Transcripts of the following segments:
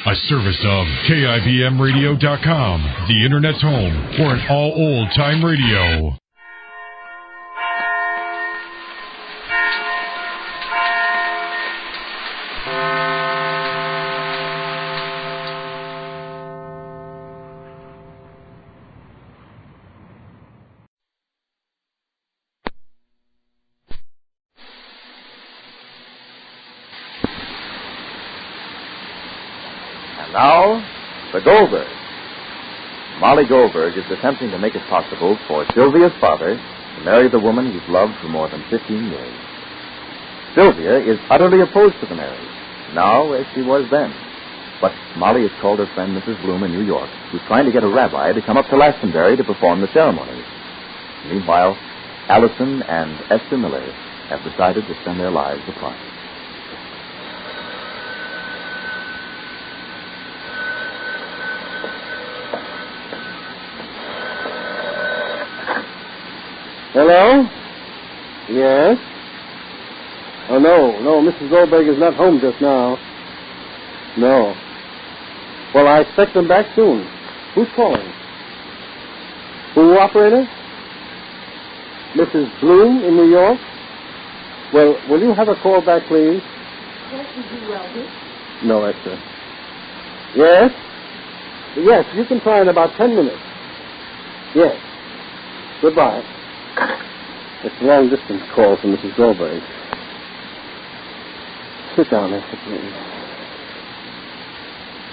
A service of KIBMradio.com, the Internet's home for an all old-time radio. Now, the Goldbergs. Molly Goldberg is attempting to make it possible for Sylvia's father to marry the woman he's loved for more than 15 years. Sylvia is utterly opposed to the marriage, now as she was then. But Molly has called her friend Mrs. Bloom in New York, who's trying to get a rabbi to come up to Glastonbury to perform the ceremony. Meanwhile, Allison and Esther Miller have decided to spend their lives apart. Hello? Yes? Oh, no, Mrs. Goldberg is not home just now. No. Well, I expect them back soon. Who's calling? Who, operator? Mrs. Bloom in New York? Well, will you have a call back, please? Yes, Mrs. Welby. No, Esther. Yes? Yes, you can try in about 10 minutes. Yes. Goodbye. It's a long-distance call from Mrs. Goldberg. Sit down, Esther, please.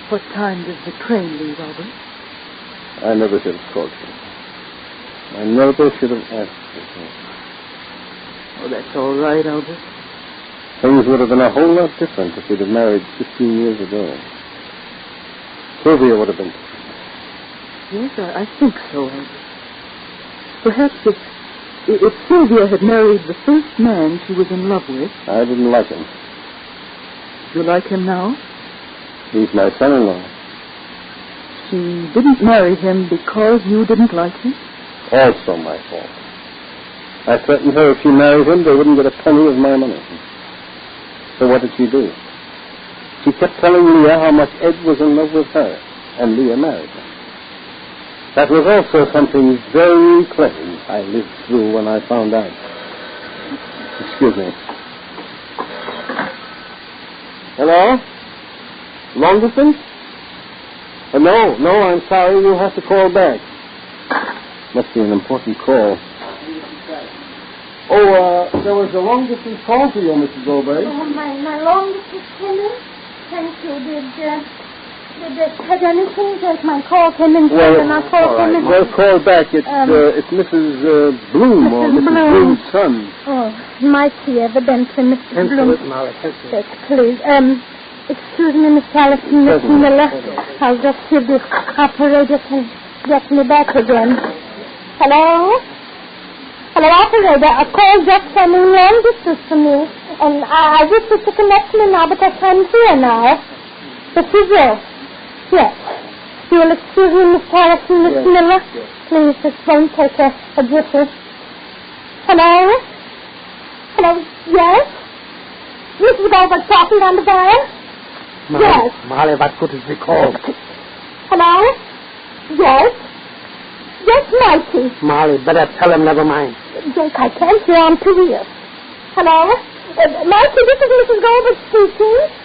What time does the train leave, Albert? I never should have called you. I never should have asked you. Oh, that's all right, Albert. Things would have been a whole lot different if we'd have married 15 years ago. Sylvia would have been. Yes, I think so, Albert. Perhaps if Sylvia had married the first man she was in love with... I didn't like him. You like him now? He's my son-in-law. She didn't marry him because you didn't like him? Also my fault. I threatened her if she married him, they wouldn't get a penny of my money. So what did she do? She kept telling Leah how much Ed was in love with her, and Leah married him. That was also something very pleasant I lived through when I found out. Excuse me. Hello? Long distance? No, I'm sorry. You'll have to call back. Must be an important call. There was a long-distance call for you, Mrs. Goldberg. Oh, my long-distance caller? Thank you. Did it have anything? Just my call came in. And I called him in. Well, call back. It's Mrs. Bloom or Mrs. Bloom's son. Oh, Mikey, evidently, Mr. Cancel Bloom. it, Molly. Cancel it. Yes, please. Excuse me, Miss Allison, Miss Miller. I'll just see if this operator can get me back again. Hello? Hello, operator. A call just came in long distance to me. And I wish you to connect me now, but I can't hear now. This is it. Yes. You will excuse me, Miss Allison, Miss Miller? Yes. Please, it won't take a jiffy. Hello? Hello? Yes? Mrs. Goldberg talking on the phone? Yes. Molly, what good is the call? Hello? Yes? Yes, Mikey. Molly, better tell him, never mind. Jake, I can't hear. I'm too weird. Hello? Mikey, this is Mrs. Goldberg speaking.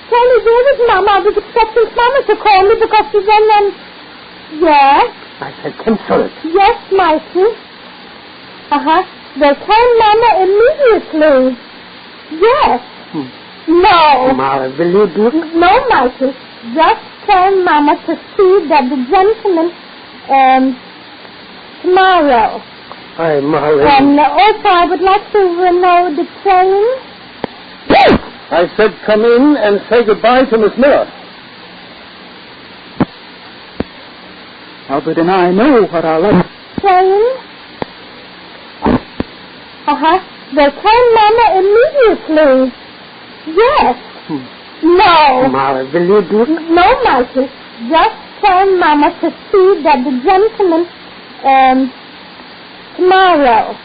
Tell me, where is Mama? I was expecting Mama to call me because she's in, Yes? I said cancel it. Yes, Mikey. Uh-huh. Well, tell Mama immediately. Yes. No. Molly, will you do it? No, Mikey. Just tell Mama to see that the gentleman, tomorrow. Hi, Molly. And also, I would like to know the train. I said come in and say goodbye to Miss Miller. Albert and I know what our love... Train? Uh-huh. Well, tell Mama immediately. Yes. No. Molly, will you do it? No, Mikey. Just tell Mama to see that the gentleman, tomorrow.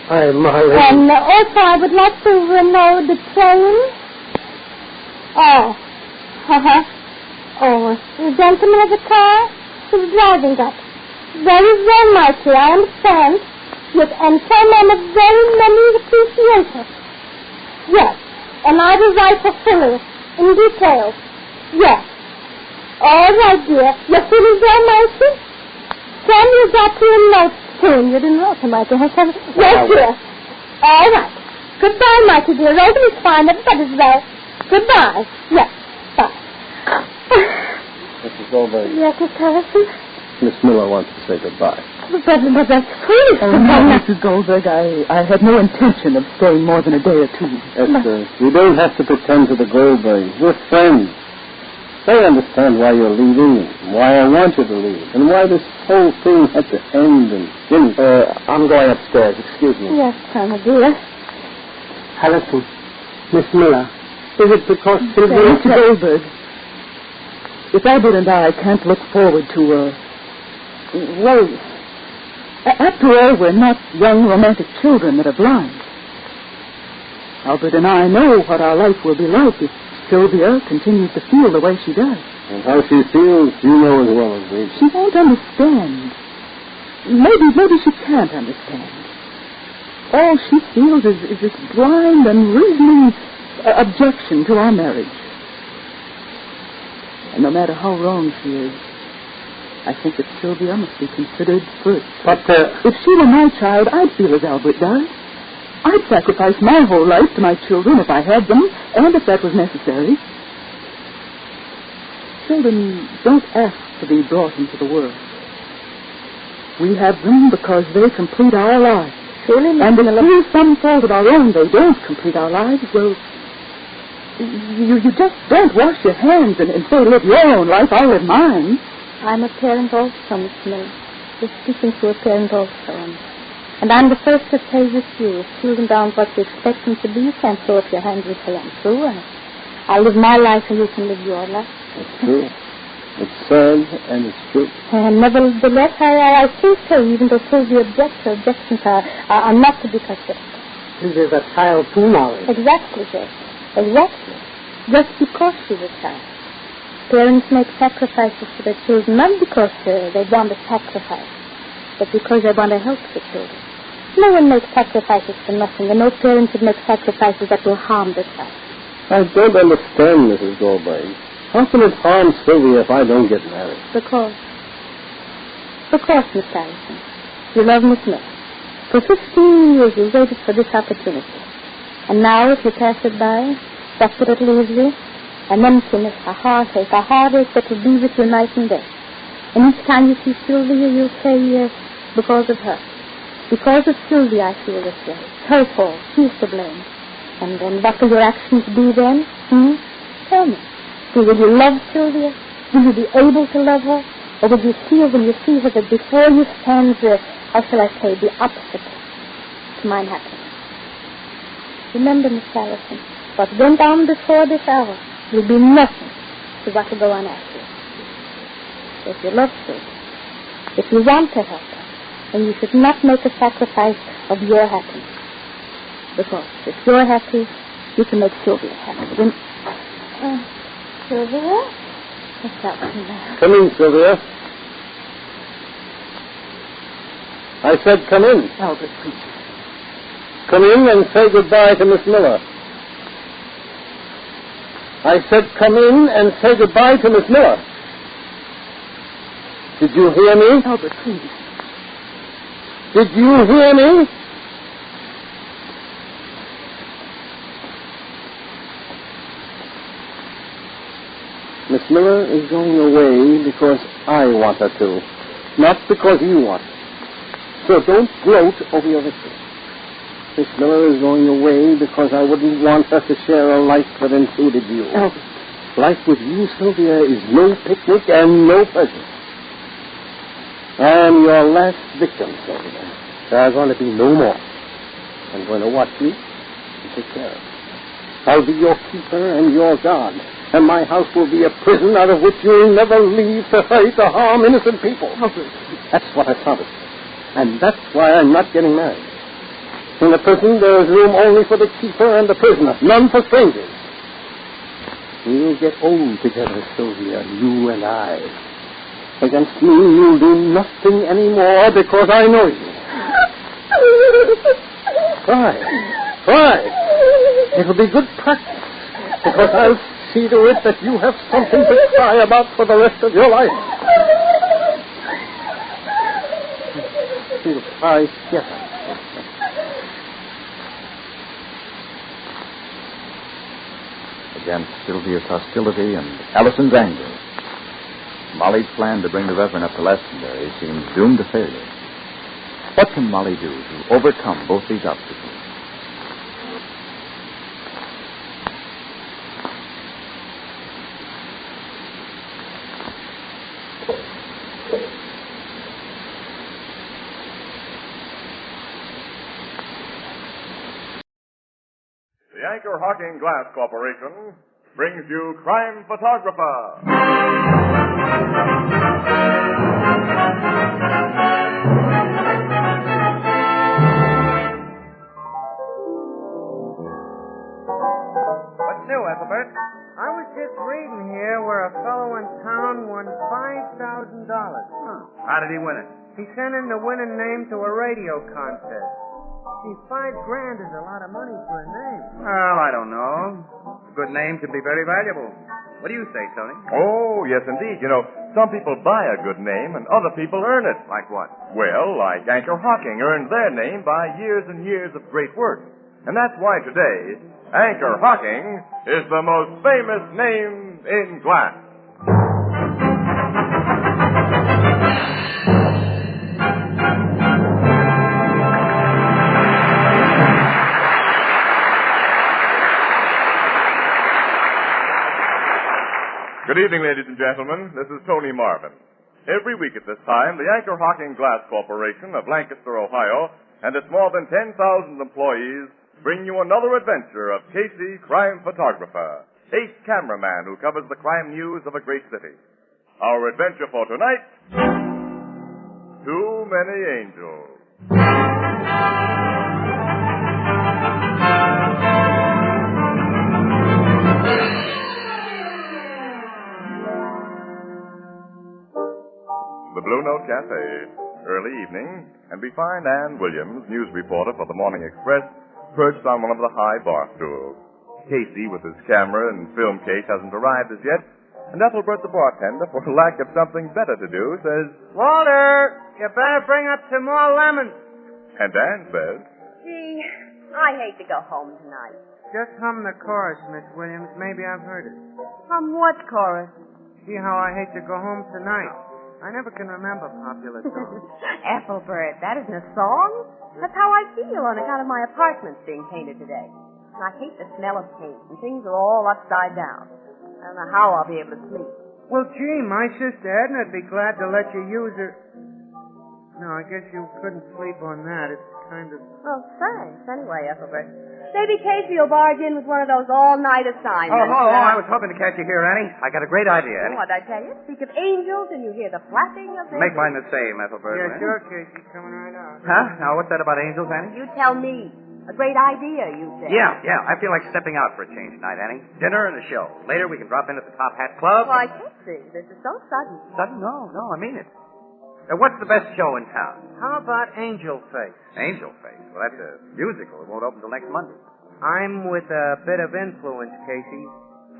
Hi, Molly. And also, I would like to know the train. Oh. Uh-huh. gentleman of the car is driving that. Very well, Marty, I understand. Yes, and some I'm a very many appreciation. Yes, and I will write for Phyllis in detail. Yes. All right, dear. You're feeling well, Marty? Sam, you got to a note soon. You didn't know to Marty. Yes, dear. All right. Goodbye, Marty, dear. Rosalie's fine. Everybody's well. Goodbye. Yes, bye. Mrs. Goldberg. Yes, Miss Harrison? Miss Miller wants to say goodbye. But that's foolish. Oh, no, Mrs. Goldberg, I had no intention of staying more than a day or two. Esther, you don't have to pretend to the Goldbergs. We're friends. They understand why you're leaving, why I want you to leave, and why this whole thing had to end and finish. I'm going upstairs. Excuse me. Yes, Tom, dear. Allison, Miss Miller, is it because Mr. Goldberg, if Albert and I can't look forward to well, after all, we're not young romantic children that are blind. Albert and I know what our life will be like if Sylvia continues to feel the way she does. And how she feels, you know as well as we do. She won't understand. Maybe she can't understand. All she feels is this blind, unreasoning objection to our marriage. And no matter how wrong she is, I think that Sylvia must be considered first. But, if she were my child, I'd feel as Albert does. I'd sacrifice my whole life to my children if I had them, and if that was necessary. Children don't ask to be brought into the world. We have them because they complete our lives. Surely, and if through some fault of our own they don't complete our lives, well, you just don't wash your hands and say, live your own life, I'll live mine. I'm a parent also, Miss Miller. You're speaking to a parent also. And I'm the first to say with you, if children aren't what you expect them to be, you can't throw up your hands and say, I'm through. I'll live my life and you can live your life. It's true. It's sad and it's true. And nevertheless, I think so, even though Sylvia objects, her objections are not to be considered. She's a child too, Molly. Exactly, sir. Exactly. Just because she's a child. Parents make sacrifices for their children, not because they want to sacrifice, but because they want to help the children. No one makes sacrifices for nothing, and no parent should make sacrifices that will harm their child. I don't understand, Mrs. Goldberg. How can it harm Sylvia if I don't get married? Because, Miss Allison, you love Miss Miller. For 15 years you waited for this opportunity. And now if you pass it by, suffer it easily, an emptiness, a heartache that will be with you night and day. And each time you see Sylvia, you'll say, yes, because of her. Because of Sylvia, I feel this way. It's her fault. She's to blame. And then what will your actions be then? Tell me. Will you love Sylvia? Will you be able to love her? Or will you feel when you see her that before you stands how shall I say, the opposite to mine happiness? Remember, Miss Allison, what went on before this hour will be nothing to what will go on after. So if you love Sylvia, if you want to help her, then you should not make a sacrifice of your happiness. Because if you're happy, you can make Sylvia happy. When, Sylvia? What's up? Come in, Sylvia. I said come in. Albert, please. Come in and say goodbye to Miss Miller. I said come in and say goodbye to Miss Miller. Did you hear me? Albert, please. Did you hear me? Miss Miller is going away because I want her to, not because you want her. So don't gloat over your victory. Miss Miller is going away because I wouldn't want her to share a life that included you. Albert. Life with you, Sylvia, is no picnic and no pleasure. I am your last victim, Sylvia. There are going to be no more. I'm going to watch you and take care of you. I'll be your keeper and your guard. And my house will be a prison out of which you'll never leave to hurt or harm innocent people. Albert. That's what I promised. And that's why I'm not getting married. In the prison, there is room only for the keeper and the prisoner, none for strangers. We'll get old together, Sylvia, you and I. Against me, you'll do nothing anymore because I know you. Try. It'll be good practice because I'll see to it that you have something to cry about for the rest of your life. We'll cry together. Against Sylvia's hostility and Allison's anger, Molly's plan to bring the Reverend up to Glastonbury seems doomed to failure. What can Molly do to overcome both these obstacles? The Anchor Hocking Glass Corporation brings you Crime Photographer. What's new, Ethelbert? I was just reading here where a fellow in town won $5,000. How did he win it? He sent in the winning name to a radio contest. See, $5,000 is a lot of money for a name. Well, I don't know. A good name can be very valuable. What do you say, Tony? Oh, yes, indeed. You know, some people buy a good name and other people earn it. Like what? Well, like Anchor Hocking earned their name by years and years of great work. And that's why today, Anchor Hocking is the most famous name in glass. Good evening, ladies and gentlemen. This is Tony Marvin. Every week at this time, the Anchor Hocking Glass Corporation of Lancaster, Ohio, and its more than 10,000 employees bring you another adventure of Casey, crime photographer, ace cameraman who covers the crime news of a great city. Our adventure for tonight, Too Many Angels. The Blue Note Cafe, early evening, and we find Ann Williams, news reporter for the Morning Express, perched on one of the high bar stools. Casey, with his camera and film case, hasn't arrived as yet, and Ethelbert, the bartender, for lack of something better to do, says, Walter, you better bring up some more lemons. And Ann says, Gee, I hate to go home tonight. Just hum the chorus, Miss Williams. Maybe I've heard it. What chorus? See how I hate to go home tonight. I never can remember popular songs. Ethelbert, that isn't a song. That's how I feel on account of my apartment being painted today. And I hate the smell of paint, and things are all upside down. I don't know how I'll be able to sleep. Well, gee, my sister Edna'd be glad to let you use her. No, I guess you couldn't sleep on that. It's kind of... Oh, thanks. Anyway, Ethelbert, maybe Casey will barge in with one of those all-night assignments. Oh, I was hoping to catch you here, Annie. I got a great idea, Annie. What'd I tell you? Speak of angels, and you hear the flapping of angels. Make mine the same, Ethelbert. Yeah, sure, Casey. Coming right out. Huh? Now, what's that about angels, Annie? You tell me. A great idea, you say. Yeah. I feel like stepping out for a change tonight, Annie. Dinner and a show. Later, we can drop in at the Top Hat Club. Why, Casey, this is so sudden. Sudden? No, I mean it. What's the best show in town? How about Angel Face? Angel Face. Well, that's a musical. It won't open till next Monday. I'm with a bit of influence, Casey.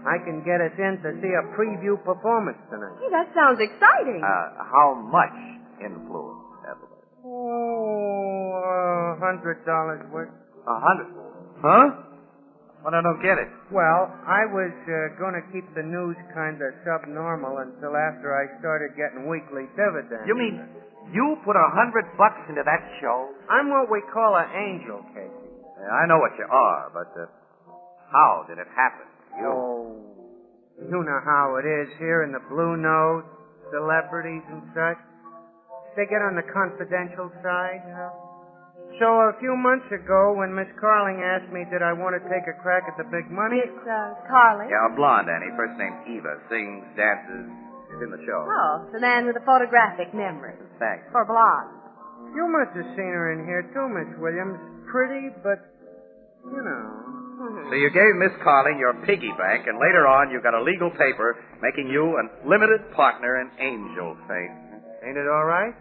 I can get us in to see a preview performance tonight. Gee, that sounds exciting. How much influence, Ethelbert? Oh, $100 worth. $100? Huh? Well, I don't get it. Well, I was going to keep the news kind of subnormal until after I started getting weekly dividends. You mean you put $100 into that show? I'm what we call an angel, Casey. Yeah, I know what you are, but how did it happen? You know how it is here in the Blue Note, celebrities and such. They get on the confidential side, you know. So a few months ago, when Miss Carling asked me did I want to take a crack at the big money... It's Carly. Yeah, a blonde, Annie. First name Eva. Sings, dances, is in the show. Oh, the man with a photographic memory. Thanks. For blonde. You must have seen her in here, too, Miss Williams. Pretty, but, you know... So you gave Miss Carling your piggy bank, and later on you got a legal paper making you a limited partner in Angel Face. Ain't it all right?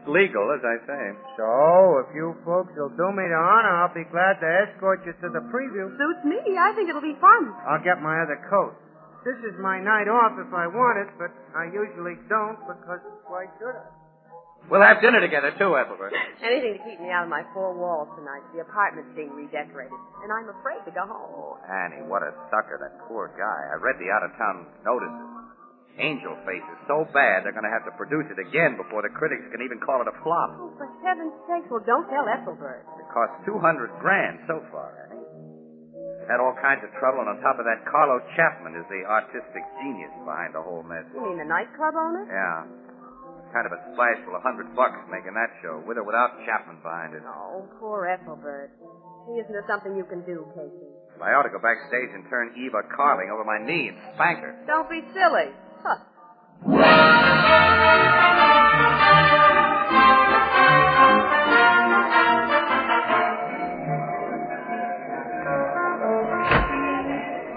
Legal, as I say. So, if you folks will do me the honor, I'll be glad to escort you to the preview. Suits me. I think it'll be fun. I'll get my other coat. This is my night off if I want it, but I usually don't because why should I? We'll have dinner together, too, Ethelbert. Anything to keep me out of my four walls tonight. The apartment's being redecorated, and I'm afraid to go home. Oh, Annie, what a sucker, that poor guy. I read the out-of-town notices. Angel Face is so bad they're going to have to produce it again before the critics can even call it a flop. Oh, for heaven's sake, well, don't tell Ethelbert. It cost $200,000 so far, Annie. Had all kinds of trouble, and on top of that, Carlo Chapman is the artistic genius behind the whole mess. You mean the nightclub owner? Yeah. Kind of a splash for $100 making that show, with or without Chapman behind it. Oh, poor Ethelbert. Isn't there something you can do, Casey? Well, I ought to go backstage and turn Eva Carling over my knee and spank her. Don't be silly. Huh.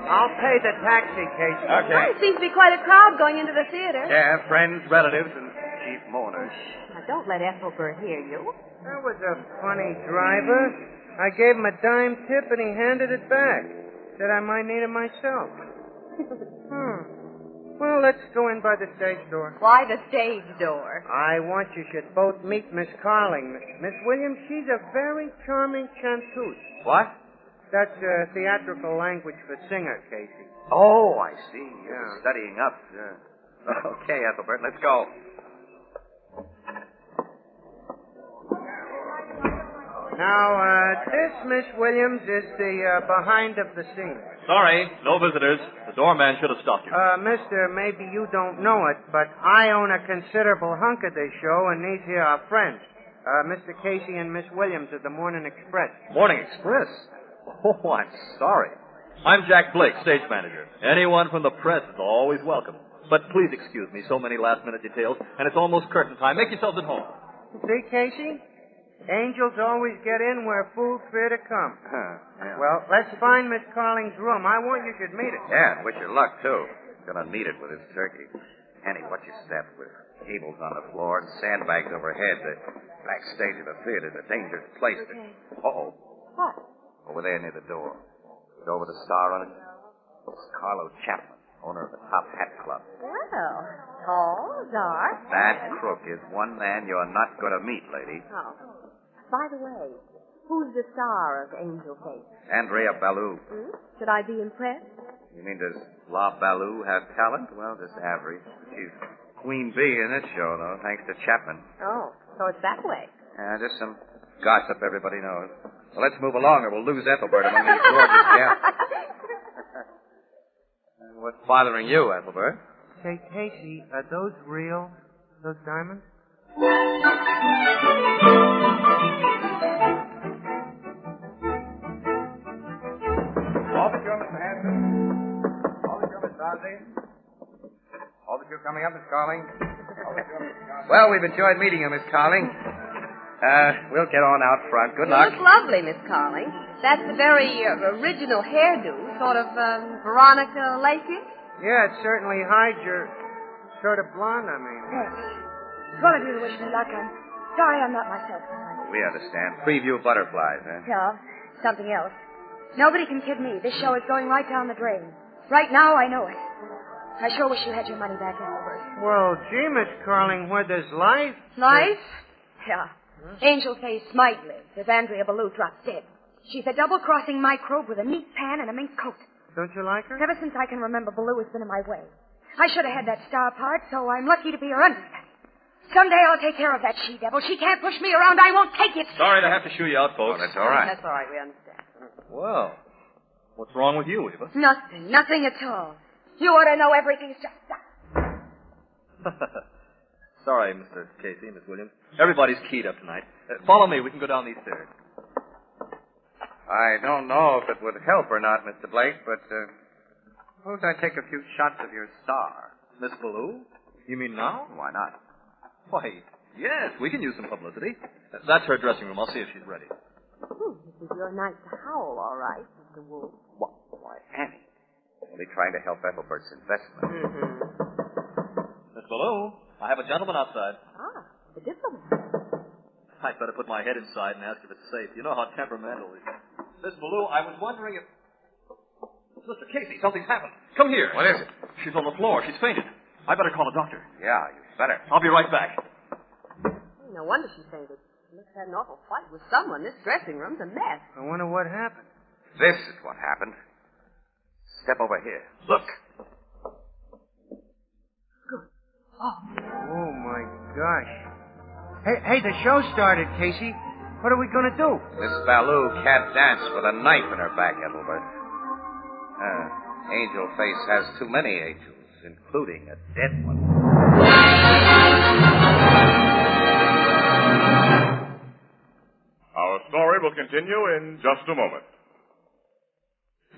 I'll pay the taxi, Casey. Okay. There seems to be quite a crowd going into the theater. Yeah, friends, relatives, and chief mourners. Now, don't let Ethelbert hear you. That was a funny driver. I gave him a dime tip and he handed it back. Said I might need it myself. Well, let's go in by the stage door. Why the stage door? I want you should both meet Miss Carling. Miss Williams, she's a very charming chanteuse. What? That's theatrical language for singer, Casey. Oh, I see. You're Yeah. studying up. Okay, Ethelbert, let's go. Now, this, Miss Williams, is the behind of the scene. Sorry, no visitors. The doorman should have stopped you. Mister, maybe you don't know it, but I own a considerable hunk of this show, and these here are friends. Mr. Casey and Miss Williams of the Morning Express. Morning Express? Oh, I'm sorry. I'm Jack Blake, stage manager. Anyone from the press is always welcome. But please excuse me, so many last-minute details, and it's almost curtain time. Make yourselves at home. See, Casey? Angels always get in where fools fear to come. Yeah. Well, let's find Miss Carling's room. I want you should meet it. Yeah, and wish you luck, too. Gonna need it with this turkey. Annie, watch your step with cables on the floor and sandbags overhead. The backstage of the theater is a dangerous place. Okay. Uh-oh. What? Over there near the door. The door with a star on it. It's Carlo Chapman, owner of the Top Hat Club. Well, tall, dark. That crook is one man you're not going to meet, lady. Oh. By the way, who's the star of Angel Face? Andrea Ballou. Should I be impressed? You mean, does La Ballou have talent? Well, just average. She's queen bee in this show, though, thanks to Chapman. Oh, so it's that way. Just some gossip everybody knows. Well, let's move along or we'll lose Ethelbert among these gorgeous gals. What's bothering you, Ethelbert? Say, Casey, are those real, those diamonds? Overture, Mr. Hanson. Overture, Miss Rossi. Overture coming up, Miss Carling. Well, we've enjoyed meeting you, Miss Carling. We'll get on out front. Good luck. You look lovely, Miss Carling. That's a very original hairdo, sort of Veronica Lacey. Yeah, it certainly hides your sort of blonde, I mean. One of you to wish me luck. I'm sorry I'm not myself tonight. We understand. Preview butterflies, eh? Yeah, something else. Nobody can kid me. This show is going right down the drain. Right now, I know it. I sure wish you had your money back, Ethelbert. Well, gee, Miss Carling, where there's life... Life? Yeah. Angel Face might live if Andrea Ballou drops dead. She's a double-crossing microbe with a neat pan and a mink coat. Don't you like her? Ever since I can remember, Ballou has been in my way. I should have had that star part, so I'm lucky to be her understudy. Someday I'll take care of that she-devil. She can't push me around. I won't take it. Sorry to have to shoo you out, folks. Oh, that's all right. That's all right, we understand. Well, what's wrong with you, Eva? Nothing at all. You ought to know everything's just that. Sorry, Mr. Casey, Miss Williams. Everybody's keyed up tonight. Follow me. We can go down these stairs. I don't know if it would help or not, Mr. Blake, but suppose I take a few shots of your star. Miss Ballou? You mean now? Why not? Why, yes, we can use some publicity. That's her dressing room. I'll see if she's ready. This is your night to howl, all right. Mr. Wolf. What? Why, Annie. Only trying to help Ethelbert's investment. Miss Ballou, I have a gentleman outside. Ah, the gentleman. I'd better put my head inside and ask if it's safe. You know how temperamental he is. Miss Ballou, I was wondering if... Mr. Casey, something's happened. Come here. What is it? She's on the floor. She's fainted. I better call a doctor. Yeah, you better. I'll be right back. No wonder she fainted. She must have had an awful fight with someone. This dressing room's a mess. I wonder what happened. This is what happened. Step over here. Look. Oh, my gosh. Hey, the show started, Casey. What are we going to do? Miss Ballou can't dance with a knife in her back, Ethelbert. Angel Face has too many angels, including a dead one. Our story will continue in just a moment.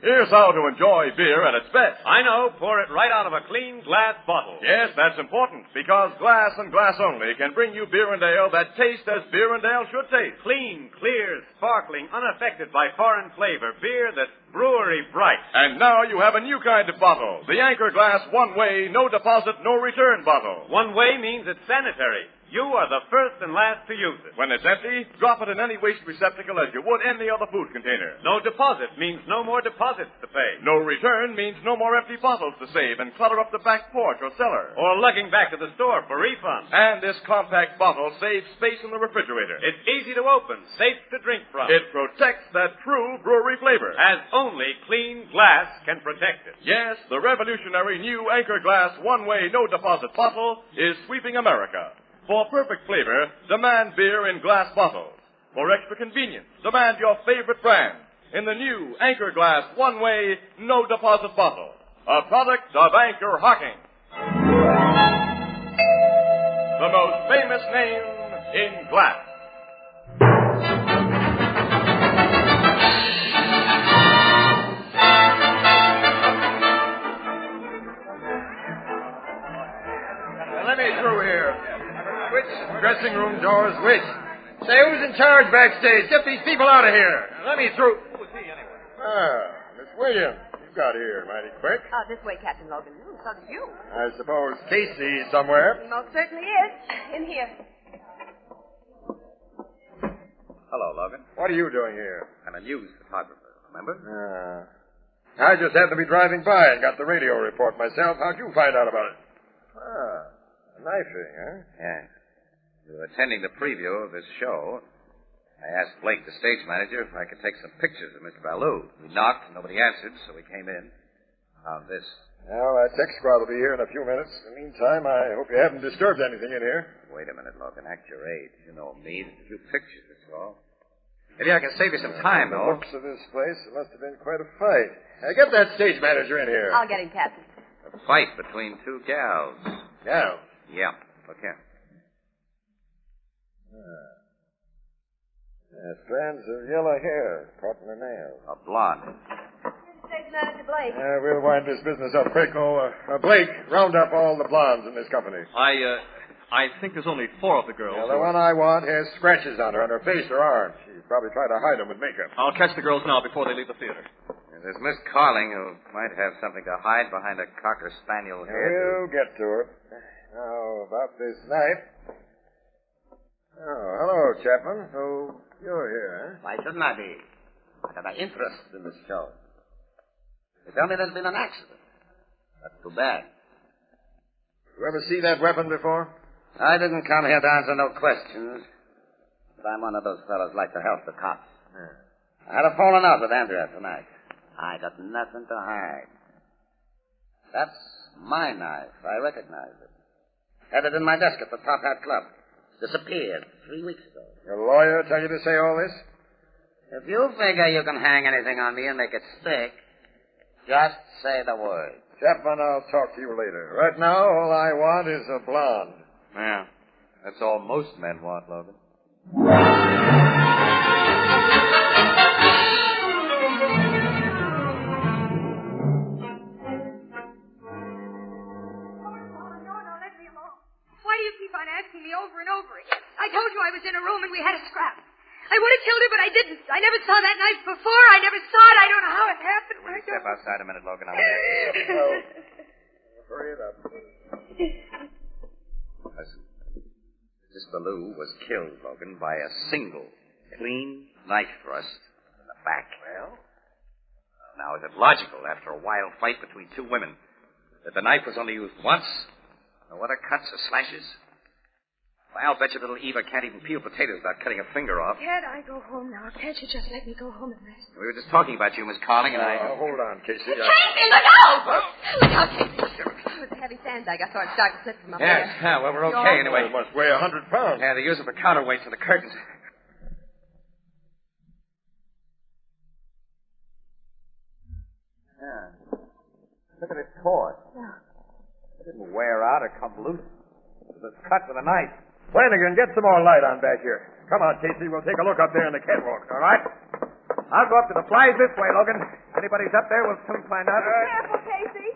Here's how to enjoy beer at its best. I know. Pour it right out of a clean glass bottle. Yes, that's important, because glass and glass only can bring you beer and ale that taste as beer and ale should taste. Clean, clear, sparkling, unaffected by foreign flavor. Beer that's brewery bright. And now you have a new kind of bottle. The Anchor Glass one-way, no deposit, no return bottle. One way means it's sanitary. You are the first and last to use it. When it's empty, drop it in any waste receptacle as you would any other food container. No deposit means no more deposits to pay. No return means no more empty bottles to save and clutter up the back porch or cellar. Or lugging back to the store for refunds. And this compact bottle saves space in the refrigerator. It's easy to open, safe to drink from. It protects that true brewery flavor. As only clean glass can protect it. Yes, the revolutionary new Anchor Glass one-way, no deposit bottle is sweeping America. For perfect flavor, demand beer in glass bottles. For extra convenience, demand your favorite brand in the new Anchor Glass one-way, no deposit bottle. A product of Anchor Hocking. The most famous name in glass. Let me through here. Which dressing room doors which? Say, who's in charge backstage? Get these people out of here. Let me through. Who is he, anyway? Miss Williams, you got here mighty quick. This way, Captain Logan. So did you. I suppose Casey's somewhere. He most certainly is. In here. Hello, Logan. What are you doing here? I'm a news photographer, remember? I just happened to be driving by and got the radio report myself. How'd you find out about it? A knifing, huh? Yeah. We were attending the preview of this show. I asked Blake, the stage manager, if I could take some pictures of Miss Ballou. We knocked, and nobody answered, so we came in. Found this. Well, that tech squad will be here in a few minutes. In the meantime, I hope you haven't disturbed anything in here. Wait a minute, Logan. Act your age. You know me. Just a few pictures, that's all. Maybe I can save you some time, The though. looks of this place, it must have been quite a fight. Get that stage manager in here. I'll get him, Captain. A fight between two gals. Yeah. Yeah. Look here. Strands of yellow hair caught in her nails. A blonde. Stage manager Blake. We'll wind this business up quick. Blake, round up all the blondes in this company. I think there's only 4 of the girls. The one I want has scratches on her face or arm. She's probably trying to hide them with makeup. I'll catch the girls now before they leave the theater. There's Miss Carling, who might have something to hide behind a Cocker Spaniel head. We'll get to her. Now, about this knife. Oh, hello, Chapman. So, you're here, Why shouldn't I be? I got an interest in this show. They tell me there's been an accident. That's too bad. You ever see that weapon before? I didn't come here to answer no questions. But I'm one of those fellows like to help the cops. I had a falling out with Andrea tonight. I got nothing to hide. That's my knife. I recognize it. Had it in my desk at the Top Hat Club. Disappeared 3 weeks ago. Your lawyer tell you to say all this? If you figure you can hang anything on me and make it stick, just say the word. Chapman, I'll talk to you later. Right now, all I want is a blonde. Yeah. That's all most men want, Logan. Why do you keep on asking me over and over again? I told you I was in a room and we had a scrap. I would have killed her, but I didn't. I never saw that knife before. I never saw it. I don't know how it happened. Step outside a minute, Logan. Hurry it up. Listen. This Ballou was killed, Logan, by a single, clean knife thrust in the back. Well? Now, is it logical, after a wild fight between two women, that the knife was only used once? No other cuts or slashes? Well, I'll bet you little Eva can't even peel potatoes without cutting a finger off. Can't I go home now? Can't you just let me go home and rest? We were just talking about you, Miss Carling, and I... Hold on, Casey. Casey, look out! Look out, Casey. It was a heavy sandbag. I saw it start to slip from up there. Yeah, well, we're okay anyway. It must weigh 100 pounds. Yeah, they use it for counterweights for the curtains. Yeah. Look at this cord. Yeah. It didn't wear out or come loose. It was cut with a knife. Flanagan, get some more light on back here. Come on, Casey. We'll take a look up there in the catwalk, all right? I'll go up to the flies this way, Logan. If anybody's up there, we'll soon find out. Careful, Casey.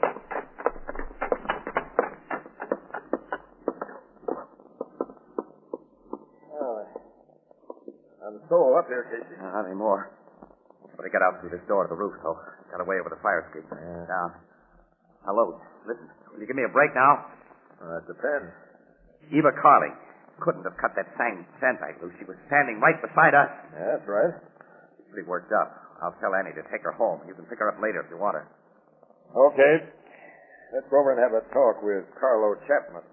I'm so up here, Casey. Not anymore. But I got out through this door to the roof, though. Got away over the fire escape. Down. Hello. Listen, will you give me a break now? That depends. Eva Carling couldn't have cut that sandbag loose. She was standing right beside us. Yeah, that's right. She's pretty worked up. I'll tell Annie to take her home. You can pick her up later if you want her. Okay. Let's go over and have a talk with Carlo Chapman.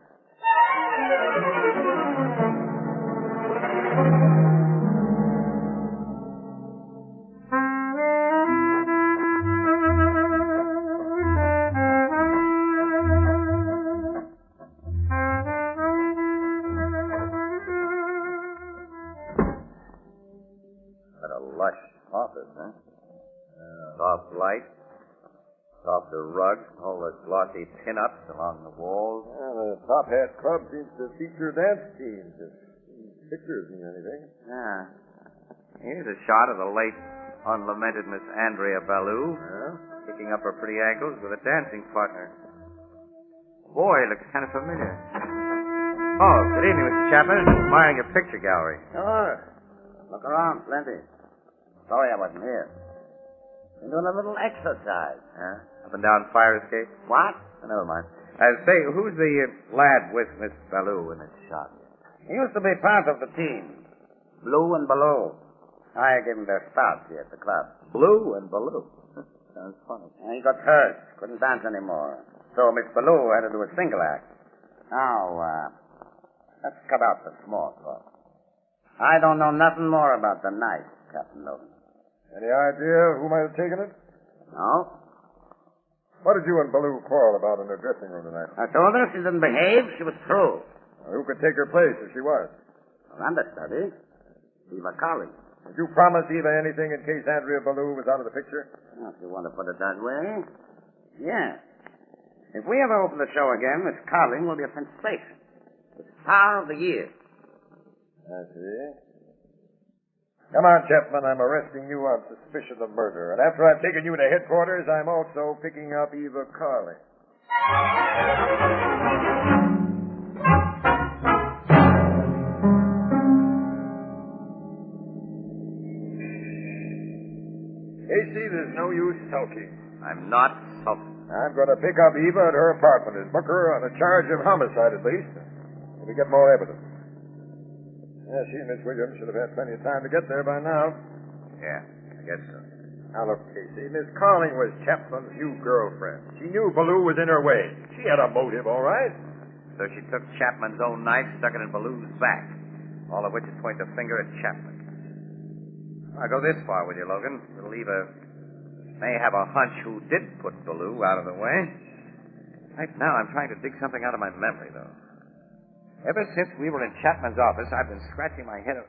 Office, huh? Soft light, softer rugs, all the glossy pin-ups along the walls. The Top Hat Club seems to feature dance teams. If pictures mean anything. Yeah. Here's a shot of the late, unlamented Miss Andrea Ballou, kicking up her pretty ankles with a dancing partner. Boy, looks kind of familiar. Oh, good evening, Mr. Chapman. Admiring your picture gallery. Sure. Look around, plenty. Sorry I wasn't here. Been doing a little exercise. Up and down fire escape? What? Never mind. Say, who's the lad with Miss Ballou in this shot? He used to be part of the team. Blue and Ballou. I gave him their starts here at the club. Blue and Ballou? Sounds funny. He got hurt. Couldn't dance anymore. So Miss Ballou had to do a single act. Now, let's cut out the small talk. I don't know nothing more about the knife, Captain Logan. Any idea who might have taken it? No. What did you and Ballou quarrel about in her dressing room tonight? I told her if she didn't behave, she was through. Who could take her place if she was? Understudy. Eva Carling. Did you promise Eva anything in case Andrea Ballou was out of the picture? Well, if you want to put it that way, yeah. If we ever open the show again, Miss Carling will be a sensation. The star of the year. I see. Come on, Chapman. I'm arresting you on suspicion of murder. And after I've taken you to headquarters, I'm also picking up Eva Carling. Casey, there's no use sulking. I'm not sulking. I'm going to pick up Eva at her apartment and book her on a charge of homicide, at least. Till we get more evidence. Yeah, she and Miss Williams should have had plenty of time to get there by now. Yeah, I guess so. Now, look, Casey, Miss Carling was Chapman's new girlfriend. She knew Ballou was in her way. She had a motive, all right? So she took Chapman's own knife, stuck it in Ballou's back. All of which is pointing a finger at Chapman. I'll go this far with you, Logan. Little Eva may have a hunch who did put Ballou out of the way. Right now, I'm trying to dig something out of my memory, though. Ever since we were in Chapman's office, I've been scratching my head.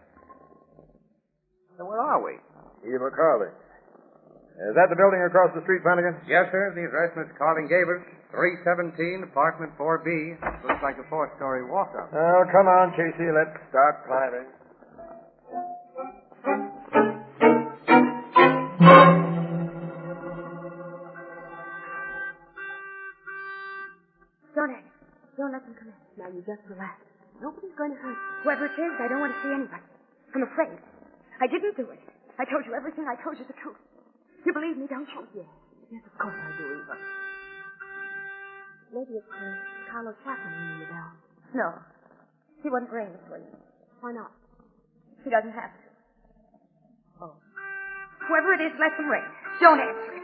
So where are we? Eva Carling. Is that the building across the street, Flanagan? Yes, sir. The address Miss Carling gave us. 317, apartment 4B. Looks like a 4-story walk-up. Oh, come on, Casey. Let's start climbing. Don't let them come in. Now, you just relax. Nobody's going to hurt you. Whoever it is, I don't want to see anybody. I'm afraid. I didn't do it. I told you everything. I told you the truth. You believe me, don't you? Yes. Yes, of course I do, Eva. Maybe it's Carlo Chapman ringing the bell. No. He wouldn't ring, Miss Williams. Why not? He doesn't have to. Oh. Whoever it is, let them ring. Don't answer it.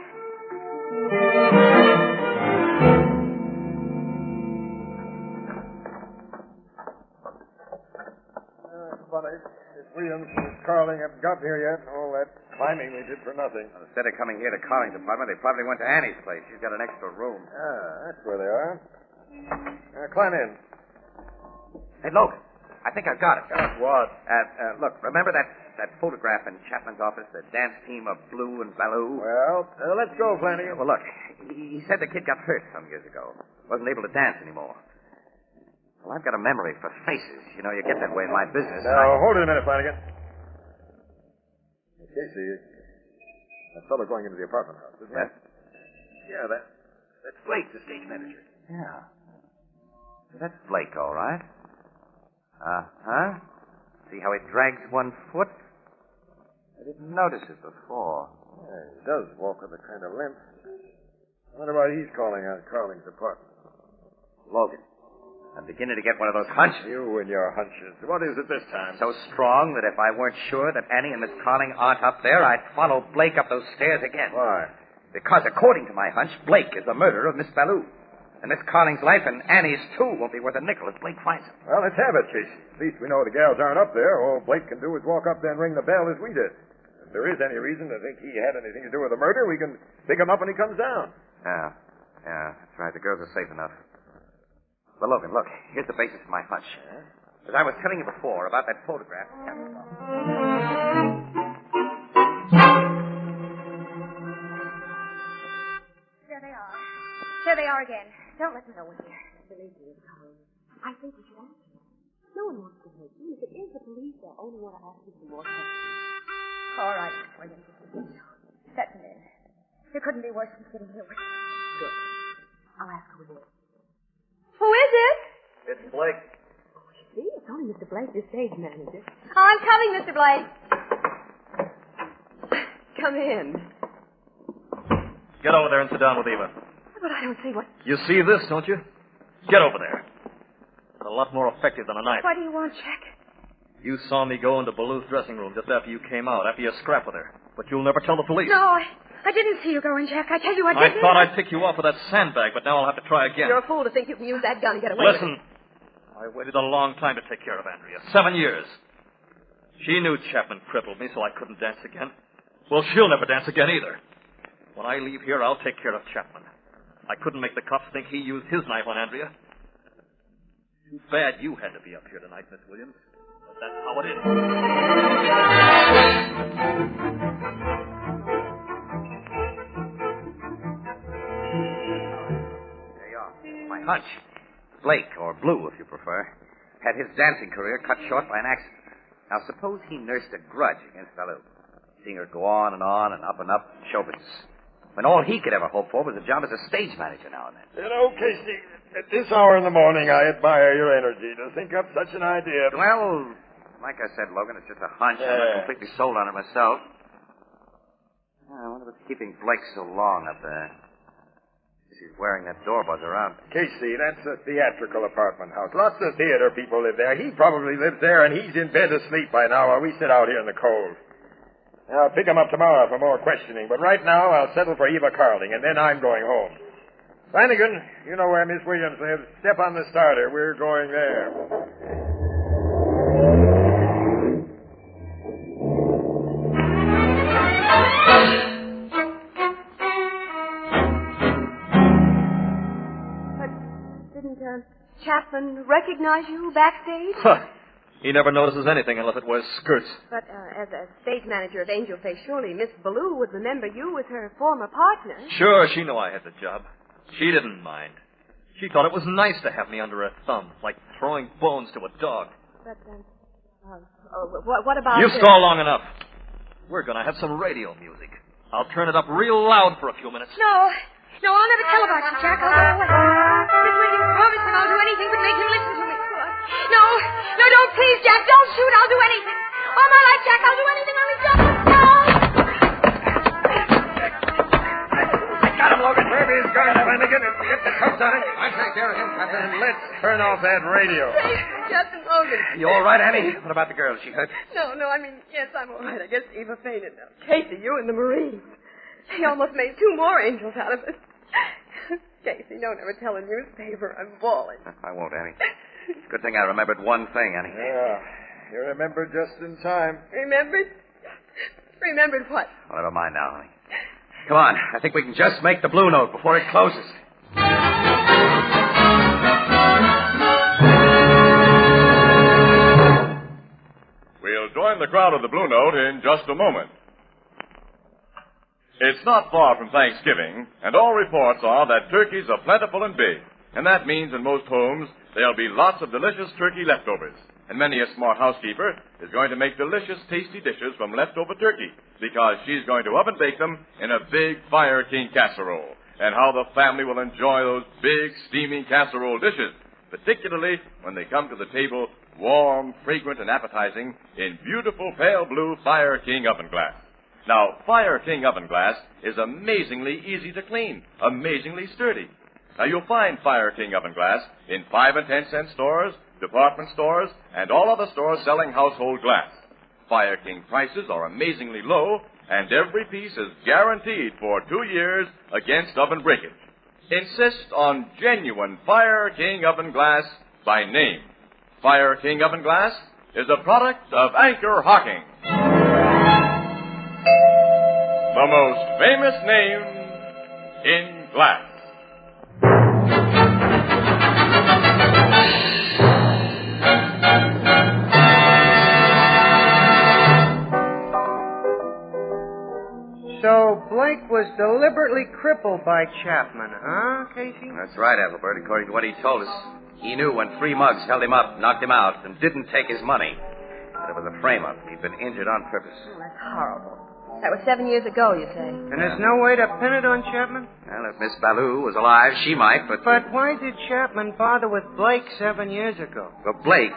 Funny. Miss Williams and Miss Carling haven't got here yet. All that climbing they did for nothing. Well, instead of coming here to Carling's apartment, they probably went to Annie's place. She's got an extra room. That's where they are. Climb in. Hey, Logan, I think I've got it. Got what? Look, remember that photograph in Chapman's office, the dance team of Blue and Baloo? Well, let's go, Flanagan. Well, look, he said the kid got hurt some years ago. Wasn't able to dance anymore. Well, I've got a memory for faces. You know, you get that way in my business. Now, hold it a minute, Flanagan. Casey, that fellow going into the apartment house, isn't it? Yeah, that's Blake, the stage manager. Yeah. That's Blake, all right. Uh-huh. See how he drags one foot? I didn't notice it before. Yeah, he does walk with a kind of limp. I wonder why he's calling on Carling's apartment. Logan, I'm beginning to get one of those hunches. You and your hunches. What is it this time? So strong that if I weren't sure that Annie and Miss Carling aren't up there, I'd follow Blake up those stairs again. Why? Because, according to my hunch, Blake is the murderer of Miss Baloo. And Miss Carling's life and Annie's, too, won't be worth a nickel if Blake finds him. Well, let's have it, Casey. At least we know the gals aren't up there. All Blake can do is walk up there and ring the bell as we did. If there is any reason to think he had anything to do with the murder, we can pick him up when he comes down. Yeah, that's right. The girls are safe enough. But Logan, look, here's the basis of my hunch. As I was telling you before about that photograph. There they are again. Don't let them know we're here. Believe me, Carl. I think we should ask them. No one wants to hurt you. If it is the police, they'll only want to ask you some more questions. All right, Williams. Set them in. It couldn't be worse than sitting here with... Good. I'll ask who it is. Who is it? It's Blake. See, it's only Mr. Blake, the stage manager. Oh, I'm coming, Mr. Blake. Come in. Get over there and sit down with Eva. But I don't see what... You see this, don't you? Get over there. It's a lot more effective than a knife. What do you want, Jack? You saw me go into Baloo's dressing room just after you came out, after you scrapped with her. But you'll never tell the police. No, I didn't see you go in, Jack. I tell you, I didn't. I thought I'd pick you off with that sandbag, but now I'll have to try again. You're a fool to think you can use that gun to get away Listen, I waited a long time to take care of Andrea. 7 years. She knew Chapman crippled me, so I couldn't dance again. Well, she'll never dance again either. When I leave here, I'll take care of Chapman. I couldn't make the cops think he used his knife on Andrea. Too bad you had to be up here tonight, Miss Williams. But that's how it is. There you are. My hunch. Blake, or Blue, if you prefer, had his dancing career cut short by an accident. Now, suppose he nursed a grudge against Baloo, seeing her go on and up in show business, when all he could ever hope for was a job as a stage manager now and then. You know, Casey, at this hour in the morning, I admire your energy to think up such an idea. Well, like I said, Logan, it's just a hunch. I'm not completely sold on it myself. I wonder what's keeping Blake so long up there. He's wearing that door buzzer around. Casey, that's a theatrical apartment house. Lots of theater people live there. He probably lives there, and he's in bed asleep by now while we sit out here in the cold. I'll pick him up tomorrow for more questioning, but right now I'll settle for Eva Carling, and then I'm going home. Flanagan, you know where Miss Williams lives. Step on the starter. We're going there. But didn't Chapman recognize you backstage? He never notices anything unless it wears skirts. But as a stage manager of Angel Face, surely Miss Baloo would remember you as her former partner. Sure, she knew I had the job. She didn't mind. She thought it was nice to have me under her thumb, like throwing bones to a dog. But, what about... You stall long enough. We're going to have some radio music. I'll turn it up real loud for a few minutes. No, I'll never tell about you, Jack. I'll go away. Miss Williams promised him I'll do anything but make him listen to me. No, don't please, Jack. Don't shoot. I'll do anything. All my life, Jack, I'll do anything on the job. I got him, Logan. Where is guard, Flanagan? Get the cuffs on him. I'll take care of him, Captain. And let's turn off that radio. Captain Logan. You all right, Annie? What about the girl? Is she hurt? No, I mean, yes, I'm all right. I guess Eva fainted now. Casey, you and the Marines. They almost made 2 more angels out of us. Casey, don't ever tell a newspaper I'm bawling. I won't, Annie. Good thing I remembered one thing, Annie. Yeah, you remembered just in time. Remembered? Remembered what? Oh, never mind now, honey. Come on. I think we can just make the Blue Note before it closes. We'll join the crowd of the Blue Note in just a moment. It's not far from Thanksgiving, and all reports are that turkeys are plentiful and big. And that means in most homes there'll be lots of delicious turkey leftovers. And many a smart housekeeper is going to make delicious, tasty dishes from leftover turkey because she's going to oven bake them in a big Fire King casserole. And how the family will enjoy those big, steaming casserole dishes, particularly when they come to the table warm, fragrant, and appetizing in beautiful pale blue Fire King oven glass. Now, Fire King oven glass is amazingly easy to clean, amazingly sturdy. Now, you'll find Fire King oven glass in 5 and 10 cent stores, department stores, and all other stores selling household glass. Fire King prices are amazingly low, and every piece is guaranteed for 2 years against oven breakage. Insist on genuine Fire King oven glass by name. Fire King oven glass is a product of Anchor Hocking, the most famous name in glass. So Blake was deliberately crippled by Chapman, huh, Casey? That's right, Ethelbert. According to what he told us, he knew when 3 mugs held him up, knocked him out, and didn't take his money. But it was a frame-up. He'd been injured on purpose. Oh, that's horrible. That was 7 years ago, you say? And there's no way to pin it on Chapman? Well, if Miss Ballou was alive, she might, but... But why did Chapman bother with Blake 7 years ago? Well, Blake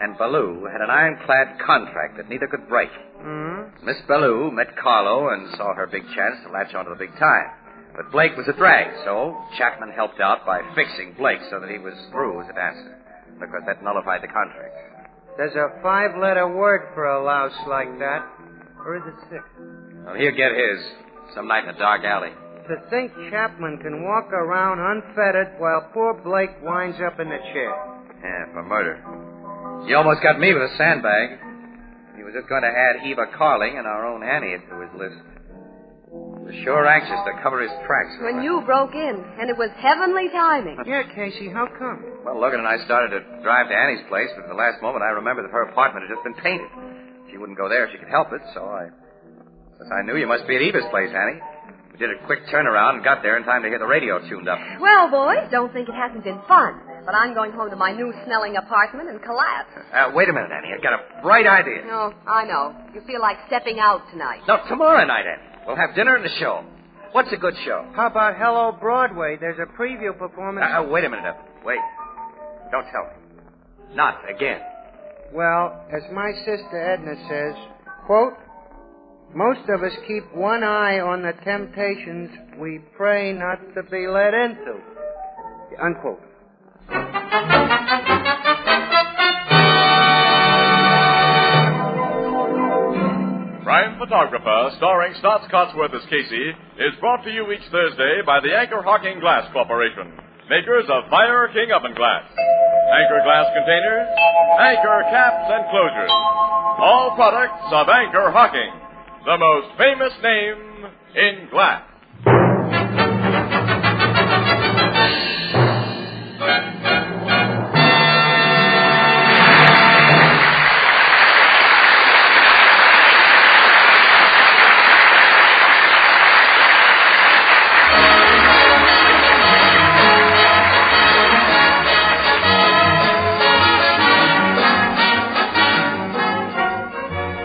and Ballou had an ironclad contract that neither could break. Mm-hmm. Miss Ballou met Carlo and saw her big chance to latch onto the big time. But Blake was a drag, so Chapman helped out by fixing Blake so that he was through as a dancer. Because that nullified the contract. There's a 5-letter word for a louse like that. Or is it 6? Well, he'll get his some night in a dark alley. To think Chapman can walk around unfettered while poor Blake winds up in the chair. Yeah, for murder. He almost got me with a sandbag. He was just going to add Eva Carling and our own Annie to his list. He was sure anxious to cover his tracks. When you broke in, and it was heavenly timing. Yeah, Casey, how come? Well, Logan and I started to drive to Annie's place, but at the last moment I remembered that her apartment had just been painted. She wouldn't go there if she could help it, so I knew you must be at Eva's place, Annie. We did a quick turnaround and got there in time to hear the radio tuned up. Well, boys, don't think it hasn't been fun. But I'm going home to my new smelling apartment and collapse. Wait a minute, Annie. I've got a bright idea. No, I know. You feel like stepping out tonight. No, tomorrow night, Annie. We'll have dinner and a show. What's a good show? How about Hello Broadway? There's a preview performance. Wait a minute, Wait. Don't tell me. Not again. Well, as my sister Edna says, quote, most of us keep one eye on the temptations we pray not to be led into. Unquote. Crime Photographer, starring Stotts Cotsworth as Casey, is brought to you each Thursday by the Anchor Hocking Glass Corporation, makers of Fire King oven glass, Anchor glass containers, Anchor caps and closures. All products of Anchor Hocking, the most famous name in glass.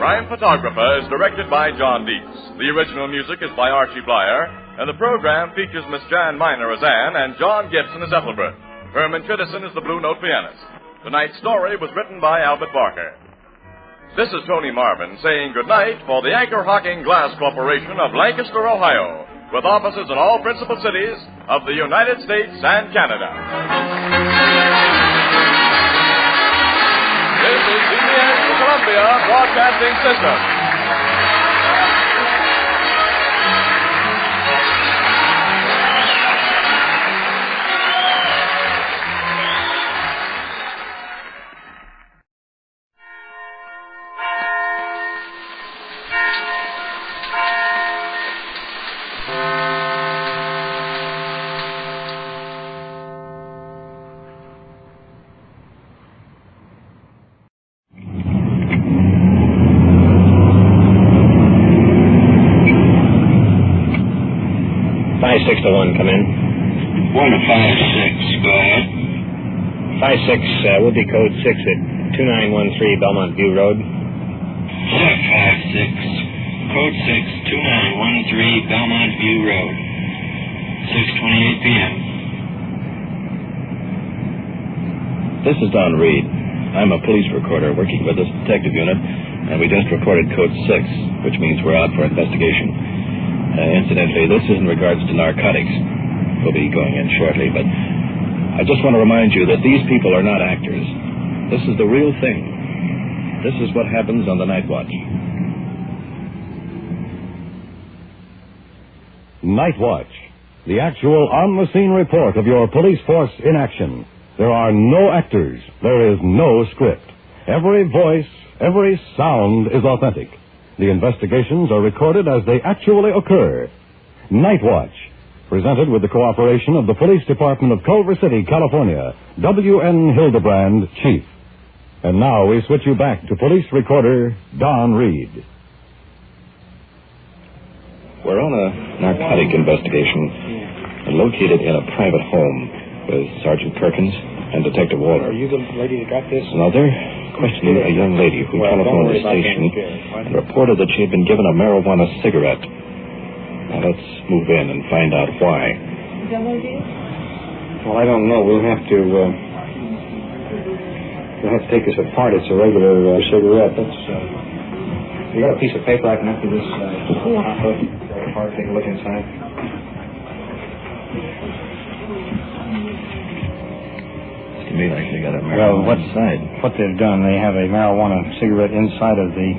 Crime Photographer is directed by John Dietz. The original music is by Archie Blyer, and the program features Miss Jan Miner as Anne and John Gibson as Ethelbert. Herman Chittison is the Blue Note pianist. Tonight's story was written by Albert Barker. This is Tony Marvin saying goodnight for the Anchor Hocking Glass Corporation of Lancaster, Ohio, with offices in all principal cities of the United States and Canada. This is CBS, the Columbia Broadcasting System. To 1, come in. 1 to 5-6, go ahead. 5-6, would be code 6 at 2913 Belmont View Road. 5-6, code 6, 2913 Belmont View Road. 6:28 p.m. This is Don Reed. I'm a police recorder working with this detective unit, and we just recorded code 6, which means we're out for investigation. Incidentally, this is in regards to narcotics. We'll be going in shortly, but I just want to remind you that these people are not actors. This is the real thing. This is what happens on the night watch. Night Watch, the actual on-the-scene report of your police force in action. There are no actors. There is no script. Every voice, every sound is authentic. The investigations are recorded as they actually occur. Night Watch, presented with the cooperation of the Police Department of Culver City, California. W.N. Hildebrand, Chief. And now we switch you back to police recorder Don Reed. We're on a narcotic investigation located in a private home with Sergeant Perkins and Detective Walter. Are you the lady that got this? Now, they're questioning a young lady who telephoned the station and reported that she had been given a marijuana cigarette. Now, let's move in and find out why. Is that what it is? Well, I don't know. We'll have to take this apart. It's a regular cigarette. That's, you got a piece of paper I can have to this apart, take a look inside. To me, like they got a marijuana inside. What they've done, they have a marijuana cigarette inside of the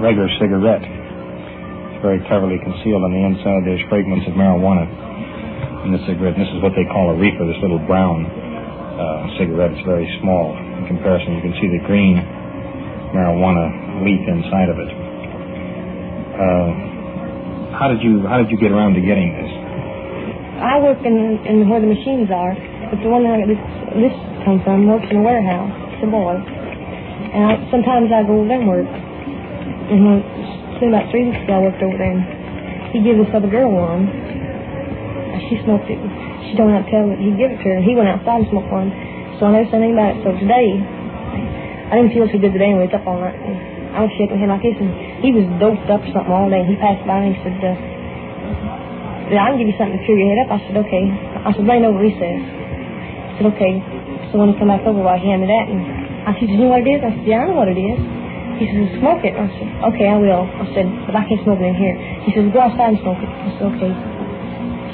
regular cigarette. It's very cleverly concealed on the inside. There's fragments of marijuana in the cigarette. And this is what they call a reefer, this little brown cigarette. It's very small in comparison. You can see the green marijuana leaf inside of it. How did you get around to getting this? I work in where the machines are, but the one that this comes from works in a warehouse. It's a boy. And sometimes I go over there and work. And about 3 weeks ago I worked over there, and he gave this other girl one. She smoked it. She don't have to tell that he gave it to her. He went outside and smoked one. So I never said anything about it. So today, I didn't feel so good today, and we was up all night. And I was shaking my head like this, and he was doped up or something all day. And he passed by and he said, I can give you something to cheer your head up. I said, okay. I said, bring it over recess. I said, okay. So when he come back over, he handed me that. And I said, you know what it is? I said, yeah, I know what it is. He said, smoke it. I said, okay, I will. I said, but I can't smoke it in here. He said, go outside and smoke it. I said, okay.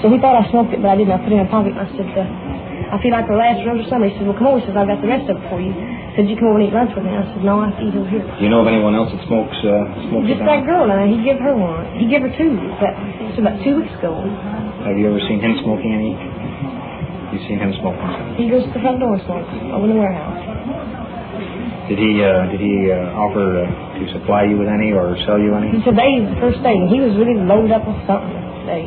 So he thought I smoked it, but I didn't. I put it in my pocket. I said, I feel like the last rose or something. He said, well, come over. He says, I've got the rest of it for you. He said, you come over and eat lunch with me. I said, no, I have to eat over here. Do you know of anyone else that smokes just that girl, and he gave her one. He gave her two. It's about 2 weeks ago. Have you ever seen him smoking any? You seen him smoking? He goes to the front door and smokes over in the warehouse. Did he offer to supply you with any or sell you any? Today's the first day. He was really loaded up with something today.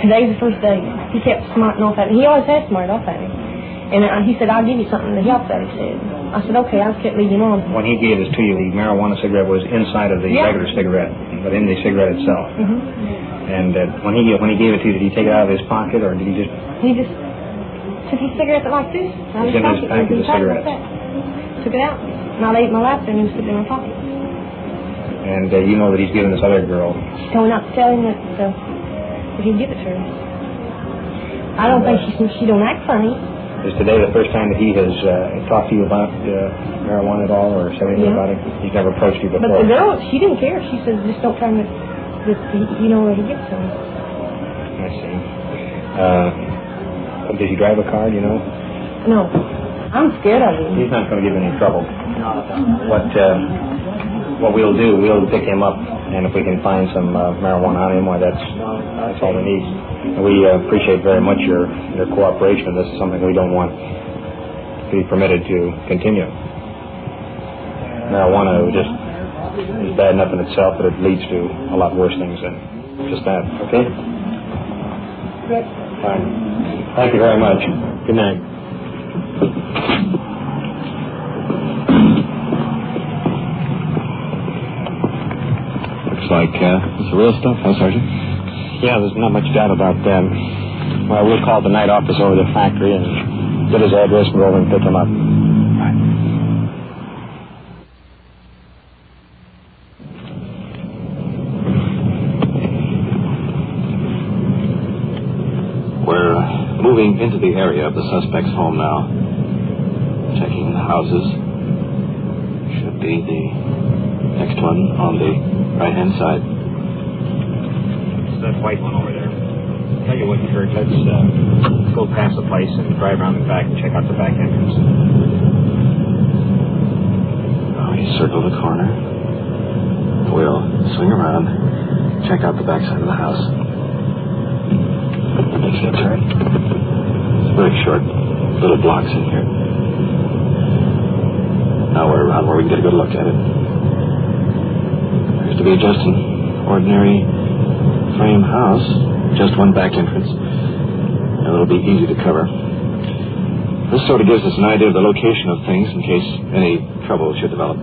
Today's the first day. He kept smarting off at me. He always has smarted off at me. And he said, I'll give you something to help that, he said. I said, okay, I just kept leading him on. When he gave this to you, the marijuana cigarette was inside of the regular cigarette, but in the cigarette itself. Mm-hmm. And when he gave it to you, did he take it out of his pocket, or did he just... He just took his cigarette like this. Out of his pocket. Package of cigarettes. Like took it out. And I laid my lap there and put it in my pocket. And you know that he's given this other girl... She told me not to tell him that he'd give it to her. I don't think she don't act funny. Is today the first time that he has talked to you about marijuana at all, or said anything about it? He's never approached you before. But the girl, she didn't care. She said, just don't tell him that you know where he gets some. I see. Does he drive a car, do you know? No. I'm scared of him. He's not going to give you any trouble. What we'll do, we'll pick him up, and if we can find some marijuana on him, why, that's all we need. And we appreciate very much your cooperation. This is something we don't want to be permitted to continue. Marijuana just is bad enough in itself, but it leads to a lot worse things than just that. Okay? Fine. Thank you very much. Good night. Looks like it's the real stuff, huh, Sergeant? Yeah, there's not much doubt about that. Well, we'll call the night office over to the factory and get his address and go over and pick him up. We're moving into the area of the suspect's home now. Checking the houses. Should be the next one on the right-hand side. It's that white one over there. Tell you what, Kurt, let's go past the place and drive around the back and check out the back entrance. Oh, you circle the corner. We'll swing around, check out the back side of the house. Makes a turn. It's very short, little blocks in here. Now we're around where we can get a good look at it. Appears to be just an ordinary frame house, just one back entrance, and it'll be easy to cover. This sort of gives us an idea of the location of things in case any trouble should develop.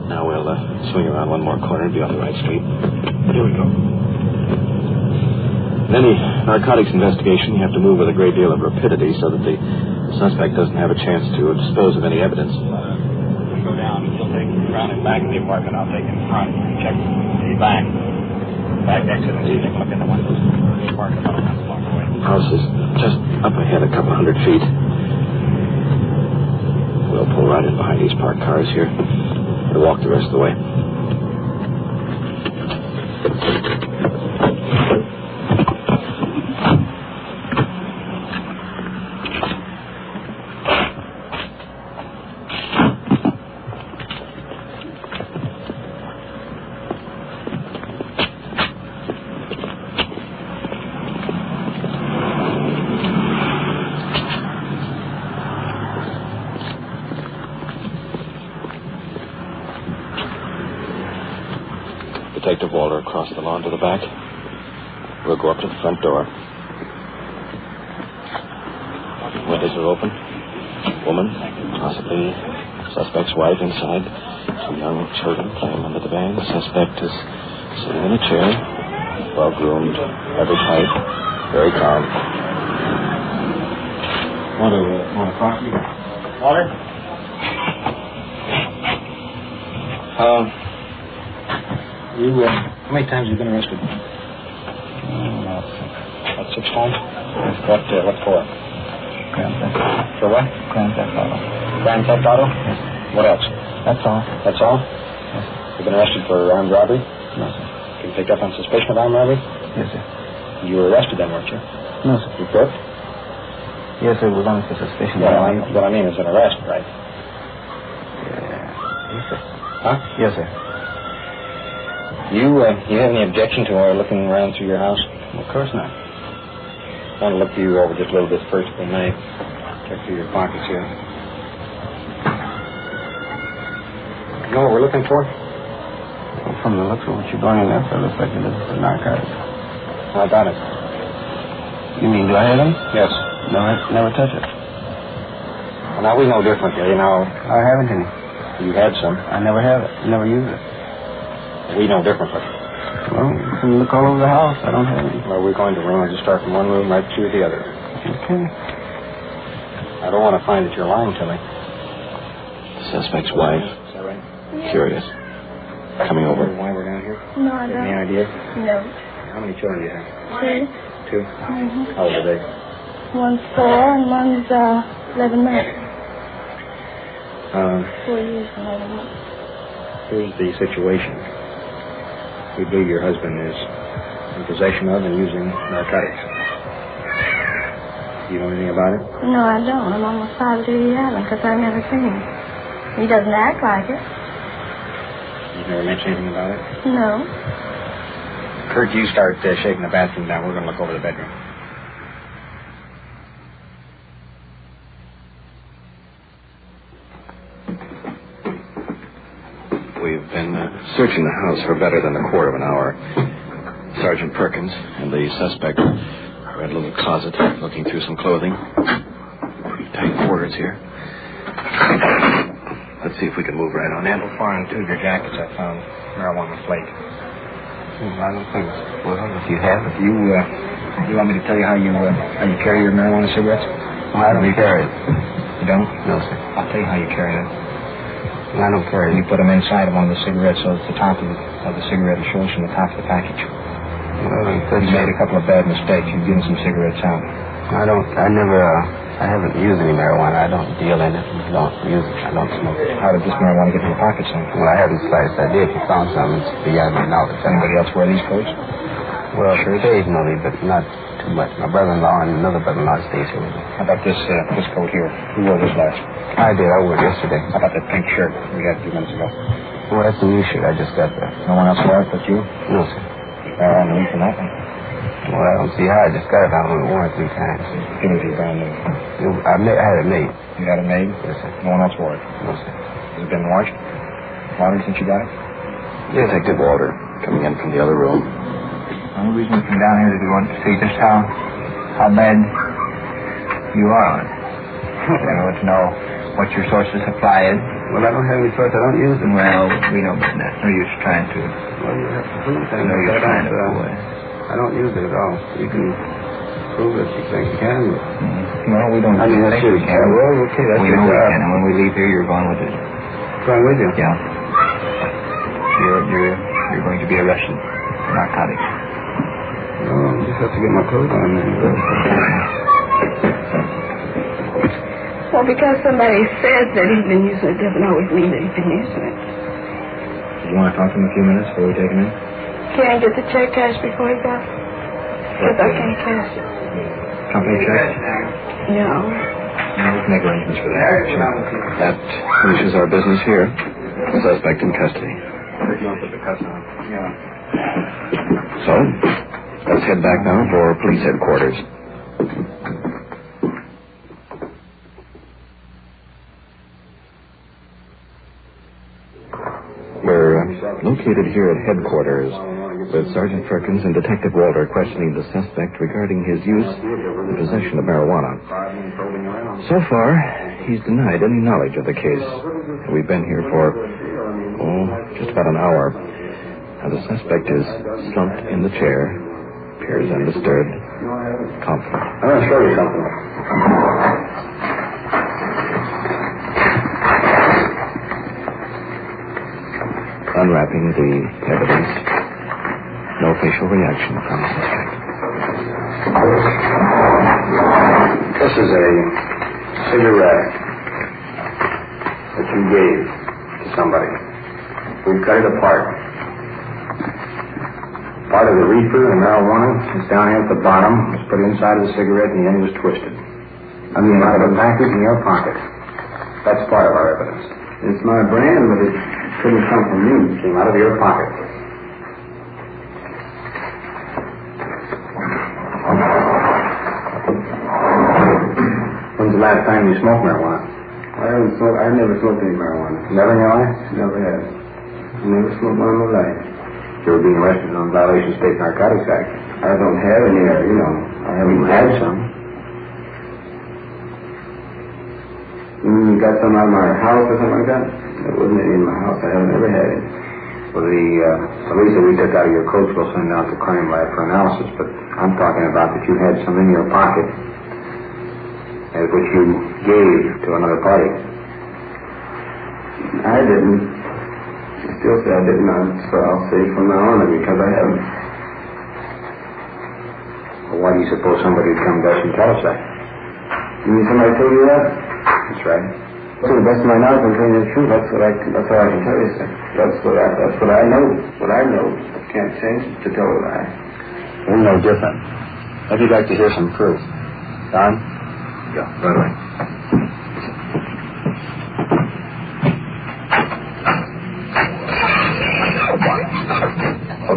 Now we'll swing around one more corner and be on the right street. Here we go. In any narcotics investigation, you have to move with a great deal of rapidity so that the suspect doesn't have a chance to dispose of any evidence. Go down. He'll take him around and back of the apartment. I'll take him in front and check the back exit and see if they can look in the windows. Park about a half block away. House is just up ahead a couple hundred feet. We'll pull right in behind these parked cars here and walk the rest of the way. Detective Walter across the lawn to the back. We'll go up to the front door. Windows are open. Woman, possibly suspect's wife inside. Two young children playing under the van. The suspect is sitting in a chair, well-groomed, average height, very calm. Want a coffee? Water? How many times have you been arrested? About 6 times? What for? Grand Theft. For what? Grand Theft Auto. Grand Theft Auto? Yes. What else? That's all. That's all? Yes. You've been arrested for armed robbery? No, sir. You picked up on suspicion of armed robbery? Yes, sir. You were arrested then, weren't you? No, sir. You crooked? Yes, sir. It was on for suspicion. What I mean is an arrest, right? Yeah. Yes, sir. Huh? Yes, sir. You have any objection to our looking around through your house? Of course not. I want to look you over just a little bit first, if I may. Check through your pockets here. You know what we're looking for? Well, from the looks of what you're going in there, sir, it looks like you're looking for narcotics. How about it? You mean, do I have them? Yes. No, I never touch it. Well, now, we know differently, you know. I haven't any. You had some. I never have it. Never use it. We know differently. Well, you can look all over the house. I don't have any. Well, we're going to room. We'll just start from one room right through the other. Okay. I don't want to find that you're lying to me. The suspect's wife. Is that right? Curious. Coming over. Why we're down here? No, I don't. Any idea? No. How many children do you have? 2. 2? Mm-hmm. How old are they? One's 4 and one's 11 months. 4 years and 11 months. Here's the situation. We believe your husband is in possession of and using narcotics. You know anything about it? No, I don't. I'm almost positive he hasn't because I've never seen him. He doesn't act like it. You've never mentioned anything about it? No. Kurt, you start shaking the bathroom down. We're going to look over the bedroom. We've been searching the house for better than a quarter of an hour. Sergeant Perkins and the suspect are in a little closet looking through some clothing. Pretty tight quarters here. Let's see if we can move right on in. So far in 2 of your jackets, I found marijuana flake. I don't think so. Well, if you have it, you want me to tell you how you carry your marijuana cigarettes? Well, I don't carry it. You don't? No, sir. I'll tell you how you carry it. I don't carry it. You put them inside of one of the cigarettes so that the top of the cigarette is shows from the top of the package. Well, you made a couple of bad mistakes. You've given some cigarettes out. I haven't used any marijuana. I don't deal in it. I don't use it. I don't smoke it. How did this marijuana get in your pocket, son? Well, I haven't sliced. I did. If you found something, it's beyond me now. Anybody else wear these coats? Well, sure, occasionally, but not too much. My brother-in-law and another brother-in-law stays here with me. How about this coat here? Who wore this last? I did. I wore it yesterday. How about that pink shirt we had a few minutes ago? Well, that's a new shirt. I just got that. No one else wore it but you? No, sir. On the week for that one? Well, I don't see how. I just got it. I only worn it 3 times. Give it to you brand new. I had it made. You had it made? Yes, sir. No one else wore it? No, sir. Has it been washed? Watered since you got it? Detective Walter, coming in from the other room. The only reason we come down here is we want to see just how bad you are. We want to know what your source of supply is. Well, I don't have any source. I don't use it. Well, we know, but that's no use trying to. Well, you have to prove that. No use trying to I don't use it at all. You can prove it if you think you can. No, we don't. I mean, that's think we can. Well, okay, that's we your know job. we can, and when we leave here, you're going with it. Going with you? Yeah. You're going to be arrested for narcotics. No, I just have to get my clothes on. Well, because somebody says that he's been using it doesn't always mean that he's been using it. You want to talk to him a few minutes before we take him in? Can I get the check cashed before he goes? Because I can't cash it. Company check? No. We can make arrangements for that. That finishes our business here. The suspect in custody. So, let's head back now for police headquarters. We're located here at headquarters with Sergeant Perkins and Detective Walter questioning the suspect regarding his use and possession of marijuana. So far, he's denied any knowledge of the case. We've been here for, just about an hour. Now, the suspect is slumped in the chair, appears undisturbed, confident. I'm going to show you something. Unwrapping the evidence, no facial reaction from the suspect. This is a cigarette that you gave to somebody. We've cut it apart. Part of the reefer and marijuana is down here at the bottom. It's put inside of the cigarette and the end was twisted. I mean, out of a package in your pocket. That's part of our evidence. It's my brand, but it couldn't come from you. It came out of your pocket. When's the last time you smoked marijuana? I've never smoked any marijuana. Never in your life? Never have. I never smoked one in my life. You were being arrested on violation of State Narcotics Act. I don't have any, I haven't had some. You got some out of my house or something like that? There wasn't any in my house. I haven't ever had it. Well, the police that we took out of your coach will send out to crime lab for analysis, but I'm talking about that you had some in your pocket, which you gave to another party. I didn't. I still say I didn't. So I'll say from now on because I haven't. Well, why do you suppose somebody would come to us and tell us that? You mean somebody told you that? That's right. To the best of my knowledge, I'm telling you the truth. That's all I can tell you, sir. That's what I know. What I know. I can't change it to tell a lie. We're no different. I'd like to hear some proof. Don? Yeah, right away.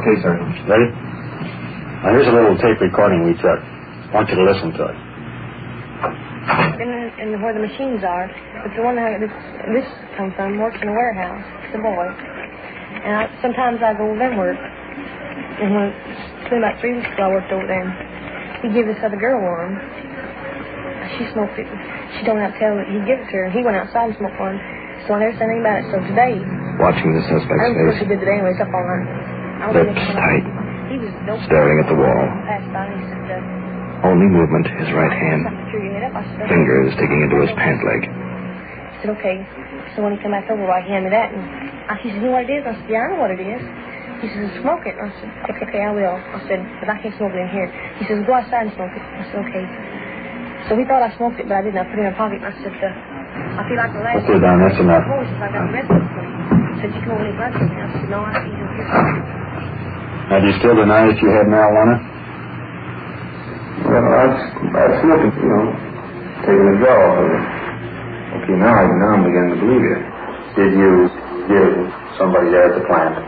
Okay, sir. Ready? Now, here's a little tape recording we took. I want you to listen to it. In where the machines are, but the one that this comes from works in a warehouse. It's a boy. And sometimes I go over there and work. And it's been about 3 weeks ago I worked over there. He gave this other girl one. She smoked it. She don't have to tell it. He gave it to her. He went outside and smoked one. So I never said anything about it. So today, Watching the suspect's I don't know what face, he did today anyway. It's up all night. lips tight, He was dope. staring at the wall. Passed by and he said, Only movement, his right hand. Fingers digging into his pant leg. I said, okay. So when he came back over, he handed me that. And he said, you know what it is? I said, yeah, I know what it is. He says, smoke it. I said, okay, I will. I said, but I can't smoke it in here. He says, go outside and smoke it. I said, okay. So he thought I smoked it, but I didn't. I put it in my pocket, and I said, I feel like the last... Okay, Don, that's enough. Oh, he says, I got arrested. He said, you come over and blood for me. I said, no, I don't even hear something. Now, do you still deny that you had marijuana? Well, I smoked it, taking a draw off of it. Okay, now I'm beginning to believe you. Did you give somebody there at the plant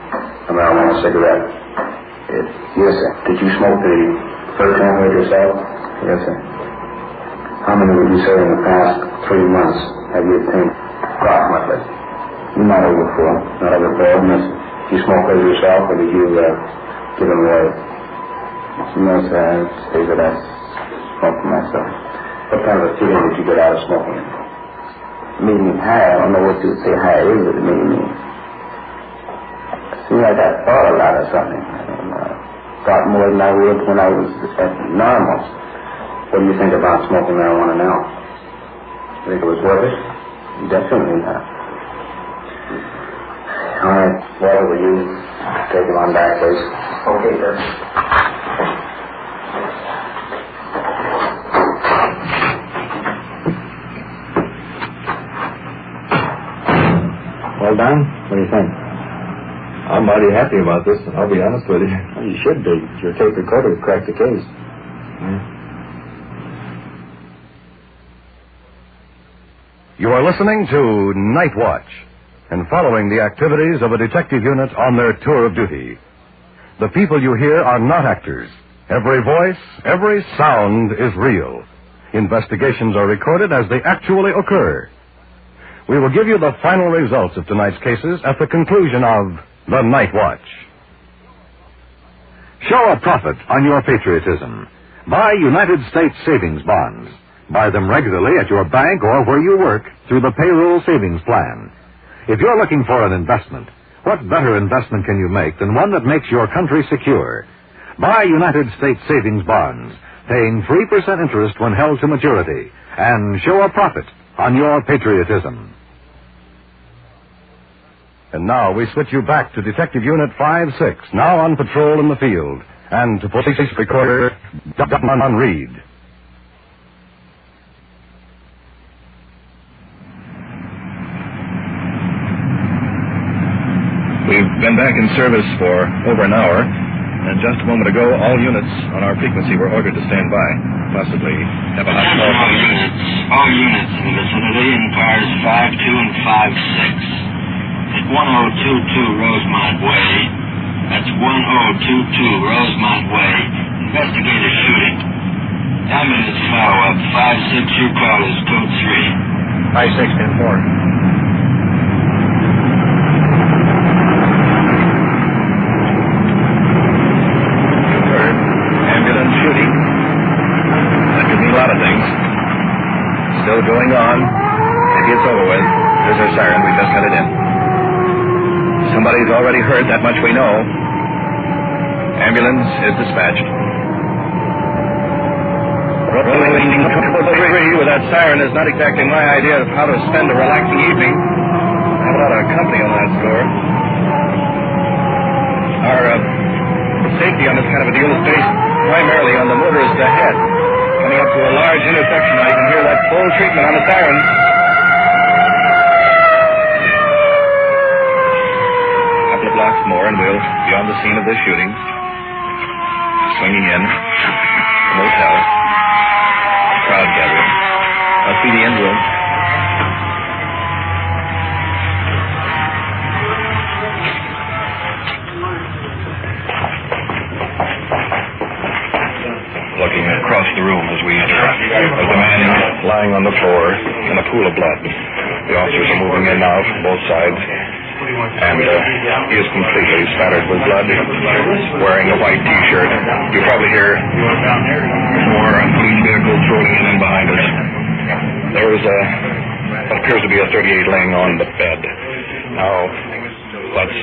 a marijuana cigarette? Yes, sir. Did you smoke the first one with yourself? Yes, sir. How many would you say in the past 3 months have you obtained approximately? Not over 4. Not over 4? Did you smoke those yourself, or did you give them away? No, sir. I'd say that I smoked for myself. What kind of a feeling did you get out of smoking it? It made me high. I don't know what you would say high is, but it made me... It seemed like I thought a lot or something. I don't know. I thought more than I would when I was normal. What do you think about smoking marijuana now? Think it was worth it? Definitely not. All right. Walter, will you take him on back, please? Okay, sir. Well, Don, what do you think? I'm mighty happy about this, I'll be honest with you. Well, you should be. Your tape recorder cracked the case. You are listening to Night Watch and following the activities of a detective unit on their tour of duty. The people you hear are not actors. Every voice, every sound is real. Investigations are recorded as they actually occur. We will give you the final results of tonight's cases at the conclusion of The Night Watch. Show a profit on your patriotism. Buy United States savings bonds. Buy them regularly at your bank or where you work through the payroll savings plan. If you're looking for an investment, what better investment can you make than one that makes your country secure? Buy United States savings bonds, paying 3% interest when held to maturity, and show a profit on your patriotism. And now we switch you back to Detective Unit 5-6, now on patrol in the field, and to police recorder Don Reed. We've been back in service for over an hour, and just a moment ago, all units on our frequency were ordered to stand by, possibly have a hot call. All units in the vicinity in cars 5-2 and 5-6. At 1022 Rosemont Way. That's 1022 Rosemont Way. Investigate a shooting. Ambulance follow-up 5-6, your call is code 3. 5-6-10-4. Shooting. That could mean a lot of things. Still going on. Maybe it's over with. There's our siren. We just got it in. Somebody's already heard. That much we know. Ambulance is dispatched. Rolling with that siren is not exactly my idea of how to spend a relaxing evening. I have a lot of company on that score. Our safety on this kind of a deal is based primarily on the motorist ahead. Coming up to a large intersection now. You can hear that full treatment on the siren. A couple of blocks more and we'll be on the scene of this shooting. Swinging in. Motel. Crowd gathering. I'll see the end room. Looking across the room as we enter, there's a man lying on the floor in a pool of blood. The officers are moving in now from both sides, and he is completely spattered with blood, wearing a white T-shirt. You probably hear more police vehicles rolling in and behind us. There is what appears to be a 38 laying on the bed. Now, let's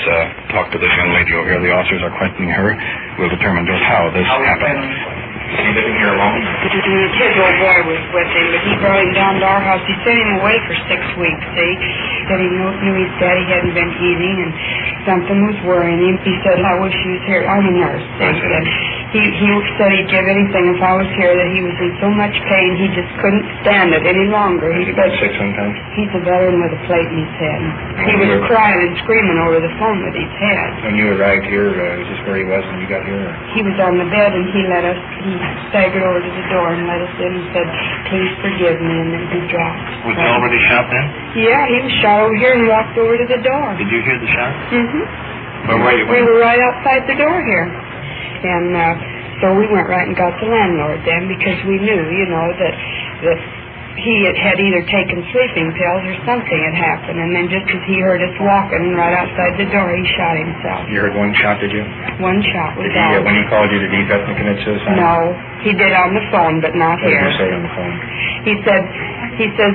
talk to this young lady over here. The officers are questioning her. We'll determine just how this happened. Is he living here alone? His old boy was with him, but he brought him down to our house. He sent him away for 6 weeks, see? Said he knew his daddy hadn't been eating and something was worrying him. He said, I wish he was here. I'm a nurse. He said he'd give anything if I was here, that he was in so much pain he just couldn't stand it any longer. Has he been sick sometimes? He's a veteran with a plate in his head. He was crying and screaming over the phone with his head. When you arrived here, is this where he was when you got here? He was on the bed and he staggered over to the door and let us in and said, please forgive me, and then he dropped. Was he already shot then? Yeah, he was shot over here and walked over to the door. Did you hear the shot? Mm-hmm. Where were you? We were right outside the door here. And so we went right and got the landlord then, because we knew, that he had either taken sleeping pills or something had happened. And then just as he heard us walking right outside the door, he shot himself. You heard one shot, did you? One shot was all. When he called you, did he threaten to commit suicide? No, he did on the phone, but not here. What did he say on the phone? He says,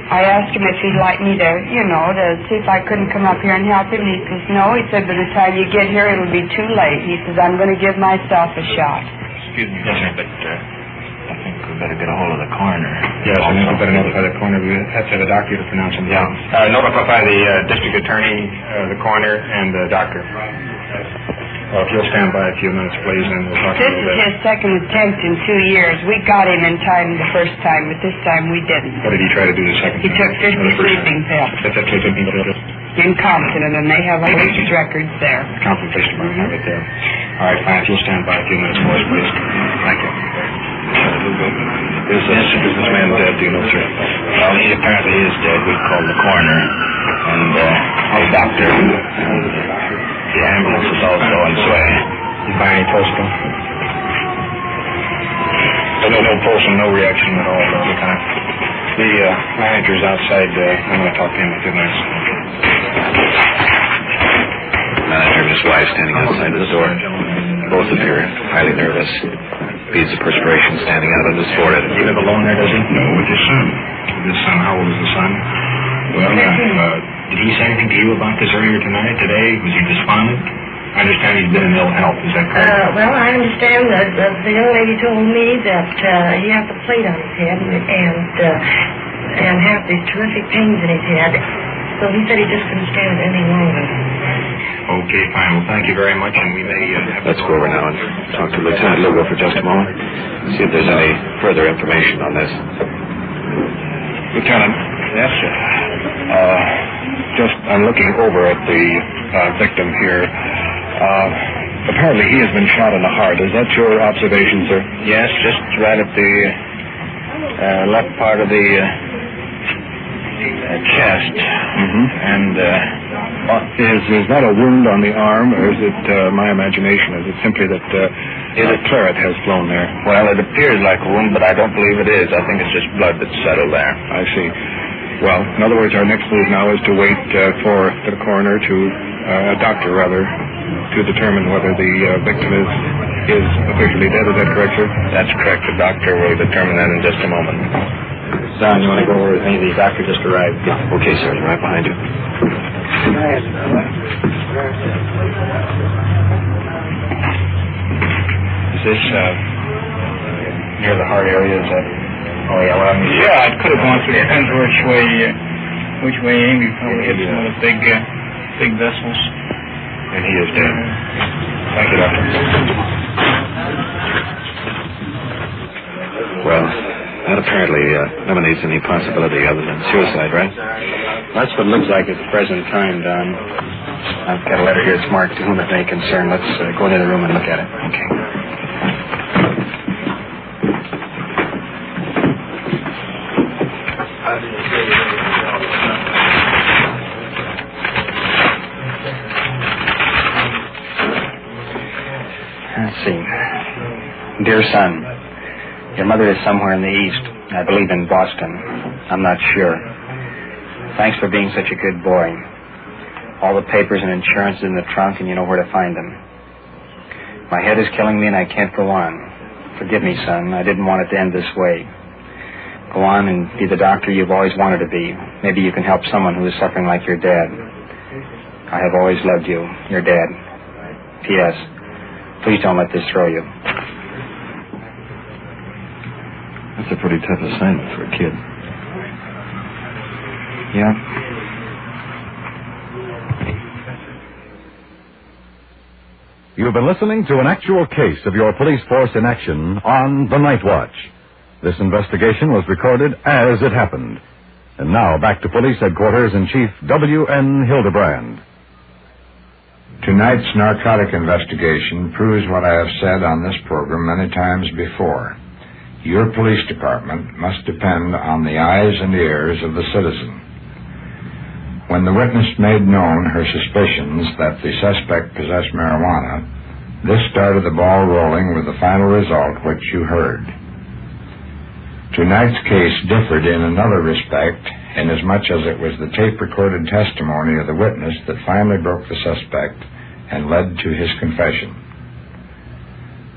I asked him if he'd like me to, to see if I couldn't come up here and help him. He says, no. He said, by the time you get here, it'll be too late. He says, I'm going to give myself a shot. Excuse me, yes, sir, but I think we better get a hold of the coroner. Yes, I think we better notify the coroner. We have to have a doctor to pronounce him. Yeah. Notify the district attorney, the coroner, and the doctor. Well, if you'll stand by a few minutes, please, and we'll talk a little bit. This is his second attempt in 2 years. We got him in time the first time, but this time we didn't. What did he try to do the second time? He took 50 sleeping pills. That's up to sleeping pills? In Compton, and they have police records there. Compton Police Department have it there. All right, fine. If you'll stand by a few minutes for us, please. Thank you. Is this man dead? Do you know, sir? Well, he apparently is dead. We called the coroner and the doctor. The ambulance is also on its way. You find any pulse, though? No pulse and no reaction at all. The manager's outside. I'm going to talk to him in a few minutes. Manager and his wife standing outside the door. Both appear highly nervous. Beads of perspiration standing out on his forehead. He live alone there, does he? No, with his son. How old is the son? Well, did he say anything to you about this earlier tonight, today? Was he despondent? I understand he's been in ill health. Is that correct? Well, I understand that the young lady told me that he has a plate on his head and has these terrific pains in his head. So he said he just couldn't stand it any longer. Okay, fine. Well, thank you very much, and we may have... Let's go over now and talk to Lieutenant Lugo for just a moment. See if there's any further information on this. Lieutenant. Yes, sir. I'm looking over at the victim here. Apparently he has been shot in the heart. Is that your observation, sir? Yes, just right at the left part of the chest. Mm-hmm. And is that a wound on the arm, or is it my imagination? Is it simply that claret has flown there? Well, it appears like a wound, but I don't believe it is. I think it's just blood that's settled there. I see. Well, in other words, our next move now is to wait for the coroner a doctor rather, to determine whether the victim is officially dead. Is that correct, sir? That's correct. The doctor will determine that in just a moment. Don, you want to go over with me? The doctor just arrived. Okay, sir. Right behind you. Is this near the heart area? Is that? Oh yeah. Well, yeah, it could have gone through. Depends which way aim. You probably hit some of the big vessels. And he is dead. Thank you, doctor. Well, that apparently eliminates any possibility other than suicide, right? That's what it looks like at the present time, Don. I've got a letter here. It's marked to whom it may concern. Let's go into the room and look at it. Okay. Let's see. Dear son, your mother is somewhere in the East. I believe in Boston. I'm not sure. Thanks for being such a good boy. All the papers and insurance in the trunk, and you know where to find them. My head is killing me, and I can't go on. Forgive me, son. I didn't want it to end this way. Go on and be the doctor you've always wanted to be. Maybe you can help someone who is suffering like your dad. I have always loved you, your dad. P.S. Please don't let this throw you. That's a pretty tough assignment for a kid. Yeah. You've been listening to an actual case of your police force in action on The Night Watch. This investigation was recorded as it happened. And now back to police headquarters in Chief W.N. Hildebrand. Tonight's narcotic investigation proves what I have said on this program many times before. Your police department must depend on the eyes and ears of the citizen. When the witness made known her suspicions that the suspect possessed marijuana, this started the ball rolling with the final result which you heard. Tonight's case differed in another respect, inasmuch as it was the tape-recorded testimony of the witness that finally broke the suspect and led to his confession.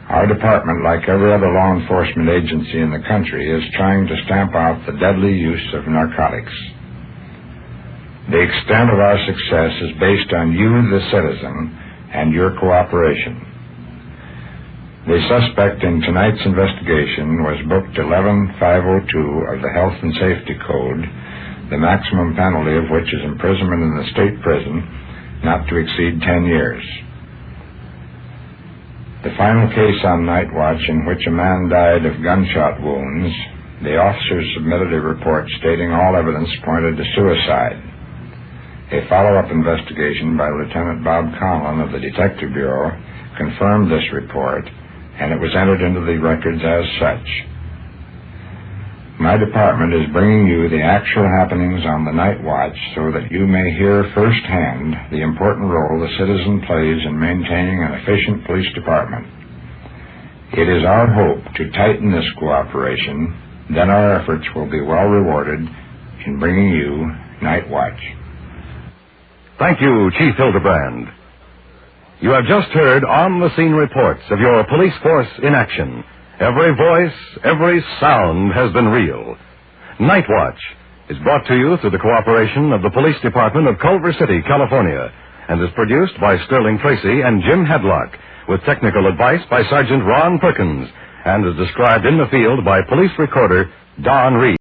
Our department, like every other law enforcement agency in the country, is trying to stamp out the deadly use of narcotics. The extent of our success is based on you, the citizen, and your cooperation. The suspect in tonight's investigation was booked 11502 of the Health and Safety Code, the maximum penalty of which is imprisonment in the state prison, not to exceed 10 years. The final case on Night Watch in which a man died of gunshot wounds, the officers submitted a report stating all evidence pointed to suicide. A follow-up investigation by Lieutenant Bob Conlon of the Detective Bureau confirmed this report, and it was entered into the records as such. My department is bringing you the actual happenings on the Night Watch so that you may hear firsthand the important role the citizen plays in maintaining an efficient police department. It is our hope to tighten this cooperation, then our efforts will be well rewarded in bringing you Night Watch. Thank you, Chief Hildebrand. You have just heard on-the-scene reports of your police force in action. Every voice, every sound has been real. Night Watch is brought to you through the cooperation of the Police Department of Culver City, California, and is produced by Sterling Tracy and Jim Hadlock, with technical advice by Sergeant Ron Perkins, and is described in the field by Police Recorder Don Reed.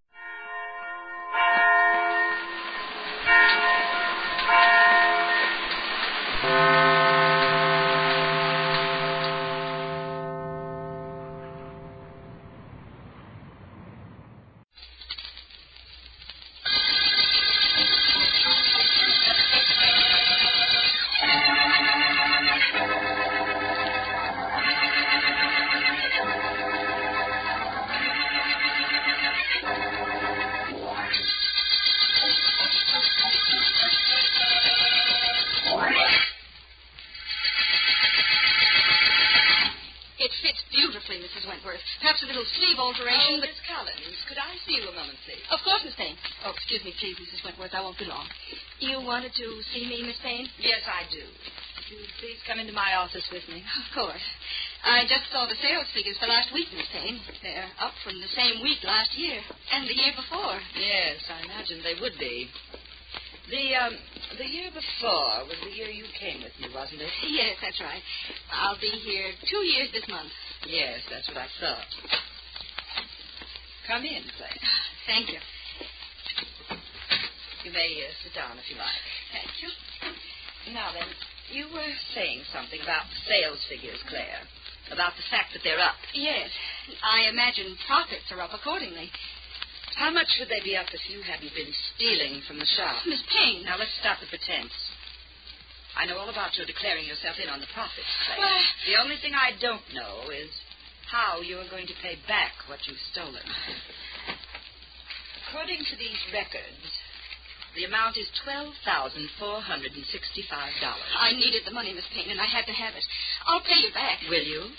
It fits beautifully, Mrs. Wentworth. Perhaps a little sleeve alteration, but... Miss Collins, could I see you a moment, please? Of course, Miss Payne. Oh, excuse me, please, Mrs. Wentworth. I won't be long. You wanted to see me, Miss Payne? Yes, I do. Would you please come into my office with me? Of course. I just saw the sales figures for last week, Miss Payne. They're up from the same week last year and the year before. Yes, I imagined they would be. The year before was the year you came with me, wasn't it? Yes, that's right. I'll be here 2 years this month. Yes, that's what I thought. Come in, please. Thank you. You may sit down if you like. Thank you. Now then, you were saying something about the sales figures, Claire. About the fact that they're up. Yes. I imagine profits are up accordingly. How much would they be up if you hadn't been stealing from the shop? Miss Payne. Now, let's stop the pretense. I know all about your declaring yourself in on the profits claim. Well, the only thing I don't know is how you are going to pay back what you've stolen. According to these records, the amount is $12,465. I needed the money, Miss Payne, and I had to have it. I'll pay you back. Will you?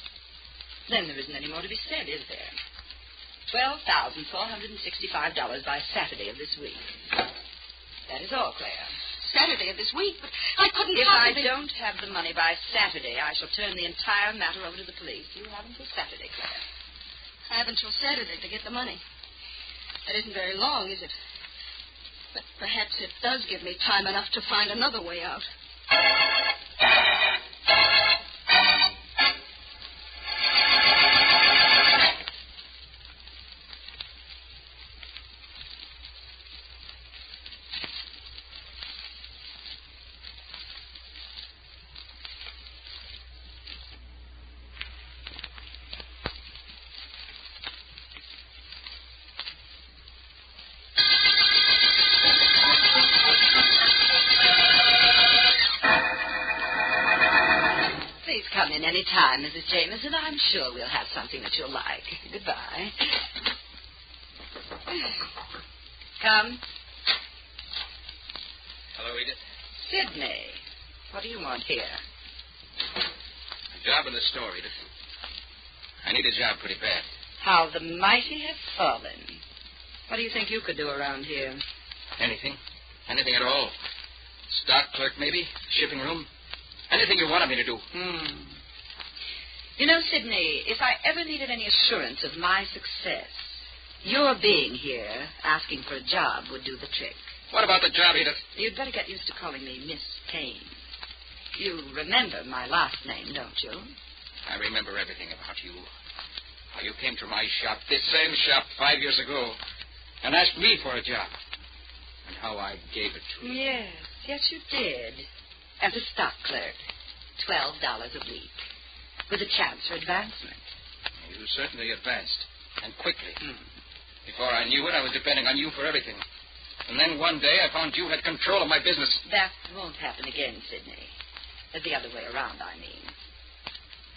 Then there isn't any more to be said, is there? $12,465 by Saturday of this week. That is all, Claire. Saturday of this week, but I couldn't If possibly... I don't have the money by Saturday, I shall turn the entire matter over to the police. You have until Saturday, Claire. I have until Saturday to get the money. That isn't very long, is it? But perhaps it does give me time enough to find another way out. Come in any time, Mrs. Jameson. I'm sure we'll have something that you'll like. Goodbye. Come. Hello, Edith. Sidney. What do you want here? A job in the store, Edith. I need a job pretty bad. How the mighty have fallen. What do you think you could do around here? Anything. Anything at all. Stock clerk, maybe? Shipping room? Anything you wanted me to do. You know, Sidney, if I ever needed any assurance of my success, your being here, asking for a job, would do the trick. What about the job, Edith? You'd better get used to calling me Miss Payne. You remember my last name, don't you? I remember everything about you. How you came to my shop, this same shop, 5 years ago, and asked me for a job. And how I gave it to you. Yes, you did. As a stock clerk, $12 a week, with a chance for advancement. You certainly advanced, and quickly. Before I knew it, I was depending on you for everything. And then one day I found you had control of my business. That won't happen again, Sidney. The other way around, I mean.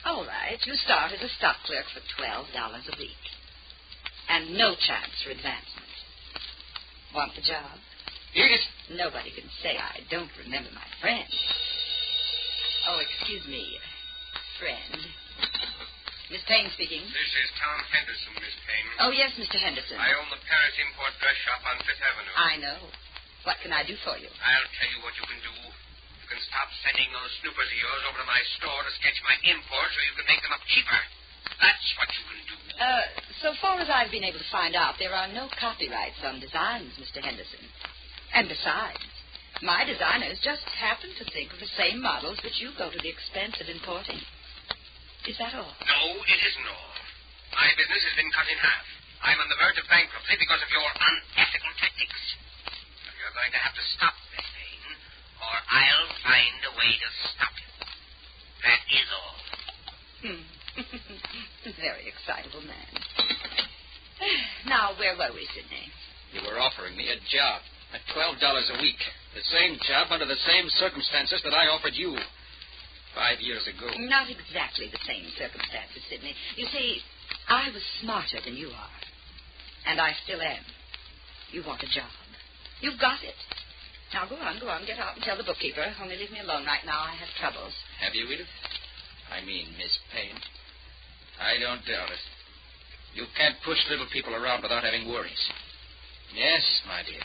All right, you start as a stock clerk for $12 a week. And no chance for advancement. Want the job? Edith! Nobody can say I don't remember my friend. Oh, excuse me, friend. Miss Payne speaking. This is Tom Henderson, Miss Payne. Oh, yes, Mr. Henderson. I own the Paris Import Dress Shop on Fifth Avenue. I know. What can I do for you? I'll tell you what you can do. You can stop sending those snoopers of yours over to my store to sketch my imports so you can make them up cheaper. That's what you can do. So far as I've been able to find out, there are no copyrights on designs, Mr. Henderson. And besides, my designers just happen to think of the same models which you go to the expense of importing. Is that all? No, it isn't all. My business has been cut in half. I'm on the verge of bankruptcy because of your unethical tactics. You're going to have to stop, Miss Payne, or I'll find a way to stop you. That is all. Very excitable man. Now, where were we, Sidney? You were offering me a job at $12 a week. The same job under the same circumstances that I offered you 5 years ago. Not exactly the same circumstances, Sidney. You see, I was smarter than you are. And I still am. You want a job. You've got it. Now, go on. Get out and tell the bookkeeper. Only leave me alone right now. I have troubles. Have you, Edith? I mean, Miss Payne. I don't doubt it. You can't push little people around without having worries. Yes, my dear.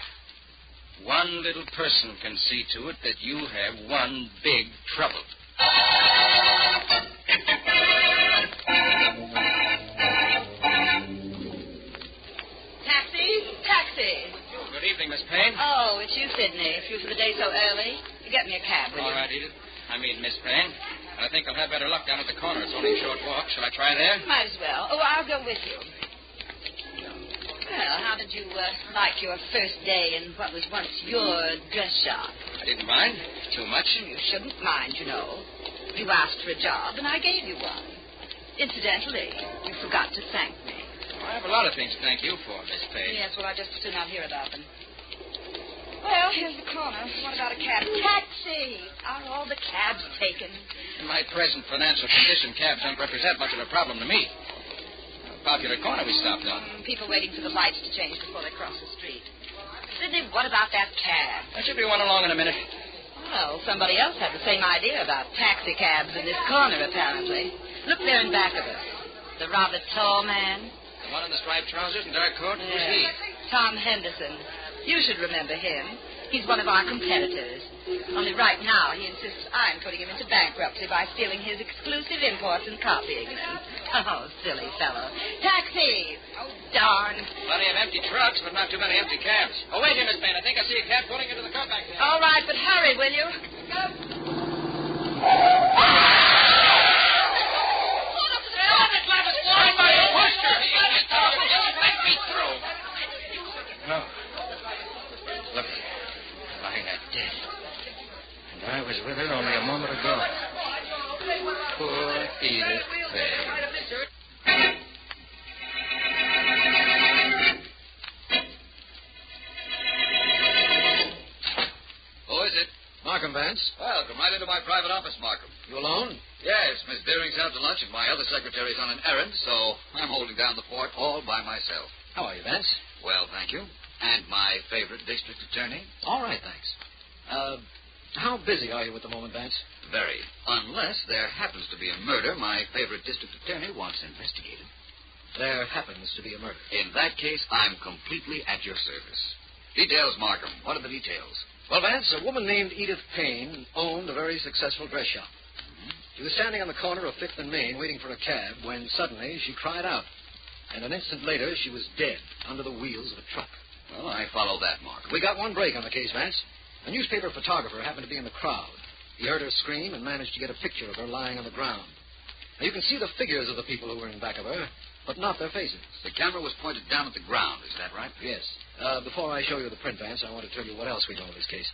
One little person can see to it that you have one big trouble. Taxi! Good evening, Miss Payne. Oh, it's you, Sidney. Through for the day so early. Get me a cab, will you? All right, Edith. I mean, Miss Payne. I think I'll have better luck down at the corner. It's only a short walk. Shall I try there? Might as well. Oh, I'll go with you. Well, how did you like your first day in what was once your dress shop? I didn't mind too much. You shouldn't mind, you know. You asked for a job, and I gave you one. Incidentally, you forgot to thank me. I have a lot of things to thank you for, Miss Page. Yes, well, I just as soon not hear about them. Well, here's the corner. What about a cab? Taxi! Are all the cabs taken? In my present financial condition, cabs don't represent much of a problem to me. A popular corner we stopped on. People waiting for the lights to change before they cross the street. Sidney, what about that cab? There should be one along in a minute. Well, somebody else had the same idea about taxi cabs in this corner, apparently. Look there in back of us. The rather tall man. The one in the striped trousers and dark coat? Yeah. Who's he? Tom Henderson. You should remember him. He's one of our competitors. Only right now he insists I'm putting him into bankruptcy by stealing his exclusive imports and copying them. Oh, silly fellow. Taxis! Oh, darn. Plenty of empty trucks, but not too many empty cabs. Oh, wait here, Miss Payne. I think I see a cab pulling into the car back there. All right, but hurry, will you? No. Look, lying there dead. And I was with her only a moment ago. Poor Edith Payne. Who is it? Markham, Vance. Well, come right into my private office, Markham. You alone? Yes, Miss Deering's out to lunch and my other secretary's on an errand, so I'm holding down the fort all by myself. How are you, Vance? Well, thank you. And my favorite district attorney? All right, thanks. How busy are you at the moment, Vance? Very. Unless there happens to be a murder my favorite district attorney wants investigated. There happens to be a murder. In that case, I'm completely at your service. Details, Markham. What are the details? Well, Vance, a woman named Edith Payne owned a very successful dress shop. She was standing on the corner of 5th and Main waiting for a cab when suddenly she cried out. And an instant later, she was dead under the wheels of a truck. Well, I follow that, Markham. We got one break on the case, Vance. A newspaper photographer happened to be in the crowd. He heard her scream and managed to get a picture of her lying on the ground. Now, you can see the figures of the people who were in back of her, but not their faces. The camera was pointed down at the ground, is that right? Yes. Before I show you the print, Vance, I want to tell you what else we know of this case.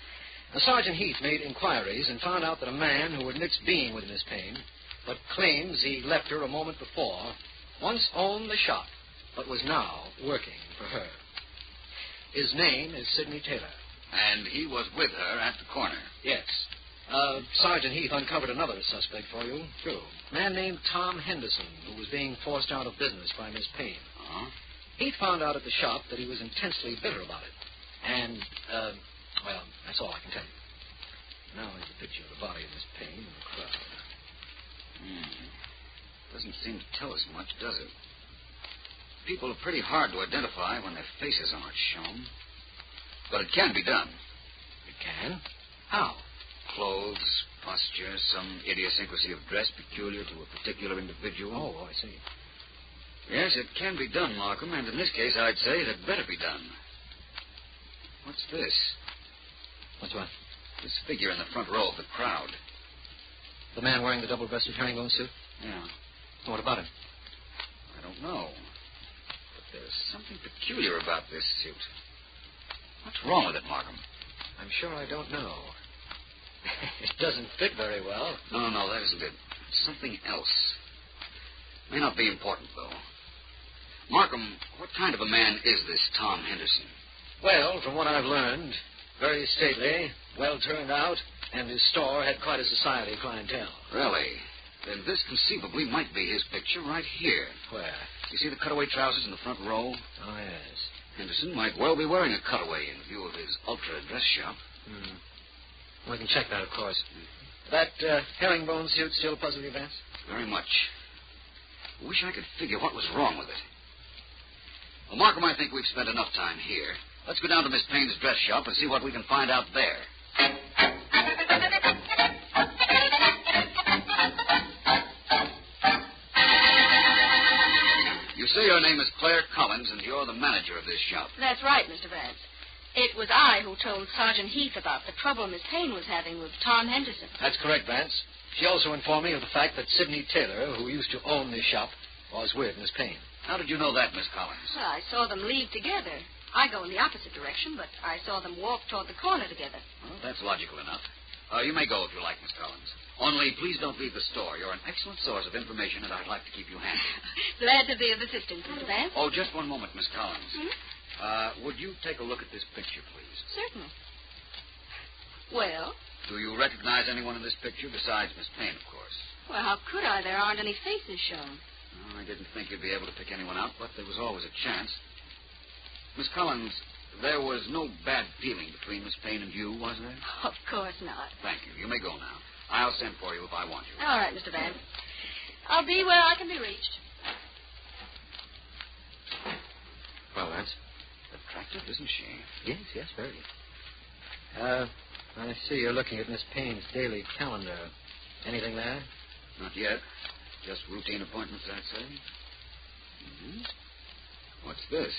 Now, Sergeant Heath made inquiries and found out that a man who admits being with Miss Payne, but claims he left her a moment before, once owned the shop, but was now working for her. His name is Sidney Taylor. And he was with her at the corner? Yes. Sergeant Heath uncovered another suspect for you, too. A man named Tom Henderson, who was being forced out of business by Miss Payne. Uh-huh. Heath found out at the shop that he was intensely bitter about it. And, well, that's all I can tell you. Now here's a picture of the body of Miss Payne in the crowd. Doesn't seem to tell us much, does it? People are pretty hard to identify when their faces aren't shown. But it can be done. It can? How? Clothes, posture, some idiosyncrasy of dress peculiar to a particular individual. Oh, I see. Yes, it can be done, Markham, and in this case, I'd say it had better be done. What's this? What's what? This figure in the front row of the crowd. The man wearing the double-breasted herringbone suit? Yeah. What about him? I don't know. But there's something peculiar about this suit. What's wrong with it, Markham? I'm sure I don't know. It doesn't fit very well. No, that isn't it. It's something else. May not be important, though. Markham, what kind of a man is this Tom Henderson? Well, from what I've learned, very stately, well turned out, and his store had quite a society clientele. Really? Then this conceivably might be his picture right here. Where? You see the cutaway trousers in the front row? Oh, yes. Henderson might well be wearing a cutaway in view of his ultra dress shop. We can check that, of course. That herringbone suit still puzzle you, Vance? Very much. I wish I could figure what was wrong with it. Well, Markham, I think we've spent enough time here. Let's go down to Miss Payne's dress shop and see what we can find out there. You say your name is Claire Collins, and you're the manager of this shop. That's right, Mr. Vance. It was I who told Sergeant Heath about the trouble Miss Payne was having with Tom Henderson. That's correct, Vance. She also informed me of the fact that Sidney Taylor, who used to own this shop, was with Miss Payne. How did you know that, Miss Collins? Well, I saw them leave together. I go in the opposite direction, but I saw them walk toward the corner together. Well, that's logical enough. You may go if you like, Miss Collins. Only please don't leave the store. You're an excellent source of information, and I'd like to keep you handy. Glad to be of assistance, Mr. Vance. Oh, just one moment, Miss Collins. Would you take a look at this picture, please? Certainly. Well? Do you recognize anyone in this picture besides Miss Payne, of course? Well, how could I? There aren't any faces shown. Oh, I didn't think you'd be able to pick anyone out, but there was always a chance. Miss Collins, there was no bad feeling between Miss Payne and you, was there? Of course not. Thank you. You may go now. I'll send for you if I want you. All right, Mr. Vance. I'll be where I can be reached. Well, that's attractive, isn't she? Yes, very. I see you're looking at Miss Payne's daily calendar. Anything there? Not yet. Just routine appointments, I'd say. Mm-hmm. What's this?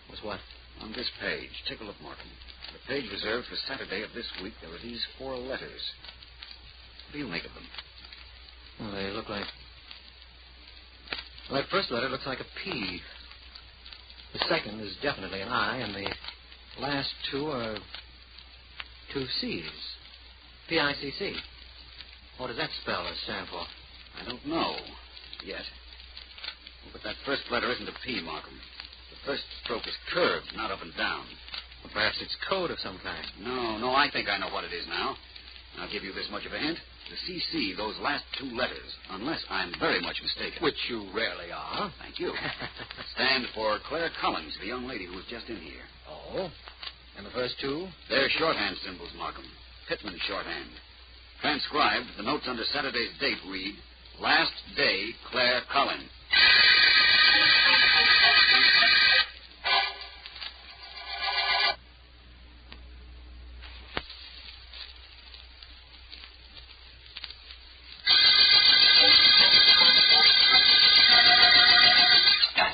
What's what? On this page. Take a look, Morgan. The page reserved for Saturday of this week, there are these 4 letters. What do you make of them? Well, they look like... Well, that first letter looks like a P. The second is definitely an I, and the last 2 are 2 C's. P-I-C-C. What does that spell or stand for? I don't know yet. But that first letter isn't a P, Markham. The first stroke is curved, not up and down. Well, perhaps it's code of some kind. No, I think I know what it is now. I'll give you this much of a hint. The CC, those last 2 letters, unless I'm very much mistaken. Which you rarely are. Thank you. Stand for Claire Collins, the young lady who was just in here. Oh? And the first 2? They're shorthand symbols, Markham. Pittman shorthand. Transcribed, the notes under Saturday's date read, Last Day, Claire Collins.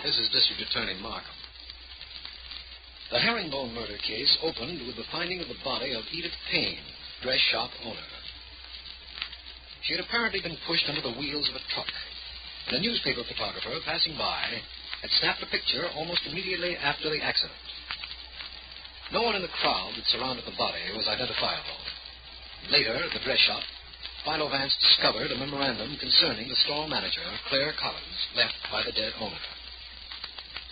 This is District Attorney Markham. The Herringbone murder case opened with the finding of the body of Edith Payne, dress shop owner. She had apparently been pushed under the wheels of a truck, and a newspaper photographer passing by had snapped a picture almost immediately after the accident. No one in the crowd that surrounded the body was identifiable. Later, at the dress shop, Philo Vance discovered a memorandum concerning the store manager, Claire Collins, left by the dead owner.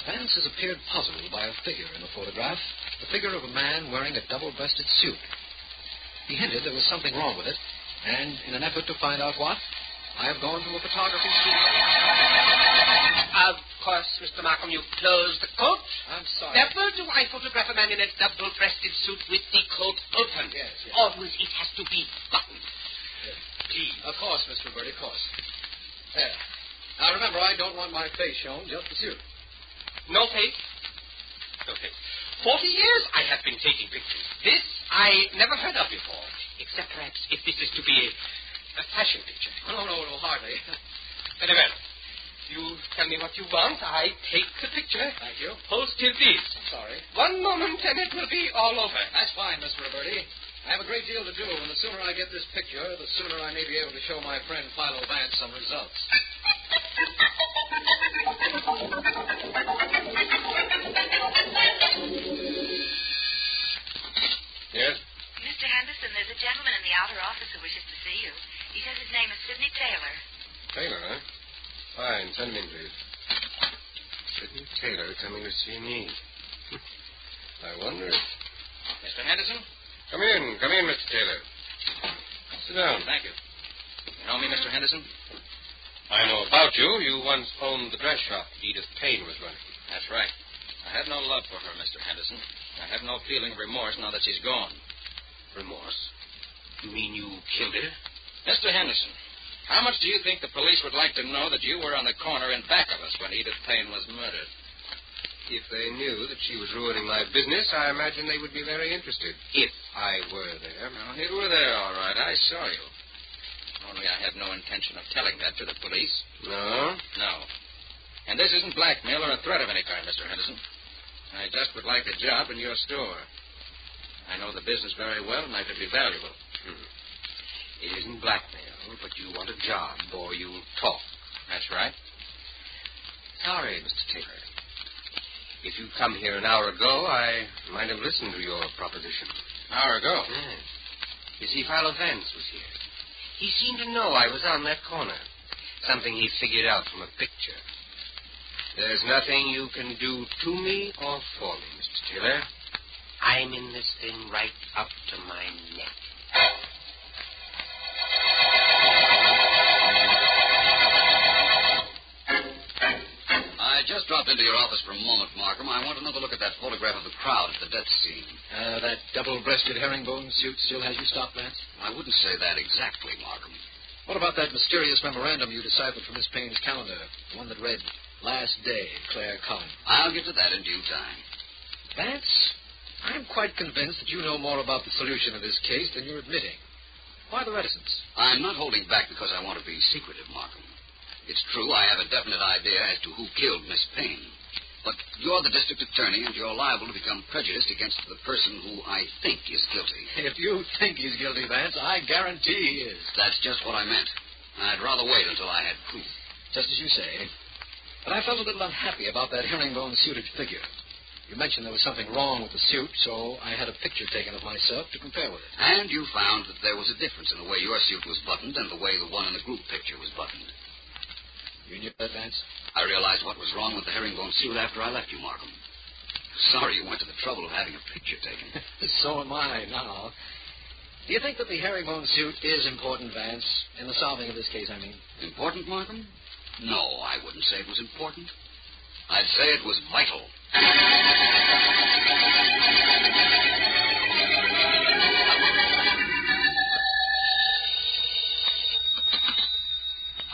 Vance has appeared puzzled by a figure in the photograph, the figure of a man wearing a double-breasted suit. He hinted there was something wrong with it, and in an effort to find out what, I have gone to a photography studio. Of course, Mr. Markham, you closed the coat. I'm sorry. Never do I photograph a man in a double-breasted suit with the coat open. Yes. Always it has to be buttoned. Yes. Please. Of course, Mr. Bertie, of course. There. Now, remember, I don't want my face shown, just the suit. No face? No face. 40 years I have been taking pictures. This I never heard of before, except perhaps if this is to be a fashion picture. No, hardly. Very well. You tell me what you want. I take the picture. Thank you. Hold still, please. I'm sorry. 1 moment, and it will be all over. That's fine, Mr. Roberti. I have a great deal to do, and the sooner I get this picture, the sooner I may be able to show my friend Philo Vance some results. Yes? Mr. Henderson, there's a gentleman in the outer office who wishes to see you. He says his name is Sidney Taylor. Taylor, huh? Fine. Send him in, please. Sidney Taylor coming to see me. I wonder if... Mr. Henderson? Come in, Mr. Taylor. Sit down. Thank you. You know me, Mr. Henderson? I know about you. You once owned the dress shop Edith Payne was running. That's right. I have no love for her, Mr. Henderson. I have no feeling of remorse now that she's gone. Remorse? You mean you killed her? Mr. Henderson, how much do you think the police would like to know that you were on the corner in back of us when Edith Payne was murdered? If they knew that she was ruining my business, I imagine they would be very interested. If I were there. Well, you were there, all right. I saw you. Only I had no intention of telling that to the police. No? No. And this isn't blackmail or a threat of any kind, Mr. Henderson. I just would like a job in your store. I know the business very well, and I could be valuable. It isn't blackmail, but you want a job, or you talk. That's right. Sorry, Mr. Taylor. If you'd come here an hour ago, I might have listened to your proposition. An hour ago? Yes. You see, Philo Vance was here. He seemed to know I was on that corner. Something he figured out from a picture. There's nothing you can do to me or for me, Mr. Taylor. I'm in this thing right up to my neck. I just dropped into your office for a moment, Markham. I want another look at that photograph of the crowd at the death scene. That double-breasted herringbone suit still has you stopped, Vance? I wouldn't say that exactly, Markham. What about that mysterious memorandum you deciphered from Miss Payne's calendar? The one that read, "Last day, Claire Collins." I'll get to that in due time. Vance, I'm quite convinced that you know more about the solution of this case than you're admitting. Why the reticence? I'm not holding back because I want to be secretive, Markham. It's true I have a definite idea as to who killed Miss Payne. But you're the district attorney, and you're liable to become prejudiced against the person who I think is guilty. If you think he's guilty, Vance, I guarantee he is. That's just what I meant. I'd rather wait until I had proof. Just as you say. But I felt a little unhappy about that herringbone-suited figure. You mentioned there was something wrong with the suit, so I had a picture taken of myself to compare with it. And you found that there was a difference in the way your suit was buttoned and the way the one in the group picture was buttoned. You knew that, Vance? I realized what was wrong with the herringbone suit after I left you, Markham. Sorry you went to the trouble of having a picture taken. So am I now. Do you think that the herringbone suit is important, Vance, in the solving of this case, I mean? Important, Markham? No, I wouldn't say it was important. I'd say it was vital.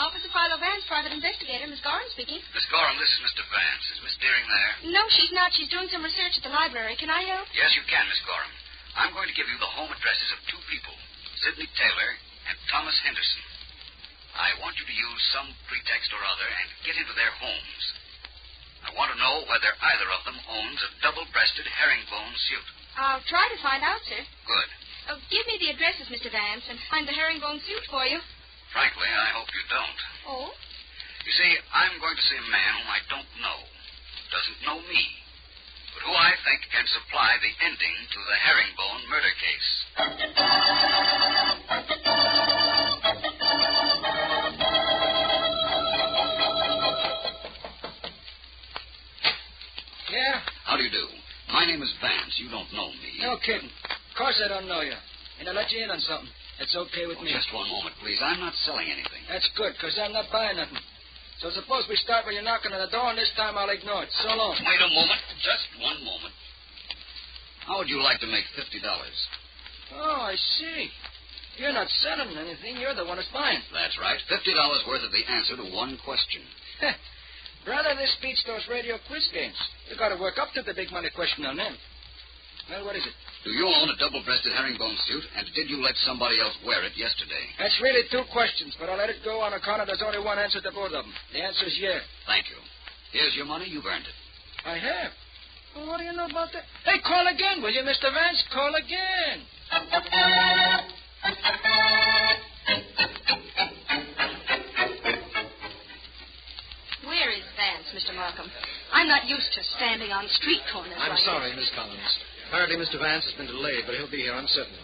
Officer Philo Vance, private investigator. Miss Gorham speaking. Miss Gorham, this is Mr. Vance. Is Miss Deering there? No, she's not. She's doing some research at the library. Can I help? Yes, you can, Miss Gorham. I'm going to give you the home addresses of two people, Sidney Taylor and Thomas Henderson. I want you to use some pretext or other and get into their homes. I want to know whether either of them owns a double-breasted herringbone suit. I'll try to find out, sir. Good. Give me the addresses, Mr. Vance, and find the herringbone suit for you. Frankly, I hope you don't. Oh? You see, I'm going to see a man whom I don't know, doesn't know me, but who I think can supply the ending to the herringbone murder case. Yeah? How do you do? My name is Vance. You don't know me. No kidding. Of course I don't know you. And I'll let you in on something. It's okay with me. Just one moment, please. I'm not selling anything. That's good, because I'm not buying nothing. So suppose we start when you're knocking on the door, and this time I'll ignore it. So long. Wait a moment. Just one moment. How would you like to make $50? Oh, I see. You're not selling anything. You're the one that's buying. That's right. $50 worth of the answer to one question. Brother, this beats those radio quiz games. You got to work up to the big money question on them. Well, what is it? Do you own a double-breasted herringbone suit, and did you let somebody else wear it yesterday? That's really two questions, but I'll let it go on account of there's only one answer to both of them. The answer is yeah. Thank you. Here's your money. You've earned it. I have. Well, what do you know about that? Hey, call again, will you, Mr. Vance? Call again. Where is Vance, Mr. Markham? I'm not used to standing on street corners. I'm like sorry, this. Miss Collins. Apparently Mr. Vance has been delayed, but he'll be here, I'm certain.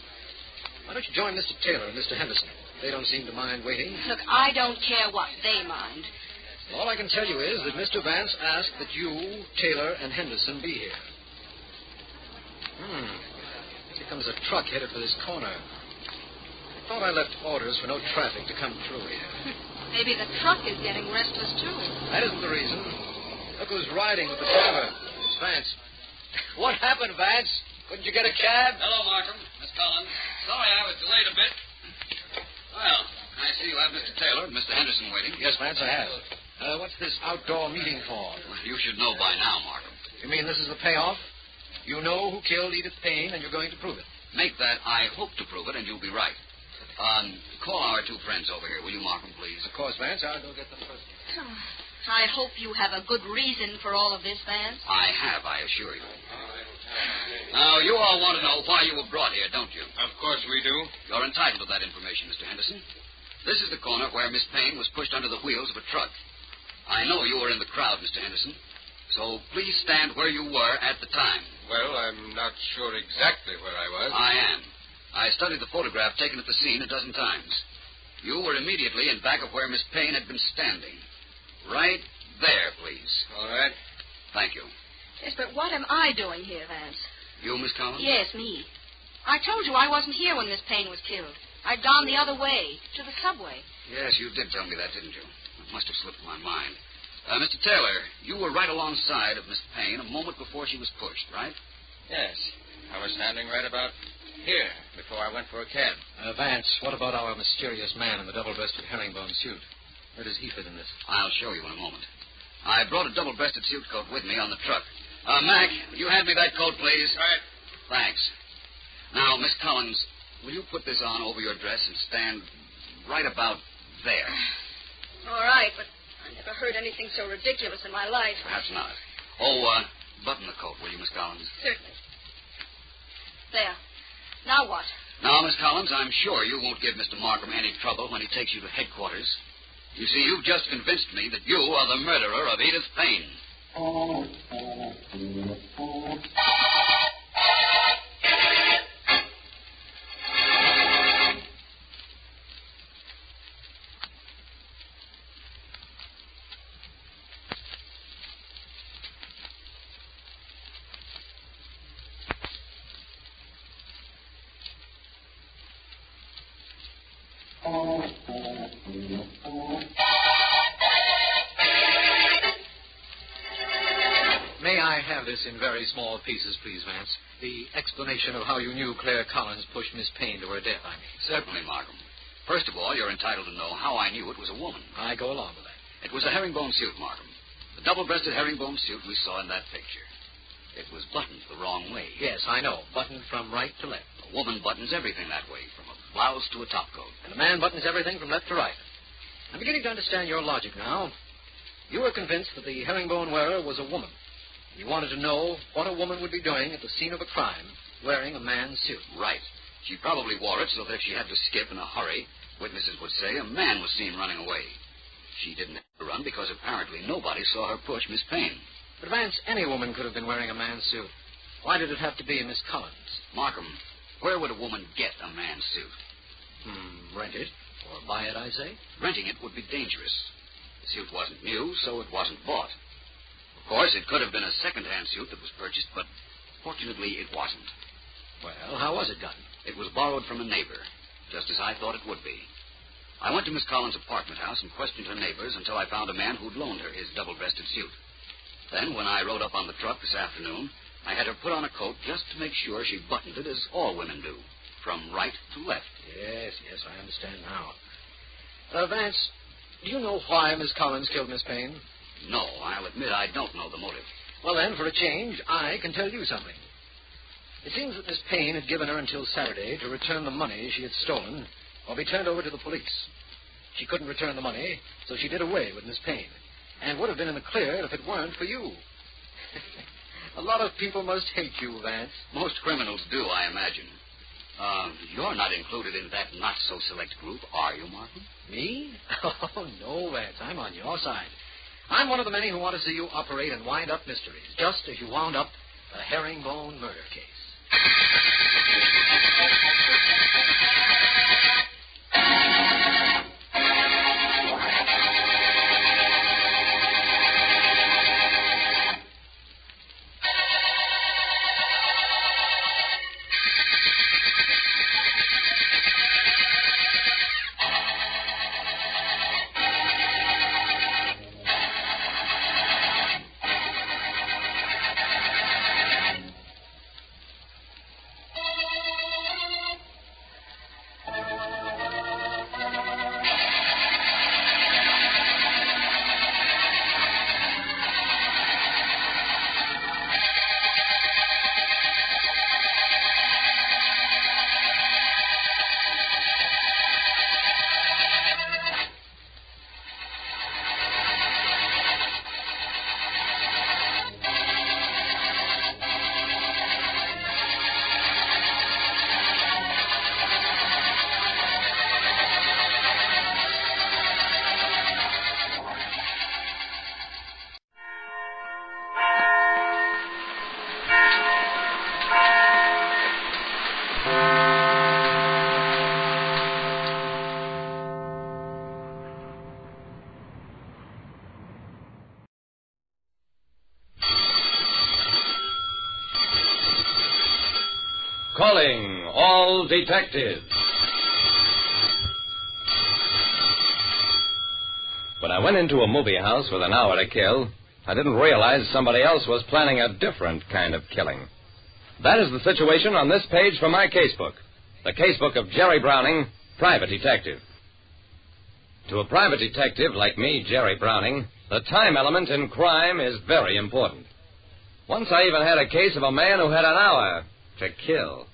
Why don't you join Mr. Taylor and Mr. Henderson? They don't seem to mind waiting. Look, I don't care what they mind. All I can tell you is that Mr. Vance asked that you, Taylor, and Henderson be here. Here comes a truck headed for this corner. I thought I left orders for no traffic to come through here. Maybe the truck is getting restless, too. That isn't the reason. Look who's riding with the driver. It's Vance. What happened, Vance? Couldn't you get a cab? Hello, Markham. Miss Collins. Sorry I was delayed a bit. Well, I see you have Mr. Taylor and Mr. Henderson waiting. Yes, Vance, I have. What's this outdoor meeting for? Well, you should know by now, Markham. You mean this is the payoff? You know who killed Edith Payne, and you're going to prove it. Make that I hope to prove it, and you'll be right. Call our two friends over here, will you, Markham, please? Of course, Vance. I'll go get them first. I hope you have a good reason for all of this, Vance. I have, I assure you. Now, you all want to know why you were brought here, don't you? Of course we do. You're entitled to that information, Mr. Henderson. This is the corner where Miss Payne was pushed under the wheels of a truck. I know you were in the crowd, Mr. Henderson. So please stand where you were at the time. Well, I'm not sure exactly where I was. I am. I studied the photograph taken at the scene a dozen times. You were immediately in back of where Miss Payne had been standing. Right there, please. All right. Thank you. Yes, but what am I doing here, Vance? You, Miss Collins? Yes, me. I told you I wasn't here when Miss Payne was killed. I'd gone the other way, to the subway. Yes, you did tell me that, didn't you? It must have slipped my mind. Mr. Taylor, you were right alongside of Miss Payne a moment before she was pushed, right? Yes. I was standing right about here before I went for a cab. Vance, what about our mysterious man in the double-breasted herringbone suit? Where does he fit in this? I'll show you in a moment. I brought a double-breasted suit coat with me on the truck. Mac, will you hand me that coat, please? Right. Thanks. Now, Miss Collins, will you put this on over your dress and stand right about there? All right, but I never heard anything so ridiculous in my life. Perhaps not. Oh, button the coat, will you, Miss Collins? Certainly. There. Now what? Now, Miss Collins, I'm sure you won't give Mr. Markham any trouble when he takes you to headquarters. You see, you've just convinced me that you are the murderer of Edith Payne. May I have this in very small pieces, please, Vance? The explanation of how you knew Claire Collins pushed Miss Payne to her death, I mean. Certainly, Markham. First of all, you're entitled to know how I knew it was a woman. I go along with that. It was a herringbone suit, Markham. The double-breasted herringbone suit we saw in that picture. It was buttoned the wrong way. Yes, I know. Buttoned from right to left. A woman buttons everything that way, from a blouse to a topcoat. And a man buttons everything from left to right. I'm beginning to understand your logic now. You were convinced that the herringbone wearer was a woman. You wanted to know what a woman would be doing at the scene of a crime wearing a man's suit. Right. She probably wore it so that if she had to skip in a hurry, witnesses would say a man was seen running away. She didn't have to run because apparently nobody saw her push Miss Payne. But, Vance, any woman could have been wearing a man's suit. Why did it have to be Miss Collins? Markham, where would a woman get a man's suit? Rent it. Or buy it, I say. Renting it would be dangerous. The suit wasn't new, so it wasn't bought. Of course, it could have been a second-hand suit that was purchased, but fortunately it wasn't. Well, how was it gotten? It was borrowed from a neighbor, just as I thought it would be. I went to Miss Collins' apartment house and questioned her neighbors until I found a man who'd loaned her his double-breasted suit. Then, when I rode up on the truck this afternoon, I had her put on a coat just to make sure she buttoned it as all women do, from right to left. Yes, I understand now. Vance, do you know why Miss Collins killed Miss Payne? No, I'll admit I don't know the motive. Well, then, for a change, I can tell you something. It seems that Miss Payne had given her until Saturday to return the money she had stolen or be turned over to the police. She couldn't return the money, so she did away with Miss Payne, and would have been in the clear if it weren't for you. A lot of people must hate you, Vance. Most criminals do, I imagine. You're not included in that not-so-select group, are you, Martin? Me? Oh, no, Vance. I'm on your side. I'm one of the many who want to see you operate and wind up mysteries, just as you wound up the Herringbone murder case. Introducing All Detectives. When I went into a movie house with an hour to kill, I didn't realize somebody else was planning a different kind of killing. That is the situation on this page from my casebook. The casebook of Jerry Browning, private detective. To a private detective like me, Jerry Browning, the time element in crime is very important. Once I even had a case of a man who had an hour to kill.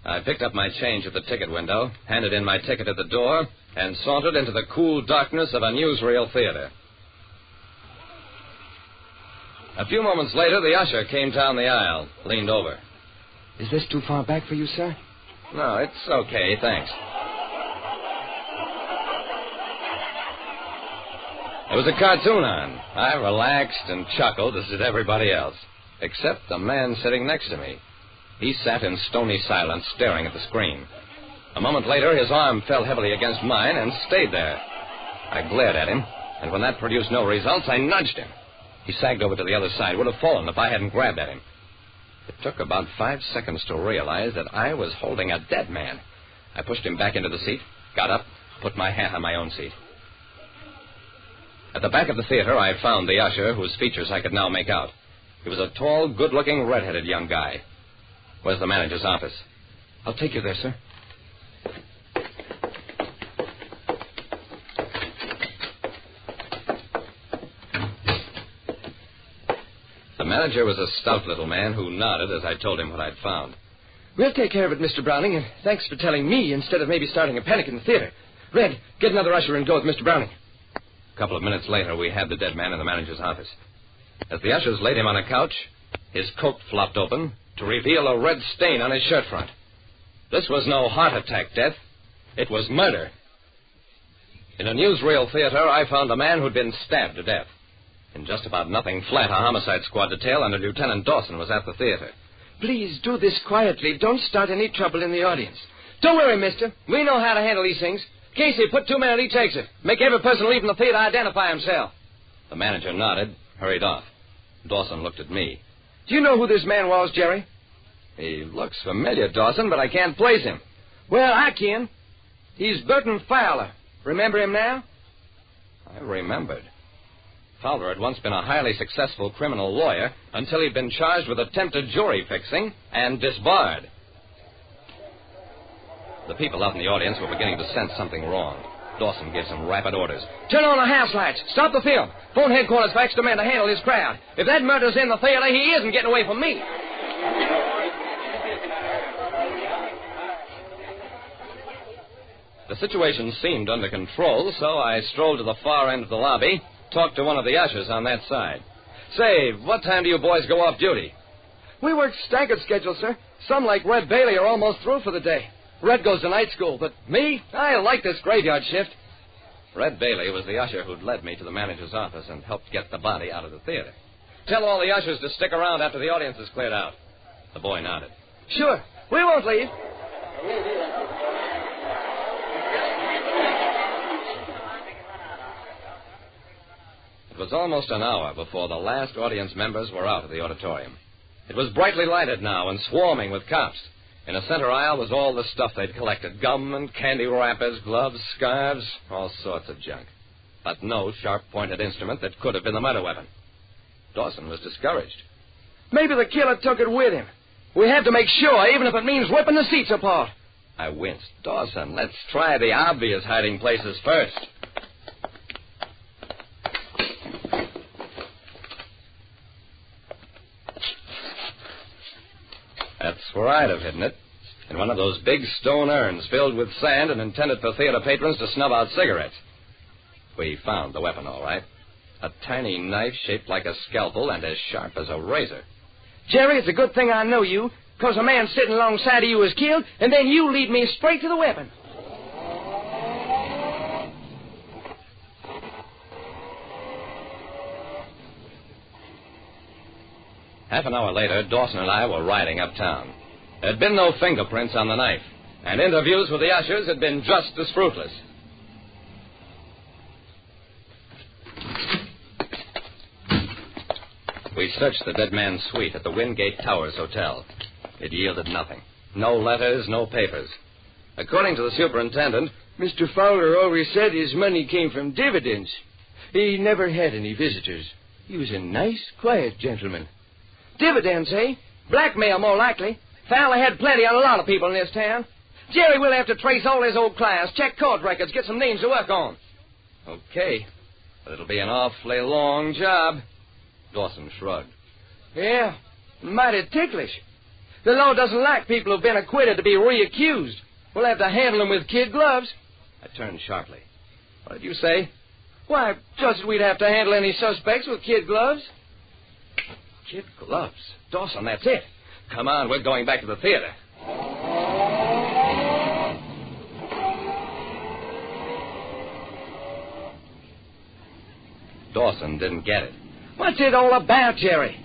I picked up my change at the ticket window, handed in my ticket at the door, and sauntered into the cool darkness of a newsreel theater. A few moments later, the usher came down the aisle, leaned over. Is this too far back for you, sir? No, it's okay, thanks. There was a cartoon on. I relaxed and chuckled as did everybody else, except the man sitting next to me. He sat in stony silence, staring at the screen. A moment later, his arm fell heavily against mine and stayed there. I glared at him, and when that produced no results, I nudged him. He sagged over to the other side, would have fallen if I hadn't grabbed at him. It took about 5 seconds to realize that I was holding a dead man. I pushed him back into the seat, got up, put my hat on my own seat. At the back of the theater, I found the usher, whose features I could now make out. He was a tall, good-looking, red-headed young guy. Where's the manager's office? I'll take you there, sir. The manager was a stout little man who nodded as I told him what I'd found. We'll take care of it, Mr. Browning, and thanks for telling me instead of maybe starting a panic in the theater. Red, get another usher and go with Mr. Browning. A couple of minutes later, we had the dead man in the manager's office. As the ushers laid him on a couch, his coat flopped open to reveal a red stain on his shirt front. This was no heart attack death. It was murder. In a newsreel theater, I found a man who'd been stabbed to death. In just about nothing flat, a homicide squad detail under Lieutenant Dawson was at the theater. Please do this quietly. Don't start any trouble in the audience. Don't worry, mister. We know how to handle these things. Casey, put 2 men at each exit. Make every person leaving the theater identify himself. The manager nodded, hurried off. Dawson looked at me. Do you know who this man was, Jerry? He looks familiar, Dawson, but I can't place him. Well, I can. He's Burton Fowler. Remember him now? I remembered. Fowler had once been a highly successful criminal lawyer until he'd been charged with attempted jury fixing and disbarred. The people out in the audience were beginning to sense something wrong. Dawson gave some rapid orders. Turn on the house lights. Stop the film. Phone headquarters for extra men to handle this crowd. If that murder's in the theater, he isn't getting away from me. The situation seemed under control, so I strolled to the far end of the lobby, talked to one of the ushers on that side. Say, what time do you boys go off duty? We work staggered schedule, sir. Some, like Red Bailey, are almost through for the day. Red goes to night school, but me, I like this graveyard shift. Red Bailey was the usher who'd led me to the manager's office and helped get the body out of the theater. Tell all the ushers to stick around after the audience is cleared out. The boy nodded. Sure. We won't leave. It was almost an hour before the last audience members were out of the auditorium. It was brightly lighted now and swarming with cops. In a center aisle was all the stuff they'd collected. Gum and candy wrappers, gloves, scarves, all sorts of junk. But no sharp-pointed instrument that could have been the murder weapon. Dawson was discouraged. Maybe the killer took it with him. We have to make sure, even if it means ripping the seats apart. I winced. Dawson, let's try the obvious hiding places first. That's where I'd have hidden it. In one of those big stone urns filled with sand and intended for theater patrons to snub out cigarettes. We found the weapon, all right. A tiny knife shaped like a scalpel and as sharp as a razor. Jerry, it's a good thing I know you, because a man sitting alongside of you was killed, and then you lead me straight to the weapon. Half an hour later, Dawson and I were riding uptown. There had been no fingerprints on the knife, and interviews with the ushers had been just as fruitless. We searched the dead man's suite at the Wingate Towers Hotel. It yielded nothing. No letters, no papers. According to the superintendent, Mr. Fowler always said his money came from dividends. He never had any visitors. He was a nice, quiet gentleman. Dividends, eh? Blackmail, more likely. Fowler had plenty on a lot of people in this town. Jerry, we'll have to trace all his old clients, check court records, get some names to work on. Okay, but it'll be an awfully long job. Dawson shrugged. Yeah, mighty ticklish. The law doesn't like people who've been acquitted to be reaccused. We'll have to handle them with kid gloves. I turned sharply. What did you say? Why, just we'd have to handle any suspects with kid gloves. Kid gloves? Dawson, that's it. Come on, we're going back to the theater. Dawson didn't get it. What's it all about, Jerry?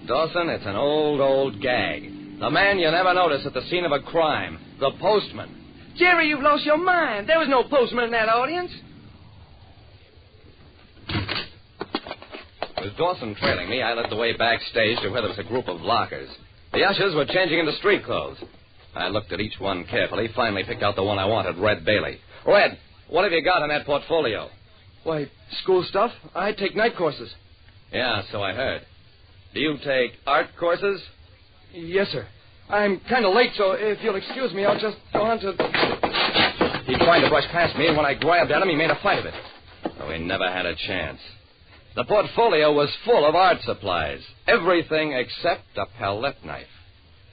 Dawson, it's an old gag. The man you never notice at the scene of a crime. The postman. Jerry, you've lost your mind. There was no postman in that audience. With Dawson trailing me, I led the way backstage to where there was a group of lockers. The ushers were changing into street clothes. I looked at each one carefully, finally picked out the one I wanted, Red Bailey. Red, what have you got in that portfolio? Why, school stuff. I take night courses. Yeah, so I heard. Do you take art courses? Yes, sir. I'm kind of late, so if you'll excuse me, I'll just go on to... He tried to brush past me, and when I grabbed at him, he made a fight of it. So he never had a chance. The portfolio was full of art supplies. Everything except a palette knife.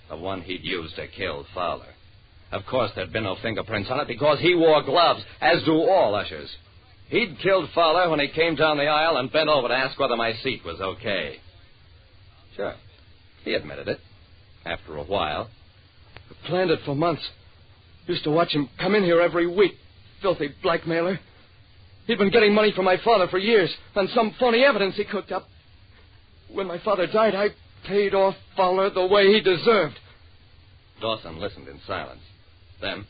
The one he'd used to kill Fowler. Of course, there'd been no fingerprints on it because he wore gloves, as do all ushers. He'd killed Fowler when he came down the aisle and bent over to ask whether my seat was okay. Sure, he admitted it. After a while. I planned it for months. Used to watch him come in here every week. Filthy blackmailer. He'd been getting money from my father for years on some phony evidence he cooked up. When my father died, I paid off Fowler the way he deserved. Dawson listened in silence. Then...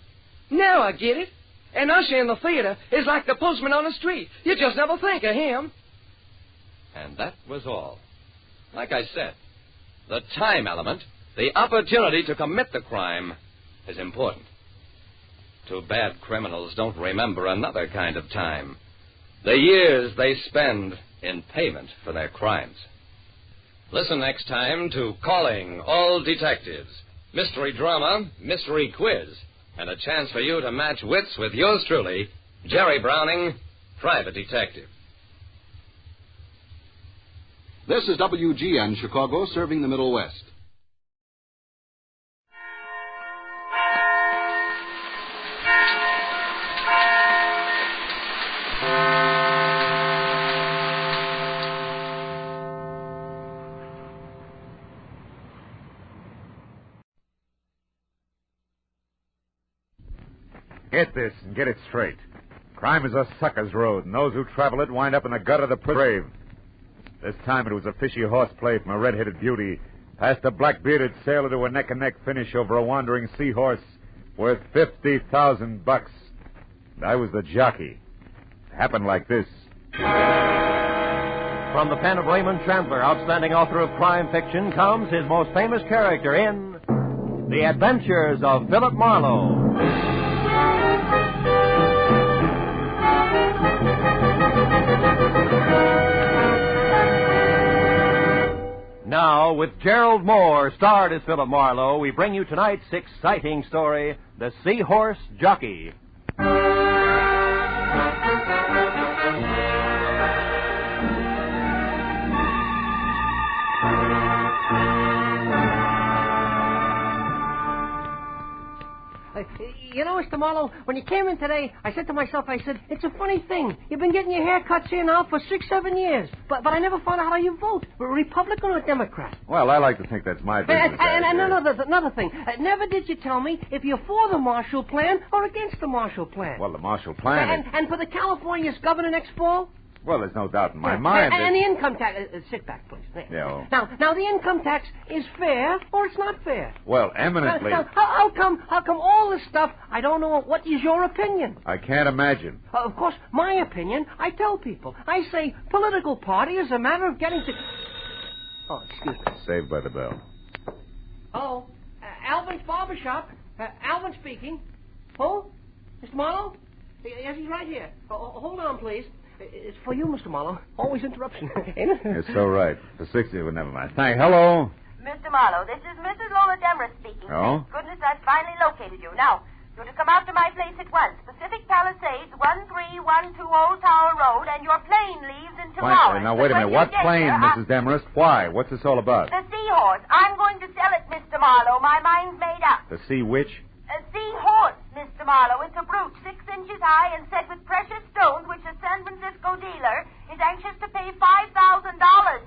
Now I get it. An usher in the theater is like the postman on the street. You just never think of him. And that was all. Like I said, the time element... The opportunity to commit the crime is important. Too bad criminals don't remember another kind of time. The years they spend in payment for their crimes. Listen next time to Calling All Detectives. Mystery drama, mystery quiz, and a chance for you to match wits with yours truly, Jerry Browning, Private Detective. This is WGN Chicago, serving the Middle West. Get this and get it straight. Crime is a sucker's road, and those who travel it wind up in the gut of the grave. This time it was a fishy horseplay from a red-headed beauty, past a black-bearded sailor to a neck-and-neck finish over a wandering seahorse worth $50,000. And I was the jockey. It happened like this. From the pen of Raymond Chandler, outstanding author of crime fiction, comes his most famous character in The Adventures of Philip Marlowe. Now, with Gerald Moore, starred as Philip Marlowe, we bring you tonight's exciting story, The Sea Horse Jockey. You know, Mr. Marlowe, when you came in today, I said to myself, it's a funny thing. You've been getting your haircuts here now for 6-7 years. But I never found out how you vote. Republican or Democrat? Well, I like to think that's my business. And another thing. Never did you tell me if you're for the Marshall Plan or against the Marshall Plan. Well, the Marshall Plan... And for the California's governor next fall? Well, there's no doubt in my mind And the income tax... sit back, please. There. Yeah. Now, the income tax is fair or it's not fair? Well, eminently... Now, how come all this stuff, I don't know, what is your opinion? I can't imagine. Of course, my opinion, I tell people. I say political party is a matter of getting to... Oh, excuse me. Saved by the bell. Oh, Alvin's barbershop. Alvin speaking. Who? Mr. Marlowe? Yes, he's right here. Hold on, please. It's for you, Mr. Marlowe. Always interruption, ain't it? You're so right. For 60, well, never mind. Thank. Hello. Mr. Marlowe, this is Mrs. Lola Demarest speaking. Oh? Thank goodness I've finally located you. Now, you're to come out to my place at once. Pacific Palisades, 1312 Old Tower Road, and your plane leaves in 2 hours. Now, wait a minute. What plane, Mrs. Demarest? Why? What's this all about? The Sea Horse. I'm going to sell it, Mr. Marlowe. My mind's made up. The Sea Witch? A Sea Horse, Mr. Marlowe. It's a brute 6 inches high and set with precious stones, which a San Francisco dealer is anxious to pay $5,000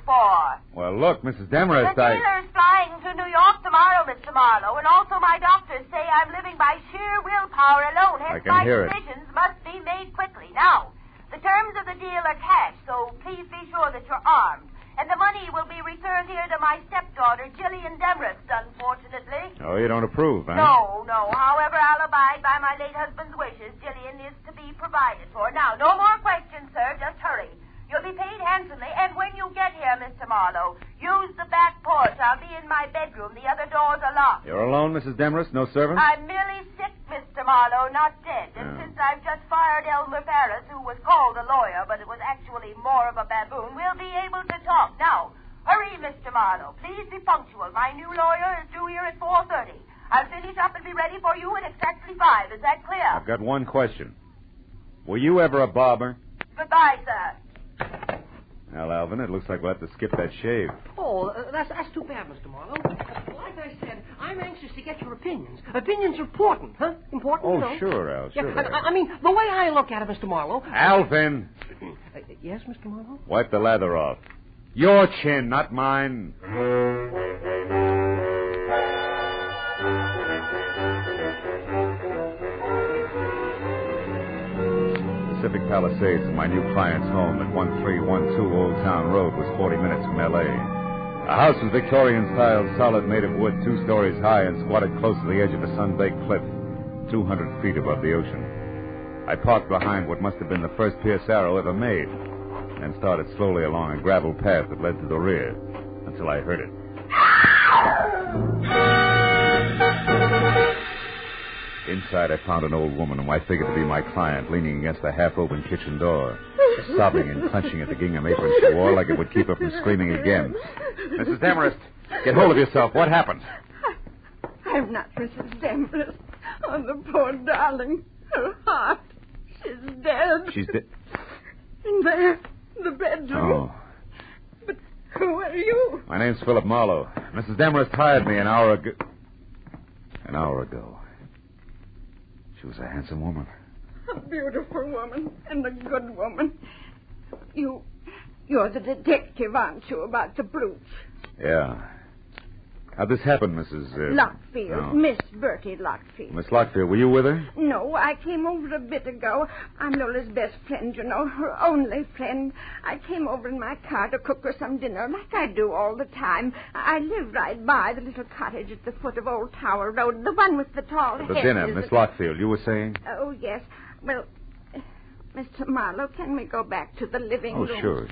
for. Well, look, Mrs. Demarest, The dealer's flying to New York tomorrow, Mr. Marlowe, and also my doctors say I'm living by sheer willpower alone. Hence, I can my hear it. decisions must be made quickly. Now, the terms of the deal are cash, so please be sure that you're armed. And the money will be returned here to my stepdaughter, Jillian Demarest, unfortunately. Oh, you don't approve, huh? No. However, I'll abide by my late husband's wishes. Jillian is to be provided for. Now, no more questions, sir. Just hurry. You'll be paid handsomely, and when you get here, Mr. Marlowe, use the back porch. I'll be in my bedroom. The other doors are locked. You're alone, Mrs. Demarest? No servants? I'm merely sick, Mr. Marlowe, not dead. And since I've just fired Elmer Ferris, who was called a lawyer, but it was actually more of a baboon, we'll be able to talk. Now, hurry, Mr. Marlowe. Please be punctual. My new lawyer is due here at 4:30. I'll finish up and be ready for you at exactly 5. Is that clear? I've got one question. Were you ever a barber? Goodbye, sir. Well, Alvin, it looks like we'll have to skip that shave. Oh, that's too bad, Mr. Marlowe. Like I said, I'm anxious to get your opinions. Opinions are important, huh? Important, Oh, you know? sure, Al, sure. Yeah, I mean, the way I look at it, Mr. Marlowe... Alvin! Yes, Mr. Marlowe? Wipe the lather off. Your chin, not mine. Pacific Palisades, my new client's home at 1312 Old Town Road, was 40 minutes from L.A. The house was Victorian style, solid, made of wood, 2 stories high, and squatted close to the edge of a sun-baked cliff, 200 feet above the ocean. I parked behind what must have been the first Pierce Arrow ever made, and started slowly along a gravel path that led to the rear, until I heard it. Inside, I found an old woman whom I figured to be my client, leaning against the half-open kitchen door, sobbing and clenching at the gingham apron she wore like it would keep her from screaming again. Mrs. Demarest, get hold of yourself. What happened? I'm not Mrs. Demarest. Oh, the poor darling. Her heart. She's dead. She's dead? In there, the bedroom. Oh. But who are you? My name's Philip Marlowe. Mrs. Demarest hired me an hour ago. An hour ago. She was a handsome woman. A beautiful woman and a good woman. You're the detective, aren't you, about the brooch? Yeah. How'd this happen, Mrs. Lockfield. Oh. Miss Bertie Lockfield. Miss Lockfield, were you with her? No, I came over a bit ago. I'm Lola's best friend, you know, her only friend. I came over in my car to cook her some dinner, like I do all the time. I live right by the little cottage at the foot of Old Tower Road, the one with the tall The hedges. dinner, Miss Lockfield, you were saying? Oh, yes. Well, Mr. Marlowe, can we go back to the living room? Oh, sure.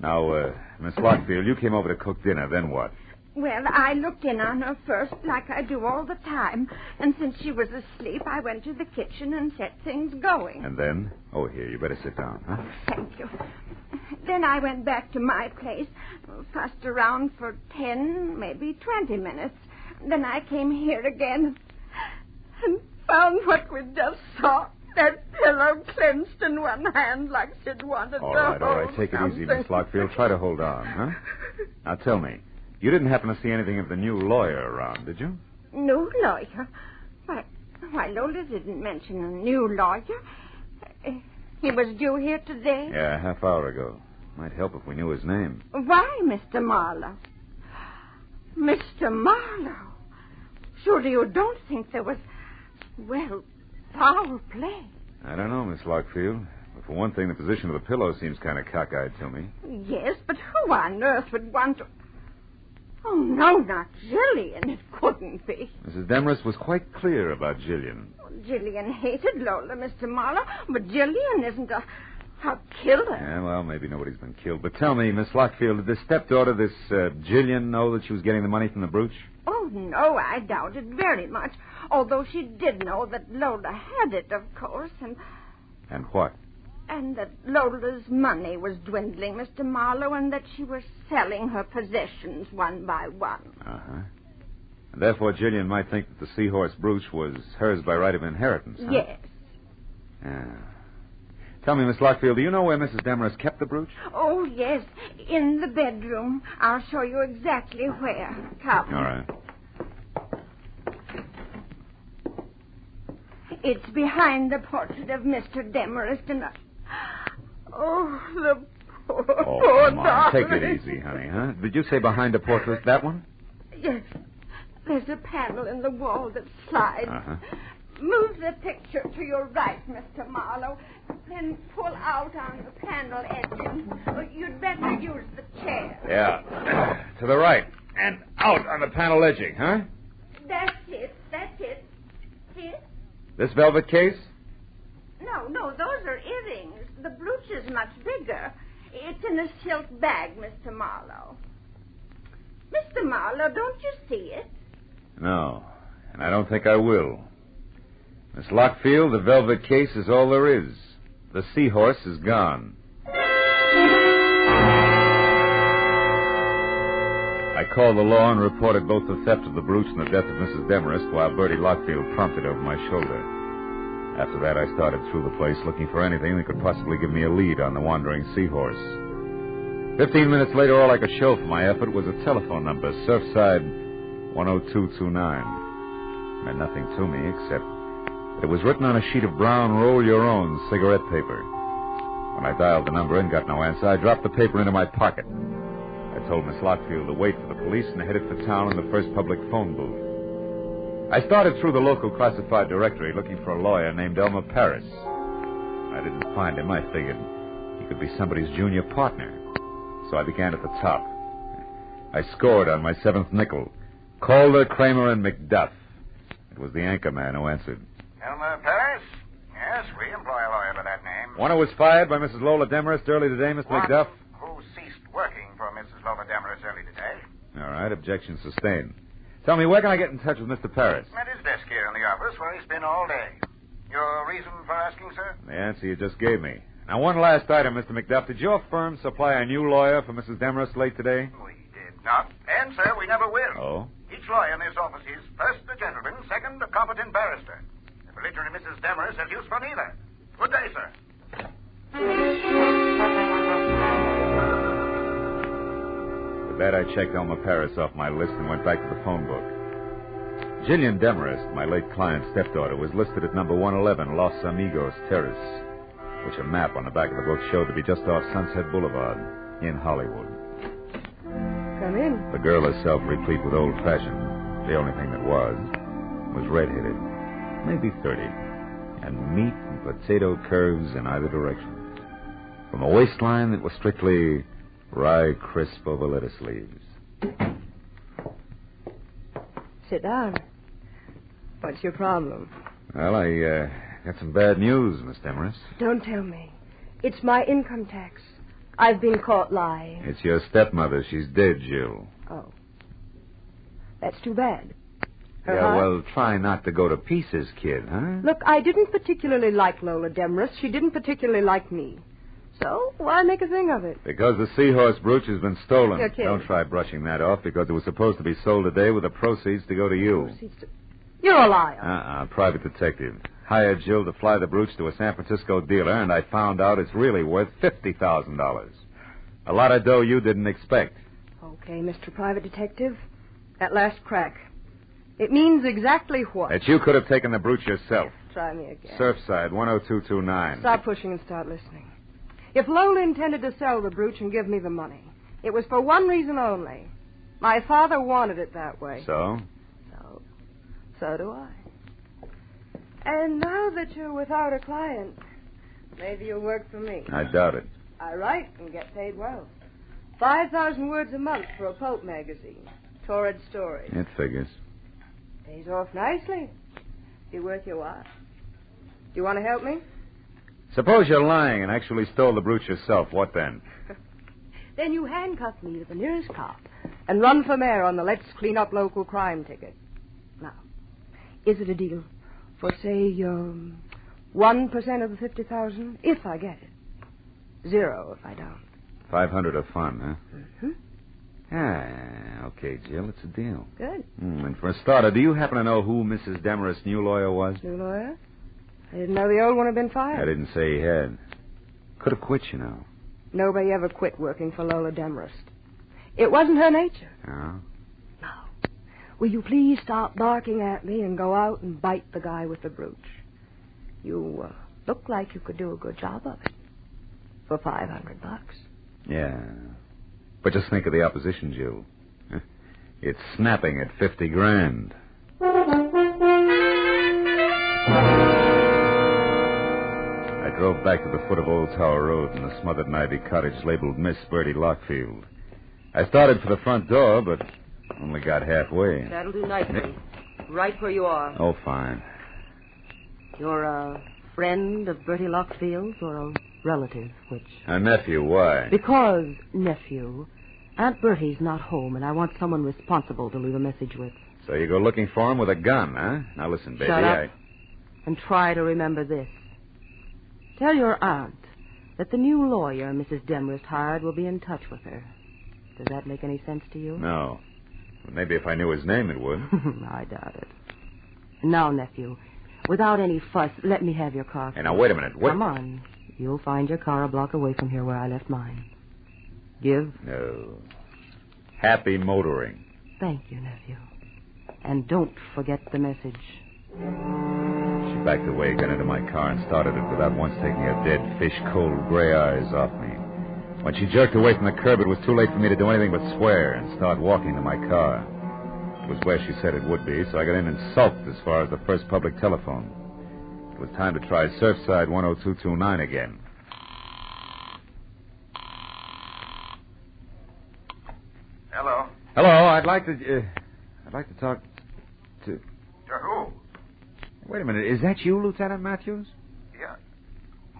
Now, Miss Lockfield, you came over to cook dinner, then what? Well, I looked in on her first, like I do all the time. And since she was asleep, I went to the kitchen and set things going. And then? Oh, here, you better sit down, huh? Thank you. Then I went back to my place, fussed around for 10, maybe 20 minutes. Then I came here again and found what we just saw. That pillow clenched in one hand like she'd wanted All to right. hold Take it easy, something. Miss Lockfield. Try to hold on, huh? Now, tell me, you didn't happen to see anything of the new lawyer around, did you? New lawyer? Why, Lola didn't mention a new lawyer. He was due here today? Yeah, a half hour ago. Might help if we knew his name. Why, Mr. Marlowe? Mr. Marlowe? Surely you don't think there was, well, foul play? I don't know, Miss Lockfield. But for one thing, the position of the pillow seems kind of cockeyed to me. Yes, but who on earth would want to... Oh, no, not Jillian. It couldn't be. Mrs. Demarest was quite clear about Jillian. Jillian hated Lola, Mr. Marlowe, but Jillian isn't a... I'll kill her. Yeah, well, maybe nobody's been killed. But tell me, Miss Lockfield, did the stepdaughter, this Jillian, know that she was getting the money from the brooch? Oh, no, I doubt it very much. Although she did know that Lola had it, of course, And what? and that Lola's money was dwindling, Mr. Marlowe, and that she was selling her possessions one by one. Uh-huh. And therefore, Jillian might think that the Sea Horse brooch was hers by right of inheritance, huh? Yes. Yeah. Tell me, Miss Lockfield, do you know where Mrs. Demarest kept the brooch? Oh, yes, in the bedroom. I'll show you exactly where. Come. All right. It's behind the portrait of Mr. Demarest and... Oh, the poor Come on. darling. Take it easy, honey, huh? Did you say behind the portrait, that one? Yes. There's a panel in the wall that slides. Uh-huh. Move the picture to your right, Mr. Marlowe. Then pull out on the panel edging. You'd better use the chair. Yeah. To the right. And out on the panel edging, huh? That's it. That's it. See? This velvet case? No, those are earrings. The brooch is much bigger. It's in a silk bag, Mr. Marlowe. Mr. Marlowe, don't you see it? No. And I don't think I will. Miss Lockfield, the velvet case is all there is. The Sea Horse is gone. I called the law and reported both the theft of the brooch and the death of Mrs. Demarest while Bertie Lockfield prompted over my shoulder. After that, I started through the place looking for anything that could possibly give me a lead on the wandering Sea Horse. 15 minutes later, all I could show for my effort was a telephone number, Surfside 10229. It meant nothing to me except that it was written on a sheet of brown roll-your-own cigarette paper. When I dialed the number and got no answer, I dropped the paper into my pocket. I told Miss Lockfield to wait for the police and headed for town in the first public phone booth. I started through the local classified directory looking for a lawyer named Elmer Paris. I didn't find him. I figured he could be somebody's junior partner. So I began at the top. I scored on my seventh nickel. Calder, Kramer, and McDuff. It was the anchor man who answered. Elmer Paris? Yes, we employ a lawyer by that name. One who was fired by Mrs. Lola Demarest early today, Mr. One McDuff? who ceased working for Mrs. Lola Demarest early today. All right, objection sustained. Tell me, where can I get in touch with Mr. Paris? At his desk here in the office where he's been all day. Your reason for asking, sir? The answer you just gave me. Now, one last item, Mr. McDuff. Did your firm supply a new lawyer for Mrs. Demarest late today? We did not. And, sir, we never will. Oh? Each lawyer in this office is, first, a gentleman, second, a competent barrister. The belligerent Mrs. Demarest has use for neither. Good day, sir. With that, I checked Elmer Paris off my list and went back to the phone book. Jillian Demarest, my late client's stepdaughter, was listed at number 111 Los Amigos Terrace, which a map on the back of the book showed to be just off Sunset Boulevard in Hollywood. Come in. The girl herself, replete with old-fashioned, the only thing that was red-headed, maybe 30, and meat and potato curves in either direction. From a waistline that was strictly rye crisp over lettuce leaves. Sit down. What's your problem? Well, I got some bad news, Miss Demarest. Don't tell me. It's my income tax. I've been caught lying. It's your stepmother. She's dead, Jill. Oh. That's too bad. Her Yeah, heart? well, try not to go to pieces, kid, huh? Look, I didn't particularly like Lola Demarest. She didn't particularly like me. So, why make a thing of it? Because the Sea Horse brooch has been stolen. You're kidding. Don't try brushing that off, because it was supposed to be sold today with the proceeds to go to you. You're a liar. Private detective. Hired Jill to fly the brooch to a San Francisco dealer, and I found out it's really worth $50,000. A lot of dough you didn't expect. Okay, Mr. Private Detective. That last crack. It means exactly what? That you could have taken the brooch yourself. Try me again. Surfside 10229. Stop pushing and start listening. If Lola intended to sell the brooch and give me the money, it was for one reason only. My father wanted it that way. So? So do I. And now that you're without a client, maybe you'll work for me. I doubt it. I write and get paid well. 5,000 words a month for a pulp magazine. Torrid stories. It figures. Pays off nicely. Be worth your while. Do you want to help me? Suppose you're lying and actually stole the brooch yourself. What then? Then you handcuff me to the nearest cop and run for mayor on the Let's Clean Up Local Crime ticket. Now, is it a deal for, say, 1% of the 50,000 if I get it? 0 if I don't. 500 of fun, huh? Mm-hmm. Ah, okay, Jill, it's a deal. Good. And for a starter, do you happen to know who Mrs. Demarest's new lawyer was? New lawyer? I didn't know the old one had been fired. I didn't say he had. Could have quit, you know. Nobody ever quit working for Lola Demarest. It wasn't her nature. Oh? Now, will you please stop barking at me and go out and bite the guy with the brooch? You look like you could do a good job of it. For $500. Yeah. But just think of the opposition, Jill. It's snapping at 50 grand. I drove back to the foot of Old Tower Road in the smothered and ivy cottage labeled Miss Bertie Lockfield. I started for the front door, but only got halfway. That'll do nicely. Right where you are. Oh, fine. You're a friend of Bertie Lockfield's or a relative, which? A nephew, why? Because, nephew, Aunt Bertie's not home, and I want someone responsible to leave a message with. So you go looking for him with a gun, huh? Now listen, baby, Shut up and try to remember this. Tell your aunt that the new lawyer Mrs. Demarest hired will be in touch with her. Does that make any sense to you? No. Maybe if I knew his name, it would. I doubt it. Now, nephew, without any fuss, let me have your car. Hey, now, wait a minute. What? Come on. You'll find your car a block away from here where I left mine. Give? No. Happy motoring. Thank you, nephew. And don't forget the message. She backed away, got into my car, and started it without once taking her dead, fish-cold gray eyes off me. When she jerked away from the curb, it was too late for me to do anything but swear and start walking to my car. It was where she said it would be, so I got in and sulked as far as the first public telephone. It was time to try Surfside 10229 again. Hello. Hello, I'd like to talk to... To who? Wait a minute, is that you, Lieutenant Matthews? Yeah.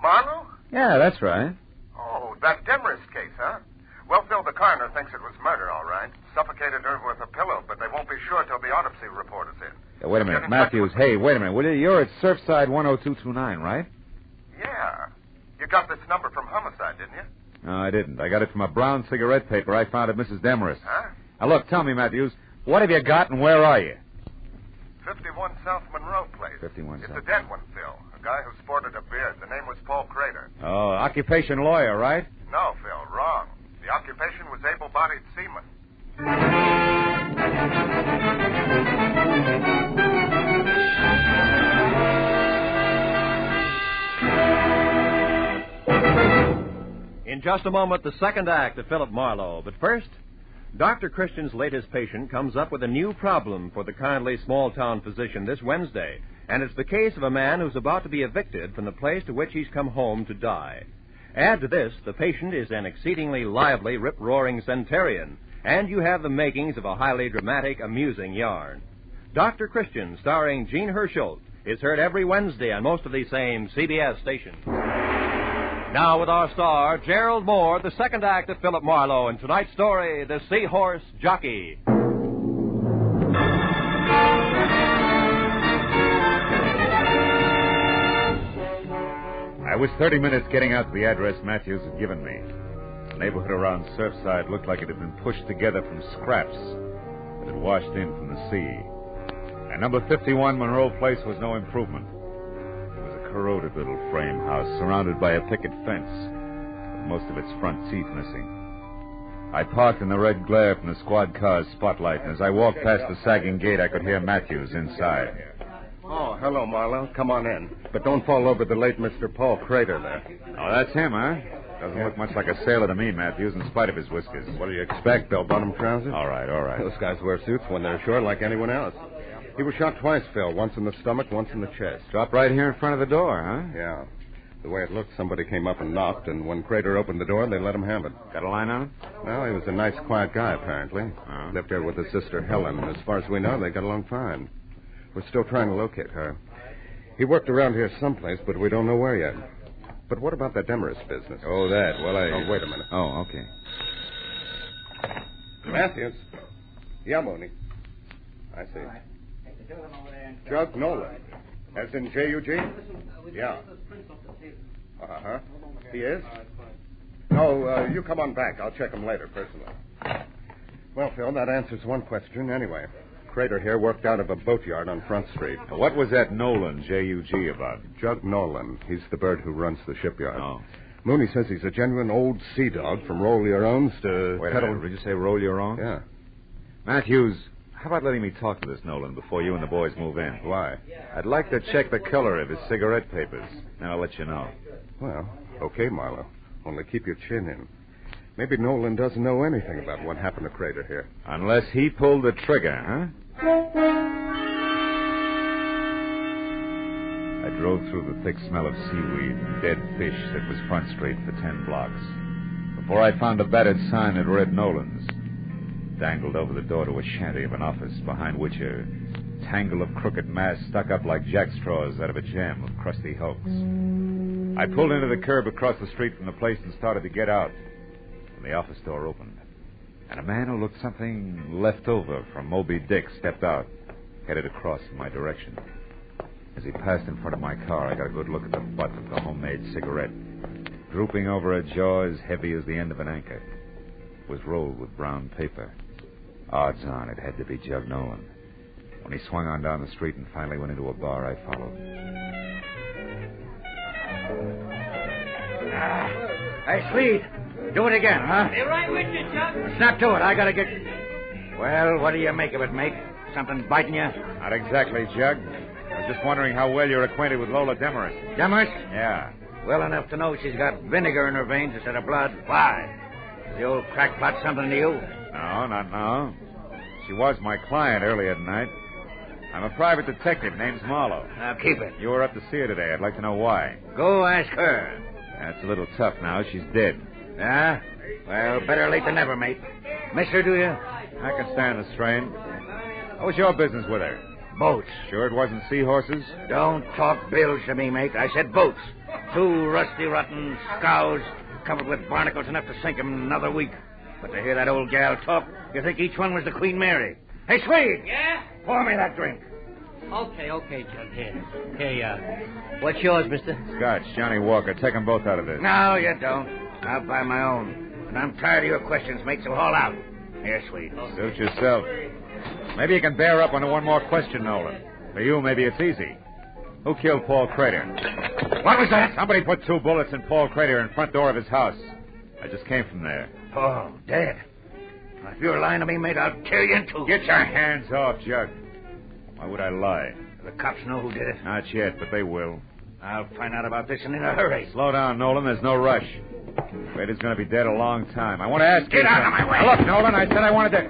Marlowe? Yeah, that's right. Oh, that Demarest case, huh? Well, Phil, the coroner thinks it was murder, all right. Suffocated her with a pillow, but they won't be sure till the autopsy report is in. Yeah, wait a minute, Matthews. Hey, wait a minute. Will you? You're at Surfside 10229, right? Yeah. You got this number from homicide, didn't you? No, I didn't. I got it from a brown cigarette paper I found at Mrs. Demarest. Huh? Now, look, tell me, Matthews, what have you got and where are you? 51 South Monroe Place. 51 It's South. a dead one, Phil. A guy who sported a beard. The name was Paul Crater. Oh, occupation lawyer, right? No, Phil, wrong. The occupation was able-bodied seaman. In just a moment, the second act of Philip Marlowe. But first, Dr. Christian's latest patient comes up with a new problem for the kindly small-town physician this Wednesday. And it's the case of a man who's about to be evicted from the place to which he's come home to die. Add to this, the patient is an exceedingly lively, rip-roaring centurion, and you have the makings of a highly dramatic, amusing yarn. Dr. Christian, starring Gene Herschel, is heard every Wednesday on most of these same CBS stations. Now with our star, Gerald Moore, the second act of Philip Marlowe, and tonight's story, The Sea Horse Jockey. I was 30 minutes getting out to the address Matthews had given me. The neighborhood around Surfside looked like it had been pushed together from scraps that had washed in from the sea. And number 51 Monroe Place was no improvement. It was a corroded little frame house surrounded by a picket fence, with most of its front teeth missing. I parked in the red glare from the squad car's spotlight, and as I walked past the sagging gate, I could hear Matthews inside. Oh, hello, Marlowe. Come on in. But don't fall over the late Mr. Paul Crater there. Oh, that's him, huh? Doesn't look much like a sailor to me, Matthews, in spite of his whiskers. What do you expect, bell-bottom trousers? All right, all right. Those guys wear suits when they're ashore like anyone else. He was shot twice, Phil. Once in the stomach, once in the chest. Dropped right here in front of the door, huh? Yeah. The way it looked, somebody came up and knocked, and when Crater opened the door, they let him have it. Got a line on it? Well, he was a nice, quiet guy, apparently. Lived here with his sister, Helen. As far as we know, they got along fine. We're still trying to locate her. He worked around here someplace, but we don't know where yet. But what about that Demarest business? Oh, that. Well, Oh, wait a minute. Oh, okay. Matthews. Yeah, Mooney. I see. Jug Nolan. As in J-U-G? Yeah. Uh-huh. He is? No, you come on back. I'll check him later, personally. Well, Phil, that answers one question anyway. Crater here worked out of a boatyard on Front Street. What was that Nolan, J-U-G, about? Jug Nolan. He's the bird who runs the shipyard. Oh. Mooney says he's a genuine old sea dog from Roll-Your-Owns to... Wait a minute. Did you say Roll-Your-Owns? Yeah. Matthews, how about letting me talk to this Nolan before you and the boys move in? Why? I'd like to check the color of his cigarette papers. Then I'll let you know. Well, okay, Marlowe. Only keep your chin in. Maybe Nolan doesn't know anything about what happened to Crater here. Unless he pulled the trigger, huh? I drove through the thick smell of seaweed and dead fish that was Front Street for 10 blocks. Before I found a battered sign that read Nolan's. Dangled over the door to a shanty of an office, behind which a tangle of crooked masts stuck up like jackstraws out of a jam of crusty hulks. I pulled into the curb across the street from the place and started to get out. When the office door opened, and a man who looked something left over from Moby Dick stepped out, headed across in my direction. As he passed in front of my car, I got a good look at the butt of the homemade cigarette. Drooping over a jaw as heavy as the end of an anchor. It was rolled with brown paper. Odds on it had to be Jug Nolan. When he swung on down the street and finally went into a bar, I followed. Hey, Swede. Do it again, huh? Be right with you, Chuck. Snap to it. I gotta get... Well, what do you make of it, mate? Something biting you? Not exactly, Jug. I was just wondering how well you're acquainted with Lola Demarest. Demarest? Yeah. Well enough to know she's got vinegar in her veins instead of blood. Why? Is the old crackpot something to you? No, not now. She was my client earlier tonight. I'm a private detective. Name's Marlowe. Now, keep it. You were up to see her today. I'd like to know why. Go ask her. That's a little tough now. She's dead. Yeah? Well, better late than never, mate. Miss her, do you? I can stand the strain. What was your business with her? Boats. Sure it wasn't seahorses? Don't talk bills to me, mate. I said boats. 2 rusty, rotten scows covered with barnacles enough to sink 'em in another week. But to hear that old gal talk, you think each one was the Queen Mary. Hey, Swede! Yeah? Pour me that drink. Okay, Chuck. Here. Hey, what's yours, mister? Scotch, Johnny Walker. Take 'em both out of this. No, you don't. I'll buy my own. And I'm tired of your questions, mate, so haul out. Here, Swede. Suit yourself. Maybe you can bear up under one more question, Nolan. For you, maybe it's easy. Who killed Paul Crater? What was that? Somebody put 2 bullets in Paul Crater in front door of his house. I just came from there. Oh, dead. If you're lying to me, mate, I'll tear you in two. Get your hands off, Jug. Why would I lie? The cops know who did it. Not yet, but they will. I'll find out about this and in a hurry. Slow down, Nolan. There's no rush. Crater's going to be dead a long time. I want to ask you... Get out of my way! Now, look, Nolan, I said I wanted to...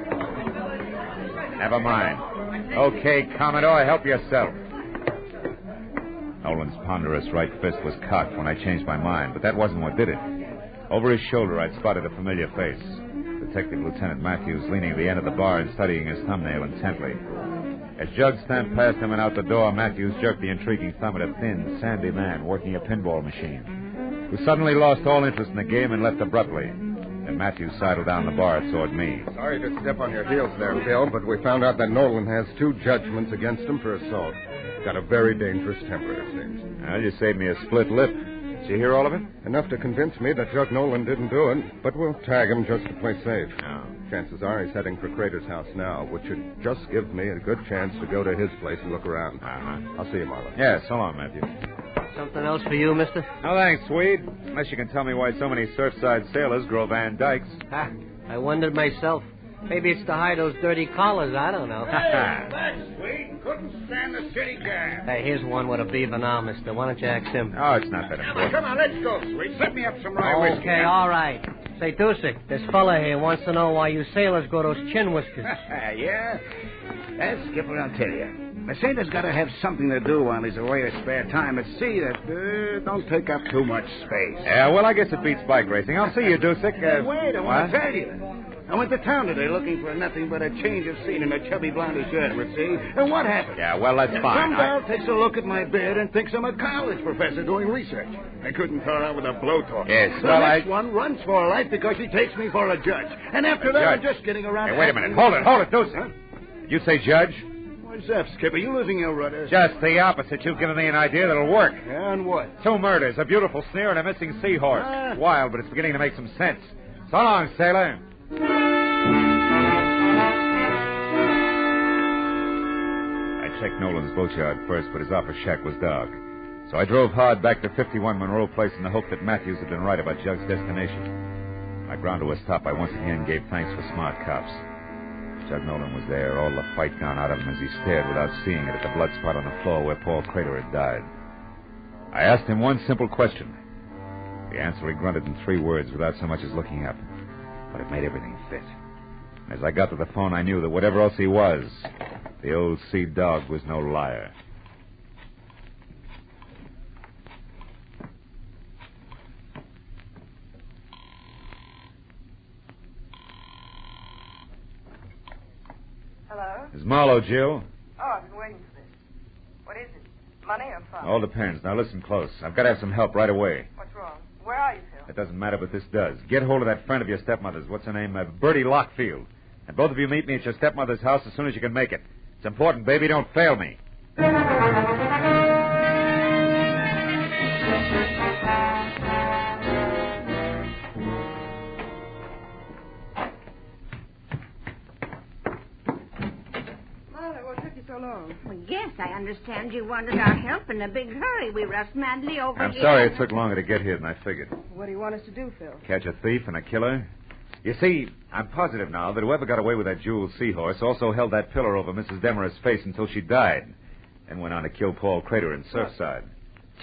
Never mind. Okay, Commodore, help yourself. Nolan's ponderous right fist was cocked when I changed my mind, but that wasn't what did it. Over his shoulder, I'd spotted a familiar face. Detective Lieutenant Matthews leaning at the end of the bar and studying his thumbnail intently. As Jug stamped past him and out the door, Matthews jerked the intriguing thumb at a thin, sandy man working a pinball machine, who suddenly lost all interest in the game and left abruptly. And Matthews sidled down the bar toward me. Sorry to step on your heels there, Bill, but we found out that Nolan has 2 judgments against him for assault. Got a very dangerous temper, it seems. Well, you saved me a split lip. Did you hear all of it? Enough to convince me that Jug Nolan didn't do it, but we'll tag him just to play safe. Oh. Chances are he's heading for Crater's house now, which should just give me a good chance to go to his place and look around. Uh-huh. I'll see you, Marlowe. Yeah, so long, Matthew. Something else for you, mister? No, thanks, Swede. Unless you can tell me why so many surfside sailors grow Van Dykes. Ha, I wondered myself. Maybe it's to hide those dirty collars. I don't know. That's sweet. Couldn't stand the city gas. Hey, here's one with a beaver now, mister. Why don't you ask him? Oh, it's not that important. Come on, let's go, sweet. Set me up some rye whiskey. Okay, all right. Say, Dusik, this fella here wants to know why you sailors grow those chin whiskers. Yeah? Skipper, I'll tell you. A sailor's got to have something to do while he's away at spare time at sea that don't take up too much space. Yeah, well, I guess it beats bike racing. I'll see you, Dusik. Wait, I want to tell you. I went to town today looking for nothing but a change of scene and a chubby blondie Edward, see? And what happened? Yeah, well, that's fine. Some gal takes a look at my bed and thinks I'm a college professor doing research. I couldn't thaw her out with a blowtorch. Yes, the well, next one runs for life because she takes me for a judge. And after that, I'm just getting around... Hey, wait a minute. Hold it, Deuce. Huh? You say judge? What's up, Skipper? You losing your rudder? Just the opposite. You've given me an idea that'll work. Yeah, and what? 2 murders, a beautiful sneer, and a missing seahorse. Wild, but it's beginning to make some sense. So long, sailor. I checked Nolan's boatyard first, but his office shack was dark. So I drove hard back to 51 Monroe Place in the hope that Matthews had been right about Jug's destination. I ground to a stop. I once again gave thanks for smart cops. Jug Nolan was there, all the fight gone out of him as he stared without seeing it at the blood spot on the floor where Paul Crater had died. I asked him one simple question. The answer he grunted in 3 words without so much as looking up. But it made everything fit. As I got to the phone, I knew that whatever else he was, the old sea dog was no liar. Hello? Is Marlowe, Jill? Oh, I've been waiting for this. What is it? Money or fun? All depends. Now listen close. I've got to have some help right away. What's wrong? Where are you, Phil? It doesn't matter, but this does. Get hold of that friend of your stepmother's. What's her name? Bertie Lockfield. And both of you meet me at your stepmother's house as soon as you can make it. It's important, baby. Don't fail me. Well, yes, I understand you wanted our help in a big hurry. We rushed madly over I'm here. sorry it took longer to get here than I figured. What do you want us to do, Phil? Catch a thief and a killer? You see, I'm positive now that whoever got away with that jeweled seahorse also held that pillar over Mrs. Demarest's face until she died, then went on to kill Paul Crater in Surfside.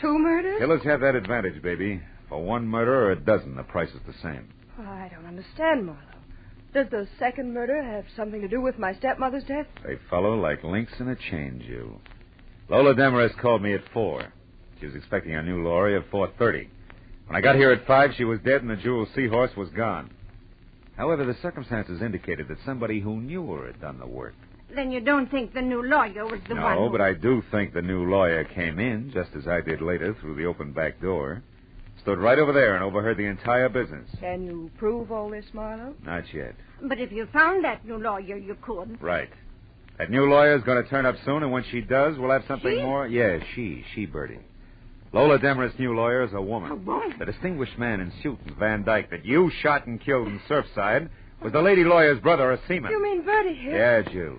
2 murders? Killers have that advantage, baby. For 1 murder or a dozen, the price is the same. Oh, I don't understand, Marlowe. Does the second murder have something to do with my stepmother's death? They follow like links in a chain, Jill. Lola Demarest called me at 4. She was expecting a new lorry at 4:30. When I got here at 5, she was dead and the jeweled seahorse was gone. However, the circumstances indicated that somebody who knew her had done the work. Then you don't think the new lawyer was the one No, who... but I do think the new lawyer came in, just as I did later, through the open back door. Stood right over there and overheard the entire business. Can you prove all this, Marlowe? Not yet. But if you found that new lawyer, you could. Right. That new lawyer's going to turn up soon, and when she does, we'll have something She? more. Yeah, she, Bertie. Lola Demarest's new lawyer is a woman. A woman? The distinguished man in suit and Van Dyke that you shot and killed in Surfside was the lady lawyer's brother, a seaman. You mean Bertie here? Yeah, Jill.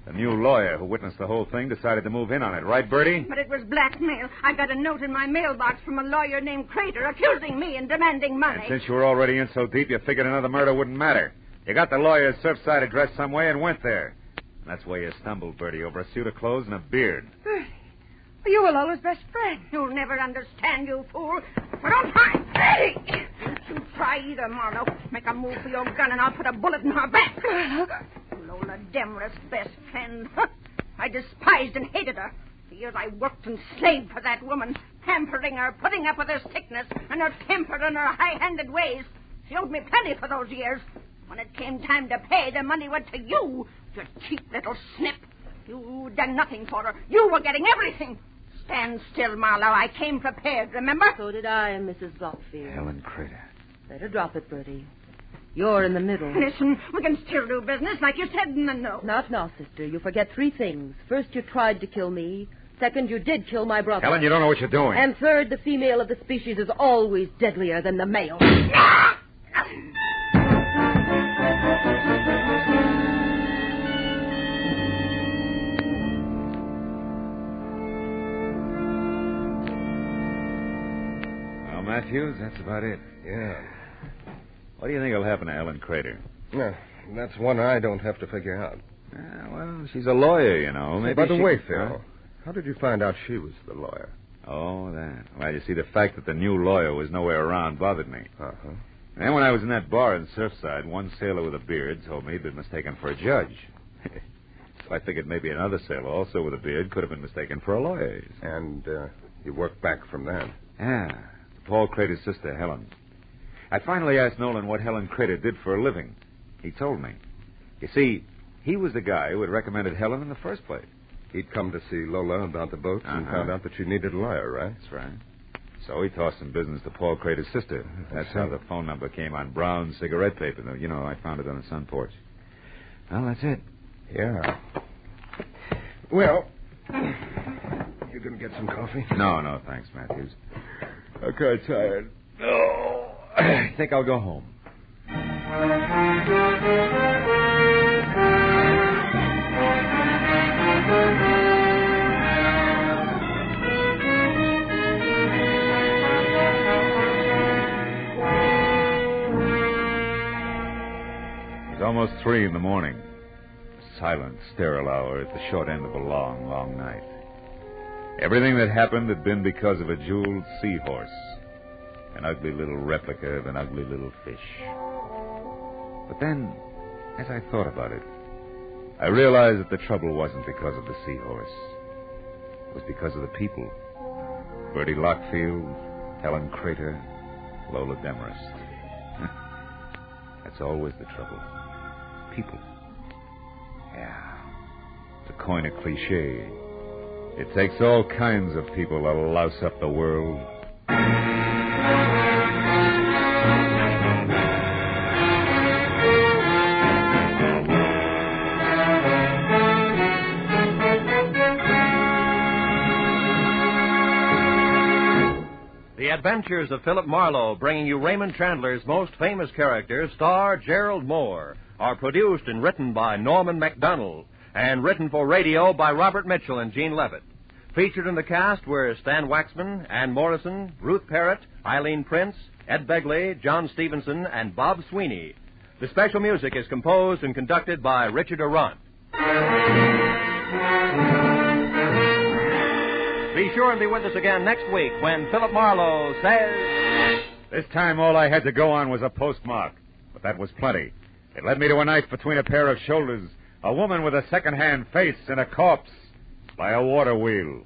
The new lawyer who witnessed the whole thing decided to move in on it. Right, Bertie? But it was blackmail. I got a note in my mailbox from a lawyer named Crater accusing me and demanding money. And since you were already in so deep, you figured another murder wouldn't matter. You got the lawyer's Surfside address some way and went there. And that's where you stumbled, Bertie, over a suit of clothes and a beard. Bertie, you were Lola's best friend. You'll never understand, you fool. But don't try. Bertie! Don't you try either, Marlowe. Make a move for your gun and I'll put a bullet in her back. Lola Demarest's best friend. I despised and hated her. For years I worked and slaved for that woman, pampering her, putting up with her sickness and her temper and her high-handed ways. She owed me plenty for those years. When it came time to pay, the money went to you, you cheap little snip. You'd done nothing for her. You were getting everything. Stand still, Marlowe. I came prepared, remember? So did I, Mrs. Lockfield. Helen Crater. Better drop it, Bertie. You're in the middle. Listen, we can still do business like you said in the note. Not now, sister. You forget 3 things. First, you tried to kill me. Second, you did kill my brother. Helen, you don't know what you're doing. And third, the female of the species is always deadlier than the male. Well, Matthews, that's about it. Yeah. What do you think will happen to Helen Crater? No, that's one I don't have to figure out. Well, she's a lawyer, you know. Maybe By the she... way, Phil, Huh? how did you find out she was the lawyer? Oh, that. Well, you see, the fact that the new lawyer was nowhere around bothered me. Uh-huh. And when I was in that bar in Surfside, one sailor with a beard told me he'd been mistaken for a judge. So I figured maybe another sailor, also with a beard, could have been mistaken for a lawyer. And you worked back from that? Yeah. Paul Crater's sister, Helen. I finally asked Nolan what Helen Crater did for a living. He told me. You see, he was the guy who had recommended Helen in the first place. He'd come to see Lola about the boat and found out that she needed a lawyer, right? That's right. So he tossed some business to Paul Crater's sister. That's how the phone number came on brown cigarette paper. You know, I found it on the sun porch. Well, that's it. Yeah. Well, you gonna get some coffee? No, thanks, Matthews. I'm kind of tired. Oh, I think I'll go home. It's almost 3 in the morning. A silent, sterile hour at the short end of a long, long night. Everything that happened had been because of a jeweled seahorse. An ugly little replica of an ugly little fish. But then, as I thought about it, I realized that the trouble wasn't because of the seahorse. It was because of the people. Bertie Lockfield, Helen Crater, Lola Demarest. That's always the trouble. People. Yeah. To coin a cliche, it takes all kinds of people to louse up the world. The Adventures of Philip Marlowe, bringing you Raymond Chandler's most famous character, star Gerald Moore, are produced and written by Norman MacDonald and written for radio by Robert Mitchell and Gene Levitt. Featured in the cast were Stan Waxman, Ann Morrison, Ruth Parrott, Eileen Prince, Ed Begley, John Stevenson, and Bob Sweeney. The special music is composed and conducted by Richard Arant. Be sure and be with us again next week when Philip Marlowe says... This time all I had to go on was a postmark, but that was plenty. It led me to a knife between a pair of shoulders, a woman with a second-hand face, and a corpse by a water wheel.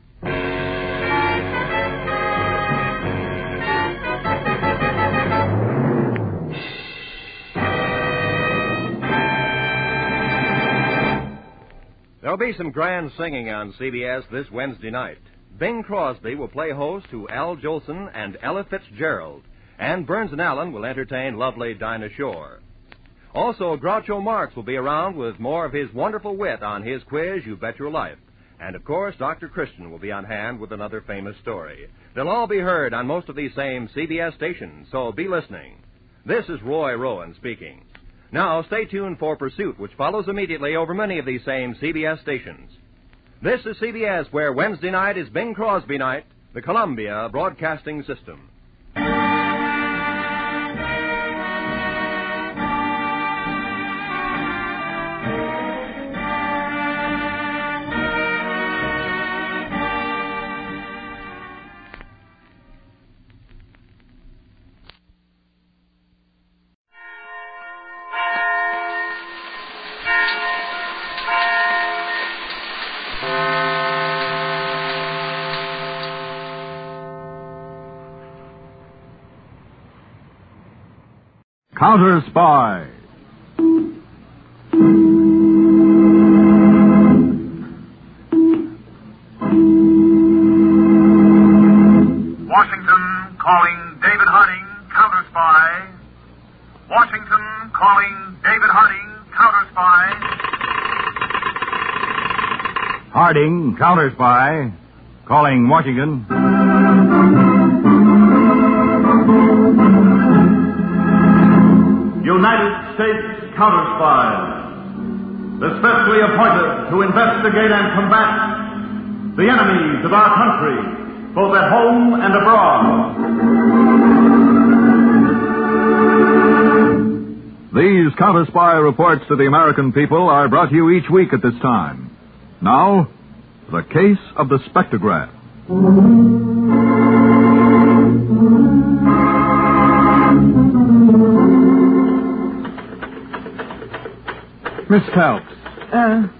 There'll be some grand singing on CBS this Wednesday night. Bing Crosby will play host to Al Jolson and Ella Fitzgerald, and Burns and Allen will entertain lovely Dinah Shore. Also, Groucho Marx will be around with more of his wonderful wit on his quiz, You Bet Your Life. And, of course, Dr. Christian will be on hand with another famous story. They'll all be heard on most of these same CBS stations, so be listening. This is Roy Rowan speaking. Now, stay tuned for Pursuit, which follows immediately over many of these same CBS stations. This is CBS, where Wednesday night is Bing Crosby night, the Columbia Broadcasting System. Counterspy. Washington calling David Harding, Counterspy. Washington calling David Harding, Counterspy. Harding, Counterspy. Calling Washington. United States Counterspies, especially appointed to investigate and combat the enemies of our country, both at home and abroad. These Counterspy reports to the American people are brought to you each week at this time. Now, the case of the Spectrograph. Miss Phelps.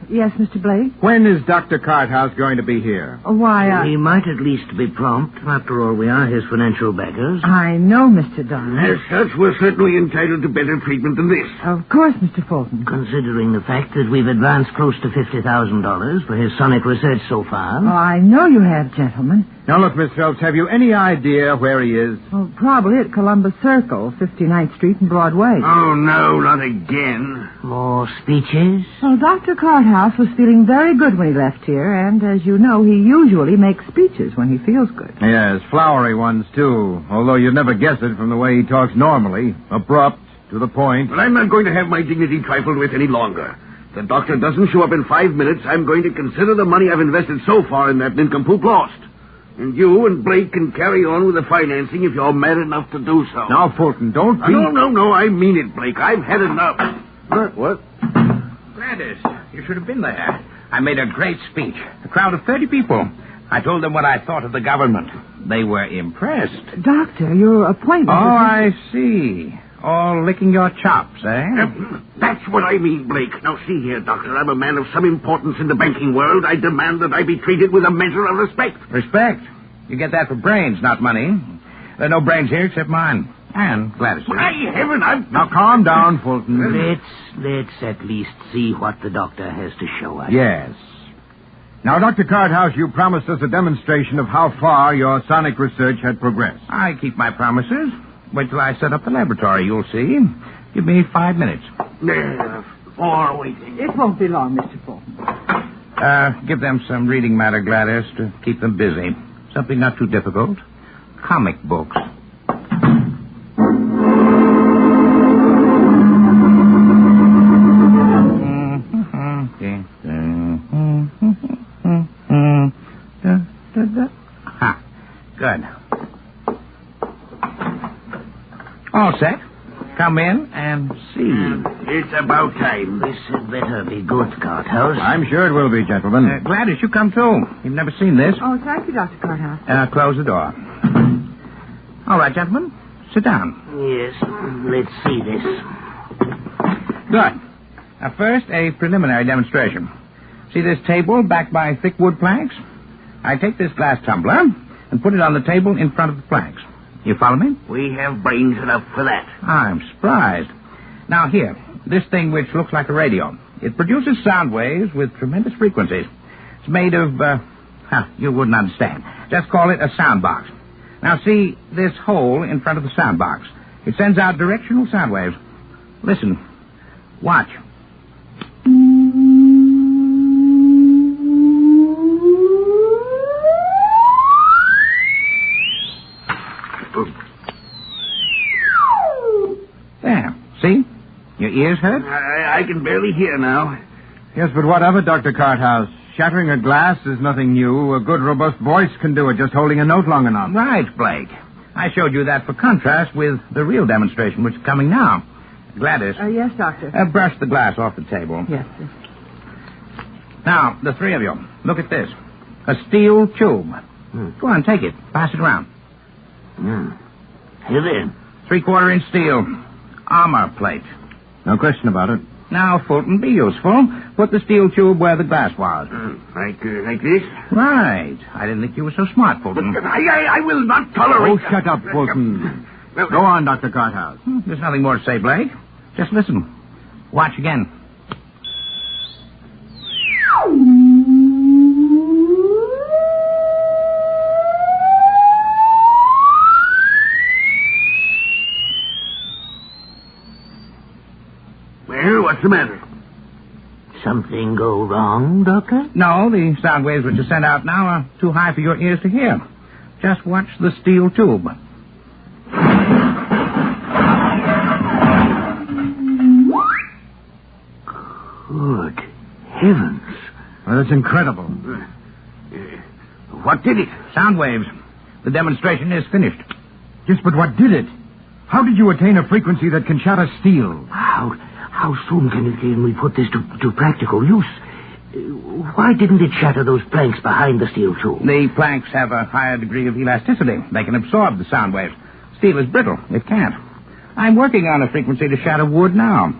Yes, Mr. Blake? When is Dr. Carthouse going to be here? Why, He might at least be prompt. After all, we are his financial backers. I know, Mr. Don. As such, we're certainly entitled to better treatment than this. Of course, Mr. Fulton. Considering the fact that we've advanced close to $50,000 for his sonic research so far. Oh, I know you have, gentlemen. Now, look, Miss Phelps, have you any idea where he is? Well, probably at Columbus Circle, 59th Street and Broadway. Oh, no, not again. More speeches? Well, Dr. Carthouse was feeling very good when he left here, and as you know, he usually makes speeches when he feels good. Yes, flowery ones, too. Although you'd never guess it from the way he talks normally. Abrupt, to the point. Well, I'm not going to have my dignity trifled with any longer. If the doctor doesn't show up in 5 minutes, I'm going to consider the money I've invested so far in that nincompoop lost. And you and Blake can carry on with the financing if you're mad enough to do so. Now, Fulton, don't be... No, I mean it, Blake. I've had enough. What? Gladys, you should have been there. I made a great speech. A crowd of 30 people. I told them what I thought of the government. They were impressed. Doctor, your appointment... Oh, I see. All licking your chops, eh? That's what I mean, Blake. Now, see here, Doctor. I'm a man of some importance in the banking world. I demand that I be treated with a measure of respect. Respect? You get that for brains, not money. There are no brains here except mine. And Gladys. My heaven, Now, calm down, Fulton. Let's at least see what the doctor has to show us. Yes. Now, Dr. Carthouse, you promised us a demonstration of how far your sonic research had progressed. I keep my promises. Wait till I set up the laboratory, you'll see. Give me 5 minutes. Or waiting. It won't be long, Mr. Fulton. Give them some reading matter, Gladys, to keep them busy. Something not too difficult. Comic books. Ha. Good. All set. Come in and see. It's about time. This had better be good, Carthouse. I'm sure it will be, gentlemen. Gladys, you come too. You've never seen this. Oh, thank you, Dr. Carthouse. Close the door. All right, gentlemen. Sit down. Yes, let's see this. Good. Now, first, a preliminary demonstration. See this table backed by thick wood planks? I take this glass tumbler and put it on the table in front of the planks. You follow me? We have brains enough for that. I'm surprised. Now, here, this thing which looks like a radio. It produces sound waves with tremendous frequencies. It's made of, you wouldn't understand. Just call it a sound box. Now, see this hole in front of the sound box. It sends out directional sound waves. Listen. Watch. There. See? Your ears hurt? I can barely hear now. Yes, but whatever, Dr. Carthouse. Shattering a glass is nothing new. A good, robust voice can do it just holding a note long enough. Right, Blake. I showed you that for contrast with the real demonstration, which is coming now. Gladys. Yes, Doctor. Brush the glass off the table. Yes. Now, the three of you, look at this. A steel tube. Go on, take it. Pass it around. Here then. 3/4-inch steel. Armor plate. No question about it. Now, Fulton, be useful. Put the steel tube where the glass was. Like this? Right. I didn't think you were so smart, Fulton. But I will not tolerate... Oh, shut up, Fulton. Go on, Dr. Carthouse. There's nothing more to say, Blake. Just listen. Watch again. Well, what's the matter? Something go wrong, Doctor? No, the sound waves which are sent out now are too high for your ears to hear. Just watch the steel tube. Good heavens. Well, that's incredible. What did it? Sound waves. The demonstration is finished. Yes, but what did it? How did you attain a frequency that can shatter steel? How soon can we put this to practical use? Why didn't it shatter those planks behind the steel tube? The planks have a higher degree of elasticity. They can absorb the sound waves. Steel is brittle. It can't. I'm working on a frequency to shatter wood now.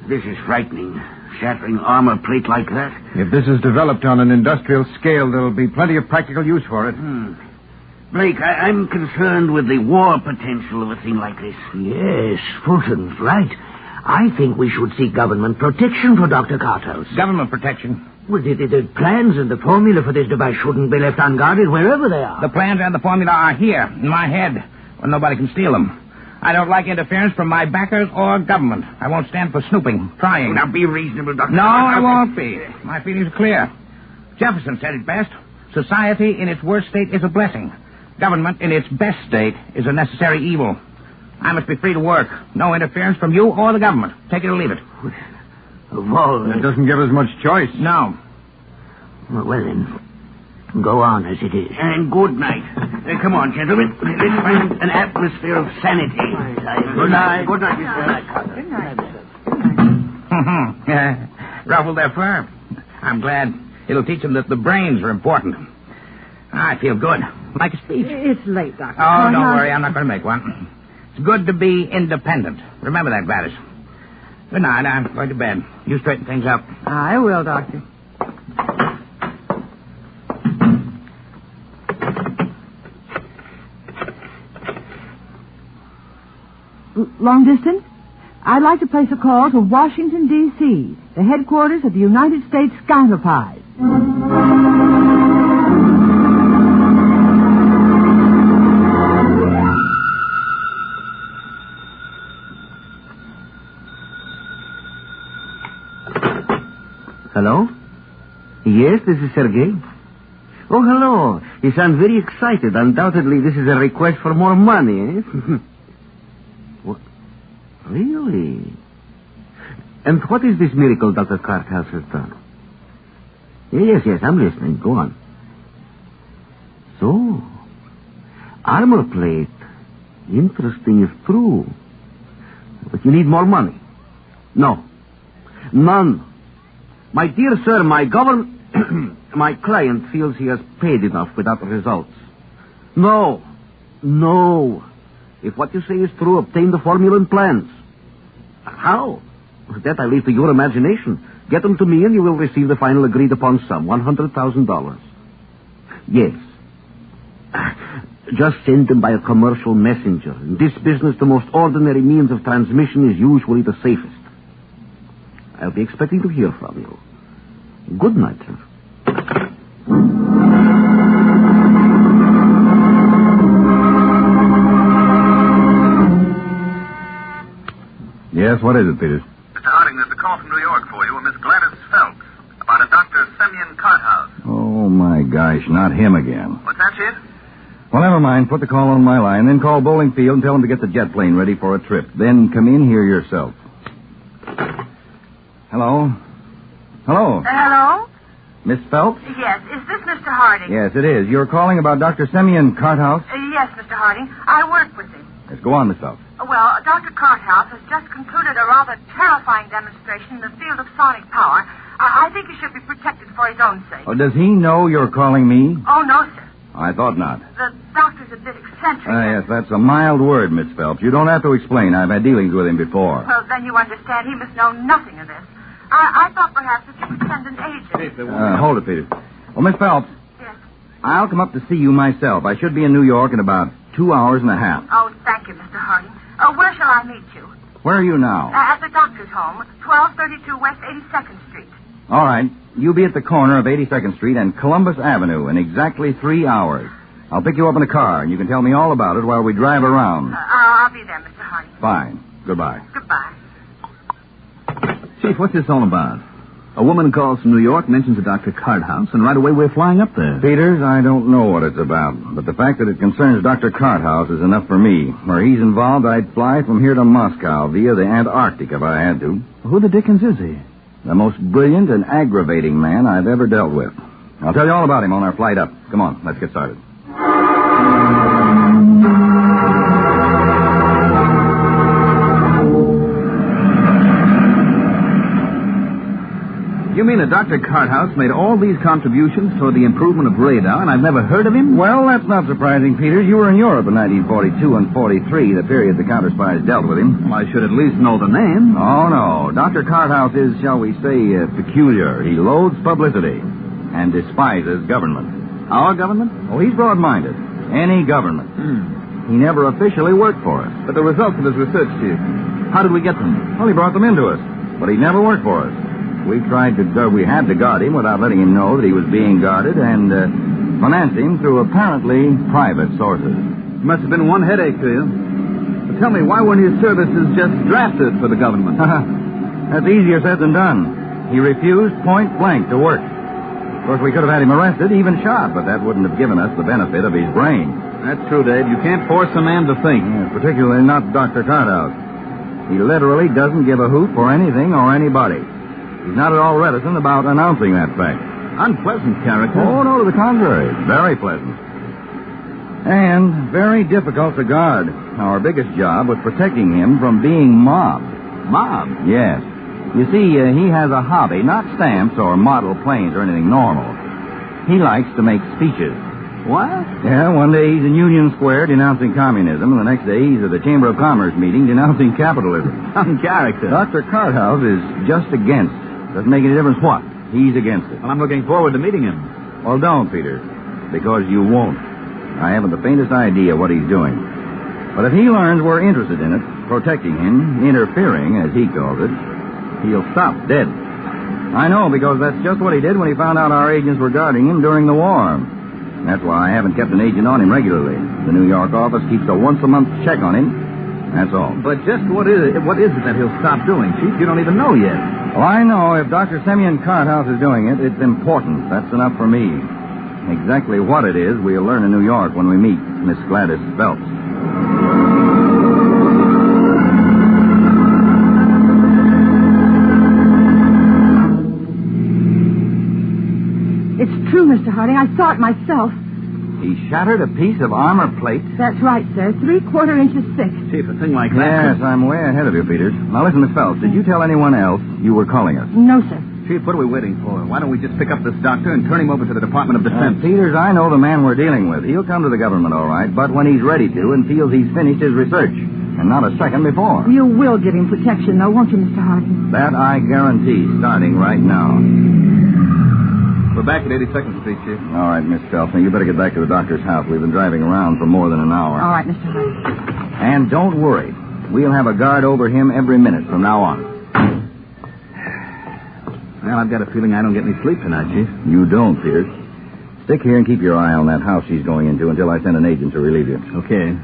This is frightening. shattering armor plate like that. If this is developed on an industrial scale, there'll be plenty of practical use for it. Blake, I'm concerned with the war potential of a thing like this. Yes, Fulton's right. I think we should seek government protection for Dr. Carthouse. Government protection? Well, the plans and the formula for this device shouldn't be left unguarded wherever they are. The plans and the formula are here, in my head, where nobody can steal them. I don't like interference from my backers or government. I won't stand for snooping, prying. Now, be reasonable, Dr. No, Carthouse. I won't be. My feelings are clear. Jefferson said it best. Society in its worst state is a blessing. Government in its best state is a necessary evil. I must be free to work. No interference from you or the government. Take it or leave it. Well, that doesn't give us much choice. No. Well, then, go on as it is. And good night. Come on, gentlemen. Let's find an atmosphere of sanity. Good night. Good night, Mr. Good night. Ruffled their fur. I'm glad. It'll teach them that the brains are important. I feel good. Like a speech. It's late, Doctor. Oh, don't worry. I'm not going to make one. It's good to be independent. Remember that, Gladys. Good night. I'm going to bed. You straighten things up. I will, Doctor. Long distance? I'd like to place a call to Washington, D.C., the headquarters of the United States Counterspy. Hello? Yes, this is Sergei. Oh, hello. You sound very excited. Undoubtedly, this is a request for more money, eh? What? Really? And what is this miracle Dr. Carthouse has done? Yes, I'm listening. Go on. So, armor plate. Interesting if true. But you need more money. No. None. My dear sir, my client feels he has paid enough without results. No. If what you say is true, obtain the formula and plans. How? That I leave to your imagination. Get them to me and you will receive the final agreed upon sum, $100,000. Yes. Just send them by a commercial messenger. In this business, the most ordinary means of transmission is usually the safest. I'll be expecting to hear from you. Good night, sir. Yes, what is it, Peters? Mr. Harding, there's a call from New York for you, a Miss Gladys Phelps, about a Dr. Semyon Carthouse. Oh, my gosh, not him again. What's that, Chief? Well, never mind. Put the call on my line, then call Bowling Field and tell them to get the jet plane ready for a trip. Then come in here yourself. Hello? Hello? Miss Phelps? Yes. Is this Mr. Harding? Yes, it is. You're calling about Dr. Semyon Carthouse? Yes, Mr. Harding. I work with him. Yes, go on, Miss Phelps. Well, Dr. Carthouse has just concluded a rather terrifying demonstration in the field of sonic power. I think he should be protected for his own sake. Oh, does he know you're calling me? Oh, no, sir. I thought not. The doctor's a bit eccentric. Yes, that's a mild word, Miss Phelps. You don't have to explain. I've had dealings with him before. Well, then you understand he must know nothing of this. I thought perhaps that you could send an agent. Hold it, Peter. Well, Miss Phelps. Yes. I'll come up to see you myself. I should be in New York in about 2 hours and a half. Oh, thank you, Mr. Harding. Where shall I meet you? Where are you now? At the doctor's home, 1232 West 82nd Street. All right. You be at the corner of 82nd Street and Columbus Avenue in exactly 3 hours. I'll pick you up in a car, and you can tell me all about it while we drive around. I'll be there, Mr. Harding. Fine. Goodbye. Goodbye. Chief, what's this all about? A woman calls from New York, mentions a Dr. Carthouse, and right away we're flying up there. Peters, I don't know what it's about, but the fact that it concerns Dr. Carthouse is enough for me. Where he's involved, I'd fly from here to Moscow via the Antarctic if I had to. Who the dickens is he? The most brilliant and aggravating man I've ever dealt with. I'll tell you all about him on our flight up. Come on, let's get started. You mean that Dr. Carthouse made all these contributions toward the improvement of radar, and I've never heard of him? Well, that's not surprising, Peters. You were in Europe in 1942 and 43, the period the Counterspies dealt with him. Well, I should at least know the name. Oh, no. Dr. Carthouse is, shall we say, peculiar. He loathes publicity and despises government. Our government? Oh, he's broad-minded. Any government. He never officially worked for us. But the results of his research, Chief, how did we get them? Well, he brought them into us, but he never worked for us. We had to guard him without letting him know that he was being guarded and finance him through apparently private sources. Must have been one headache to you. But tell me, why weren't his services just drafted for the government? That's easier said than done. He refused point blank to work. Of course, we could have had him arrested, even shot, but that wouldn't have given us the benefit of his brain. That's true, Dave. You can't force a man to think. Yeah, particularly not Dr. Carthouse. He literally doesn't give a hoot for anything or anybody. He's not at all reticent about announcing that fact. Unpleasant character. Oh, no, to the contrary. Very pleasant. And very difficult to guard. Our biggest job was protecting him from being mobbed. Mobbed? Yes. You see, he has a hobby, not stamps or model planes or anything normal. He likes to make speeches. What? Yeah, one day he's in Union Square denouncing communism, and the next day he's at the Chamber of Commerce meeting denouncing capitalism. Some character. Dr. Carthouse is just against. Doesn't make any difference what. He's against it. Well, I'm looking forward to meeting him. Well, don't, Peter, because you won't. I haven't the faintest idea what he's doing. But if he learns we're interested in it, protecting him, interfering, as he calls it, he'll stop dead. I know, because that's just what he did when he found out our agents were guarding him during the war. That's why I haven't kept an agent on him regularly. The New York office keeps a once-a-month check on him. That's all. But just what is it that he'll stop doing, Chief? You don't even know yet. Well, I know if Dr. Semyon Carthouse is doing it, it's important. That's enough for me. Exactly what it is, we'll learn in New York when we meet Miss Gladys Phelps. It's true, Mr. Harding. I saw it myself. He shattered a piece of armor plate? That's right, sir. 3/4 inches thick. Chief, a thing like that... Yes, I'm way ahead of you, Peters. Now, listen, Miss Phelps, did you tell anyone else you were calling us? No, sir. Chief, what are we waiting for? Why don't we just pick up this doctor and turn him over to the Department of Defense? Peters, I know the man we're dealing with. He'll come to the government, all right, but when he's ready to and feels he's finished his research, and not a second before. You will give him protection, though, won't you, Mr. Harding? That I guarantee, starting right now. We're back at 82nd Street, Chief. All right, Miss Phelps. Now, you better get back to the doctor's house. We've been driving around for more than an hour. All right, Mr. Harding. And don't worry. We'll have a guard over him every minute from now on. Well, I've got a feeling I don't get any sleep tonight, Chief. You don't, Peters. Stick here and keep your eye on that house she's going into until I send an agent to relieve you. Okay.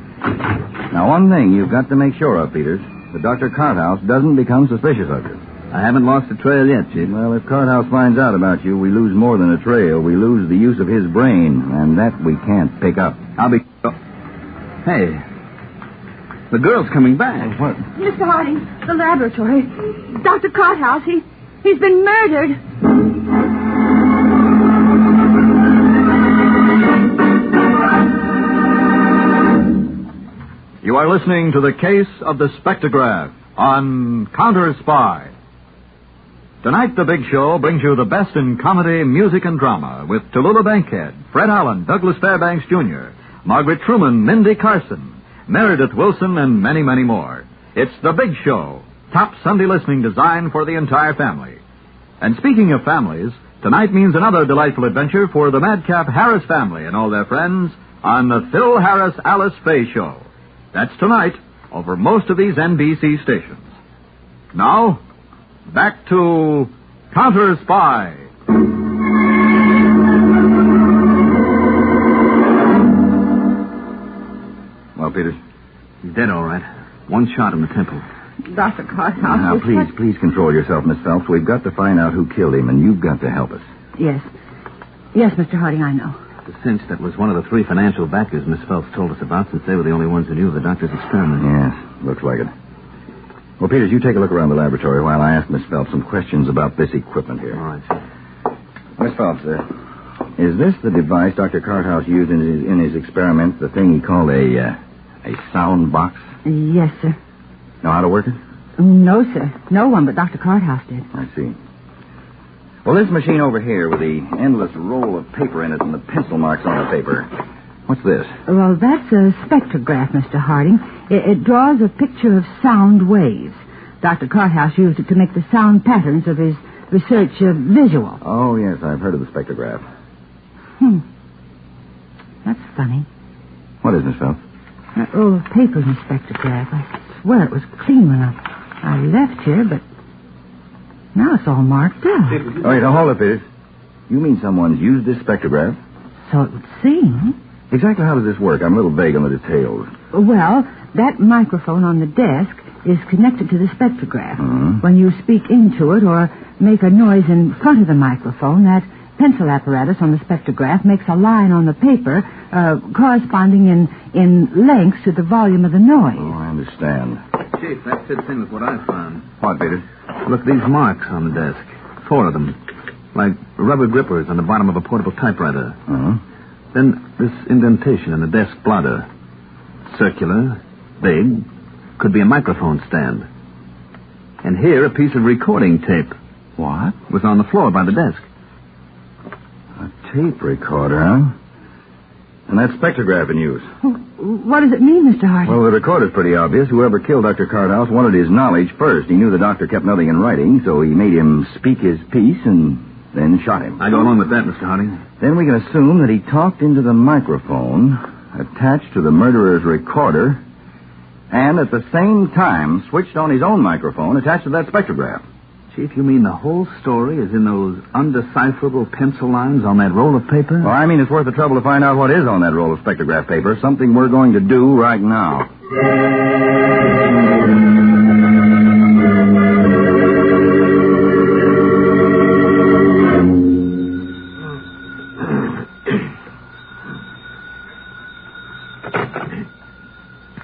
Now, one thing you've got to make sure of, Peters, that Dr. Carthouse doesn't become suspicious of you. I haven't lost a trail yet, Chief. Well, if Carthouse finds out about you, we lose more than a trail. We lose the use of his brain, and that we can't pick up. I'll be... Oh. Hey, the girl's coming back. What? Mr. Harding, the laboratory. Dr. Carthouse, he's been murdered. You are listening to the case of the Spectrograph on Counterspy. Tonight, The Big Show brings you the best in comedy, music, and drama with Tallulah Bankhead, Fred Allen, Douglas Fairbanks Jr., Margaret Truman, Mindy Carson, Meredith Wilson, and many, many more. It's The Big Show, top Sunday listening designed for the entire family. And speaking of families, tonight means another delightful adventure for the Madcap Harris family and all their friends on the Phil Harris Alice Faye Show. That's tonight over most of these NBC stations. Now, back to Counterspy. Well, Peters? He's dead, all right. One shot in the temple. Dr. Carthouse. Now, please control yourself, Miss Phelps. We've got to find out who killed him, and you've got to help us. Yes. Yes, Mr. Harding, I know. The cinch that was one of the 3 financial backers Miss Phelps told us about, since they were the only ones who knew of the doctor's experiment. Yes, looks like it. Well, Peters, you take a look around the laboratory while I ask Miss Phelps some questions about this equipment here. All right. Miss Phelps, is this the device Dr. Carthouse used in his experiment, the thing he called a sound box? Yes, sir. Know how to work it? No, sir. No one but Dr. Carthouse did. I see. Well, this machine over here with the endless roll of paper in it and the pencil marks on the paper. What's this? Well, that's a spectrograph, Mr. Harding. It draws a picture of sound waves. Dr. Carthouse used it to make the sound patterns of his research visual. Oh, yes, I've heard of the spectrograph. That's funny. What is, Miss Phelps? That roll of paper in the spectrograph. I swear it was clean when I left here, but now it's all marked up. Oh, wait, now hold it, Peters. You mean someone's used this spectrograph? So it would seem. Exactly how does this work? I'm a little vague on the details. Well, that microphone on the desk is connected to the spectrograph. Mm-hmm. When you speak into it or make a noise in front of the microphone, that pencil apparatus on the spectrograph makes a line on the paper corresponding in length to the volume of the noise. Oh, I understand. Chief, that fits in with what I found. What, Peters? Look, these marks on the desk. 4 of them. Like rubber grippers on the bottom of a portable typewriter. Uh-huh. Then this indentation in the desk blotter. Circular, big, could be a microphone stand. And here, a piece of recording tape. What? Was on the floor by the desk. A tape recorder, huh? And that spectrograph in use. What does it mean, Mr. Harding? Well, the recorder's pretty obvious. Whoever killed Dr. Carthouse wanted his knowledge first. He knew the doctor kept nothing in writing, so he made him speak his piece and then shot him. I go along with that, Mr. Harding. Then we can assume that he talked into the microphone attached to the murderer's recorder and at the same time switched on his own microphone attached to that spectrograph. Chief, you mean the whole story is in those undecipherable pencil lines on that roll of paper? Well, I mean it's worth the trouble to find out what is on that roll of spectrograph paper, something we're going to do right now.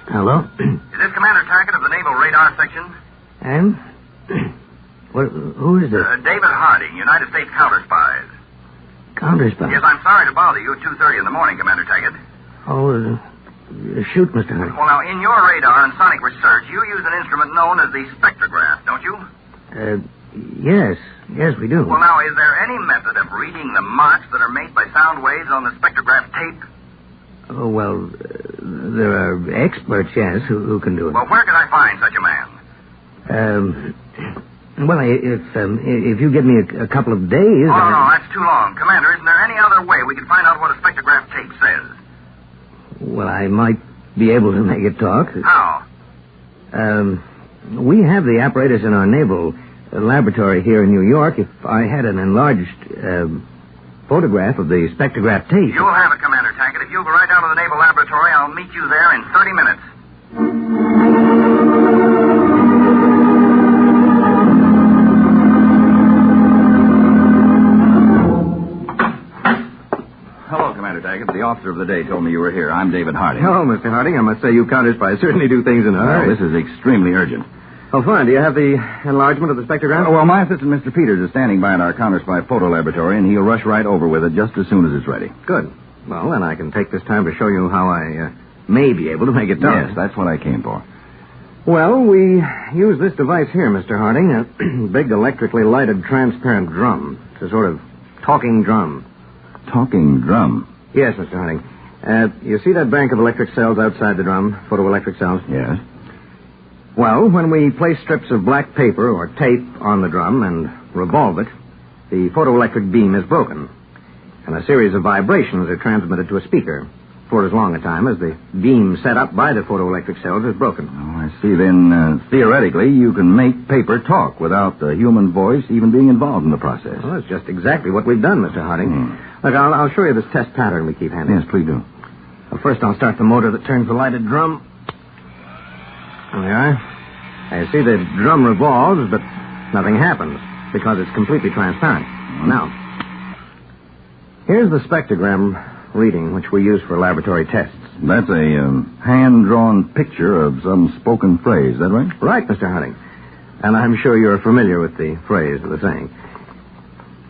Hello? Is this Commander Tackett of the Naval Radar Section? And? Who is this? David Harding, United States Counterspies. Counterspy? Yes, I'm sorry to bother you at 2:30 in the morning, Commander Tackett. Oh, shoot, Mr. Harding. Well, now, in your radar and sonic research, you use an instrument known as the spectrograph, don't you? Yes. Yes, we do. Well, now, is there any method of reading the marks that are made by sound waves on the spectrograph tape? Oh, well, there are experts, yes, who can do it. Well, where can I find such a man? Well, if you give me a couple of days... Oh, no, that's too long. Commander, isn't there any other way we could find out what a spectrograph tape says? Well, I might be able to make it talk. How? We have the apparatus in our naval laboratory here in New York. If I had an enlarged photograph of the spectrograph tape... You'll have it, Commander Tackett. If you'll go right down to the naval laboratory, I'll meet you there in 30 minutes. Hello, Commander Tackett. The officer of the day told me you were here. I'm David Harding. Hello, Mr. Harding. I must say you Counterspy certainly do things in a hurry. This is extremely urgent. Oh, fine. Do you have the enlargement of the spectrograph? Well, my assistant, Mr. Peters, is standing by at our Counterspy photo laboratory, and he'll rush right over with it just as soon as it's ready. Good. Well, then I can take this time to show you how I may be able to make it talk. Yes, that's what I came for. Well, we use this device here, Mr. Harding, a big electrically lighted transparent drum. It's a sort of talking drum. Talking drum? Yes, Mr. Harding. You see that bank of electric cells outside the drum, photoelectric cells? Yes. Well, when we place strips of black paper or tape on the drum and revolve it, the photoelectric beam is broken, and a series of vibrations are transmitted to a speaker for as long a time as the beam set up by the photoelectric cells is broken. Oh, I see. Then, theoretically, you can make paper talk without the human voice even being involved in the process. Well, that's just exactly what we've done, Mr. Harding. Look, I'll show you this test pattern we keep handy. Yes, please do. Well, first, I'll start the motor that turns the lighted drum. There we are. I see the drum revolves, but nothing happens because it's completely transparent. Now, here's the spectrogram reading, which we use for laboratory tests. That's a hand-drawn picture of some spoken phrase, is that right? Right, Mr. Harding. And I'm sure you're familiar with the phrase of the saying.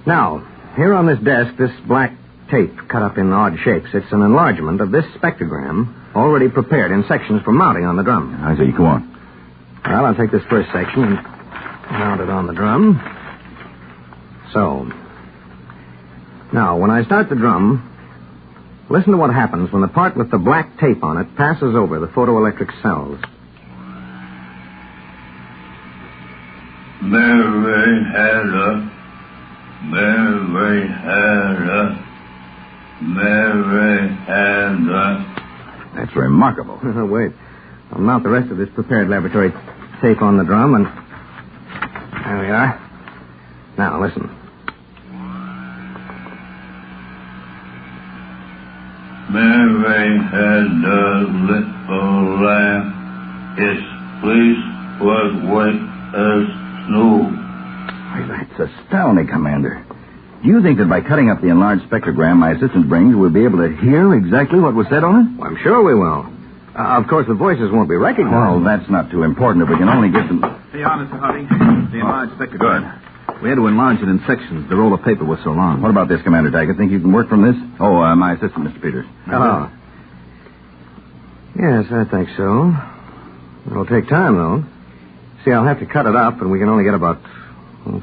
Now, here on this desk, this black tape cut up in odd shapes, it's an enlargement of this spectrogram already prepared in sections for mounting on the drum. I see. Go on. Well, I'll take this first section and mount it on the drum. So, Now, when I start the drum, listen to what happens when the part with the black tape on it passes over the photoelectric cells. Mary Hannah, Mary Hannah, Mary Hannah. That's remarkable. Wait. I'll mount the rest of this prepared laboratory tape on the drum, and there we are. Now, listen. Mary had a little lamb. Its fleece was white as snow. Why, that's astounding, Commander. Do you think that by cutting up the enlarged spectrogram my assistant brings, we'll be able to hear exactly what was said on it? Well, I'm sure we will. Of course, the voices won't be recognized. Well, that's not too important if we can only get them... Here you are, Mr. Harding. The enlarged spectrogram. Good. We had to enlarge it in sections. The roll of paper was so long. What about this, Commander Taggart? Think you can work from this? Oh, my assistant, Mr. Peters. Oh. Yes, I think so. It'll take time, though. See, I'll have to cut it up, and we can only get about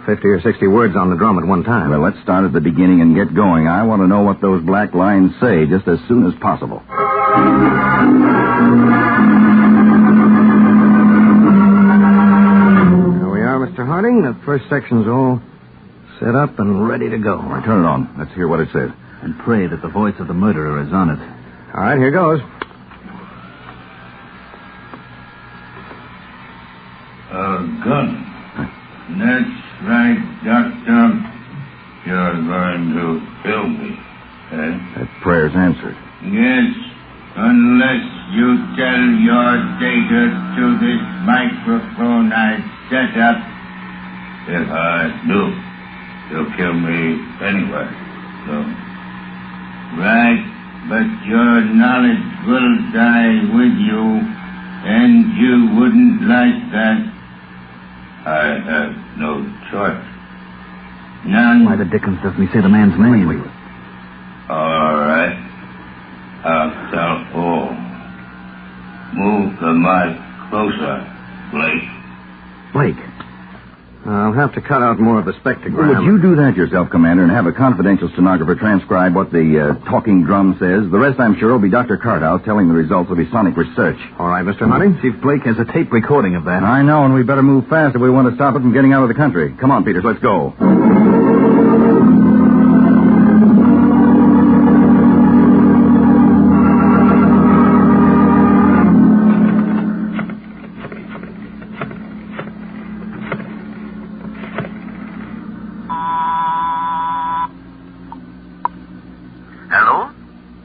50 or 60 words on the drum at one time. Well, let's start at the beginning and get going. I want to know what those black lines say just as soon as possible. There we are, Mr. Harding. The first section's all set up and ready to go. All right, turn it on. Let's hear what it says. And pray that the voice of the murderer is on it. All right, here goes. A gun. That's right, Doctor. You're going to kill me, eh? That prayer's answered. Yes, unless you tell your data to this microphone I set up. If I do, you'll kill me anyway. So, right, but your knowledge will die with you, and you wouldn't like that. I have no choice. None. Why the dickens doesn't he say the man's name? Wait. All right. I'll tell all. Move the mic closer, Blake. Blake. I'll have to cut out more of the spectrogram. Well, would you do that yourself, Commander, and have a confidential stenographer transcribe what the talking drum says? The rest, I'm sure, will be Dr. Carthouse telling the results of his sonic research. All right, Mr. Harding. Chief Blake has a tape recording of that. I know, and we better move fast if we want to stop it from getting out of the country. Come on, Peters, let's go.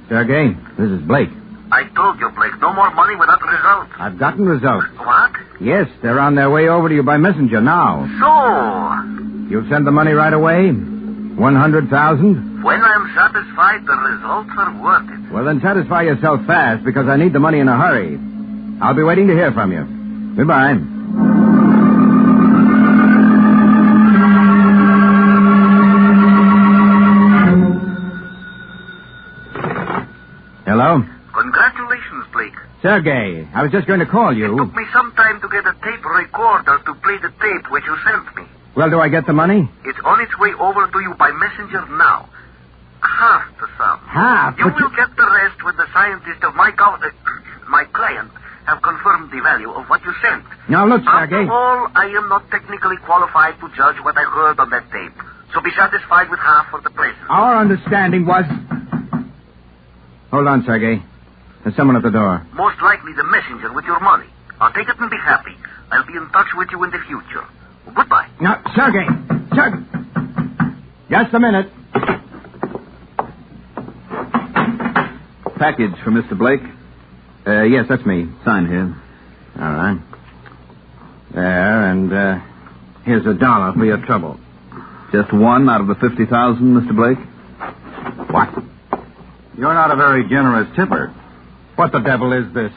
Sergei, this is Blake. I told you, Blake, no more money without results. I've gotten results. What? Yes, they're on their way over to you by messenger now. So? You'll send the money right away? 100,000? When I'm satisfied, the results are worth it. Well, then satisfy yourself fast, because I need the money in a hurry. I'll be waiting to hear from you. Goodbye. Hello? Congratulations, Blake. Sergei, I was just going to call you. It took me some time to get a tape recorder to play the tape which you sent me. Well, do I get the money? It's on its way over to you by messenger now. Half the sum. Half? You will get the rest when the scientist of my client have confirmed the value of what you sent. Now, look, Sergei. After all, I am not technically qualified to judge what I heard on that tape. So be satisfied with half for the present. Our understanding was... Hold on, Sergei. There's someone at the door. Most likely the messenger with your money. I'll take it and be happy. I'll be in touch with you in the future. Well, goodbye. Now, Sergei! Just a minute. Package for Mr. Blake? Yes, that's me. Sign here. All right. There, and here's $1 for your trouble. Just one out of the 50,000, Mr. Blake? What? You're not a very generous tipper. What the devil is this?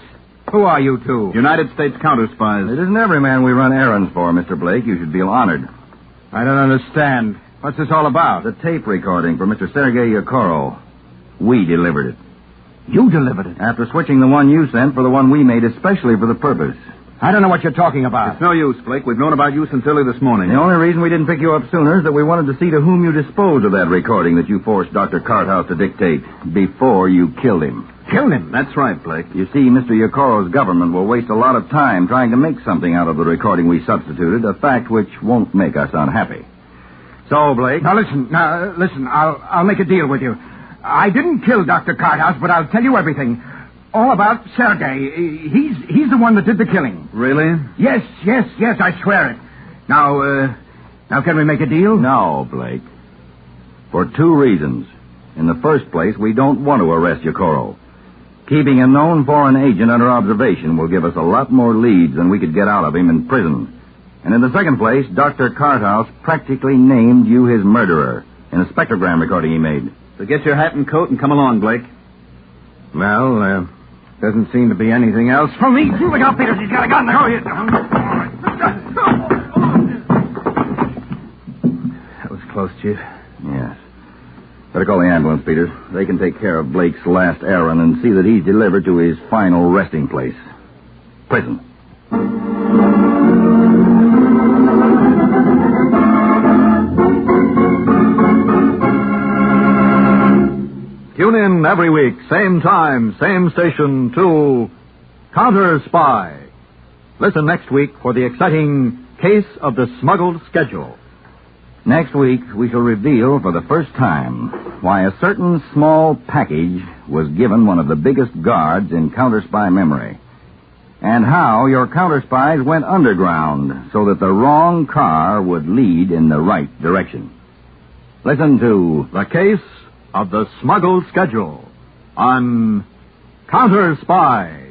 Who are you two? United States Counterspies. It isn't every man we run errands for, Mr. Blake. You should feel honored. I don't understand. What's this all about? The tape recording for Mr. Sergei Yekoro. We delivered it. You delivered it? After switching the one you sent for the one we made especially for the purpose. I don't know what you're talking about. It's no use, Blake. We've known about you since early this morning. The only reason we didn't pick you up sooner is that we wanted to see to whom you disposed of that recording that you forced Dr. Carthouse to dictate before you killed him. Killed him? That's right, Blake. You see, Mr. Yokoro's government will waste a lot of time trying to make something out of the recording we substituted, a fact which won't make us unhappy. So, Blake... Now, listen. I'll make a deal with you. I didn't kill Dr. Carthouse, but I'll tell you everything. All about Sergei. He's the one that did the killing. Really? Yes, I swear it. Now can we make a deal? No, Blake. For two reasons. In the first place, we don't want to arrest Yokoro. Keeping a known foreign agent under observation will give us a lot more leads than we could get out of him in prison. And in the second place, Dr. Carthouse practically named you his murderer in a spectrogram recording he made. So get your hat and coat and come along, Blake. Well, doesn't seem to be anything else for me. Look out, Peters. He's got a gun. Go ahead. That was close, Chief. Yes. Better call the ambulance, Peters. They can take care of Blake's last errand and see that he's delivered to his final resting place. Prison. Tune in every week, same time, same station, to Counterspy. Listen next week for the exciting Case of the Smuggled Schedule. Next week, we shall reveal for the first time why a certain small package was given one of the biggest guards in Counterspy memory, and how your counterspies went underground so that the wrong car would lead in the right direction. Listen to The Case of the Smuggled Schedule on Counterspy.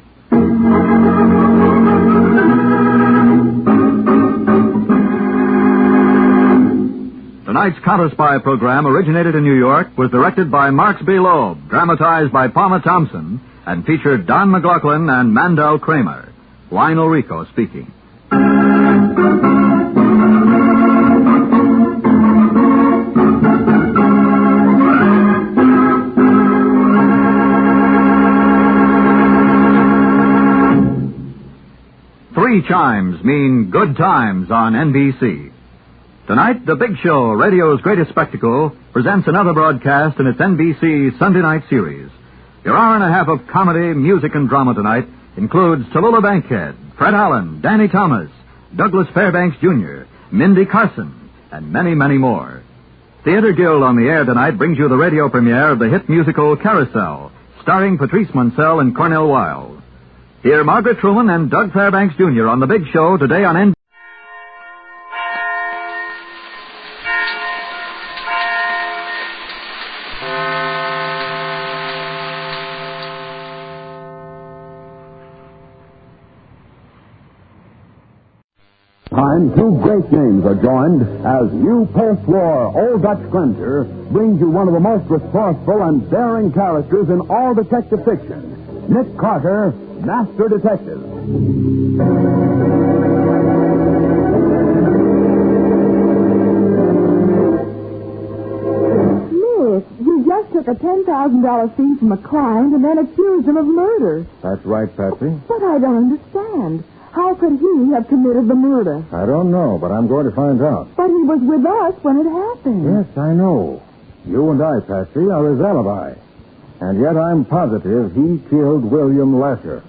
Tonight's Counterspy program originated in New York, was directed by Marks B. Loeb, dramatized by Palmer Thompson, and featured Don McLaughlin and Mandel Kramer. Lionel Rico speaking. Three chimes mean good times on NBC. Tonight, The Big Show, radio's greatest spectacle, presents another broadcast in its NBC Sunday night series. Your hour and a half of comedy, music, and drama tonight includes Tallulah Bankhead, Fred Allen, Danny Thomas, Douglas Fairbanks Jr., Mindy Carson, and many, many more. Theater Guild on the air tonight brings you the radio premiere of the hit musical Carousel, starring Patrice Munsell and Cornel Wilde. Hear Margaret Truman and Doug Fairbanks Jr. on The Big Show today on NBC. Time, two great names are joined as new post-war Old Dutch Grenzer brings you one of the most resourceful and daring characters in all detective fiction, Nick Carter, Master Detective. Nick, you just took a $10,000 fee from a client and then accused him of murder. That's right, Patsy. But I don't understand. How could he have committed the murder? I don't know, but I'm going to find out. But he was with us when it happened. Yes, I know. You and I, Patsy, are his alibi. And yet I'm positive he killed William Lasher.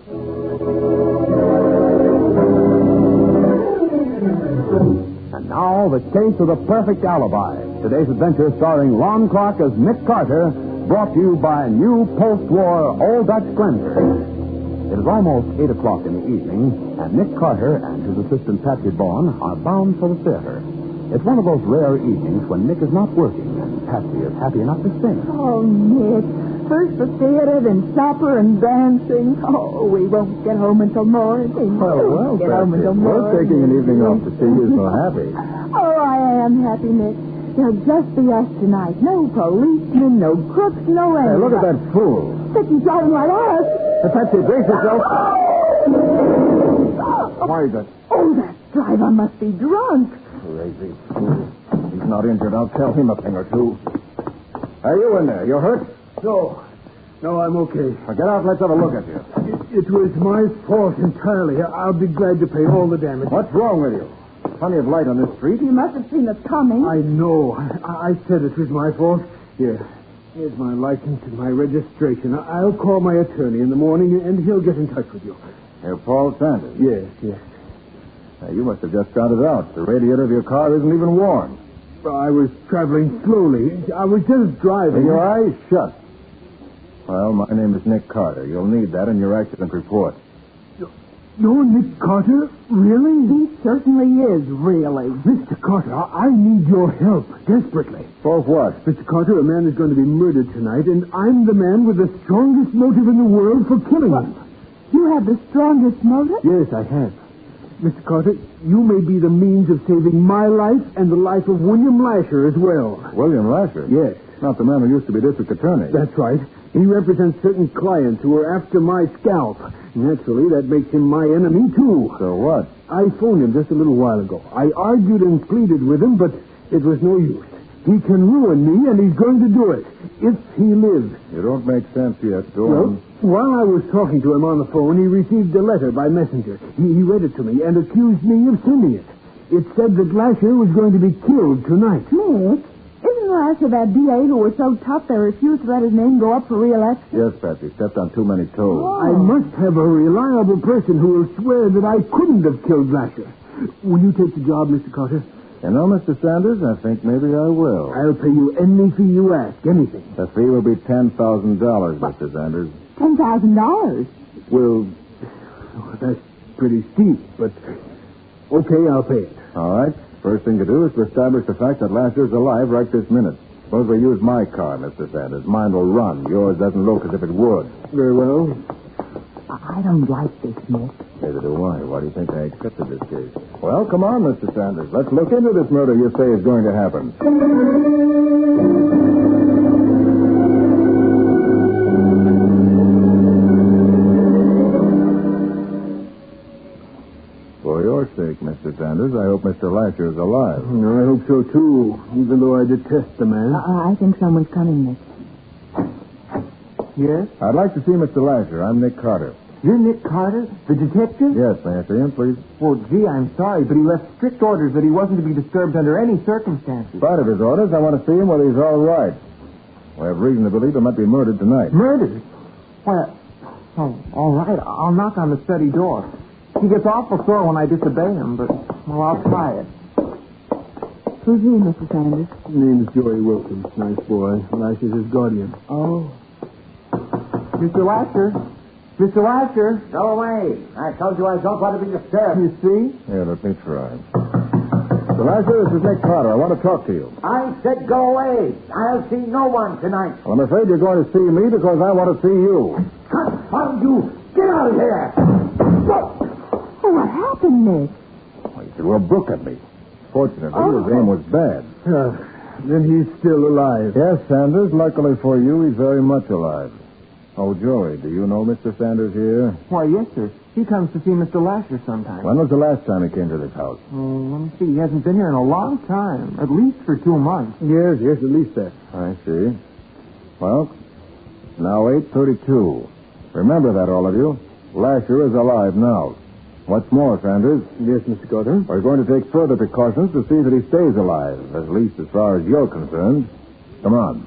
And now, the case of the perfect alibi. Today's adventure starring Lon Clark as Nick Carter, brought to you by new post-war Old Dutch Grenzer. It is almost 8 o'clock in the evening, and Nick Carter and his assistant Patsy Bourne are bound for the theater. It's one of those rare evenings when Nick is not working, and Patsy is happy enough to sing. Oh, Nick. First the theater, then supper and dancing. Oh, we won't get home until morning. Well, Patsy, we're taking an evening off to see you so happy. Oh, I am happy, Nick. There'll just be us tonight. No policemen, no crooks, no anything. Hey, look at that fool. But he's driving like us. Patsy, brace yourself. Why, that... Oh, that driver must be drunk. Crazy fool. He's not injured. I'll tell him a thing or two. Are you in there? You hurt? No. No, I'm okay. Now get out and let's have a look at you. It was my fault entirely. I'll be glad to pay all the damage. What's wrong with you? Plenty of light on this street. You must have seen us coming. I know. I said it was my fault. Here. Here's my license and my registration. I'll call my attorney in the morning, and he'll get in touch with you. You're Paul Sanders. Yes. Now, you must have just found it out. The radiator of your car isn't even warm. I was traveling slowly. I was just driving. With your eyes shut. Well, my name is Nick Carter. You'll need that in your accident report. You're Nick Carter? Really? He certainly is, really. Mr. Carter, I need your help desperately. For what? Mr. Carter, a man is going to be murdered tonight, and I'm the man with the strongest motive in the world for killing him. You have the strongest motive? Yes, I have. Mr. Carter, you may be the means of saving my life and the life of William Lasher as well. William Lasher? Yes. Not the man who used to be district attorney. That's right. He represents certain clients who are after my scalp. Naturally, that makes him my enemy, too. So what? I phoned him just a little while ago. I argued and pleaded with him, but it was no use. He can ruin me, and he's going to do it, if he lives. You don't make sense yet. Go on. While I was talking to him on the phone, he received a letter by messenger. He read it to me and accused me of sending it. It said that Lasher was going to be killed tonight. Nick, isn't Lasher that DA who was so tough they refused to let his name go up for re-election? Yes, Patsy. Stepped on too many toes. I must have a reliable person who will swear that I couldn't have killed Lasher. Will you take the job, Mr. Carter? You know, Mr. Sanders, I think maybe I will. I'll pay you any fee you ask, anything. The fee will be $10,000, Mr. Sanders. $10,000? Well, that's pretty steep, but okay, I'll pay it. All right. First thing to do is to establish the fact that Lasher's alive right this minute. Suppose we use my car, Mr. Sanders. Mine will run. Yours doesn't look as if it would. Very well. I don't like this, Nick. Neither do I. Why do you think I accepted this case? Well, come on, Mr. Sanders. Let's look into this murder you say is going to happen. For your sake, Mr. Sanders, I hope Mr. Lasher is alive. I hope so, too, even though I detest the man. I think someone's coming, Nick. Yes? I'd like to see Mr. Lasher. I'm Nick Carter. You're Nick Carter, the detective? Yes, may I see him, please? Well, gee, I'm sorry, but he left strict orders that he wasn't to be disturbed under any circumstances. In spite of his orders, I want to see him whether he's all right. We have reason to believe he might be murdered tonight. Murdered? Why, all right. I'll knock on the study door. He gets awful sore when I disobey him, but, well, I'll try it. Who's he, Mr. Sanders? His name's Joey Wilkins. Nice boy. Lasher's his guardian. Oh. Mr. Lasher? Mr. Lasher? Go away. I told you I don't want to be disturbed. You see? Here, let me try. Mr. Lasher, this is Nick Carter. I want to talk to you. I said go away. I'll see no one tonight. Well, I'm afraid you're going to see me because I want to see you. Confound you. Get out of here. Oh, what happened, Nick? Well, he threw a book at me. Fortunately, his aim was bad. Then he's still alive. Yes, Sanders. Luckily for you, he's very much alive. Oh, Joey, do you know Mr. Sanders here? Why, yes, sir. He comes to see Mr. Lasher sometimes. When was the last time he came to this house? Let me see. He hasn't been here in a long time. At least for 2 months. Yes, at least that. I see. Well, now 8:32. Remember that, all of you. Lasher is alive now. What's more, Sanders? Yes, Mr. Carter? We're going to take further precautions to see that he stays alive, at least as far as you're concerned. Come on.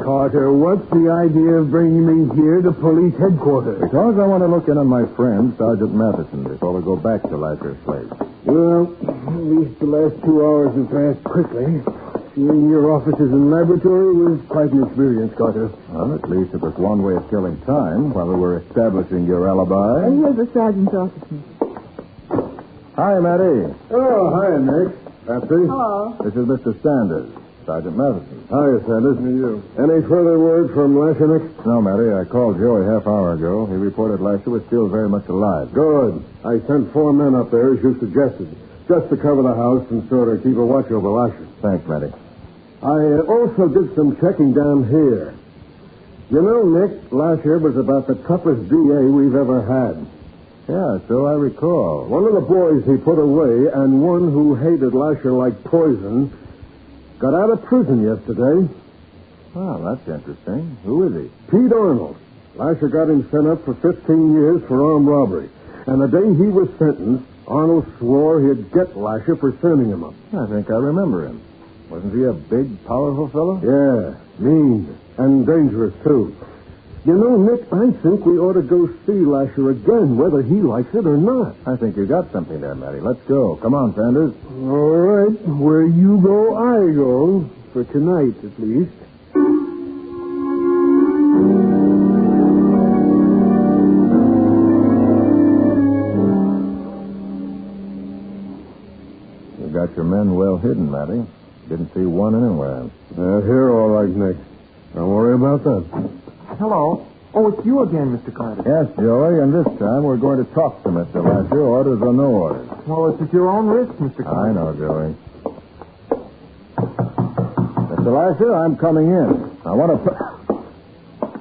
Carter, what's the idea of bringing me here to police headquarters? Because I want to look in on my friend, Sergeant Matheson, before we go back to Lasher's place. Well, at least the last 2 hours have passed quickly. Seeing your offices and laboratory was quite an experience, Carter. Well, at least it was one way of killing time while we were establishing your alibi. Here's the sergeant's office. Hi, Matty. Oh, hi, Nick. Patsy. Hello. This is Mr. Sanders, Sergeant Matheson. Hiya, Sanders. How are you? Any further word from Lasher, Nick? No, Matty. I called Joey half hour ago. He reported Lasher was still very much alive. Good. I sent 4 men up there, as you suggested, just to cover the house and sort of keep a watch over Lasher. Thanks, Matty. I also did some checking down here. You know, Nick, Lasher was about the toughest DA we've ever had. Yeah, so I recall. One of the boys he put away and one who hated Lasher like poison got out of prison yesterday. Oh, that's interesting. Who is he? Pete Arnold. Lasher got him sent up for 15 years for armed robbery. And the day he was sentenced, Arnold swore he'd get Lasher for sending him up. I think I remember him. Wasn't he a big, powerful fellow? Yeah, mean and dangerous, too. You know, Nick, I think we ought to go see Lasher again, whether he likes it or not. I think you got something there, Matty. Let's go. Come on, Sanders. All right. Where you go, I go. For tonight, at least. You got your men well hidden, Matty. Didn't see one anywhere. Here, all right, Nick. Don't worry about that. Hello. Oh, it's you again, Mr. Carter. Yes, Joey, and this time we're going to talk to Mr. Lasher, orders or no orders. Well, it's at your own risk, Mr. Carter. I know, Joey. Mr. Lasher, I'm coming in. I want to...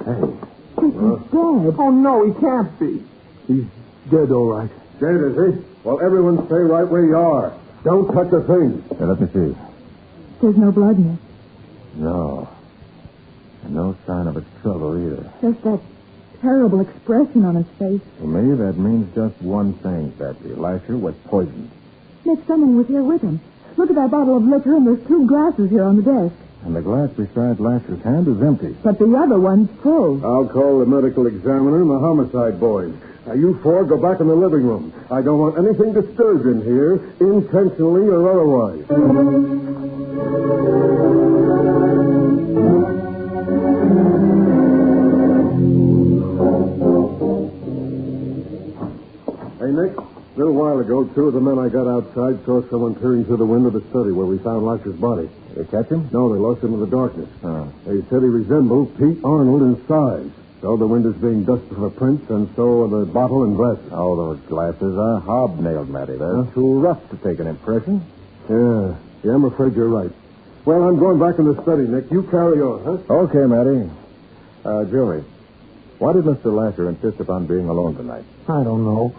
Hey. He's dead. Oh, no, he can't be. He's dead, all right. Dead, is he? Well, everyone stay right where you are. Don't touch a thing. Hey, let me see. There's no blood in it. No. And no sign of a struggle either. Just that terrible expression on his face. To me, that means just one thing, Patsy. Lasher was poisoned. Nick, someone was here with him. Look at that bottle of liquor, and there's 2 glasses here on the desk. And the glass beside Lasher's hand is empty. But the other one's full. I'll call the medical examiner and the homicide boys. Now, you 4 go back in the living room. I don't want anything disturbed in here, intentionally or otherwise. Hey, Nick, a little while ago, 2 of the men I got outside saw someone peering through the window of the study where we found Lasher's body. Did they catch him? No, they lost him in the darkness. Oh. They said he resembled Pete Arnold in size. So the window's being dusted for prints, and so are the bottle and glasses. Oh, those glasses are hobnailed, Matty. They're too rough to take an impression. Yeah, I'm afraid you're right. Well, I'm going back in the study, Nick. You carry on, huh? Okay, Matty. Joey, why did Mr. Lasher insist upon being alone tonight? I don't know.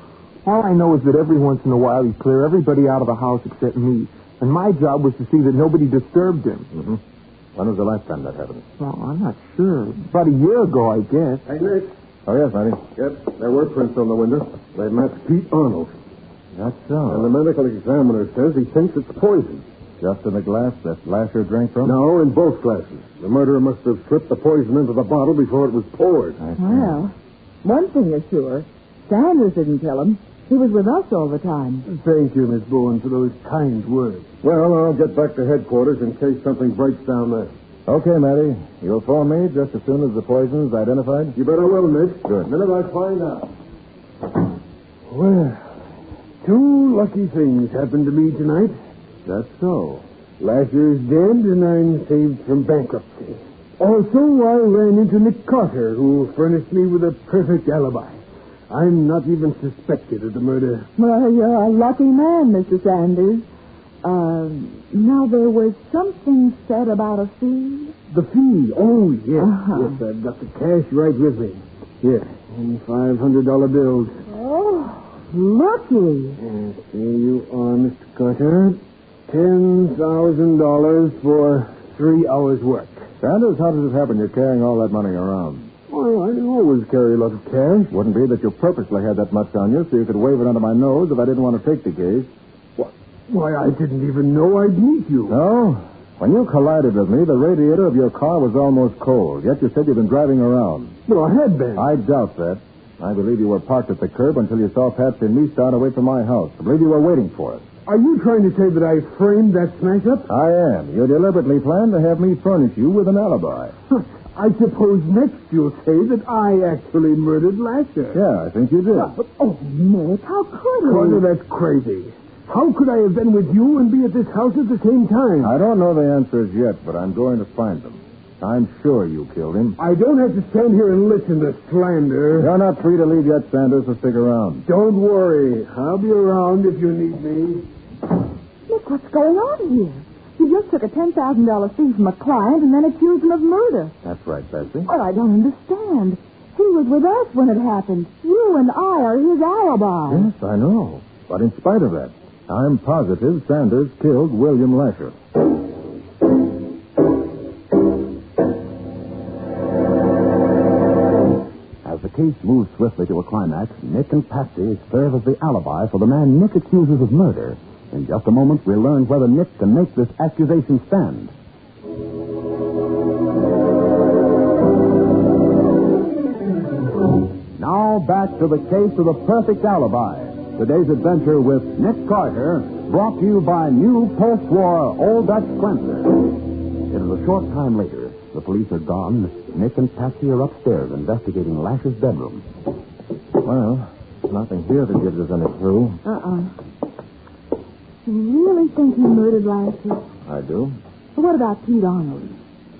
All I know is that every once in a while he'd clear everybody out of the house except me. And my job was to see that nobody disturbed him. Mm-hmm. When was the last time that happened? Well, I'm not sure. About a year ago, I guess. Hey, Nick. Oh, yes, Matty. Yep, there were prints on the window. They match Pete Arnold. That's so. And the medical examiner says he thinks it's poison. Just in the glass that Lasher drank from? No, in both glasses. The murderer must have slipped the poison into the bottle before it was poured. Well, one thing is sure. Sanders didn't kill him. He was with us all the time. Thank you, Miss Bowen, for those kind words. Well, I'll get back to headquarters in case something breaks down there. Okay, Matty. You'll phone me just as soon as the poison's identified? You better will, Mitch. Good. The minute I find out. Well, 2 lucky things happened to me tonight. That's so. Lasher's dead, and I'm saved from bankruptcy. Also, I ran into Nick Carter, who furnished me with a perfect alibi. I'm not even suspected of the murder. Well, you're a lucky man, Mr. Sanders. Now, there was something said about a fee. The fee? Oh, yes. Uh-huh. Yes, I've got the cash right with me. Here, in $500 bills. Oh, lucky. Yes, here you are, Mr. Carter. $10,000 for 3 hours' work. Sanders, how does it happen you're carrying all that money around? Well, I always carry a lot of cash. Wouldn't be that you purposely had that much on you so you could wave it under my nose if I didn't want to take the case. Why, I didn't even know I'd meet you. No? When you collided with me, the radiator of your car was almost cold. Yet you said you'd been driving around. Well, I had been. I doubt that. I believe you were parked at the curb until you saw Patsy and me start away from my house. I believe you were waiting for us. Are you trying to say that I framed that smash-up? I am. You deliberately planned to have me furnish you with an alibi. I suppose next you'll say that I actually murdered Lasher. Yeah, I think you did. Oh, Nick, how could you? Carter, that's crazy. How could I have been with you and be at this house at the same time? I don't know the answers yet, but I'm going to find them. I'm sure you killed him. I don't have to stand here and listen to slander. You're not free to leave yet, Sanders, so stick around. Don't worry. I'll be around if you need me. Nick, what's going on here? You just took a $10,000 fee from a client and then accused him of murder. That's right, Patsy. Well, I don't understand. He was with us when it happened. You and I are his alibi. Yes, I know. But in spite of that, I'm positive Sanders killed William Lasher. As the case moves swiftly to a climax, Nick and Patsy serve as the alibi for the man Nick accuses of murder. In just a moment, we'll learn whether Nick can make this accusation stand. Now back to the case of the perfect alibi. Today's adventure with Nick Carter, brought to you by new post-war Old Dutch Cleanser. It is a short time later. The police are gone. Nick and Patsy are upstairs investigating Lasher's bedroom. Well, nothing here that gives us any clue. Do you really think he murdered Lasher? I do. Well, what about Pete Arnold?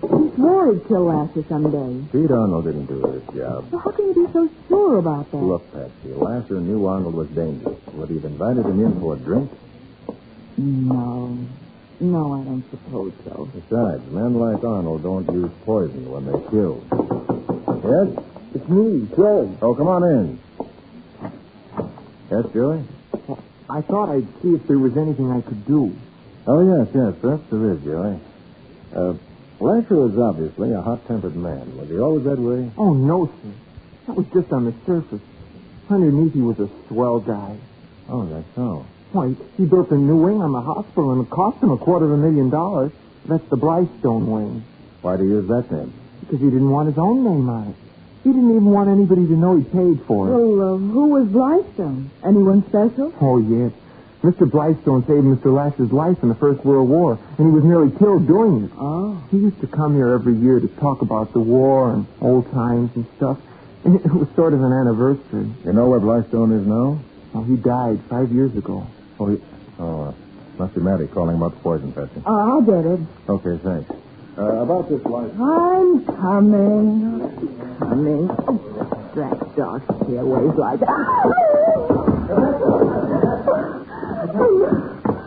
He swore he'd kill Lasher someday. Pete Arnold didn't do this job. Well, how can you be so sure about that? Look, Patsy, Lasher knew Arnold was dangerous. Would he have invited him in for a drink? No. No, I don't suppose so. Besides, men like Arnold don't use poison when they kill. Yes? It's me, Joe. Oh, come on in. Yes, Joey? I thought I'd see if there was anything I could do. Oh, yes, perhaps there is, Joey. Lasher was obviously a hot-tempered man. Was he always that way? Oh, no, sir. That was just on the surface. Underneath, he was a swell guy. Oh, that's so. Why, he built a new wing on the hospital, and it cost him $250,000. That's the Blystone wing. Why'd he use that name? Because he didn't want his own name on it. He didn't even want anybody to know he paid for it. Well, who was Blystone? Anyone special? Oh, yes. Mr. Blystone saved Mr. Lasher's life in the First World War, and he was nearly killed doing it. Oh. He used to come here every year to talk about the war and old times and stuff. And it was sort of an anniversary. You know where Blystone is now? Oh, he died 5 years ago. Must be Matty calling about the poison, Patsy. I'll get it. Okay, thanks. About this light. I'm coming. Oh, that dog stairways like that.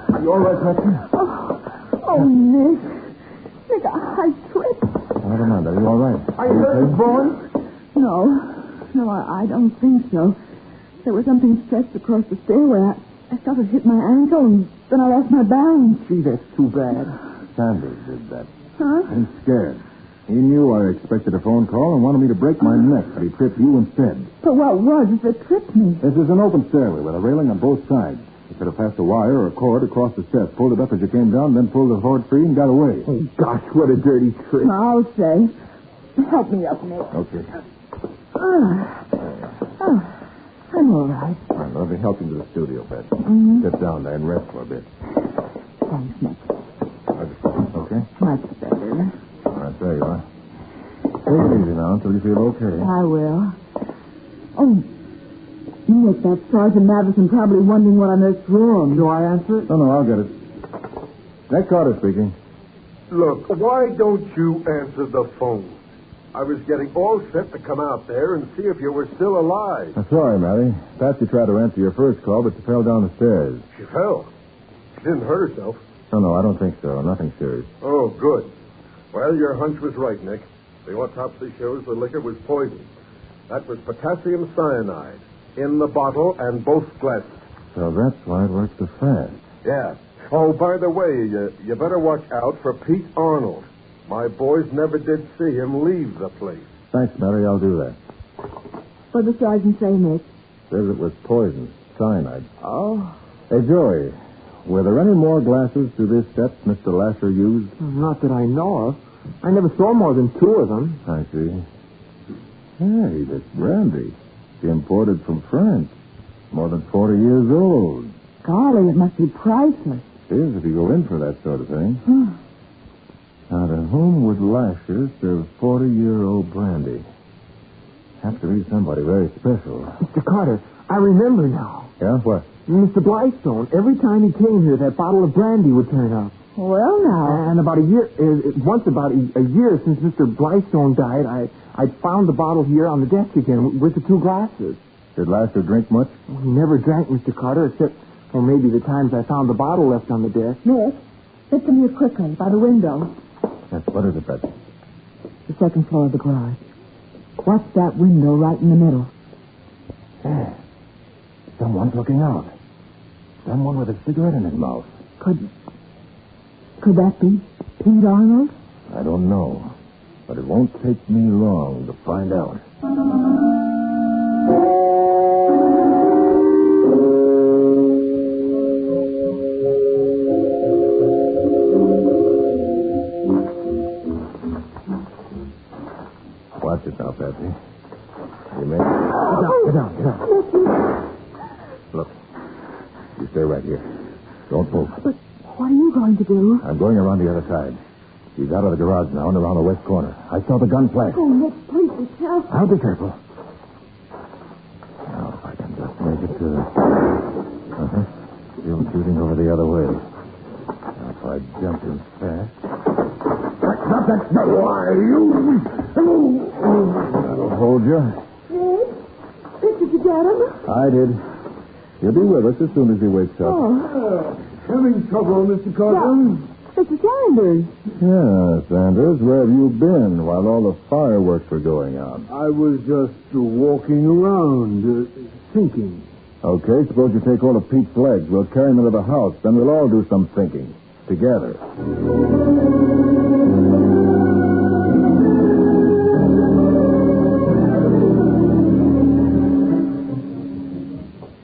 Are you all right, Patsy? Oh, Nick. Nick, I tripped. Never mind. Are you all right? Are you hurt, boy? No, I don't think so. There was something stretched across the stairway. I thought it hit my ankle, and then I lost my balance. Gee, that's too bad. Sanders did that. Huh? I'm scared. He knew I expected a phone call and wanted me to break my neck, but he tripped you instead. But what was it that tripped me? This is an open stairway with a railing on both sides. You could have passed a wire or a cord across the steps, pulled it up as you came down, then pulled the cord free and got away. Oh, gosh, what a dirty trick. I'll say. Help me up, Nick. Okay. I'm all right. All right, let me help you to the studio, Patsy. Mm-hmm. Sit down there and rest for a bit. Thanks, Nick. Okay? Much better. All right, there you are. Take it easy now until you feel okay. I will. Oh, Nick, that Sergeant Madison probably wondering what on earth's wrong. Do I answer it? No, I'll get it. Nick Carter speaking. Look, why don't you answer the phone? I was getting all set to come out there and see if you were still alive. I'm sorry, Matty. Patsy tried to answer your first call, but she fell down the stairs. She fell. She didn't hurt herself. No, I don't think so. Nothing serious. Oh, good. Well, your hunch was right, Nick. The autopsy shows the liquor was poison. That was potassium cyanide in the bottle and both glasses. So that's why it worked so fast. Yeah. Oh, by the way, you better watch out for Pete Arnold. My boys never did see him leave the place. Thanks, Matty. I'll do that. What did the sergeant say, Nick? Says it was poison. Cyanide. Oh. Hey, Joey, were there any more glasses to this set Mr. Lasher used? Not that I know of. I never saw more than 2 of them. I see. Hey, this brandy. Imported from France. More than 40 years old. Golly, it must be priceless. It is if you go in for that sort of thing. Now, to whom would Lasher serve 40-year-old brandy? Have to be somebody very special. Mr. Carter, I remember now. Yeah, what? Mr. Blystone, every time he came here, that bottle of brandy would turn up. Well, now. And about a year, once about a year since Mr. Blystone died, I found the bottle here on the desk again with the 2 glasses. Did Lasher drink much? Well, he never drank, Mr. Carter, except for maybe the times I found the bottle left on the desk. Nick, get them here quickly, by the window. Yes, what is it, Betsy? The second floor of the garage. What's that window right in the middle? Someone's looking out. Someone with a cigarette in his mouth. Could that be Pete Arnold? I don't know. But it won't take me long to find out. Watch it now, Patsy. You may... Get down. Look. You stay right here. Don't move. But what are you going to do? I'm going around the other side. He's out of the garage now and around the west corner. I saw the gun flash. Oh, Nick, please be careful. I'll be careful. Now, if I can just make it to the... Still shooting over the other way. Now, if I jump in fast... Stop that! No, why, you... That'll hold you. Nick, did you get him? I did. He'll be with us as soon as he wakes up. Oh. Having trouble, Mr. Carter? Mr. Sanders. Yeah, Sanders, where have you been while all the fireworks were going on? I was just walking around, thinking. Okay, suppose you take all of Pete's legs. We'll carry him into the house. Then we'll all do some thinking. Together.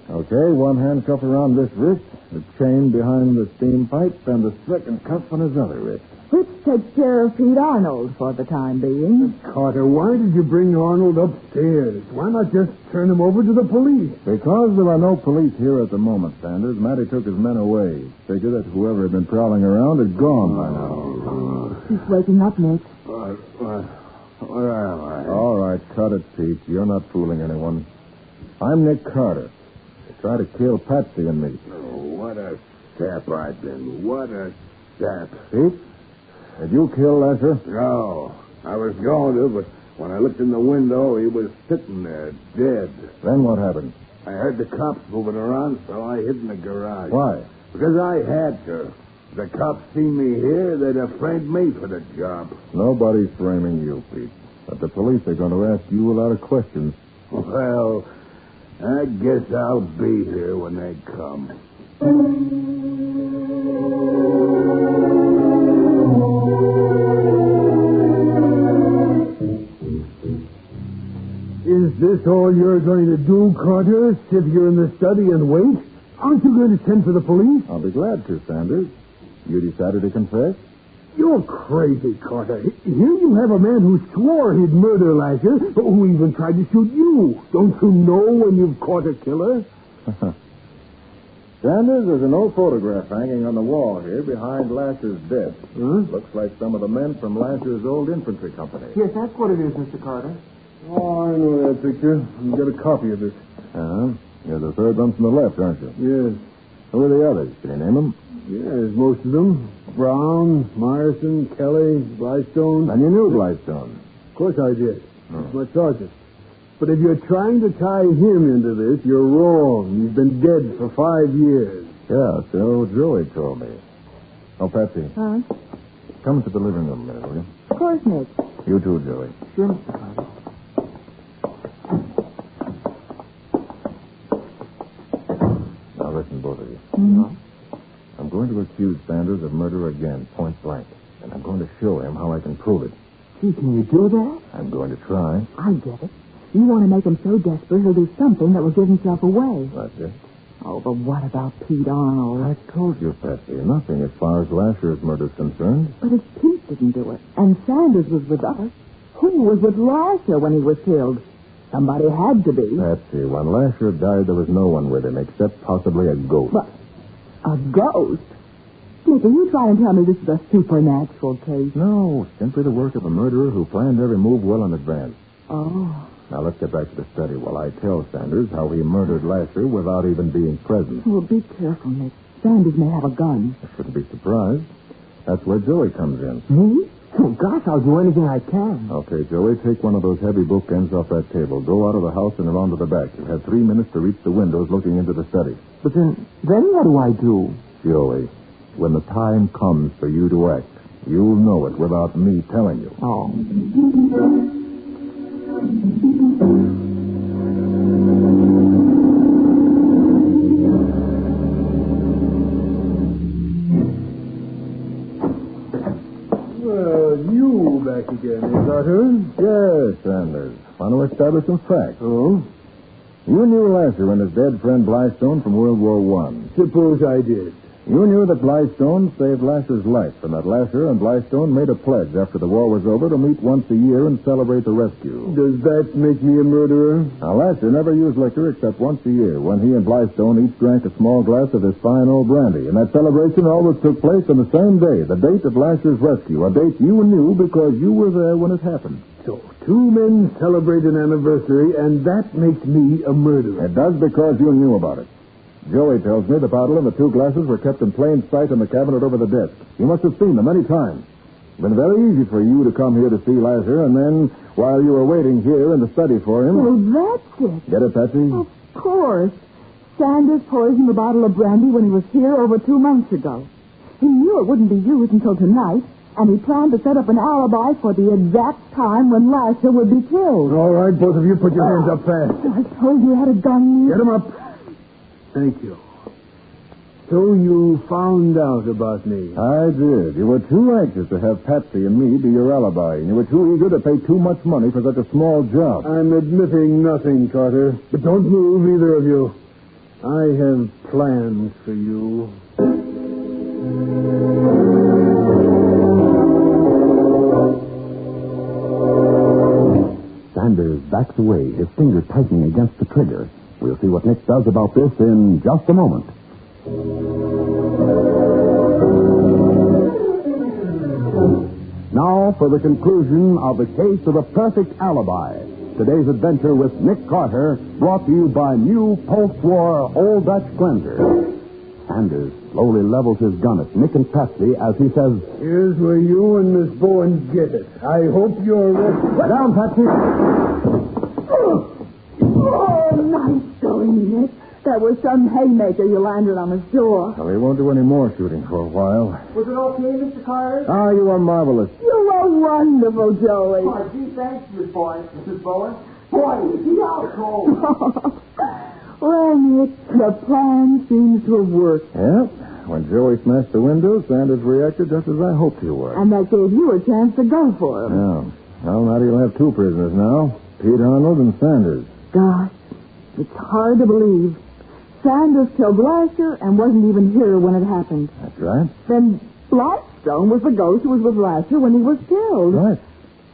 Okay, one handcuff around this wrist, the chain behind the steam pipe, and the second cuff on his other wrist. Which takes care of Pete Arnold for the time being. Carter, why did you bring Arnold upstairs? Why not just turn him over to the police? Because there are no police here at the moment, Sanders. Matty took his men away. Figure that whoever had been prowling around had gone by now. He's waking up, Nick. Where am I? All right, cut it, Pete. You're not fooling anyone. I'm Nick Carter. They tried to kill Patsy and me. Oh, what a sap I've been. What a sap. Pete? Did you kill Lasher? No. I was going to, but when I looked in the window, he was sitting there, dead. Then what happened? I heard the cops moving around, so I hid in the garage. Why? Because I had to. If the cops seen me here, they'd have framed me for the job. Nobody's framing you, Pete. But the police are going to ask you a lot of questions. Well, I guess I'll be here when they come. Is this all you're going to do, Carter? Sit here in the study and wait? Aren't you going to send for the police? I'll be glad to, Sanders. You decided to confess? You're crazy, Carter. Here you have a man who swore he'd murder Lasher, but who even tried to shoot you. Don't you know when you've caught a killer? Sanders, there's an old photograph hanging on the wall here behind Lasher's desk. Huh? Looks like some of the men from Lasher's old infantry company. Yes, that's what it is, Mr. Carter. Oh, I know that picture. You get a copy of it. Uh-huh. You're the third one from the left, aren't you? Yes. Who are the others? Can you name them? Yes, most of them. Brown, Myerson, Kelly, Blystone. And you knew Blystone? Of course I did. That's my sergeant. But if you're trying to tie him into this, you're wrong. He's been dead for 5 years. Yeah, so Joey told me. Oh, Patsy. Huh? Come into the living room a minute, will you? Of course, Nick. You too, Joey. Sure, Mr. Carter. Now listen, both of you. Mm-hmm. I'm going to accuse Sanders of murder again, point blank. And I'm going to show him how I can prove it. Gee, can you do that? I'm going to try. I get it. You want to make him so desperate he'll do something that will give himself away. That's it. Oh, but what about Pete Arnold? I told you, Patsy, nothing as far as Lasher's murder's concerned. But if Pete didn't do it, and Sanders was with us, who was with Lasher when he was killed? Somebody had to be. Patsy, when Lasher died, there was no one with him except possibly a ghost. But a ghost? Nick, are you trying to tell me this is a supernatural case? No, simply the work of a murderer who planned every move well in advance. Oh. Now, let's get back to the study while I tell Sanders how he murdered Lasher without even being present. Well, be careful, Nick. Sanders may have a gun. I shouldn't be surprised. That's where Joey comes in. Me? Oh, gosh, I'll do anything I can. Okay, Joey, take one of those heavy bookends off that table. Go out of the house and around to the back. You have 3 minutes to reach the windows looking into the study. But then what do I do? Joey, when the time comes for you to act, you'll know it without me telling you. Oh. Well, you back again, Otto? Yes, Sanders. Want to establish some facts. Oh? You knew Lasher and his dead friend Blystone from World War I. Suppose I did. You knew that Blystone saved Lasher's life, and that Lasher and Blystone made a pledge after the war was over to meet once a year and celebrate the rescue. Does that make me a murderer? Now, Lasher never used liquor except once a year, when he and Blystone each drank a small glass of his fine old brandy. And that celebration always took place on the same day, the date of Lasher's rescue, a date you knew because you were there when it happened. So, two men celebrate an anniversary, and that makes me a murderer. It does because you knew about it. Joey tells me the bottle and the two glasses were kept in plain sight in the cabinet over the desk. You must have seen them many times. It's been very easy for you to come here to see Lasher, and then, while you were waiting here in the study for him... Oh, that's it. Get it, Patsy? Of course. Sanders poisoned the bottle of brandy when he was here over 2 months ago. He knew it wouldn't be used until tonight, and he planned to set up an alibi for the exact time when Lasher would be killed. All right, both of you, put your hands up fast. I told you you had a gun. Get him up. Thank you. So you found out about me. I did. You were too anxious to have Patsy and me be your alibi, and you were too eager to pay too much money for such a small job. I'm admitting nothing, Carter. But don't move, either of you. I have plans for you. Sanders backs away, his finger tightening against the trigger. We'll see what Nick does about this in just a moment. Now for the conclusion of the case of the perfect alibi. Today's adventure with Nick Carter, brought to you by new post-war Old Dutch cleanser. Sanders slowly levels his gun at Nick and Patsy as he says, Here's where you and Miss Bowen get it. I hope you're ready. Down, Patsy. Oh, nice going, Nick. That was some haymaker you landed on his door. Well, we won't do any more shooting for a while. Was it okay, Mr. Carter? Ah, you are marvelous. You are wonderful, Joey. Oh, gee, thanks, Miss Bowen. Mrs. Bowen. Boy, is he out cold. Well, Nick, the plan seems to have worked. Yeah. When Joey smashed the window, Sanders reacted just as I hoped he would. And that gave you a chance to go for him. Yeah. Well, now you'll have two prisoners now. Pete Arnold and Sanders. Gosh, it's hard to believe. Sanders killed Lasher and wasn't even here when it happened. That's right. Then Blystone was the ghost who was with Lasher when he was killed. Right.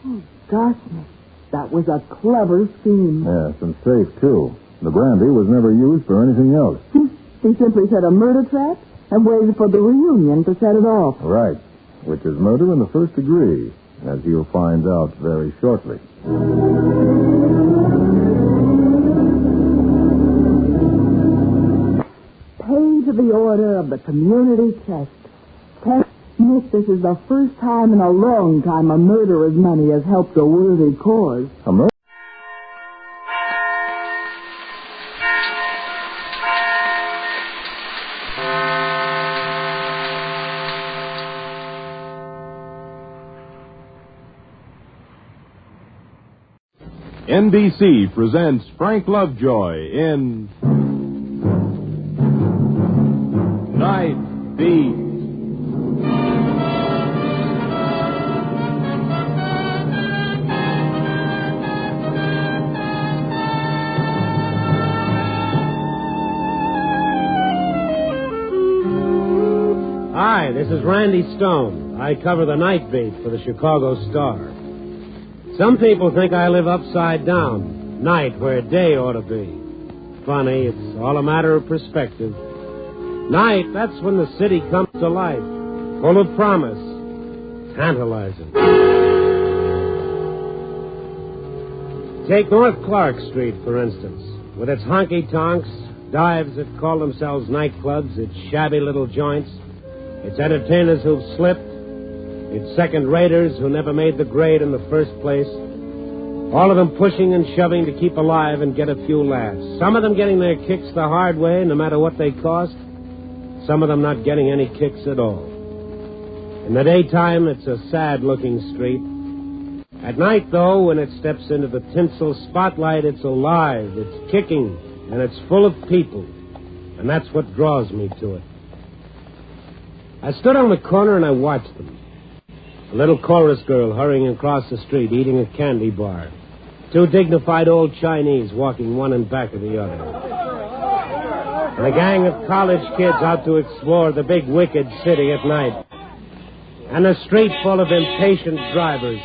Oh, gosh, Nick, that was a clever scheme. Yes, and safe, too. The brandy was never used for anything else. He simply set a murder trap and waited for the reunion to set it off. Right. Which is murder in the first degree, as you'll find out very shortly. Pay to the order of the community chest. Nick, this is the first time in a long time a murderer's money has helped a worthy cause. A murder? NBC presents Frank Lovejoy in Night Beat. Hi, this is Randy Stone. I cover the night beat for the Chicago Star. Some people think I live upside down, night where day ought to be. Funny, it's all a matter of perspective. Night, that's when the city comes to life, full of promise, tantalizing. Take North Clark Street, for instance, with its honky-tonks, dives that call themselves nightclubs, its shabby little joints, its entertainers who've slipped, its second-raters who never made the grade in the first place, all of them pushing and shoving to keep alive and get a few laughs. Some of them getting their kicks the hard way, no matter what they cost. Some of them not getting any kicks at all. In the daytime, it's a sad-looking street. At night, though, when it steps into the tinsel spotlight, it's alive, it's kicking, and it's full of people. And that's what draws me to it. I stood on the corner and I watched them. A little chorus girl hurrying across the street, eating a candy bar. Two dignified old Chinese walking one in back of the other. And a gang of college kids out to explore the big wicked city at night. And a street full of impatient drivers.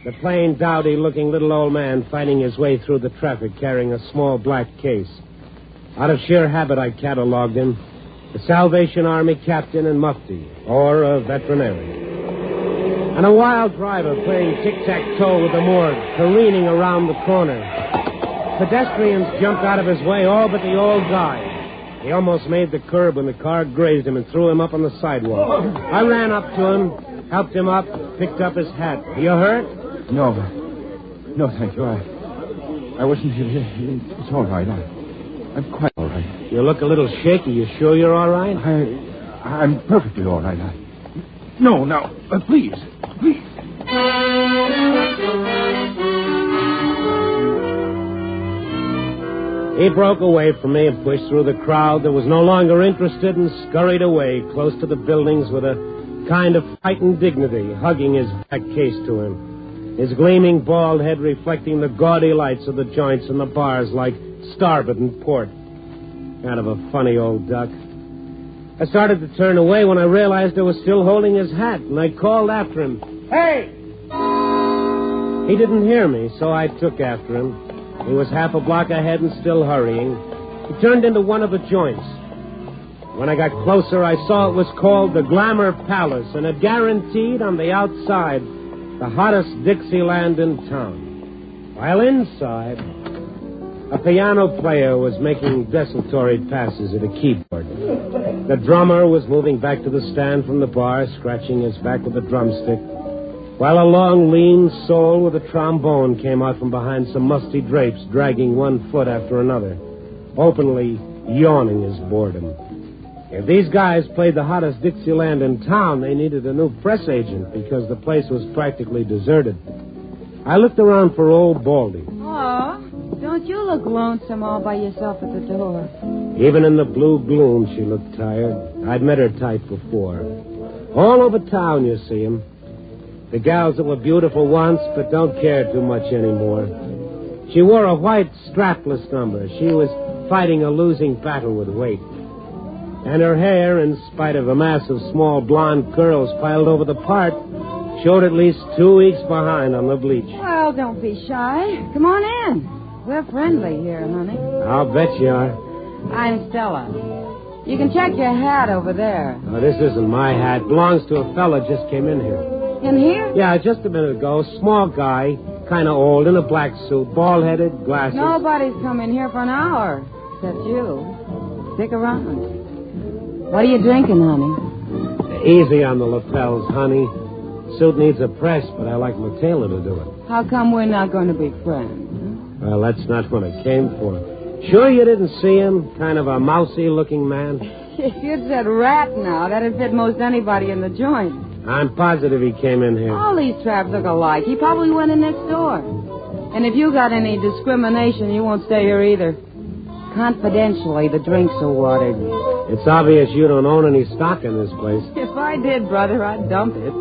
The plain, dowdy-looking little old man fighting his way through the traffic carrying a small black case. Out of sheer habit, I cataloged him. The Salvation Army captain and mufti, or a veterinarian. And a wild driver playing tic-tac-toe with the morgue, careening around the corner. Pedestrians jumped out of his way, all but the old guy. He almost made the curb when the car grazed him and threw him up on the sidewalk. I ran up to him, helped him up, picked up his hat. Are you hurt? No, thank you. I wasn't here. It's all right. I'm quite all right. You look a little shaky. You sure you're all right? I'm perfectly all right. No, please. He broke away from me and pushed through the crowd that was no longer interested and scurried away close to the buildings with a kind of frightened dignity, hugging his back case to him, his gleaming bald head reflecting the gaudy lights of the joints and the bars like starboard and port. Kind of a funny old duck. I started to turn away when I realized I was still holding his hat, and I called after him. Hey! He didn't hear me, so I took after him. He was half a block ahead and still hurrying. He turned into one of the joints. When I got closer, I saw it was called the Glamour Palace, and it guaranteed on the outside the hottest Dixieland in town. While inside, a piano player was making desultory passes at a keyboard. The drummer was moving back to the stand from the bar, scratching his back with a drumstick, while a long, lean soul with a trombone came out from behind some musty drapes, dragging one foot after another, openly yawning his boredom. If these guys played the hottest Dixieland in town, they needed a new press agent because the place was practically deserted. I looked around for old Baldy. Oh, don't you look lonesome all by yourself at the door? Even in the blue gloom, she looked tired. I'd met her type before. All over town, you see 'em. The gals that were beautiful once, but don't care too much anymore. She wore a white strapless number. She was fighting a losing battle with weight. And her hair, in spite of a mass of small blonde curls piled over the part, showed at least 2 weeks behind on the bleach. Well, don't be shy. Come on in. We're friendly here, honey. I'll bet you are. I'm Stella. You can check your hat over there. Oh, this isn't my hat. Belongs to a fella just came in here. In here? Yeah, just a minute ago. Small guy, kind of old, in a black suit, bald-headed, glasses. Nobody's come in here for an hour, except you. Stick around. What are you drinking, honey? Easy on the lapels, honey. Suit needs a press, but I like my tailor to do it. How come we're not going to be friends? Well, that's not what I came for. Sure you didn't see him? Kind of a mousy-looking man? If you'd said rat now, that'd fit most anybody in the joint. I'm positive he came in here. All these traps look alike. He probably went in next door. And if you got any discrimination, you won't stay here either. Confidentially, the drinks are watered. It's obvious you don't own any stock in this place. If I did, brother, I'd dump it.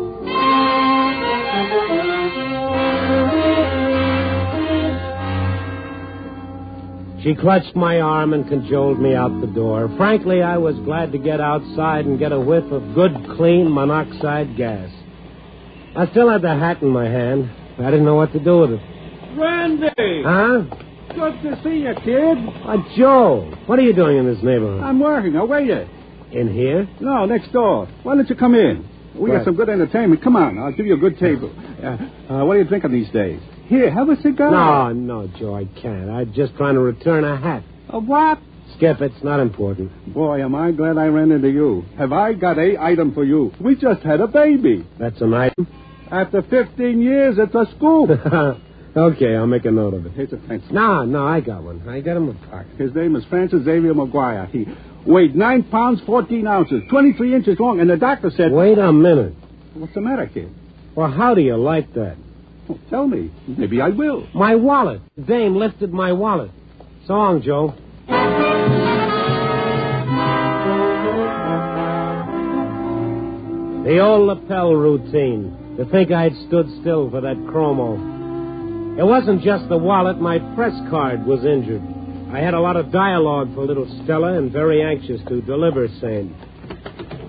She clutched my arm and cajoled me out the door. Frankly, I was glad to get outside and get a whiff of good, clean monoxide gas. I still had the hat in my hand. I didn't know what to do with it. Randy! Huh? Good to see you, kid. Joe, what are you doing in this neighborhood? I'm working. I'll wait it. In here? No, next door. Why don't you come in? We got some good entertainment. Come on, I'll give you a good table. What are you drinking these days? Here, have a cigar. No, Joe, I can't. I'm just trying to return a hat. A what? Skip, it's not important. Boy, am I glad I ran into you. Have I got an item for you? We just had a baby. That's an item? After 15 years, it's a scoop. Okay, I'll make a note of it. Here's a pencil. No, I got one. I got him in my pocket. His name is Francis Xavier McGuire. He weighed 9 pounds, 14 ounces, 23 inches long, and the doctor said... Wait a minute. What's the matter, kid? Well, how do you like that? Oh, tell me. Maybe I will. My wallet. The dame lifted my wallet. So long, Joe. The old lapel routine. To think I'd stood still for that chromo. It wasn't just the wallet. My press card was injured. I had a lot of dialogue for little Stella and very anxious to deliver same.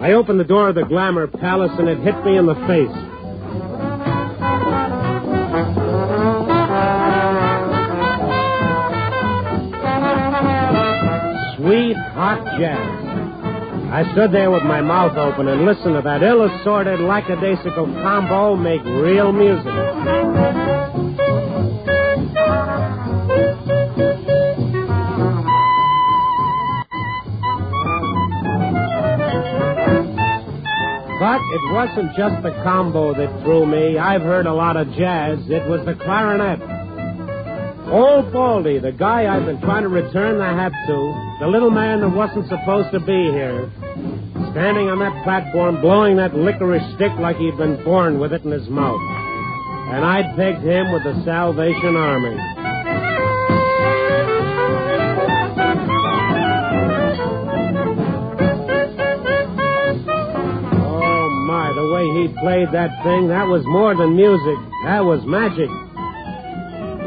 I opened the door of the Glamour Palace and it hit me in the face. Sweet, hot jazz. I stood there with my mouth open and listened to that ill-assorted, lackadaisical combo make real music. But it wasn't just the combo that threw me. I've heard a lot of jazz. It was the clarinet. Old Baldy, the guy I've been trying to return the hat to, the little man that wasn't supposed to be here, standing on that platform, blowing that licorice stick like he'd been born with it in his mouth. And I'd pegged him with the Salvation Army. Oh, my, the way he played that thing, that was more than music. That was magic.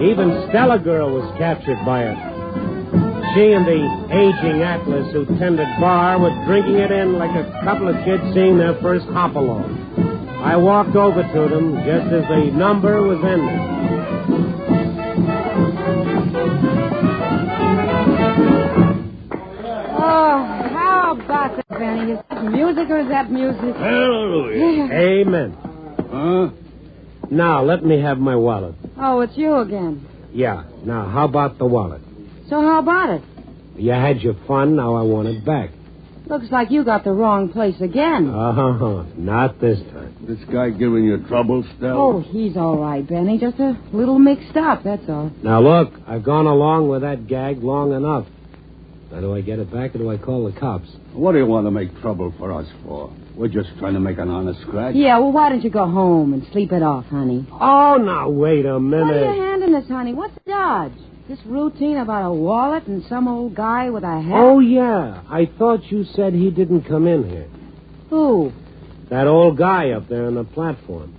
Even Stella Girl was captured by it. She and the aging Atlas who tended bar were drinking it in like a couple of kids seeing their first hop-along. I walked over to them just as the number was ending. Oh, how about that, Benny? Is that music or is that music? Hallelujah. Amen. Huh? Now, let me have my wallet. Oh, it's you again. Yeah. Now, how about the wallet? So how about it? You had your fun, now I want it back. Looks like you got the wrong place again. Not this time. This guy giving you trouble, Stella? Oh, he's all right, Benny. Just a little mixed up, that's all. Now, look, I've gone along with that gag long enough. Now, do I get it back or do I call the cops? What do you want to make trouble for us for? We're just trying to make an honest scratch. Yeah, well, why don't you go home and sleep it off, honey? Oh, now, wait a minute. What are you handing us, honey? What's the dodge? This routine about a wallet and some old guy with a hat? Oh, yeah. I thought you said he didn't come in here. Who? That old guy up there on the platform.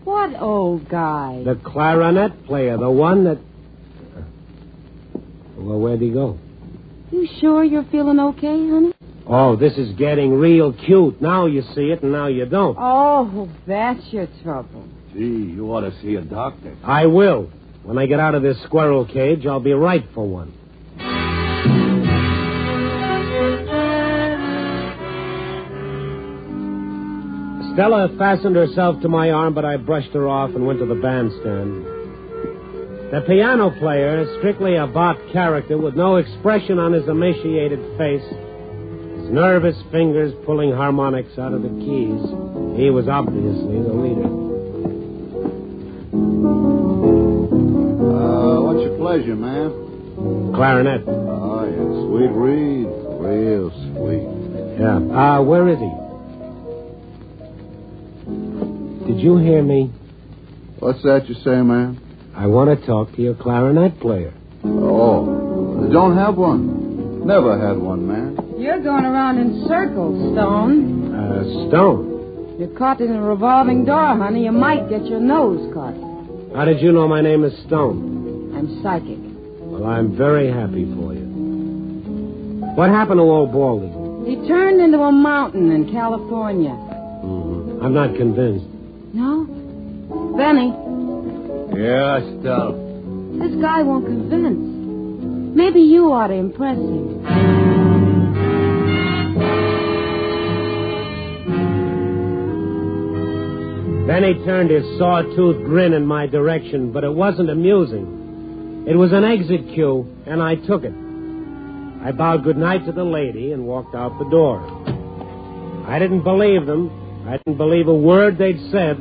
What old guy? The clarinet player, the one that... Well, where'd he go? You sure you're feeling okay, honey? Oh, this is getting real cute. Now you see it and now you don't. Oh, that's your trouble. Gee, you ought to see a doctor. I will. When I get out of this squirrel cage, I'll be right for one. Stella fastened herself to my arm, but I brushed her off and went to the bandstand. The piano player, strictly a bot character with no expression on his emaciated face, his nervous fingers pulling harmonics out of the keys. He was obviously the leader. What's your pleasure, ma'am? Clarinet. Oh, yeah, sweet reed. Real sweet. Yeah. Where is he? Did you hear me? What's that you say, ma'am? I want to talk to your clarinet player. Oh, I don't have one. Never had one, man. You're going around in circles, Stone. Stone? You're caught in a revolving door, honey. You might get your nose cut. How did you know my name is Stone? I'm psychic. Well, I'm very happy for you. What happened to old Baldy? He turned into a mountain in California. Mm-hmm. I'm not convinced. No? Benny? Yeah, Stella. This guy won't convince. Maybe you ought to impress him. Benny turned his sawtooth grin in my direction, but it wasn't amusing. It was an exit cue, and I took it. I bowed goodnight to the lady and walked out the door. I didn't believe them. I didn't believe a word they'd said,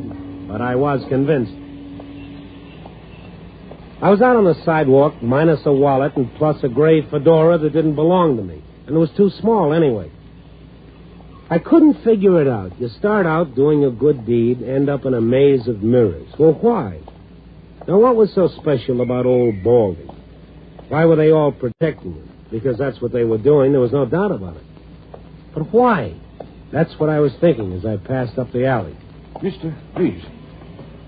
but I was convinced. I was out on the sidewalk, minus a wallet and plus a gray fedora that didn't belong to me, and it was too small anyway. I couldn't figure it out. You start out doing a good deed, end up in a maze of mirrors. Well, why? Now, what was so special about old Baldy? Why were they all protecting him? Because that's what they were doing. There was no doubt about it. But why? That's what I was thinking as I passed up the alley. Mister, please,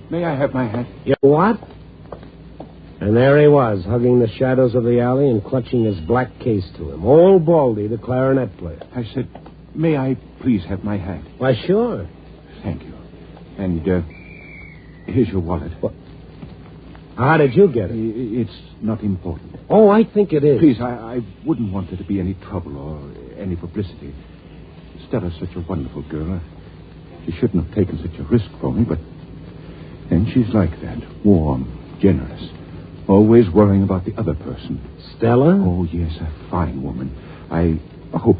may I have my hat? You what? And there he was, hugging the shadows of the alley and clutching his black case to him. Old Baldy, the clarinet player. I said, may I please have my hat? Why, sure. Thank you. And, here's your wallet. What? How did you get it? It's not important. Oh, I think it is. Please, I wouldn't want there to be any trouble or any publicity. Stella's such a wonderful girl. She shouldn't have taken such a risk for me, but then she's like that. Warm, generous. Always worrying about the other person. Stella? Oh, yes, a fine woman. I hope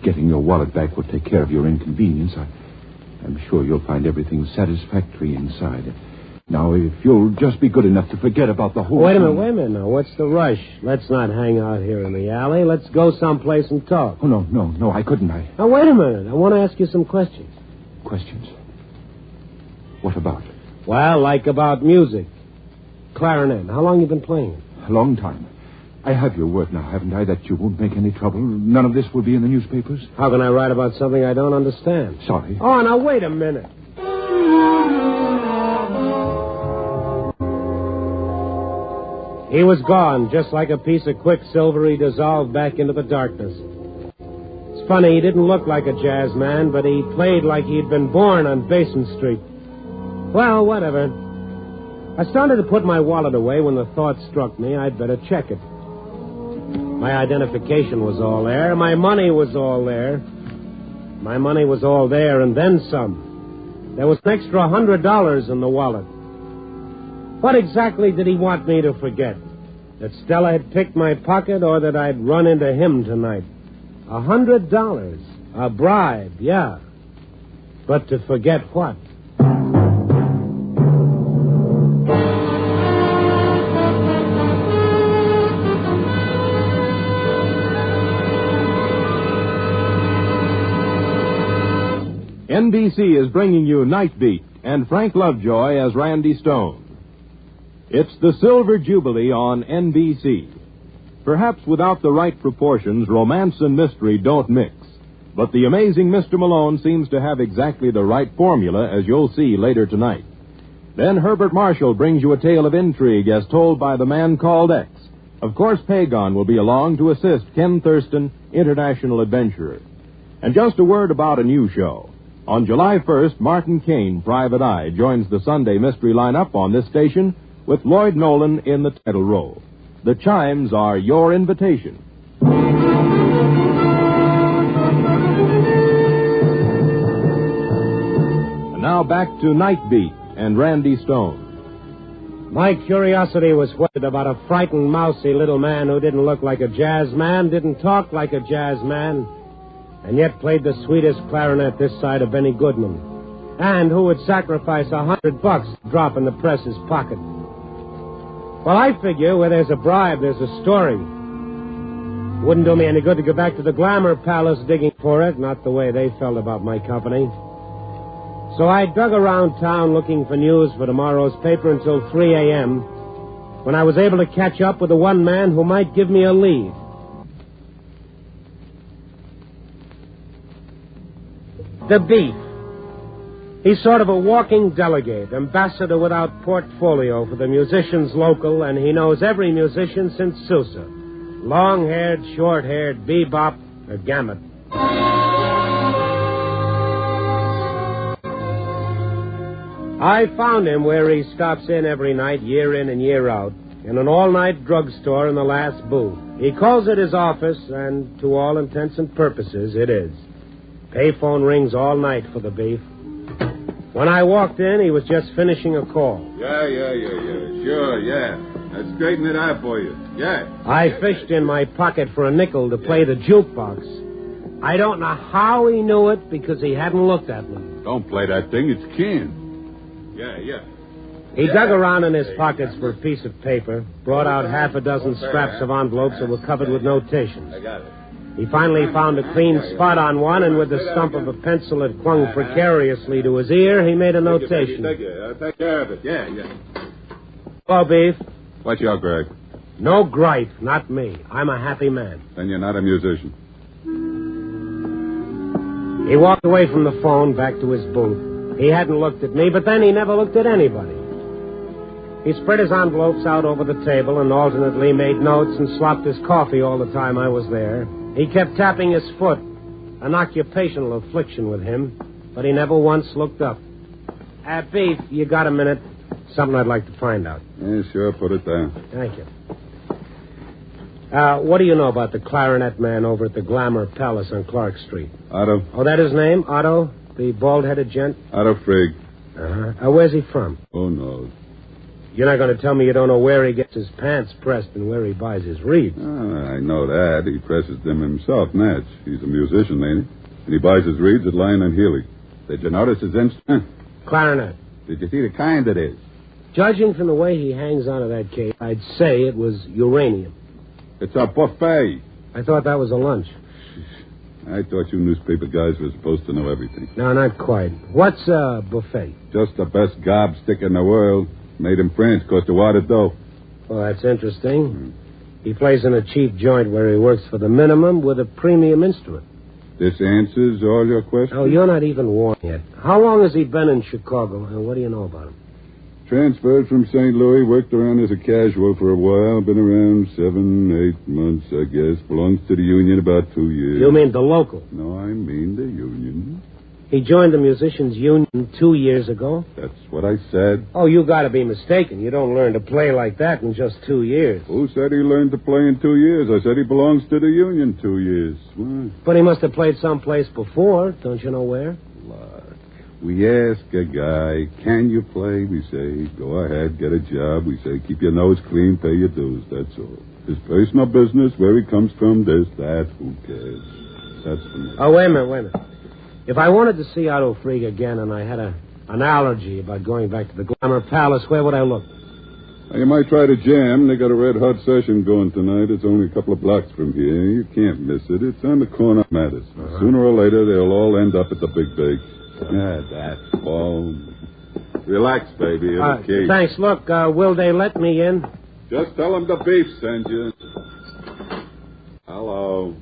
getting your wallet back will take care of your inconvenience. I'm sure you'll find everything satisfactory inside. Now, if you'll just be good enough to forget about the whole Wait a thing. minute. Now, what's the rush? Let's not hang out here in the alley. Let's go someplace and talk. Oh, no, I couldn't. Now, wait a minute. I want to ask you some questions. Questions? What about? Well, like about music. Clarinet. How long you been playing it? A long time. I have your word now, haven't I, that you won't make any trouble? None of this will be in the newspapers? How can I write about something I don't understand? Sorry. Oh, now, wait a minute. He was gone, just like a piece of quicksilver. He dissolved back into the darkness. It's funny, he didn't look like a jazz man, but he played like he'd been born on Basin Street. Well, whatever. I started to put my wallet away when the thought struck me I'd better check it. My identification was all there. My money was all there. My money was all there, and then some. There was an extra $100 in the wallet. What exactly did he want me to forget? That Stella had picked my pocket or that I'd run into him tonight? $100. A bribe, yeah. But to forget what? NBC is bringing you Night Beat and Frank Lovejoy as Randy Stone. It's the Silver Jubilee on NBC. Perhaps without the right proportions, romance and mystery don't mix. But the amazing Mr. Malone seems to have exactly the right formula, as you'll see later tonight. Then Herbert Marshall brings you a tale of intrigue as told by the man called X. Of course, Pagon will be along to assist Ken Thurston, international adventurer. And just a word about a new show. On July 1st, Martin Caine, Private Eye, joins the Sunday mystery lineup on this station with Lloyd Nolan in the title role. The chimes are your invitation. And now back to Night Beat and Randy Stone. My curiosity was whetted about a frightened, mousy little man who didn't look like a jazz man, didn't talk like a jazz man, and yet played the sweetest clarinet this side of Benny Goodman, and who would sacrifice $100 to drop in the press's pocket. Well, I figure where there's a bribe, there's a story. Wouldn't do me any good to go back to the Glamour Palace digging for it, not the way they felt about my company. So I dug around town looking for news for tomorrow's paper until 3 a.m., when I was able to catch up with the one man who might give me a lead. The Beef. He's sort of a walking delegate, ambassador without portfolio for the musicians local, and he knows every musician since Sousa. Long-haired, short-haired, bebop, a gamut. I found him where he stops in every night, year in and year out, in an all-night drugstore in the last booth. He calls it his office, and to all intents and purposes, it is. Payphone rings all night for the Beef. When I walked in, he was just finishing a call. Yeah. Sure, yeah. I'll straighten it out for you. Yeah. I fished in my pocket for a nickel to play the jukebox. I don't know how he knew it because he hadn't looked at me. Don't play that thing. It's Ken. Yeah. He dug around in his pockets for a piece of paper, brought out half a dozen scraps of envelopes that were covered with notations. I got it. He finally found a clean spot on one, and with the stump of a pencil that clung precariously to his ear, he made a notation. Thank you. I'll take care of it. Yeah. Hello, Beef. What's your gripe? No gripe, not me. I'm a happy man. Then you're not a musician. He walked away from the phone back to his booth. He hadn't looked at me, but then he never looked at anybody. He spread his envelopes out over the table and alternately made notes and slopped his coffee all the time I was there. He kept tapping his foot, an occupational affliction with him, but he never once looked up. Beef, you got a minute? Something I'd like to find out. Yeah, sure, put it down. Thank you. What do you know about the clarinet man over at the Glamour Palace on Clark Street? Otto. Oh, that his name? Otto? The bald-headed gent? Otto Frigg. Uh-huh. Where's he from? Oh, no. You're not going to tell me you don't know where he gets his pants pressed and where he buys his reeds. I know that. He presses them himself, Natch. He's a musician, ain't he? And he buys his reeds at Lyon and Healy. Did you notice his instrument? Clarinet. Did you see the kind it is? Judging from the way he hangs onto that case, I'd say it was uranium. It's a buffet. I thought that was a lunch. I thought you newspaper guys were supposed to know everything. No, not quite. What's a buffet? Just the best gobstick in the world. Made in France, cost a wad of dough. Well, that's interesting. He plays in a cheap joint where he works for the minimum with a premium instrument. This answers all your questions? Oh, you're not even warned yet. How long has he been in Chicago, and what do you know about him? Transferred from St. Louis, worked around as a casual for a while. Been around 7, 8 months, I guess. Belongs to the union about 2 years. You mean the local? No, I mean the union. He joined the musicians' union 2 years ago? That's what I said. Oh, you got to be mistaken. You don't learn to play like that in just 2 years. Who said he learned to play in 2 years? I said he belongs to the union 2 years. Why? But he must have played someplace before. Don't you know where? Look, we ask a guy, can you play? We say, go ahead, get a job. We say, keep your nose clean, pay your dues. That's all. His personal business, where he comes from, this, that, who cares? That's the matter. Oh, wait a minute. If I wanted to see Otto Frigg again and I had an allergy about going back to the Glamour Palace, where would I look? You might try to jam. They got a red-hot session going tonight. It's only a couple of blocks from here. You can't miss it. It's on the corner of Madison. Uh-huh. Sooner or later, they'll all end up at the Big Big. That's all. Relax, baby. Okay. Thanks. Look, will they let me in? Just tell them the Beef sent you. Hello.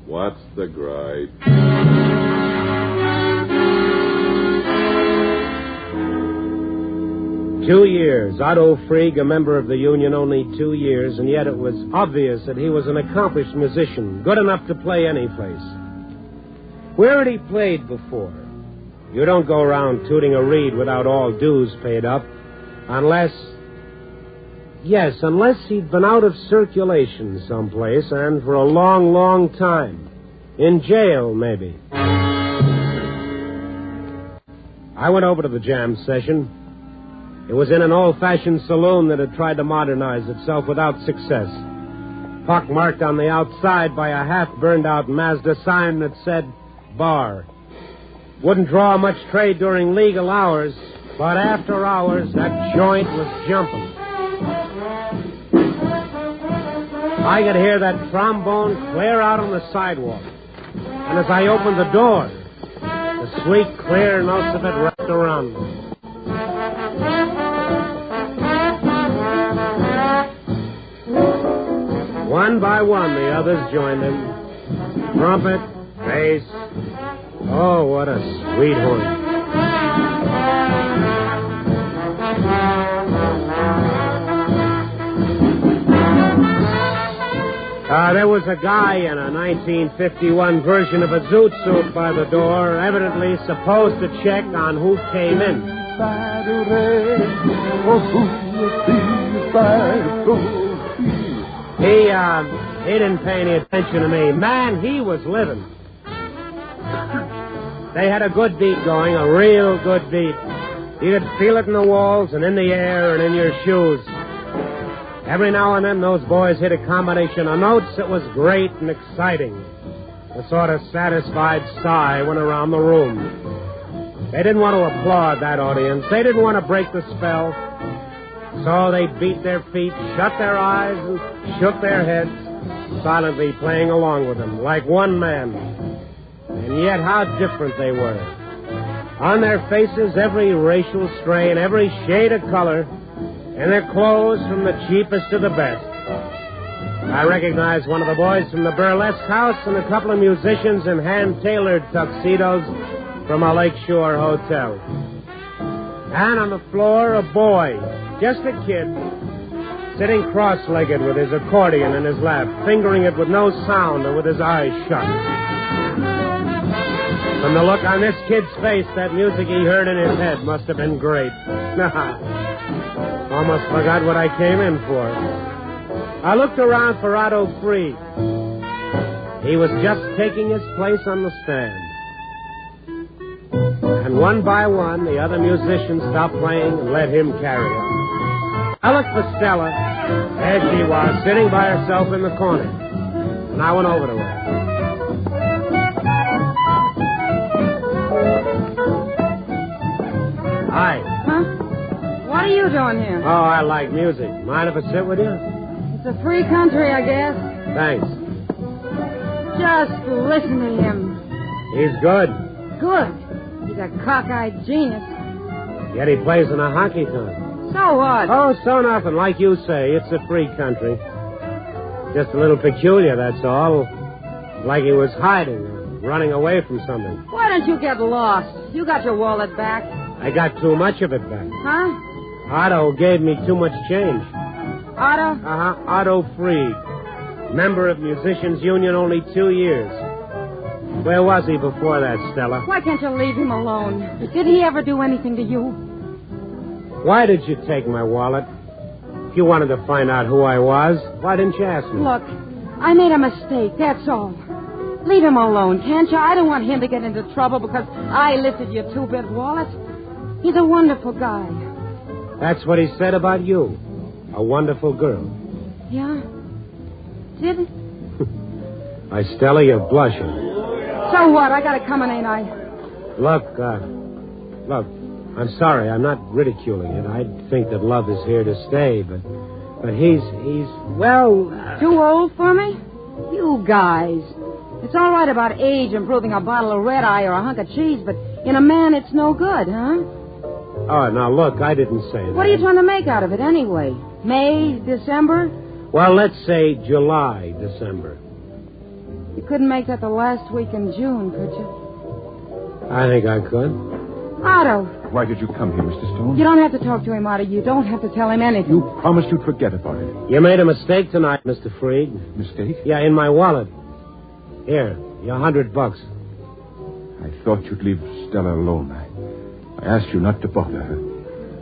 What's the gripe? 2 years. Otto Frigg, a member of the union, only 2 years, and yet it was obvious that he was an accomplished musician, good enough to play any place. Where had he played before? You don't go around tooting a reed without all dues paid up, unless he'd been out of circulation someplace, and for a long, long time. In jail, maybe. I went over to the jam session. It was in an old-fashioned saloon that had tried to modernize itself without success. Pockmarked on the outside by a half-burned-out Mazda sign that said, bar. Wouldn't draw much trade during legal hours, but after hours, that joint was jumping. I could hear that trombone clear out on the sidewalk. And as I opened the door, the sweet, clear notes of it wrapped around me. One by one, the others joined him. Trumpet, bass. Oh, what a sweet horn. There was a guy in a 1951 version of a zoot suit by the door, evidently supposed to check on who came in. He didn't pay any attention to me. Man, he was living. They had a good beat going, a real good beat. You could feel it in the walls and in the air and in your shoes. Every now and then, those boys hit a combination of notes that was great and exciting. A sort of satisfied sigh went around the room. They didn't want to applaud that audience. They didn't want to break the spell. So they beat their feet, shut their eyes, and shook their heads, silently playing along with them, like one man. And yet how different they were. On their faces, every racial strain, every shade of color, and their clothes from the cheapest to the best. I recognized one of the boys from the burlesque house and a couple of musicians in hand-tailored tuxedos from a lakeshore hotel. And on the floor, a boy, just a kid, sitting cross-legged with his accordion in his lap, fingering it with no sound or with his eyes shut. From the look on this kid's face, that music he heard in his head must have been great. Almost forgot what I came in for. I looked around for Otto Freed. He was just taking his place on the stand. And one by one, the other musicians stopped playing and let him carry it. I looked for Stella. There she was, sitting by herself in the corner. And I went over to her. Hi. Huh? What are you doing here? Oh, I like music. Mind if I sit with you? It's a free country, I guess. Thanks. Just listen to him. He's good. Good. He's a cockeyed genius. Yet he plays in a honky tonk. So what? Oh, so nothing. Like you say, it's a free country. Just a little peculiar, that's all. Like he was hiding or running away from something. Why don't you get lost? You got your wallet back. I got too much of it back. Huh? Otto gave me too much change. Otto? Uh-huh. Otto Freed. Member of Musicians Union only 2 years. Where was he before that, Stella? Why can't you leave him alone? Did he ever do anything to you? Why did you take my wallet? If you wanted to find out who I was, why didn't you ask me? Look, I made a mistake, that's all. Leave him alone, can't you? I don't want him to get into trouble because I lifted your 2-bit wallet. He's a wonderful guy. That's what he said about you. A wonderful girl. Yeah? Did he? Why, Stella, you're blushing. So what? I gotta come in, ain't I? Look, I'm sorry. I'm not ridiculing it. I think that love is here to stay, but he's well... Too old for me? You guys. It's all right about age improving a bottle of red-eye or a hunk of cheese, but in a man it's no good, huh? Oh, now, look, I didn't say that. What are you trying to make out of it anyway? May, December? Well, let's say July, December. You couldn't make that the last week in June, could you? I think I could. Otto. Why did you come here, Mr. Stone? You don't have to talk to him, Otto. You don't have to tell him anything. You promised you'd forget about it. You made a mistake tonight, Mr. Freed. Mistake? Yeah, in my wallet. Here, your $100. I thought you'd leave Stella alone. I asked you not to bother her.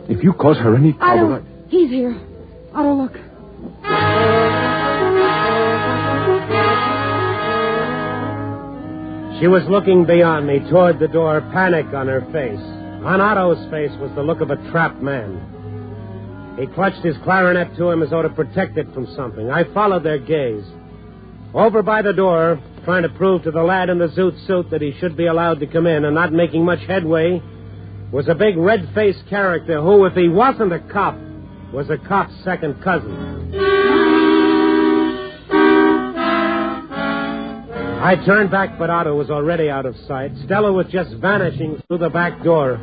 If you cause her any trouble... Otto, he's here. Otto, look. She was looking beyond me toward the door, panic on her face. On Otto's face was the look of a trapped man. He clutched his clarinet to him as though to protect it from something. I followed their gaze. Over by the door, trying to prove to the lad in the zoot suit that he should be allowed to come in and not making much headway, was a big red-faced character who, if he wasn't a cop, was a cop's second cousin. I turned back, but Otto was already out of sight. Stella was just vanishing through the back door.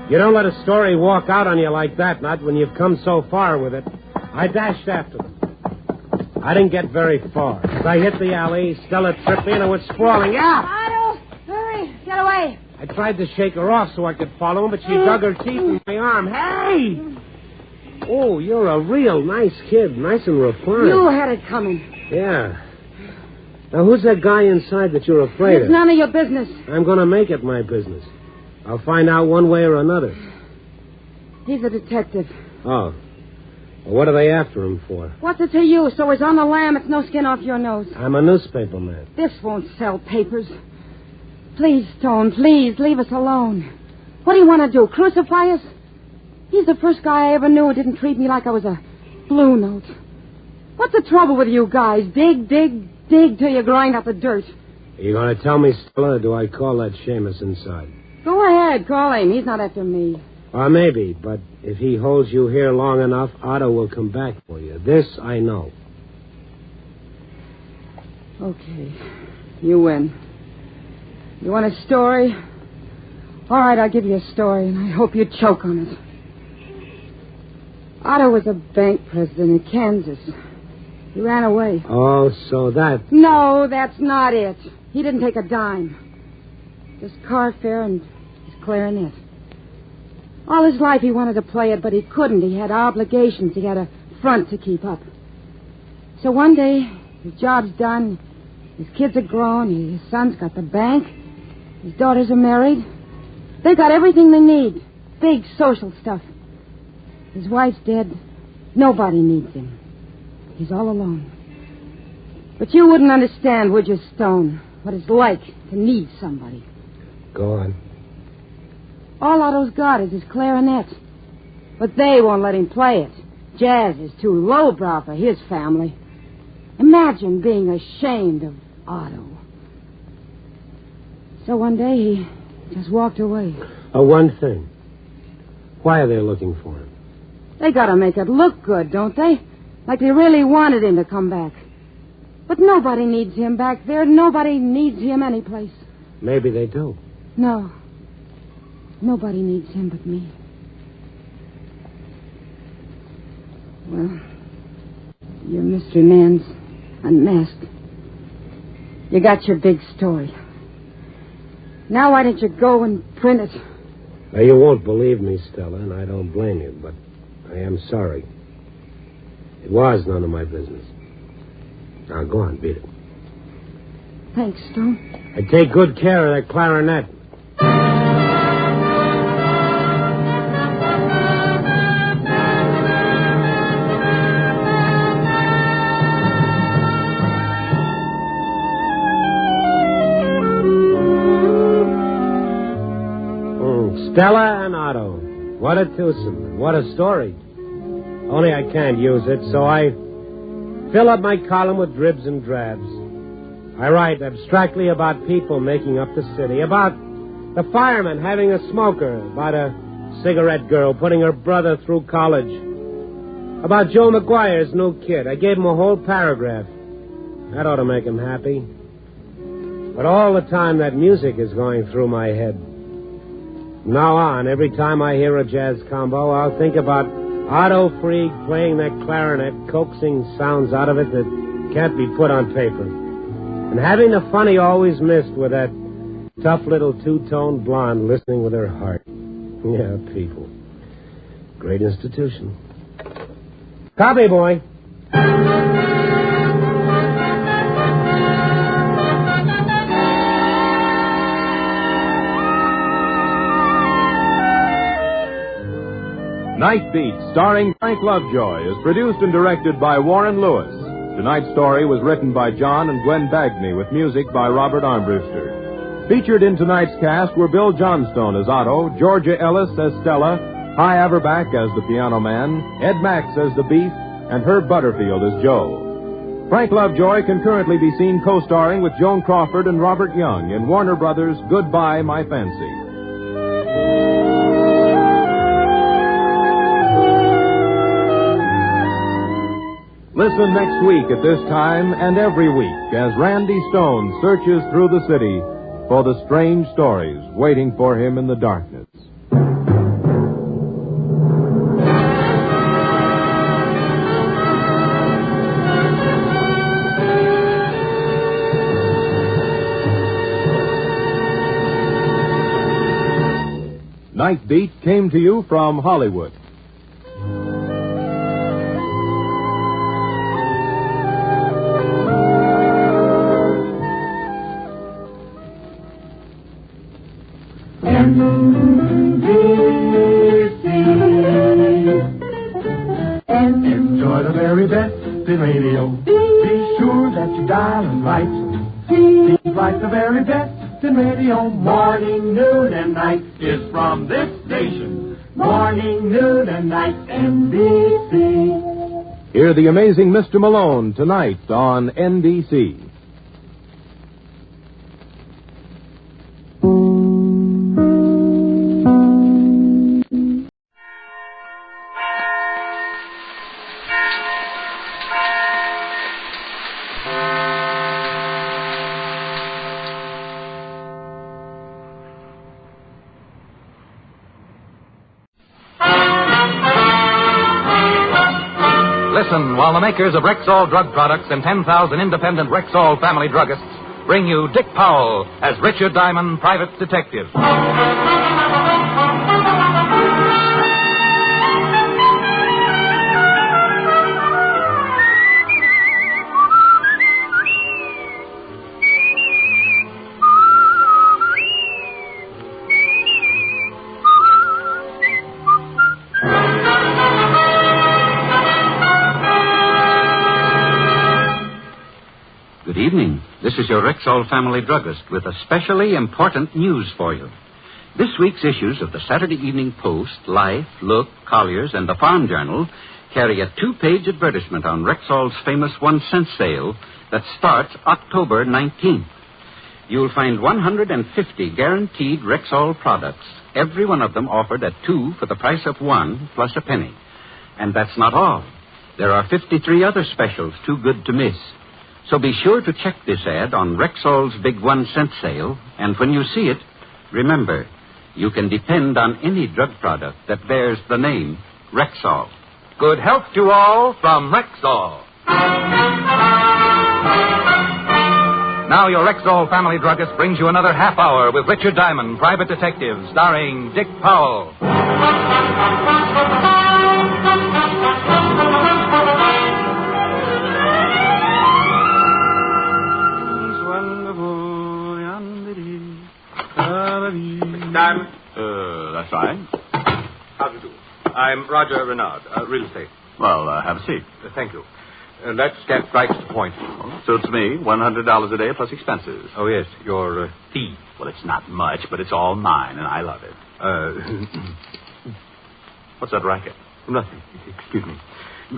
You don't let a story walk out on you like that, not when you've come so far with it. I dashed after them. I didn't get very far. As I hit the alley, Stella tripped me and I went sprawling. Yeah! Otto, hurry, get away. I tried to shake her off so I could follow him, but she dug her teeth in my arm. Hey! Oh, you're a real nice kid. Nice and refined. You had it coming. Yeah. Now, who's that guy inside that you're afraid It's of? none of your business. I'm going to make it my business. I'll find out one way or another. He's a detective. Oh. Well, what are they after him for? What's it to you? So he's on the lam. It's no skin off your nose. I'm a newspaper man. This won't sell papers. Please, Stone, please, leave us alone. What do you want to do, crucify us? He's the first guy I ever knew who didn't treat me like I was a blue note. What's the trouble with you guys? Dig till you grind out the dirt. Are you going to tell me, Stella, or do I call that Seamus inside? Go ahead, call him. He's not after me. Or maybe, but if he holds you here long enough, Otto will come back for you. This I know. Okay. You win. You want a story? All right, I'll give you a story, and I hope you choke on it. Otto was a bank president in Kansas. He ran away. Oh, so that... No, that's not it. He didn't take a dime. Just car fare and his clarinet. All his life he wanted to play it, but he couldn't. He had obligations. He had a front to keep up. So one day, his job's done. His kids are grown. His son's got the bank. His daughters are married. They've got everything they need. Big social stuff. His wife's dead. Nobody needs him. He's all alone. But you wouldn't understand, would you, Stone, what it's like to need somebody. Go on. All Otto's got is his clarinet. But they won't let him play it. Jazz is too lowbrow for his family. Imagine being ashamed of Otto. So one day he just walked away. One thing. Why are they looking for him? They gotta make it look good, don't they? Like they really wanted him to come back. But nobody needs him back there. Nobody needs him anyplace. Maybe they do. No. Nobody needs him but me. Well, your mystery man's unmasked. You got your big story. Now why don't you go and print it? Now, you won't believe me, Stella, and I don't blame you, but I am sorry. It was none of my business. Now, go on, beat it. Thanks, Stone. I take good care of that clarinet. Stella and Otto. What a twosome. What a story. Only I can't use it, so I fill up my column with dribs and drabs. I write abstractly about people making up the city, about the fireman having a smoker, about a cigarette girl putting her brother through college, about Joe McGuire's new kid. I gave him a whole paragraph. That ought to make him happy. But all the time that music is going through my head. From now on, every time I hear a jazz combo, I'll think about Otto Freed playing that clarinet, coaxing sounds out of it that can't be put on paper. And having the fun he always missed with that tough little two-tone blonde listening with her heart. Yeah, people. Great institution. Copy, boy. Night Beat, starring Frank Lovejoy, is produced and directed by Warren Lewis. Tonight's story was written by John and Gwen Bagney with music by Robert Armbruster. Featured in tonight's cast were Bill Johnstone as Otto, Georgia Ellis as Stella, Hy Averback as the Piano Man, Ed Max as the Beef, and Herb Butterfield as Joe. Frank Lovejoy can currently be seen co-starring with Joan Crawford and Robert Young in Warner Brothers' Goodbye, My Fancy. Listen next week at this time and every week as Randy Stone searches through the city for the strange stories waiting for him in the darkness. Night Beat came to you from Hollywood. Enjoy the very best in radio. Be sure that you dial and write. Seems like the very best in radio. Morning, noon, and night is from this station. Morning, noon, and night, NBC. Hear the amazing Mr. Malone tonight on NBC. listen while the makers of Rexall drug products and 10,000 independent Rexall family druggists bring you Dick Powell as Richard Diamond, private detective. Good evening. This is your Rexall family druggist with especially important news for you. This week's issues of the Saturday Evening Post, Life, Look, Collier's, and the Farm Journal carry a 2-page advertisement on Rexall's famous 1-cent sale that starts October 19th. You'll find 150 guaranteed Rexall products, every one of them offered at 2 for the price of 1 plus a penny. And that's not all. There are 53 other specials too good to miss. So be sure to check this ad on Rexall's big 1-cent sale, and when you see it, remember, you can depend on any drug product that bears the name Rexall. Good health to all from Rexall. Now your Rexall family druggist brings you another half hour with Richard Diamond, private detective, starring Dick Powell. Diamond? That's fine. How do you do? I'm Roger Renard, real estate. Well, have a seat. Thank you. Let's get right to the point. Suits me. $100 a day plus expenses. Oh, yes, your fee. Well, it's not much, but it's all mine, and I love it. What's that racket? Nothing. Excuse me.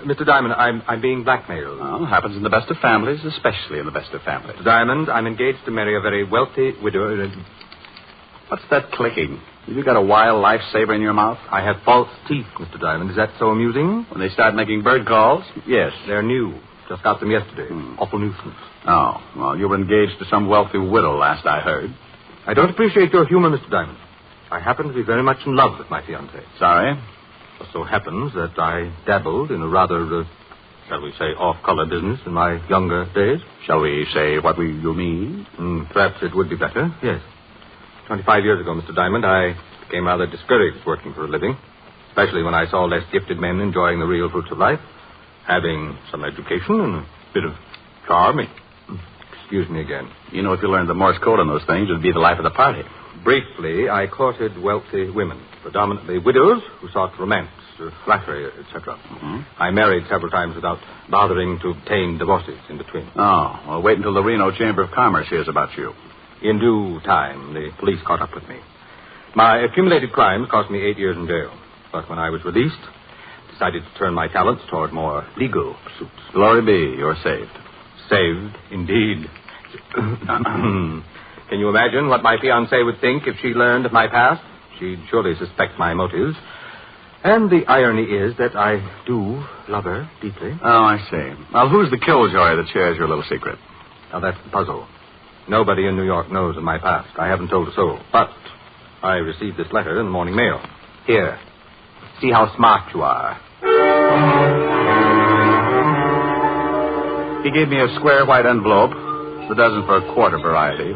Mr. Diamond, I'm being blackmailed. Well, happens in the best of families, especially in the best of families. Mr. Diamond, I'm engaged to marry a very wealthy widow. What's that clicking? Have you got a wild lifesaver in your mouth? I have false teeth, Mr. Diamond. Is that so amusing? When they start making bird calls? Yes. They're new. Just got them yesterday. Awful nuisance. Oh, well, you were engaged to some wealthy widow, last I heard. I don't appreciate your humor, Mr. Diamond. I happen to be very much in love with my fiancée. Sorry? It so happens that I dabbled in a rather, shall we say, off-color business in my younger days. Shall we say what you mean? Perhaps it would be better, yes. 25 years ago, Mr. Diamond, I became rather discouraged working for a living, especially when I saw less gifted men enjoying the real fruits of life, having some education and a bit of charm. Excuse me again. You know, if you learned the Morse code on those things, it would be the life of the party. Briefly, I courted wealthy women, predominantly widows who sought romance, flattery, etc. Mm-hmm. I married several times without bothering to obtain divorces in between. Oh, well, wait until the Reno Chamber of Commerce hears about you. In due time, the police caught up with me. My accumulated crimes cost me 8 years in jail. But when I was released, decided to turn my talents toward more legal pursuits. Glory be, you're saved. Saved, indeed. Can you imagine what my fiancée would think if she learned of my past? She'd surely suspect my motives. And the irony is that I do love her deeply. Oh, I see. Well, who's the killjoy that shares your little secret? Now, that's the puzzle. Nobody in New York knows of my past. I haven't told a soul. But I received this letter in the morning mail. Here. See how smart you are. He gave me a square white envelope, the dozen for a quarter variety,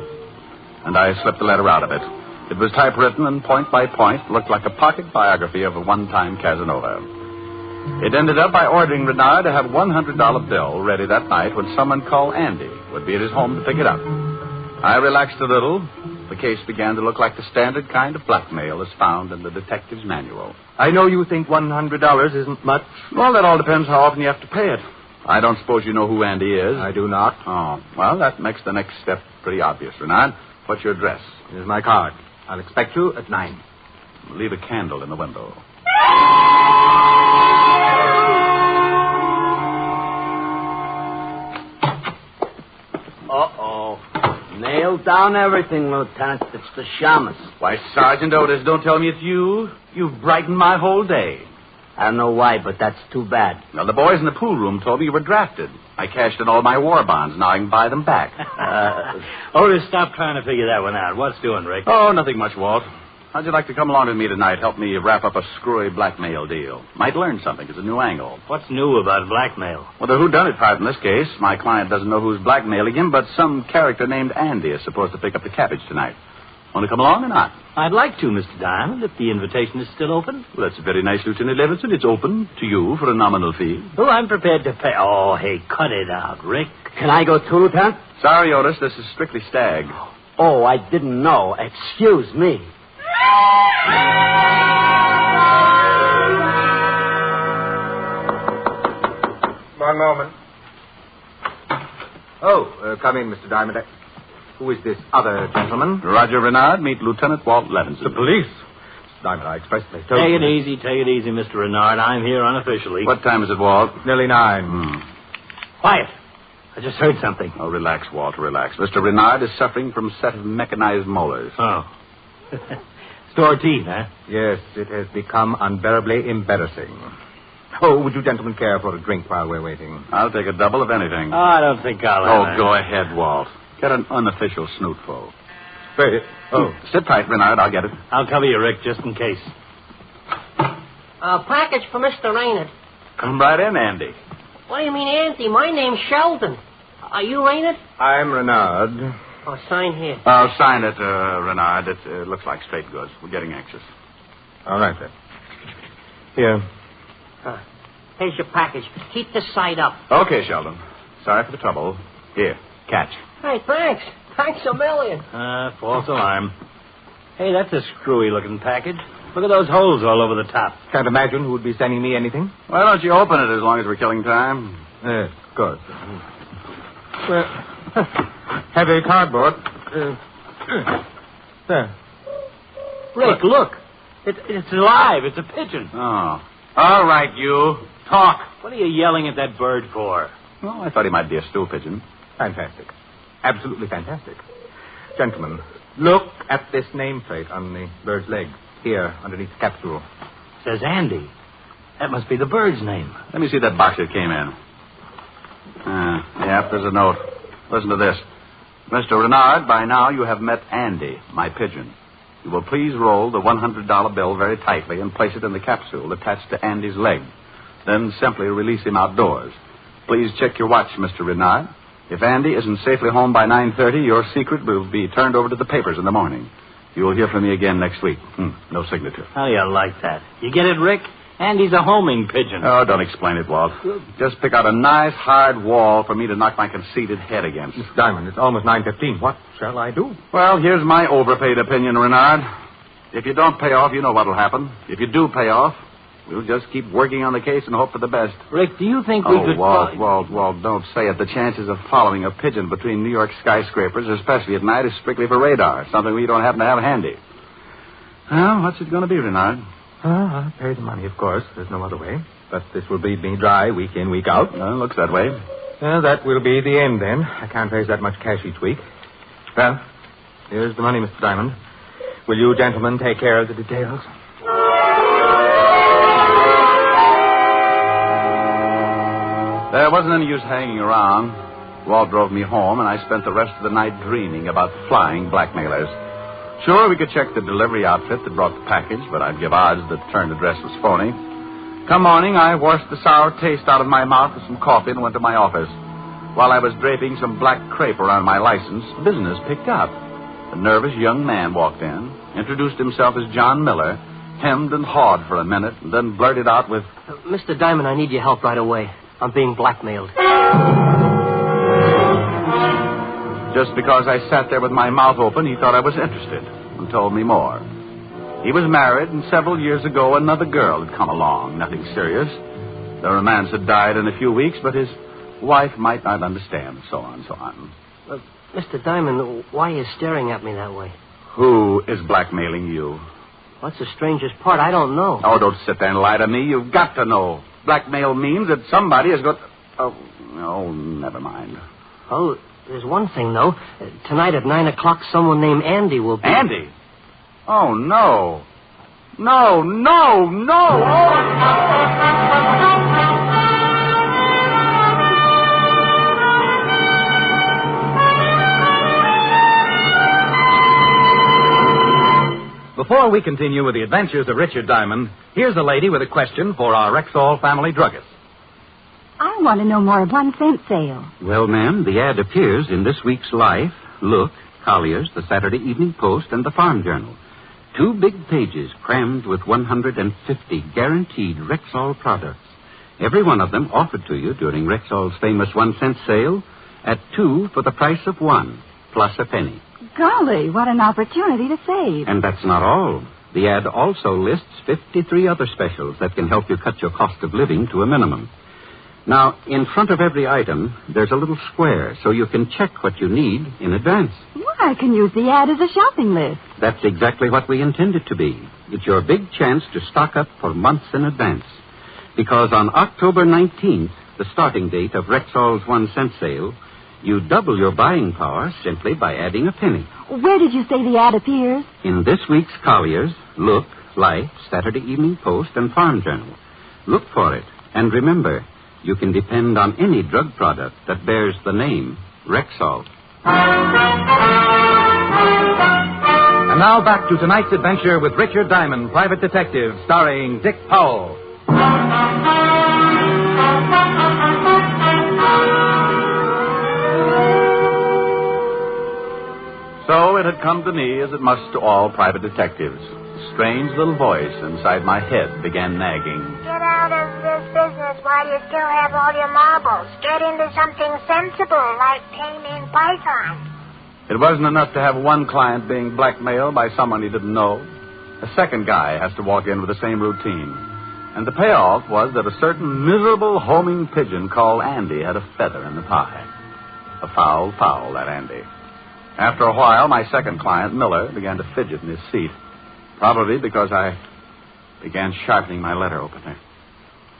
and I slipped the letter out of it. It was typewritten and point by point looked like a pocket biography of a one-time Casanova. It ended up by ordering Renard to have a $100 bill ready that night when someone called Andy would be at his home to pick it up. I relaxed a little. The case began to look like the standard kind of blackmail as found in the detective's manual. I know you think $100 isn't much. Well, that all depends how often you have to pay it. I don't suppose you know who Andy is. I do not. Oh, well, that makes the next step pretty obvious, Renard. What's your address? Here's my card. I'll expect you at 9. Leave a candle in the window. Uh-oh. Nailed down everything, Lieutenant. It's the shamus. Why, Sergeant Otis, don't tell me it's you. You've brightened my whole day. I don't know why, but that's too bad. Now, the boys in the pool room told me you were drafted. I cashed in all my war bonds. Now I can buy them back. Otis, stop trying to figure that one out. What's doing, Rick? Oh, nothing much, Walt. How'd you like to come along with me tonight? Help me wrap up a screwy blackmail deal. Might learn something. It's a new angle. What's new about blackmail? Well, the whodunit part in this case. My client doesn't know who's blackmailing him, but some character named Andy is supposed to pick up the cabbage tonight. Want to come along or not? I'd like to, Mr. Diamond, if the invitation is still open. Well, that's very nice, Lieutenant Levinson. It's open to you for a nominal fee. Oh, I'm prepared to pay. Oh, hey, cut it out, Rick. Can I go too, Lieutenant? Sorry, Otis. This is strictly stag. Oh, I didn't know. Excuse me. One moment. Oh, come in, Mr. Diamond. Who is this other gentleman? Roger Renard, meet Lieutenant Walt Levinson. The police. Mr. Diamond, I expressly told Take you. it easy, Mr. Renard. I'm here unofficially. What time is it, Walt? Nearly 9. Quiet. I just heard something. Oh, relax, Walt, relax. Mr. Renard is suffering from a set of mechanized molars. Oh. Store teeth, huh? Yes, it has become unbearably embarrassing. Oh, would you gentlemen care for a drink while we're waiting? I'll take a double, if anything. Oh, I don't think I'll have it. Go ahead, Walt. Get an unofficial snootful. Sit tight, Renard. I'll get it. I'll cover you, Rick, just in case. Package for Mr. Raynard. Come right in, Andy. What do you mean, Andy? My name's Sheldon. Are you Raynard? I'm Renard. Oh, sign here. I'll sign it, Renard. It looks like straight goods. We're getting anxious. All right, then. Here. Here's your package. Keep this side up. Okay, Sheldon. Sorry for the trouble. Here, catch. Hey, thanks. Thanks a million. False alarm. Hey, that's a screwy-looking package. Look at those holes all over the top. Can't imagine who would be sending me anything. Why don't you open it as long as we're killing time? Yes, good. Well, heavy cardboard. There. Rick, look. It's alive. It's a pigeon. Oh. All right, you. Talk. What are you yelling at that bird for? Well, I thought he might be a stool pigeon. Fantastic. Absolutely fantastic. Gentlemen, look at this nameplate on the bird's leg. Here, underneath the capsule. Says Andy. That must be the bird's name. Let me see that box it came in. Yeah, there's a note. Listen to this. Mr. Renard, by now you have met Andy, my pigeon. You will please roll the $100 bill very tightly and place it in the capsule attached to Andy's leg. Then simply release him outdoors. Please check your watch, Mr. Renard. If Andy isn't safely home by 9:30, your secret will be turned over to the papers in the morning. You will hear from me again next week. No signature. How do you like that? You get it, Rick? Andy's a homing pigeon. Oh, don't explain it, Walt. Just pick out a nice, hard wall for me to knock my conceited head against. Mr. Diamond, it's almost 9:15. What shall I do? Well, here's my overpaid opinion, Renard. If you don't pay off, you know what'll happen. If you do pay off, we'll just keep working on the case and hope for the best. Rick, do you think we could... Walt, don't say it. The chances of following a pigeon between New York skyscrapers, especially at night, is strictly for radar, something we don't happen to have handy. Well, what's it going to be, Renard? I'll pay the money, of course. There's no other way. But this will bleed me dry week in, week out. Looks that way. That will be the end, then. I can't raise that much cash each week. Well, here's the money, Mr. Diamond. Will you gentlemen take care of the details? There wasn't any use hanging around. Walt drove me home, and I spent the rest of the night dreaming about flying blackmailers. Sure, we could check the delivery outfit that brought the package, but I'd give odds the return address was phony. Come morning, I washed the sour taste out of my mouth with some coffee and went to my office. While I was draping some black crepe around my license, business picked up. A nervous young man walked in, introduced himself as John Miller, hemmed and hawed for a minute, and then blurted out with... Mr. Diamond, I need your help right away. I'm being blackmailed. Just because I sat there with my mouth open, he thought I was interested and told me more. He was married, and several years ago another girl had come along. Nothing serious. The romance had died in a few weeks, but his wife might not understand, so on, so on. Mr. Diamond, why are you staring at me that way? Who is blackmailing you? What's the strangest part? I don't know. Oh, don't sit there and lie to me. You've got to know. Blackmail means that somebody has got... Oh, never mind. Oh, there's one thing, though. Tonight at 9 o'clock, someone named Andy will be... Andy? Oh, no. No, no, no! Before we continue with the adventures of Richard Diamond, here's a lady with a question for our Rexall family druggist. I want to know more of 1 cent sale. Well, ma'am, the ad appears in this week's Life, Look, Collier's, the Saturday Evening Post, and the Farm Journal. 2 big pages crammed with 150 guaranteed Rexall products. Every one of them offered to you during Rexall's famous 1 cent sale at 2 for the price of 1, plus a penny. Golly, what an opportunity to save. And that's not all. The ad also lists 53 other specials that can help you cut your cost of living to a minimum. Now, in front of every item, there's a little square so you can check what you need in advance. Well, I can use the ad as a shopping list. That's exactly what we intend it to be. It's your big chance to stock up for months in advance. Because on October 19th, the starting date of Rexall's 1 cent sale, you double your buying power simply by adding a penny. Where did you say the ad appears? In this week's Collier's, Look, Life, Saturday Evening Post, and Farm Journal. Look for it. And remember, you can depend on any drug product that bears the name Rexall. And now back to tonight's adventure with Richard Diamond, Private Detective, starring Dick Powell. So it had come to me, as it must to all private detectives. A strange little voice inside my head began nagging. Get out of this business while you still have all your marbles. Get into something sensible, like taming pythons. It wasn't enough to have one client being blackmailed by someone he didn't know. A second guy has to walk in with the same routine. And the payoff was that a certain miserable homing pigeon called Andy had a feather in the pie. A foul, that Andy. After a while, my second client, Miller, began to fidget in his seat. Probably because I began sharpening my letter opener.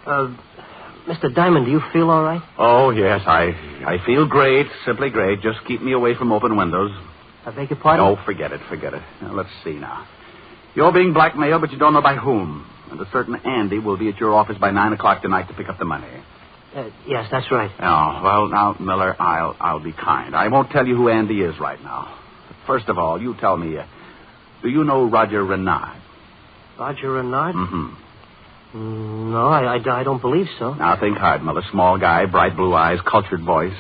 Mr. Diamond, do you feel all right? Oh, yes, I feel great, simply great. Just keep me away from open windows. I beg your pardon? Oh, forget it. Now, let's see now. You're being blackmailed, but you don't know by whom. And a certain Andy will be at your office by 9 o'clock tonight to pick up the money. Yes, that's right. Oh, well, now, Miller, I'll be kind. I won't tell you who Andy is right now. First of all, you tell me, do you know Roger Renard? Roger Renard? Mm-hmm. No, I don't believe so. Now, think hard, Miller. Small guy, bright blue eyes, cultured voice.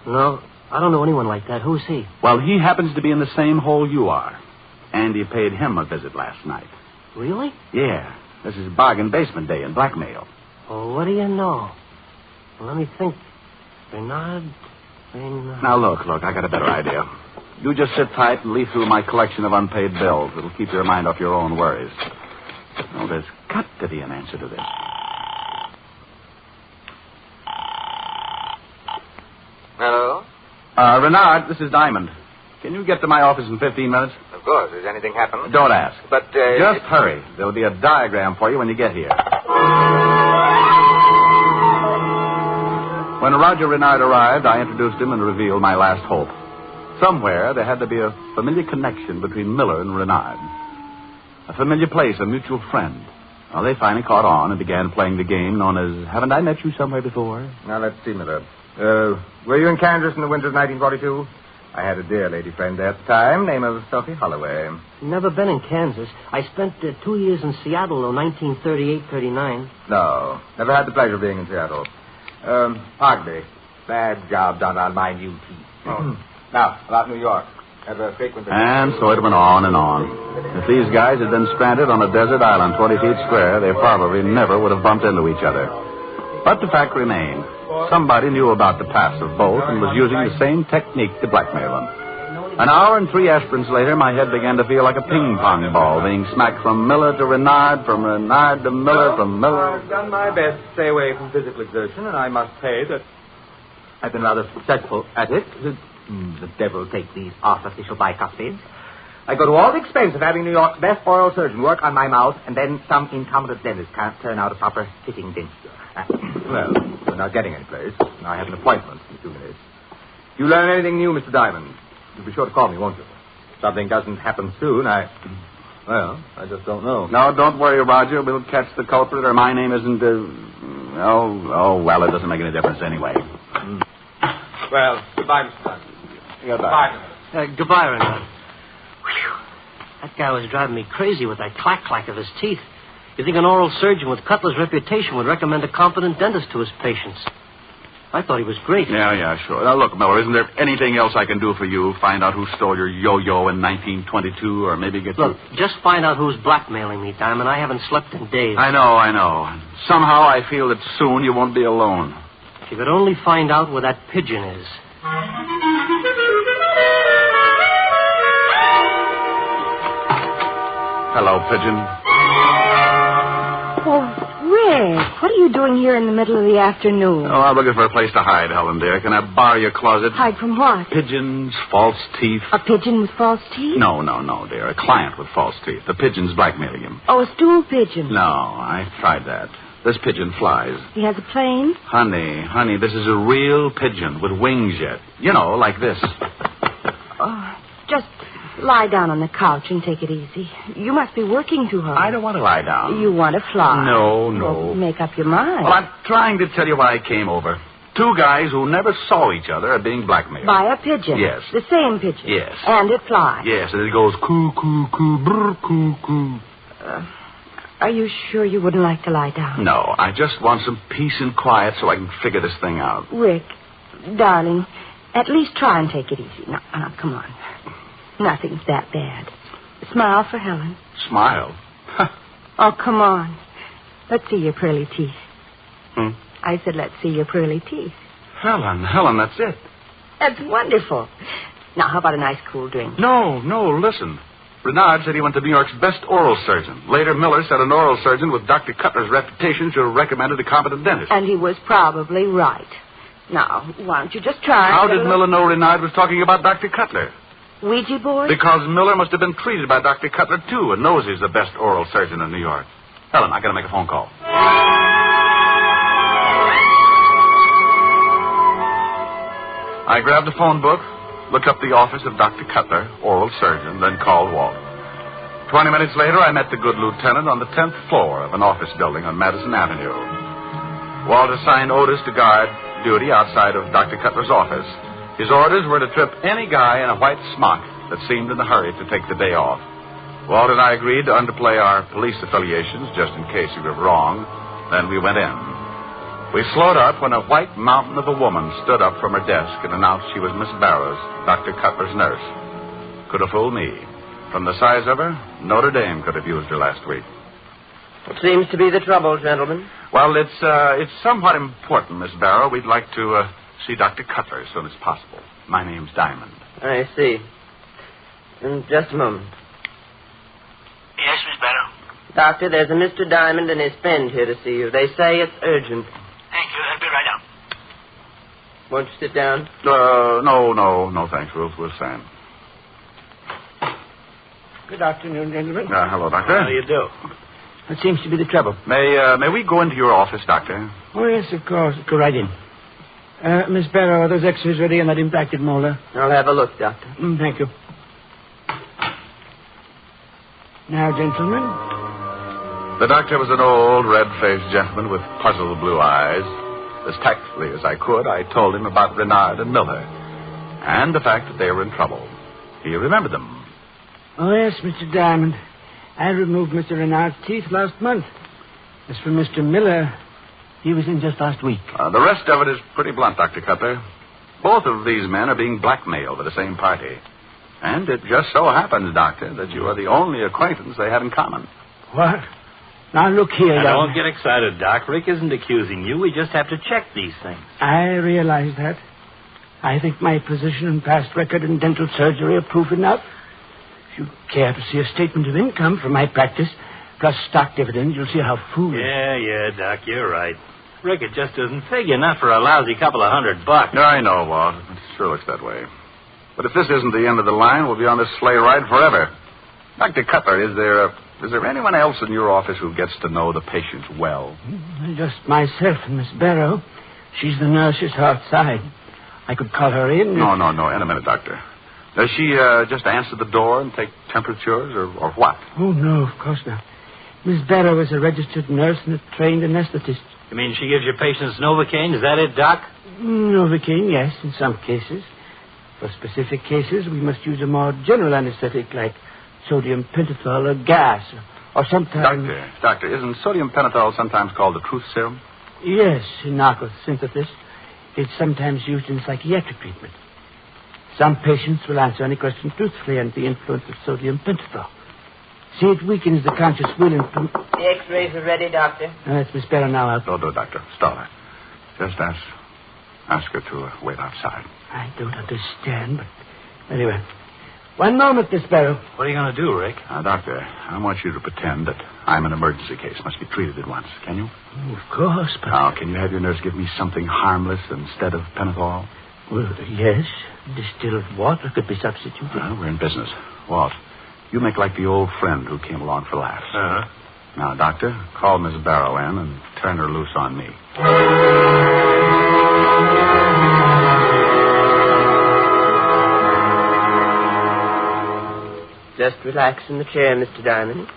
No, I don't know anyone like that. Who's he? Well, he happens to be in the same hole you are. Andy paid him a visit last night. Really? Yeah. This is bargain basement day in blackmail. Oh, what do you know? Well, let me think. Renard. Now, look, I got a better idea. You just sit tight and leaf through my collection of unpaid bills. It'll keep your mind off your own worries. Oh, there's got to be an answer to this. Hello? Renard, this is Diamond. Can you get to my office in 15 minutes? Of course. Has anything happened? Don't ask. But, just hurry. There'll be a diagram for you when you get here. When Roger Renard arrived, I introduced him and revealed my last hope. Somewhere there had to be a familiar connection between Miller and Renard. A familiar place, a mutual friend. Well, they finally caught on and began playing the game known as Haven't I Met You Somewhere Before? Now, let's see, Miller. Were you in Kansas in the winter of 1942? I had a dear lady friend there at the time, name of Sophie Holloway. Never been in Kansas. I spent 2 years in Seattle in 1938-39. No, never had the pleasure of being in Seattle. Pardon me. Bad job done on my new teeth. Oh. Now, about New York. Ever frequent... And so it went on and on. If these guys had been stranded on a desert island 20 feet square, they probably never would have bumped into each other. But the fact remained. Somebody knew about the past of both and was using the same technique to blackmail them. An hour and 3 aspirins later, my head began to feel like a ping-pong ball being smacked from Miller to Renard, from Renard to Miller, from Miller... I've done my best to stay away from physical exertion, and I must say that I've been rather successful at it. The devil take these artificial bicuspids. I go to all the expense of having New York's best oral surgeon work on my mouth, and then some incompetent dentist can't turn out a proper fitting dentist. Well, we're not getting any place. I have an appointment in 2 minutes. If you learn anything new, Mr. Diamond, you'll be sure to call me, won't you? If something doesn't happen soon, I just don't know. No, don't worry, Roger. We'll catch the culprit, or my name isn't... well, it doesn't make any difference anyway. Well, goodbye, Mr. Diamond. Goodbye. Goodbye, Renard. That guy was driving me crazy with that clack-clack of his teeth. You think an oral surgeon with Cutler's reputation would recommend a competent dentist to his patients? I thought he was great. Yeah, sure. Now, look, Miller, isn't there anything else I can do for you? Find out who stole your yo-yo in 1922, or maybe get Look, just find out who's blackmailing me, Diamond. I haven't slept in days. I know. Somehow I feel that soon you won't be alone. If you could only find out where that pigeon is. Hello, Pigeon. Oh, Rick, what are you doing here in the middle of the afternoon? Oh, I'm looking for a place to hide, Helen, dear. Can I borrow your closet? Hide from what? Pigeons, false teeth. A pigeon with false teeth? No, dear. A client with false teeth. The pigeon's blackmailing him. Oh, a stool pigeon. No, I tried that. This pigeon flies. He has a plane? Honey, this is a real pigeon with wings yet. You know, like this. Oh, just lie down on the couch and take it easy. You must be working too hard. I don't want to lie down. You want to fly? No. Well, make up your mind. Well, I'm trying to tell you why I came over. Two guys who never saw each other are being blackmailed. By a pigeon? Yes. The same pigeon? Yes. And it flies? Yes, and it goes coo, coo, coo, brr, coo, coo. Are you sure you wouldn't like to lie down? No, I just want some peace and quiet so I can figure this thing out. Rick, darling, at least try and take it easy. Now, come on. Nothing's that bad. Smile for Helen. Smile? Oh, come on. Let's see your pearly teeth. I said, let's see your pearly teeth. Helen, that's it. That's wonderful. Now, how about a nice cool drink? No, listen. Renard said he went to New York's best oral surgeon. Later, Miller said an oral surgeon with Dr. Cutler's reputation should have recommended a competent dentist. And he was probably right. Now, why don't you just try... How did Miller know Renard was talking about Dr. Cutler? Ouija board? Because Miller must have been treated by Dr. Cutler, too, and knows he's the best oral surgeon in New York. Helen, I got to make a phone call. I grabbed the phone book, looked up the office of Dr. Cutler, oral surgeon, then called Walt. 20 minutes later, I met the good lieutenant on the 10th floor of an office building on Madison Avenue. Walt assigned Otis to guard duty outside of Dr. Cutler's office. His orders were to trip any guy in a white smock that seemed in a hurry to take the day off. Walt and I agreed to underplay our police affiliations just in case we were wrong. Then we went in. We slowed up when a white mountain of a woman stood up from her desk and announced she was Miss Barrows, Dr. Cutler's nurse. Could have fooled me. From the size of her, Notre Dame could have used her last week. What seems to be the trouble, gentlemen? Well, it's somewhat important, Miss Barrow. We'd like to see Dr. Cutler as soon as possible. My name's Diamond. I see. In just a moment. Yes, Miss Barrow? Doctor, there's a Mr. Diamond and his friend here to see you. They say it's urgent. Thank you. I'll be right out. Won't you sit down? No, thanks. We'll stand. Good afternoon, gentlemen. Hello, Doctor. How do you do? What seems to be the trouble? May we go into your office, Doctor? Oh, yes, of course. Go right in. Miss Barrow, are those X-rays ready on that impacted molar? I'll have a look, Doctor. Thank you. Now, gentlemen. The doctor was an old, red-faced gentleman with puzzled blue eyes. As tactfully as I could, I told him about Renard and Miller and the fact that they were in trouble. He remembered them. Oh, yes, Mr. Diamond. I removed Mr. Renard's teeth last month. As for Mr. Miller, he was in just last week. The rest of it is pretty blunt, Dr. Cutler. Both of these men are being blackmailed by the same party. And it just so happens, Doctor, that you are the only acquaintance they have in common. What? Now, look here, Now, don't get excited, Doc. Rick isn't accusing you. We just have to check these things. I realize that. I think my position and past record in dental surgery are proof enough. If you care to see a statement of income from my practice, plus stock dividends, you'll see how foolish. Yeah, Doc, you're right. Rick, it just doesn't figure, not for a lousy couple of $100. I know, Walt. It sure looks that way. But if this isn't the end of the line, we'll be on this sleigh ride forever. Dr. Cutler, is there anyone else in your office who gets to know the patients well? Just myself and Miss Barrow. She's the nurse just outside. I could call her in. No. In a minute, Doctor. Does she just answer the door and take temperatures or what? Oh, no, of course not. Miss Barrow is a registered nurse and a trained anesthetist. You mean she gives your patients Novocaine? Is that it, Doc? Novocaine, yes, in some cases. For specific cases, we must use a more general anesthetic like sodium pentothal or gas, or sometimes... Doctor, isn't sodium pentothal sometimes called the truth serum? Yes, in narco synthesis. It's sometimes used in psychiatric treatment. Some patients will answer any question truthfully under the influence of sodium pentothal. See, it weakens the conscious will and... The x-rays are ready, Doctor. That's Miss Barrow now. No, Doctor. Stall her. Just ask her to wait outside. I don't understand, but... Anyway. One moment, Miss Barrow. What are you going to do, Rick? Doctor, I want you to pretend that I'm an emergency case. Must be treated at once. Can you? Oh, of course, but... Now, can you have your nurse give me something harmless instead of pentothal? Well, yes. Distilled water could be substituted. Well, we're in business. Walt, you make like the old friend who came along for laughs. Uh-huh. Now, Doctor, call Miss Barrow in and turn her loose on me. Just relax in the chair, Mr. Diamond.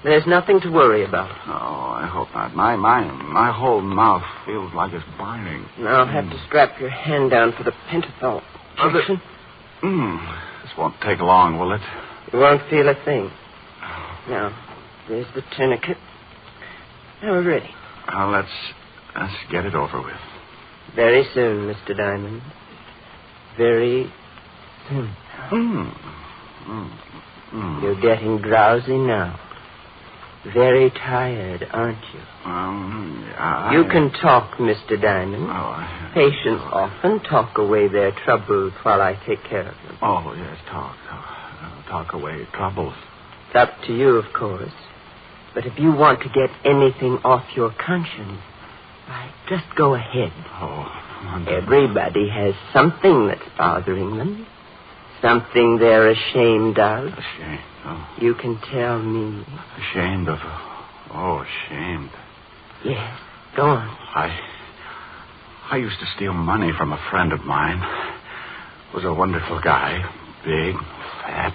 There's nothing to worry about. Oh, I hope not. My whole mouth feels like it's burning. I'll have to strap your hand down for the pentothal injection. This won't take long, will it? You won't feel a thing. Now, there's the tourniquet. Now we're ready. Well, let's get it over with. Very soon, Mr. Diamond. Very soon. You're getting drowsy now. Very tired, aren't you? You can talk, Mr. Diamond. Patients often talk away their troubles while I take care of them. Oh, yes, talk away troubles. It's up to you, of course. But if you want to get anything off your conscience, why, just go ahead. Everybody has something that's bothering them. Something they're ashamed of. Ashamed? Oh. You can tell me. Ashamed of? Ashamed. Yes, go on. I used to steal money from a friend of mine. Was a wonderful guy. Big, fat,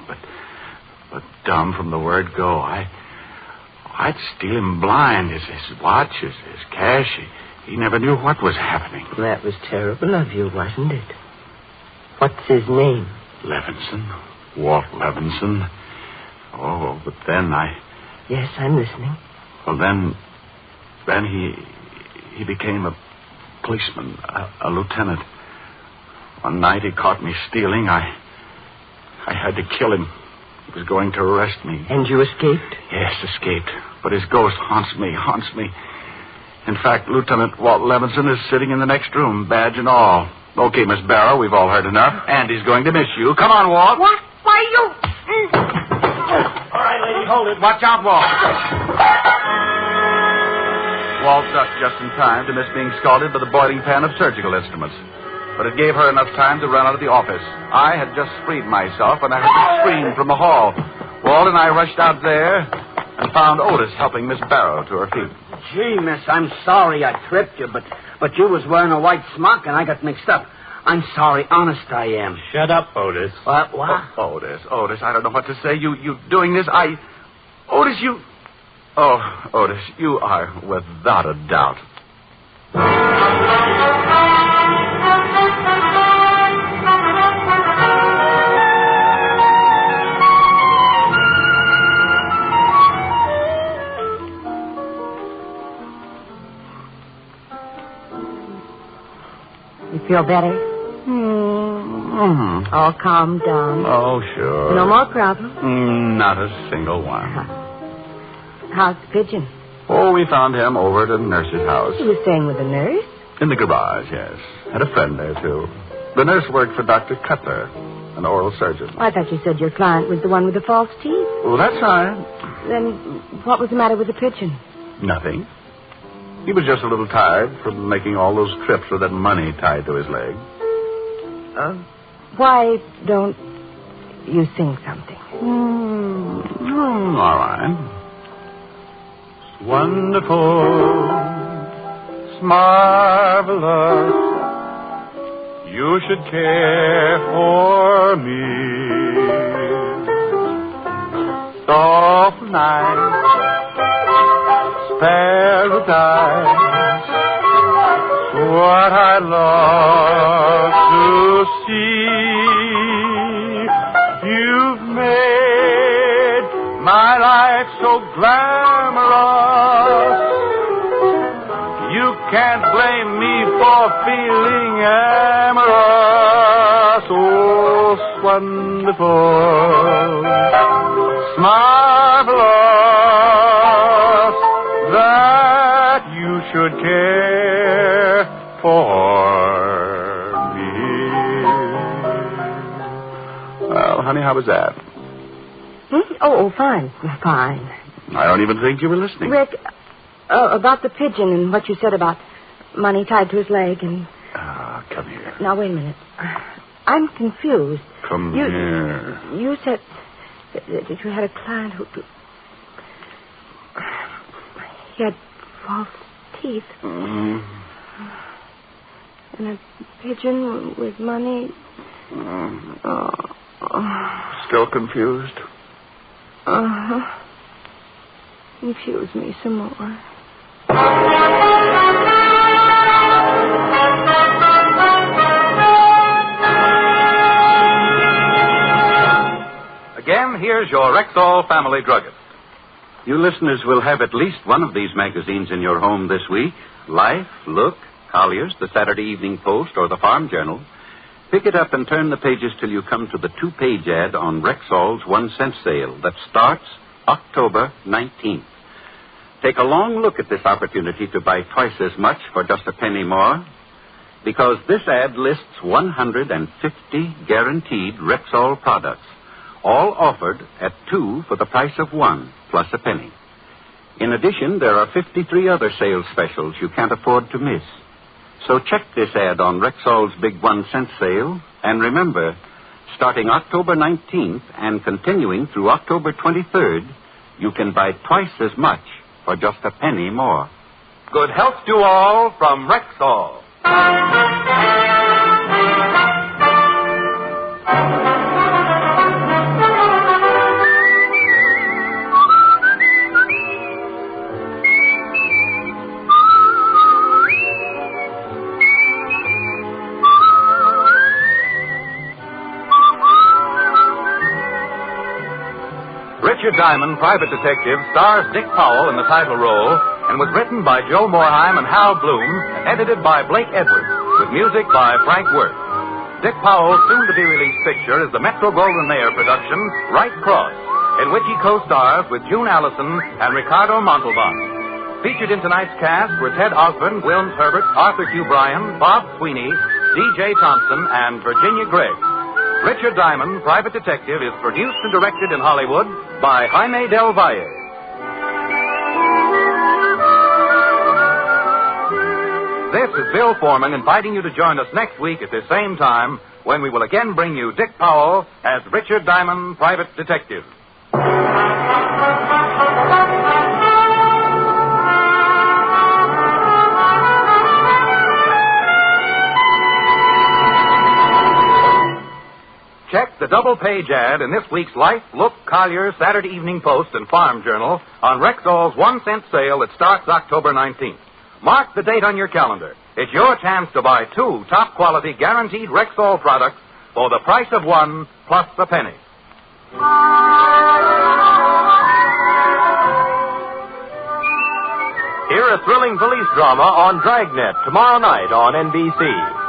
but dumb from the word go. I'd steal him blind. His watch, his cash. He never knew what was happening. That was terrible of you, wasn't it? What's his name? Levinson. Walt Levinson. Oh, but then Yes, I'm listening. Well, then he became a policeman, a lieutenant. One night he caught me stealing. I had to kill him. He was going to arrest me. And you escaped? Yes, escaped. But his ghost haunts me. In fact, Lieutenant Walt Levinson is sitting in the next room, badge and all. Okay, Miss Barrow, we've all heard enough. Andy's going to miss you. Come on, Walt. What? Why, you... All right, lady, hold it. Watch out, Walt. Walt ducked just in time to miss being scalded by the boiling pan of surgical instruments. But it gave her enough time to run out of the office. I had just freed myself, and I heard a scream from the hall. Walt and I rushed out there and found Otis helping Miss Barrow to her feet. Gee, miss, I'm sorry I tripped you, but you was wearing a white smock and I got mixed up. I'm sorry, honest I am. Shut up, Otis. What? Oh, Otis, I don't know what to say. You doing this? Otis, you... Oh, Otis, you are without a doubt. You feel better? All calmed down? Oh, sure. No more problems? Not a single one. How's the pigeon? Oh, we found him over at a nurse's house. He was staying with a nurse? In the garage, yes. Had a friend there, too. The nurse worked for Dr. Cutler, an oral surgeon. I thought you said your client was the one with the false teeth. Well, that's right. Then what was the matter with the pigeon? Nothing. He was just a little tired from making all those trips with that money tied to his leg. Why don't you sing something? All right. It's wonderful. It's marvelous. You should care for me. Soft night. Paradise. What I love to see. You've made life so glamorous. You can't blame me for feeling amorous. Oh, wonderful, marvelous that you should care for me. Well, honey, how was that? Oh, fine. Fine. I don't even think you were listening. Rick, about the pigeon and what you said about money tied to his leg and... Come here. Now, wait a minute. I'm confused. Come here. You said that you had a client who... He had false teeth. Mm-hmm. And a pigeon with money. Still confused? Uh-huh. Confuse me some more. Again, here's your Rexall family druggist. You listeners will have at least one of these magazines in your home this week. Life, Look, Collier's, the Saturday Evening Post, or the Farm Journal. Pick it up and turn the pages till you come to the 2-page ad on Rexall's 1-cent sale that starts October 19th. Take a long look at this opportunity to buy twice as much for just a penny more, because this ad lists 150 guaranteed Rexall products, all offered at 2 for the price of 1, plus a penny. In addition, there are 53 other sales specials you can't afford to miss. So check this ad on Rexall's big 1-cent sale, and remember, starting October 19th and continuing through October 23rd, you can buy twice as much for just a penny more. Good health to all from Rexall. Richard Diamond, Private Detective, stars Dick Powell in the title role and was written by Joe Morheim and Hal Bloom and edited by Blake Edwards with music by Frank Worth. Dick Powell's soon-to-be-released picture is the Metro-Goldwyn-Mayer production, Right Cross, in which he co-stars with June Allison and Ricardo Montalban. Featured in tonight's cast were Ted Osborne, Wilms Herbert, Arthur Q. Bryan, Bob Sweeney, D.J. Thompson, and Virginia Gregg. Richard Diamond, Private Detective, is produced and directed in Hollywood by Jaime Del Valle. This is Bill Foreman inviting you to join us next week at this same time when we will again bring you Dick Powell as Richard Diamond, Private Detective. Check the double-page ad in this week's Life, Look, Collier's, Saturday Evening Post, and Farm Journal on Rexall's 1-cent sale that starts October 19th. Mark the date on your calendar. It's your chance to buy 2 top-quality, guaranteed Rexall products for the price of 1 plus a penny. Hear a thrilling police drama on Dragnet tomorrow night on NBC.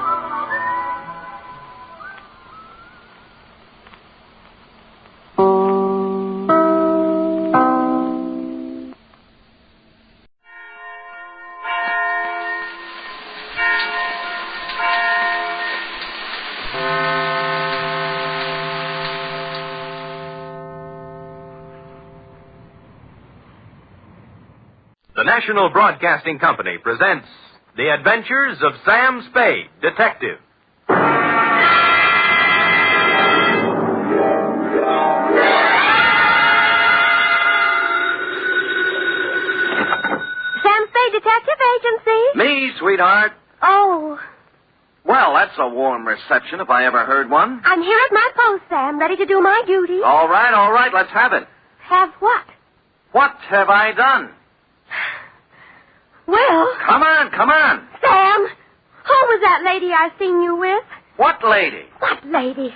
The National Broadcasting Company presents The Adventures of Sam Spade, Detective. Sam Spade Detective Agency? Me, sweetheart. Oh. Well, that's a warm reception if I ever heard one. I'm here at my post, Sam, ready to do my duty. All right, let's have it. Have what? What have I done? Well... Come on. Sam, who was that lady I seen you with? What lady? What lady?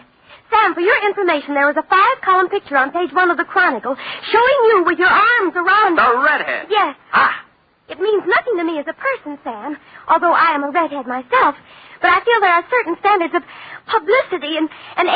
Sam, for your information, there was a 5-column picture on page 1 of the Chronicle showing you with your arms around... The redhead? Yes. Ah. It means nothing to me as a person, Sam, although I am a redhead myself. But I feel there are certain standards of publicity and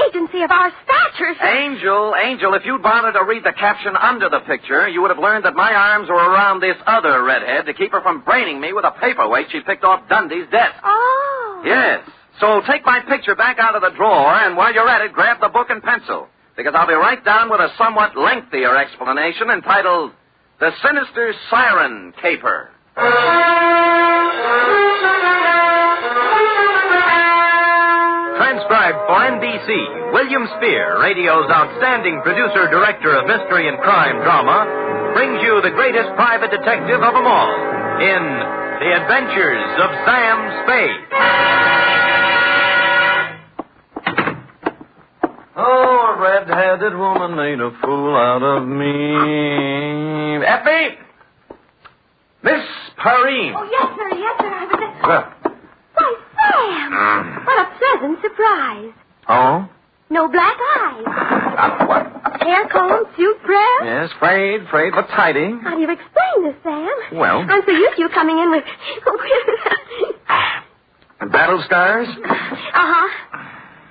agency of our stature. Angel, if you'd bothered to read the caption under the picture, you would have learned that my arms were around this other redhead to keep her from braining me with a paperweight she picked off Dundee's desk. Oh. Yes. So take my picture back out of the drawer, and while you're at it, grab the book and pencil, because I'll be right down with a somewhat lengthier explanation entitled The Sinister Siren Caper. Transcribed for NBC, William Spear, radio's outstanding producer-director of mystery and crime drama, brings you the greatest private detective of them all in The Adventures of Sam Spade. Oh, a red-headed woman made a fool out of me. Effie! Miss Perrine. Oh, yes, sir. I was there. Well. Why, Sam! What a pleasant surprise. Oh? No black eyes. What? Hair comb, suit pressed. Yes, frayed, but tidy. How do you explain this, Sam? Well. I'm so used to you coming in with... Battle scars? Uh-huh.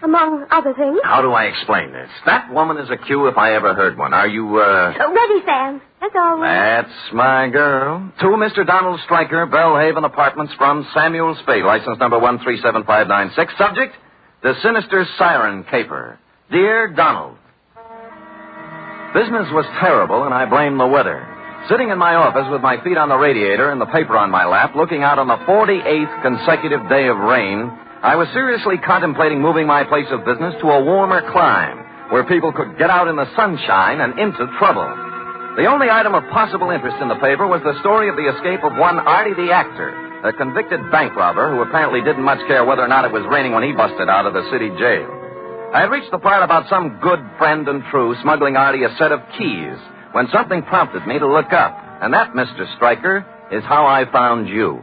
Among other things. How do I explain this? That woman is a Q if I ever heard one. Are you, Ready, Sam. That's all. That's my girl. To Mr. Donald Stryker, Bellhaven Apartments from Samuel Spade, license number 137596. Subject, The Sinister Siren Caper. Dear Donald, business was terrible, and I blame the weather. Sitting in my office with my feet on the radiator and the paper on my lap, looking out on the 48th consecutive day of rain, I was seriously contemplating moving my place of business to a warmer clime, where people could get out in the sunshine and into trouble. The only item of possible interest in the paper was the story of the escape of one Artie the actor, a convicted bank robber who apparently didn't much care whether or not it was raining when he busted out of the city jail. I had reached the part about some good friend and true smuggling Artie a set of keys when something prompted me to look up. And that, Mr. Stryker, is how I found you.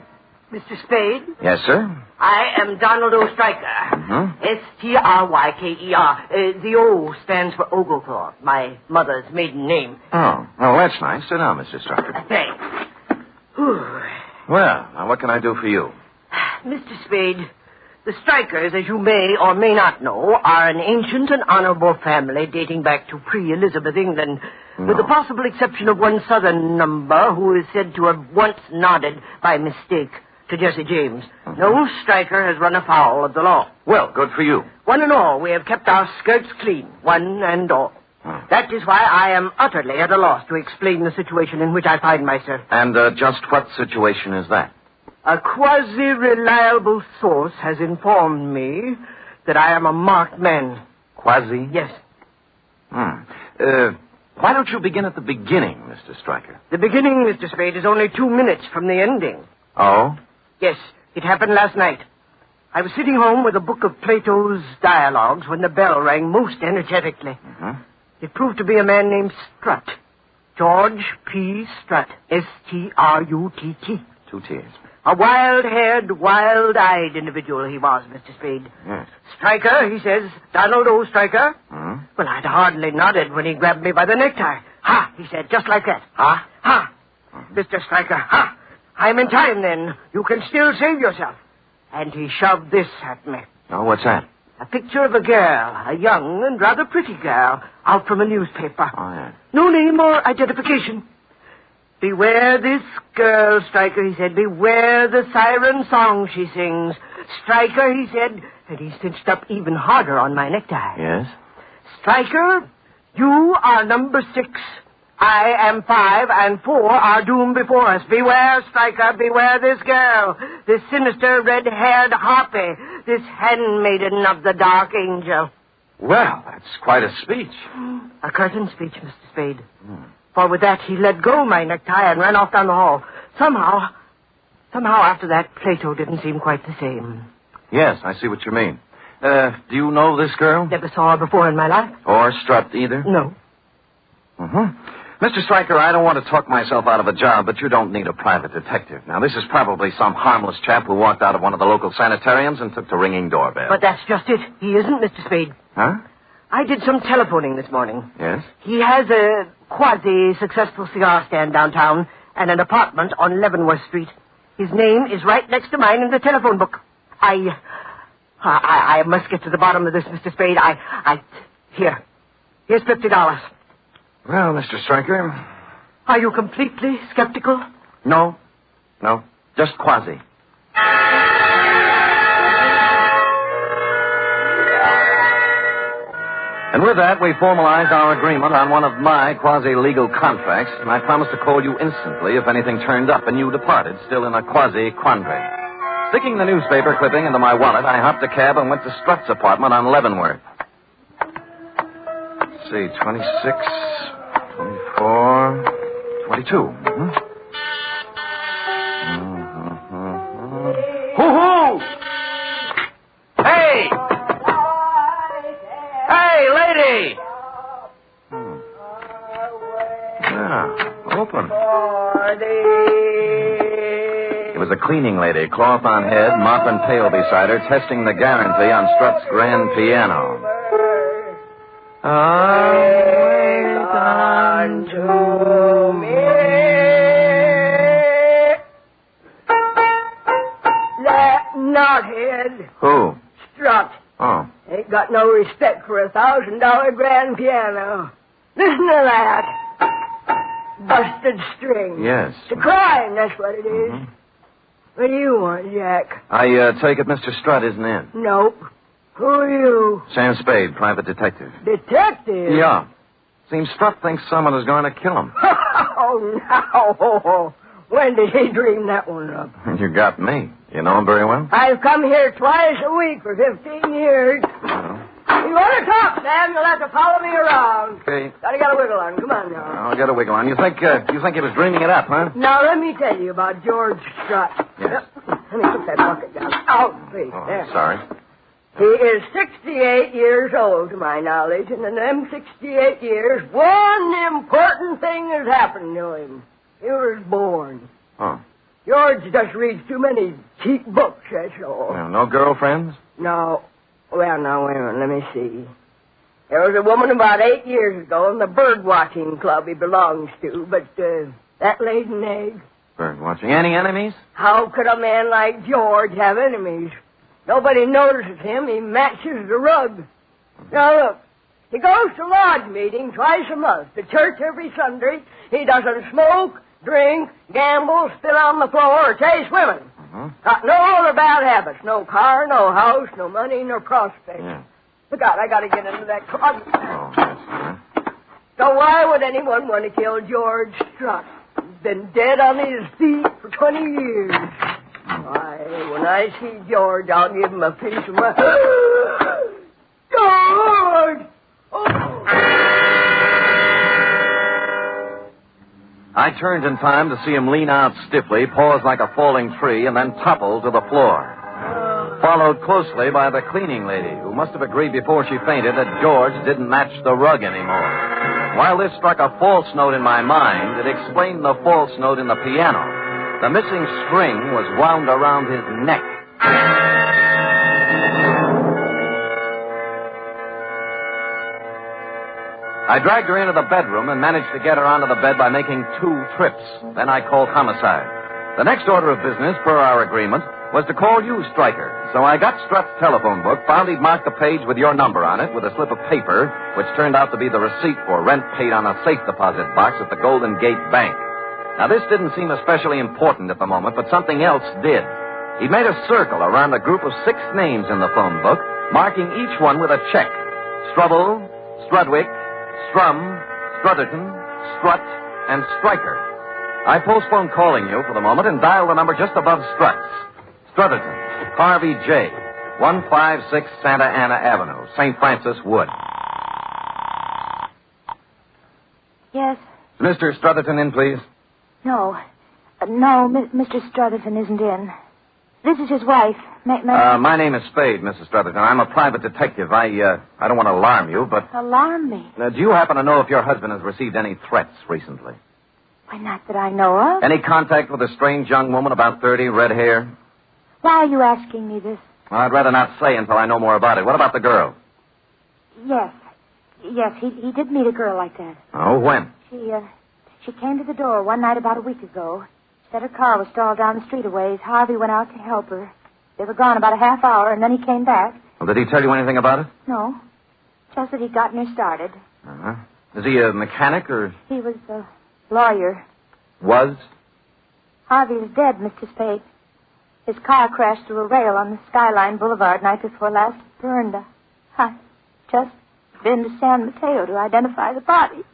Mr. Spade? Yes, sir? I am Donald O. Stryker. Mm-hmm. Stryker. The O stands for Oglethorpe, my mother's maiden name. Oh, that's nice. Sit down, Mr. Stryker. Thanks. Whew. Well, now what can I do for you? Mr. Spade, the Strykers, as you may or may not know, are an ancient and honorable family dating back to pre-Elizabeth England, with the possible exception of one southern number who is said to have once nodded by mistake to Jesse James. Mm-hmm. No Stryker has run afoul of the law. Well, good for you. One and all, we have kept our skirts clean, one and all. That is why I am utterly at a loss to explain the situation in which I find myself. And just what situation is that? A quasi-reliable source has informed me that I am a marked man. Quasi? Yes. Why don't you begin at the beginning, Mr. Stryker? The beginning, Mr. Spade, is only 2 minutes from the ending. Oh? Yes, it happened last night. I was sitting home with a book of Plato's dialogues when the bell rang most energetically. Mm-hmm. It proved to be a man named Strutt. George P. Strutt. S-T-R-U-T-T. 2 T's. A wild-haired, wild-eyed individual he was, Mr. Spade. Yes. Stryker, he says. Donald O. Stryker. Hmm? Well, I'd hardly nodded when he grabbed me by the necktie. Ha, he said, just like that. Ha, ha. Mr. Stryker, ha. I'm in time, then. You can still save yourself. And he shoved this at me. Oh, what's that? A picture of a girl, a young and rather pretty girl, out from a newspaper. Oh, yeah. No name or identification. Beware this girl, Stryker, he said. Beware the siren song she sings. Stryker, he said, and he cinched up even harder on my necktie. Yes? Stryker, you are number 6. I am 5, and 4 are doomed before us. Beware, Stryker, beware this girl, this sinister red-haired harpy, this handmaiden of the dark angel. Well, that's quite a speech. A curtain speech, Mr. Spade. For with that, he let go my necktie and ran off down the hall. Somehow after that, Plato didn't seem quite the same. Yes, I see what you mean. Do you know this girl? Never saw her before in my life. Or Strutt either? No. Mm-hmm. Mr. Stryker, I don't want to talk myself out of a job, but you don't need a private detective. Now, this is probably some harmless chap who walked out of one of the local sanitariums and took the ringing doorbell. But that's just it. He isn't, Mr. Spade. Huh? I did some telephoning this morning. Yes? He has a quasi-successful cigar stand downtown and an apartment on Leavenworth Street. His name is right next to mine in the telephone book. I must get to the bottom of this, Mr. Spade. Here's $50. Well, Mr. Stryker. Are you completely skeptical? No, just quasi. And with that, we formalized our agreement on one of my quasi-legal contracts, and I promised to call you instantly if anything turned up and you departed, still in a quasi-quandary. Sticking the newspaper clipping into my wallet, I hopped a cab and went to Strutt's apartment on Leavenworth. Let's see, 26, 24, 22. Hoo-hoo! Hey! Hey, lady! Yeah, open. It was a cleaning lady, cloth on head, mop and pail beside her, testing the guarantee on Strutt's grand piano. Wait unto me. That knothead. Who? Strutt. Oh. Ain't got no respect for a $1,000 grand piano. Listen to that. Busted string. Yes. It's a crime, that's what it is. Mm-hmm. What do you want, Jack? I take it Mr. Strutt isn't in. Nope. Who are you? Sam Spade, private detective. Detective? Yeah. Seems Strutt thinks someone is going to kill him. Oh, no. When did he dream that one up? You got me. You know him very well? I've come here twice a week for 15 years. You want to talk, Sam, you'll have to follow me around. Okay. Gotta get a wiggle on. Come on now. I'll get a wiggle on. You think he was dreaming it up, huh? Now, let me tell you about George Strutt. Yes. Let me put that bucket down. Out, please. Oh, there. sorry. He is 68 years old, to my knowledge, and in them 68 years, one important thing has happened to him. He was born. Oh. George just reads too many cheap books, that's all. Well, no girlfriends? No. Well, now, wait a minute. Let me see. There was a woman about 8 years ago in the bird watching club he belongs to, but that laid an egg. Bird watching. Any enemies? How could a man like George have enemies? Nobody notices him. He matches the rug. Now, look. He goes to lodge meeting twice a month, to church every Sunday. He doesn't smoke, drink, gamble, spit on the floor, or chase women. Got no other bad habits. No car, no house, no money, no prospects. Yeah. Look out, I gotta get into that closet. Oh, yes, sir. So why would anyone want to kill George Strutt? He's been dead on his feet for 20 years. Why, when I see George, I'll give him a piece of my... George! I turned in time to see him lean out stiffly, pause like a falling tree, and then topple to the floor. Followed closely by the cleaning lady, who must have agreed before she fainted that George didn't match the rug anymore. While this struck a false note in my mind, it explained the false note in the piano. The missing string was wound around his neck. I dragged her into the bedroom and managed to get her onto the bed by making 2 trips. Then I called homicide. The next order of business, per our agreement, was to call you, Stryker. So I got Strutt's telephone book, found he'd marked the page with your number on it with a slip of paper, which turned out to be the receipt for rent paid on a safe deposit box at the Golden Gate Bank. Now, this didn't seem especially important at the moment, but something else did. He made a circle around a group of 6 names in the phone book, marking each one with a check. Strubble, Strudwick, Strum, Strutherton, Strutt, and Stryker. I postponed calling you for the moment and dialed the number just above Strutt's. Strutherton, Harvey J., 156 Santa Ana Avenue, St. Francis Wood. Yes? Mr. Strutherton in, please? No. Mr. Strutherton isn't in. This is his wife. My name is Spade, Mrs. Strutherton. I'm a private detective. I don't want to alarm you, but... Alarm me? Do you happen to know if your husband has received any threats recently? Why, not that I know of. Any contact with a strange young woman about 30, red hair? Why are you asking me this? Well, I'd rather not say until I know more about it. What about the girl? Yes. Yes, he did meet a girl like that. Oh, when? She came to the door one night about a week ago. Said her car was stalled down the street a ways. Harvey went out to help her. They were gone about a half hour, and then he came back. Well, did he tell you anything about it? No. Just that he'd gotten her started. Uh-huh. Is he a mechanic or... He was a lawyer. Was? Harvey is dead, Mr. Spade. His car crashed through a rail on the Skyline Boulevard night before last. Burned. I just been to San Mateo to identify the body.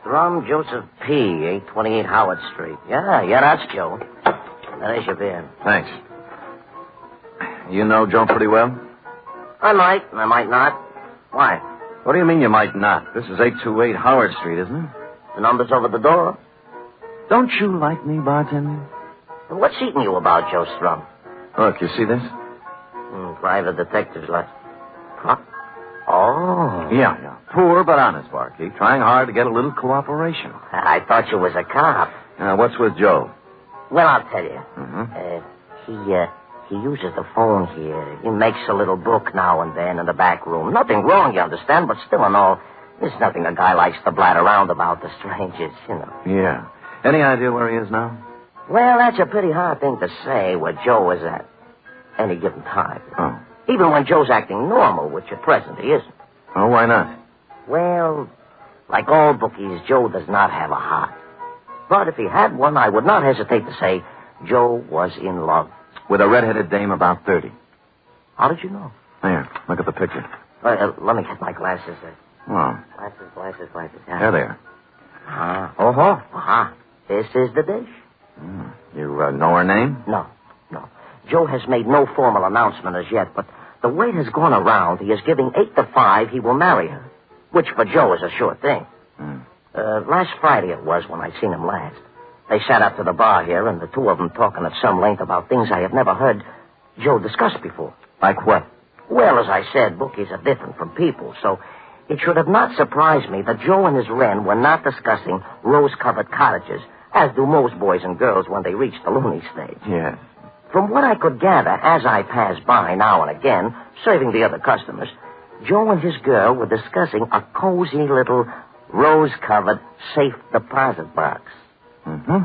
Strum Joseph P., 828 Howard Street. Yeah, that's Joe. There's your beer. Thanks. You know Joe pretty well? I might not. Why? What do you mean you might not? This is 828 Howard Street, isn't it? The number's over the door. Don't you like me, bartender? What's eating you about, Joe Strum? Look, you see this? Private detective's left. Huh? Oh. Yeah. Poor but honest, barkeep. Trying hard to get a little cooperation. I thought you was a cop. What's with Joe? Well, I'll tell you. Mm-hmm. He uses the phone here. He makes a little book now and then in the back room. Nothing wrong, you understand, but still and all, there's nothing a guy likes to blat around about the strangers, you know. Yeah. Any idea where he is now? Well, that's a pretty hard thing to say where Joe is at any given time. Oh. Even when Joe's acting normal, which at present he isn't. Oh, why not? Well, like all bookies, Joe does not have a heart. But if he had one, I would not hesitate to say Joe was in love. With a red-headed dame about 30. How did you know? Here, look at the picture. Let me get my glasses. Oh. Glasses. Yeah. There they are. This is the dish. You know her name? No. Joe has made no formal announcement as yet, but the word has gone around he is giving 8 to 5 he will marry her, which for Joe is a sure thing. Last Friday it was when I seen him last. They sat up to the bar here, and the two of them talking at some length about things I have never heard Joe discuss before. Like what? Well, as I said, bookies are different from people, so it should have not surprised me that Joe and his wren were not discussing rose-covered cottages, as do most boys and girls when they reach the loony stage. Yes. From what I could gather as I passed by now and again, serving the other customers, Joe and his girl were discussing a cozy little rose-covered safe deposit box. Mm-hmm.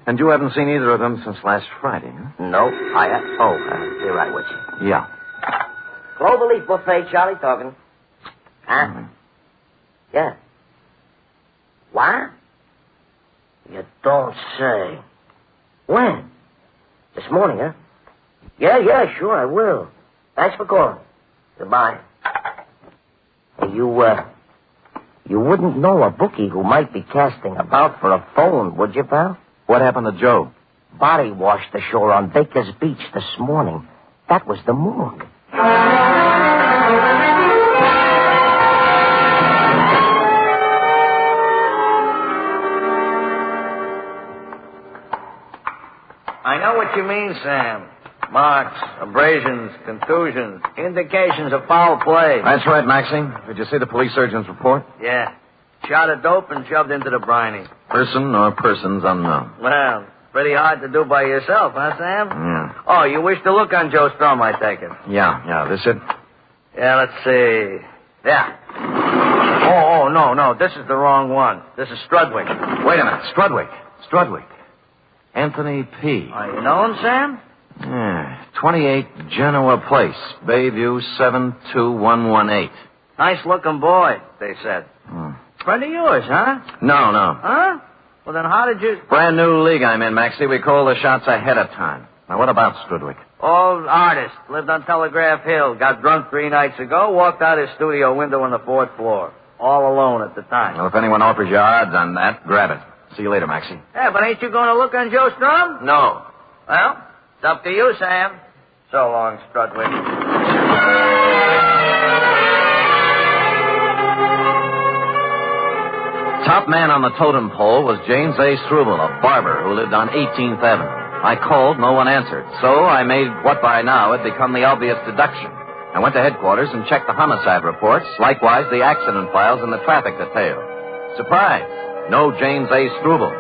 And you haven't seen either of them since last Friday, huh? No, I have. Be right with you. Yeah. Cloverleaf buffet, Charlie talking. Huh? Mm-hmm. Yeah. What? You don't say. When? This morning, huh? Yeah, sure, I will. Thanks for calling. Goodbye. Hey, you wouldn't know a bookie who might be casting about for a phone, would you, pal? What happened to Joe? Body washed ashore on Baker's Beach this morning. That was the morgue. I know what you mean, Sam. Marks, abrasions, contusions, indications of foul play. That's right, Maxie. Did you see the police surgeon's report? Yeah. Shot of dope and shoved into the briny. Person or persons unknown. Well, pretty hard to do by yourself, huh, Sam? Yeah. Oh, you wish to look on Joe Strum, I take it. Yeah. This it? Yeah, let's see. Yeah. Oh, no. This is the wrong one. This is Strudwick. Wait a minute. Strudwick. Anthony P. Are you know him, Sam? Yeah. 28 Genoa Place, Bayview 72118. Nice-looking boy, they said. Friend of yours, huh? No. Huh? Well, then how did you... Brand new league I'm in, Maxie. We call the shots ahead of time. Now, what about Strudwick? Old artist. Lived on Telegraph Hill. Got drunk 3 nights ago. Walked out his studio window on the 4th floor. All alone at the time. Well, if anyone offers you odds on that, grab it. See you later, Maxie. Yeah, but ain't you going to look on Joe Strum? No. Well, it's up to you, Sam. So long, Strudwick. Top man on the totem pole was James A. Struble, a barber who lived on 18th Avenue. I called, no one answered. So I made what by now had become the obvious deduction. I went to headquarters and checked the homicide reports, likewise the accident files and the traffic detail. Surprise! No James A. Struble.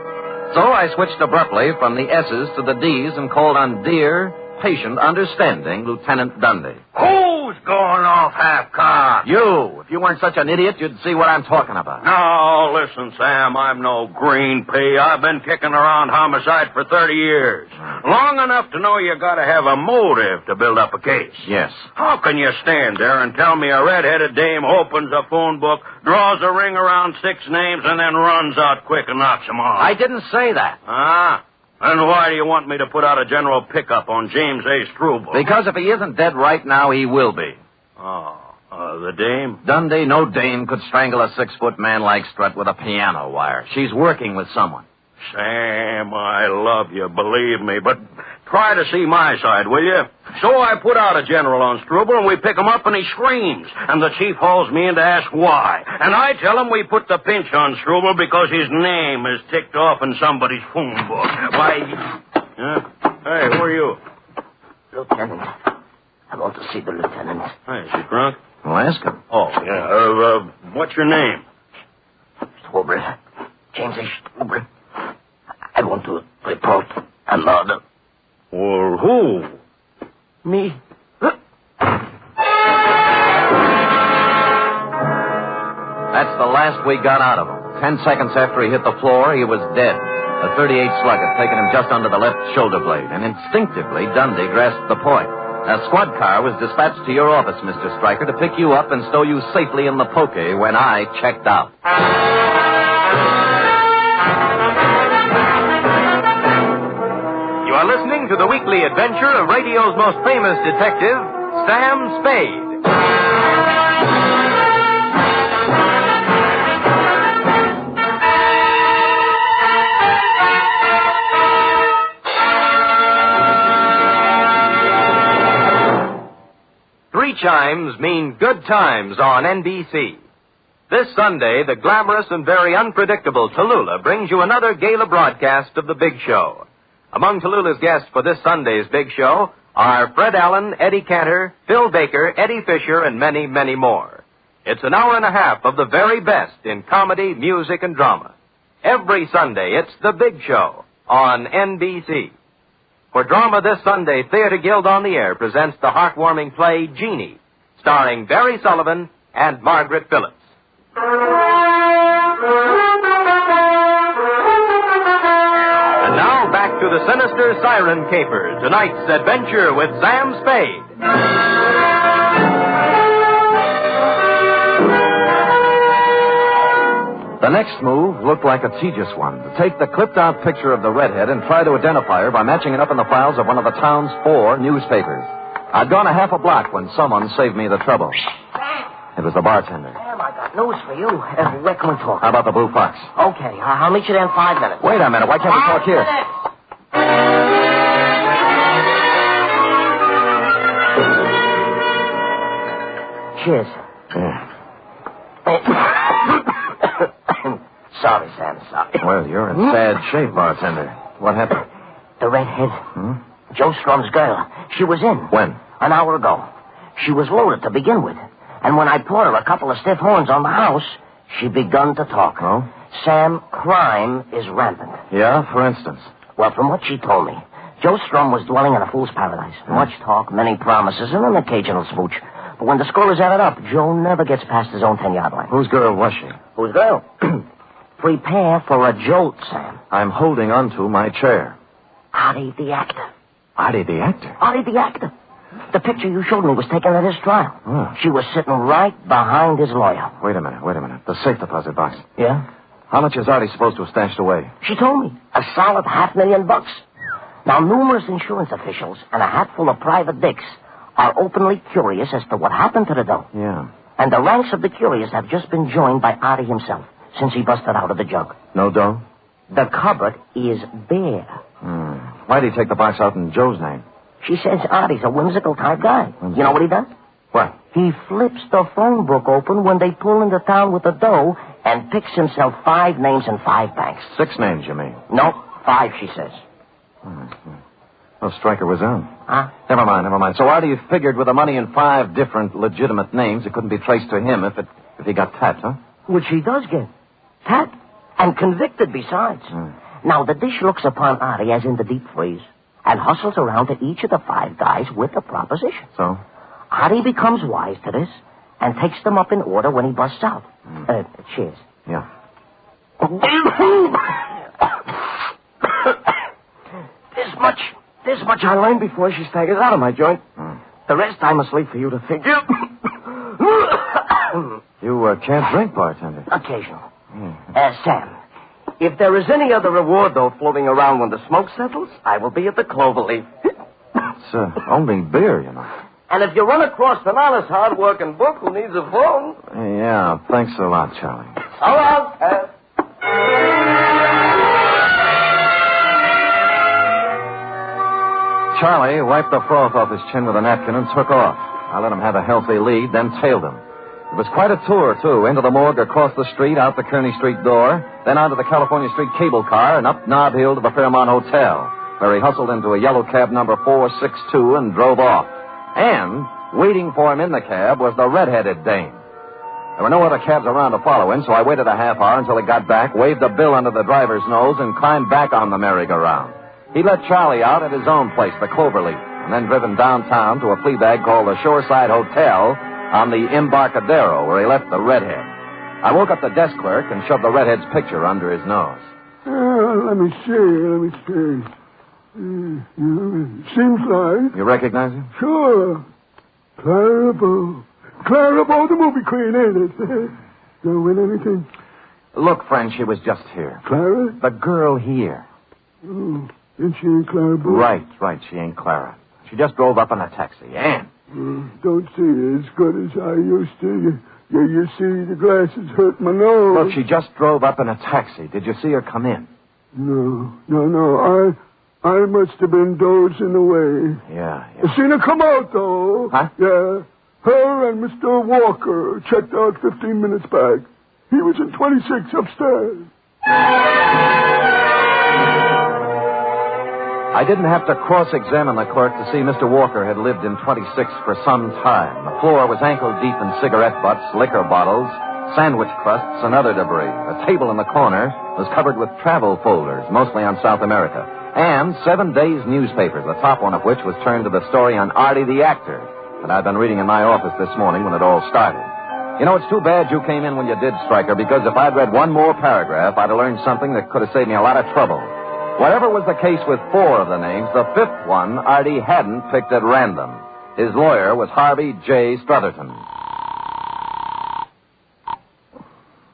So I switched abruptly from the S's to the D's and called on dear, patient, understanding Lieutenant Dundee. Who's going off half-cocked? You. If you weren't such an idiot, you'd see what I'm talking about. No, listen, Sam, I'm no green pea. I've been kicking around homicide for 30 years. Long enough to know you gotta have a motive to build up a case. Yes. How can you stand there and tell me a red-headed dame opens a phone book, draws a ring around 6 names, and then runs out quick and knocks them off? I didn't say that. Ah? And why do you want me to put out a general pickup on James A. Struble? Because if he isn't dead right now, he will be. Oh, the dame? Dundee, no dame could strangle a 6-foot man like Strut with a piano wire. She's working with someone. Sam, I love you, believe me, but try to see my side, will you? So I put out a general on Struble, and we pick him up, and he screams. And the chief hauls me in to ask why. And I tell him we put the pinch on Struble because his name is ticked off in somebody's phone book. Why... Hey, who are you? Lieutenant. I want to see the lieutenant. Hey, is he drunk? Well, ask him. Oh, yeah. What's your name? Struble. James A. Struble. I want to report a murder. Well, who? Me. That's the last we got out of him. 10 seconds after he hit the floor, he was dead. A .38 slug had taken him just under the left shoulder blade, and instinctively Dundee grasped the point. A squad car was dispatched to your office, Mr. Stryker, to pick you up and stow you safely in the poke when I checked out. You are listening to the weekly adventure of radio's most famous detective, Sam Spade. Three chimes mean good times on NBC. This Sunday, the glamorous and very unpredictable Tallulah brings you another gala broadcast of The Big Show. Among Tallulah's guests for this Sunday's Big Show are Fred Allen, Eddie Cantor, Phil Baker, Eddie Fisher, and many, many more. It's an hour and a half of the very best in comedy, music, and drama. Every Sunday, it's The Big Show on NBC. For drama this Sunday, Theater Guild on the Air presents the heartwarming play Jeannie, starring Barry Sullivan and Margaret Phillips. And now back to the sinister Siren caper, tonight's adventure with Sam Spade. The next move looked like a tedious one. To take the clipped-out picture of the redhead and try to identify her by matching it up in the files of one of the town's 4 newspapers. I'd gone a half a block when someone saved me the trouble. It was the bartender. Sam, I got news for you. Where can we talk? How about the Blue Fox? Okay, I'll meet you there in 5 minutes. Wait a minute. Why can't we talk here? Cheers. Sorry, Sam, sorry. Well, you're in bad shape, bartender. What happened? The redhead. Joe Strum's girl. She was in. When? An hour ago. She was loaded to begin with. And when I poured her a couple of stiff horns on the house, she begun to talk. Oh? Sam, crime is rampant. Yeah, for instance? Well, from what she told me, Joe Strum was dwelling in a fool's paradise. Much talk, many promises, and an occasional smooch. But when the score is added up, Joe never gets past his own 10-yard line. Whose girl was she? Whose girl? Prepare for a jolt, Sam. I'm holding onto my chair. Artie the actor. Artie the actor? Artie the actor. The picture you showed me was taken at his trial. Oh. She was sitting right behind his lawyer. Wait a minute. The safe deposit box. Yeah? How much is Artie supposed to have stashed away? She told me. A solid $500,000. Now, numerous insurance officials and a hatful of private dicks are openly curious as to what happened to the dough. Yeah. And the ranks of the curious have just been joined by Artie himself since he busted out of the jug. No dough? The cupboard is bare. Why'd he take the box out in Joe's name? She says Artie's a whimsical type guy. You know what he does? What? He flips the phone book open when they pull into town with the dough and picks himself 5 names in 5 banks. 6 names, you mean? No, 5, she says. Well, Stryker was on. Huh? Never mind. So Artie figured with the money in 5 different legitimate names, it couldn't be traced to him if he got tapped, huh? Which he does get. Tapped. And convicted besides. Now, the dish looks upon Artie as in the deep freeze and hustles around to each of the 5 guys with a proposition. So? Artie becomes wise to this and takes them up in order when he busts out. Cheers. Yeah. This much I learned before she staggers out of my joint. The rest I must leave for you to figure. You can't drink, bartender. Occasional. Sam, if there is any other reward, though, floating around when the smoke settles, I will be at the Cloverleaf. It's only beer, you know. And if you run across an honest, hard-working book who needs a phone... Yeah, thanks a lot, Charlie. All right. Charlie wiped the froth off his chin with a napkin and took off. I let him have a healthy lead, then tailed him. It was quite a tour, too. Into the morgue, across the street, out the Kearney Street door, then onto the California Street cable car, and up Nob Hill to the Fairmont Hotel, where he hustled into a yellow cab number 462 and drove off. And waiting for him in the cab was the red-headed dame. There were no other cabs around to follow him, so I waited a half hour until he got back, waved a bill under the driver's nose, and climbed back on the merry-go-round. He let Charlie out at his own place, the Cloverleaf, and then driven downtown to a flea bag called the Shoreside Hotel on the Embarcadero, where he left the redhead. I woke up the desk clerk and shoved the redhead's picture under his nose. Let me see. Seems like... You recognize him? Sure. Clara Bow, the movie queen, ain't it? Gonna win anything? Look, friend, she was just here. Clara? The girl here. Oh, and she ain't Clara Bow? Right, she ain't Clara. She just drove up in a taxi. Ann. Don't see her as good as I used to. You see, the glasses hurt my nose. Look, she just drove up in a taxi. Did you see her come in? No. I must have been dozing away. Yeah. I seen her come out, though. Huh? Yeah. Her and Mr. Walker checked out 15 minutes back. He was in 26 upstairs. I didn't have to cross-examine the clerk to see Mr. Walker had lived in 26 for some time. The floor was ankle-deep in cigarette butts, liquor bottles, sandwich crusts, and other debris. A table in the corner was covered with travel folders, mostly on South America, and 7 days' newspapers, the top one of which was turned to the story on Artie the actor that I'd been reading in my office this morning when it all started. You know, it's too bad you came in when you did, Stryker, because if I'd read one more paragraph, I'd have learned something that could have saved me a lot of trouble. Whatever was the case with 4 of the names, the 5th one Artie hadn't picked at random. His lawyer was Harvey J. Strutherton.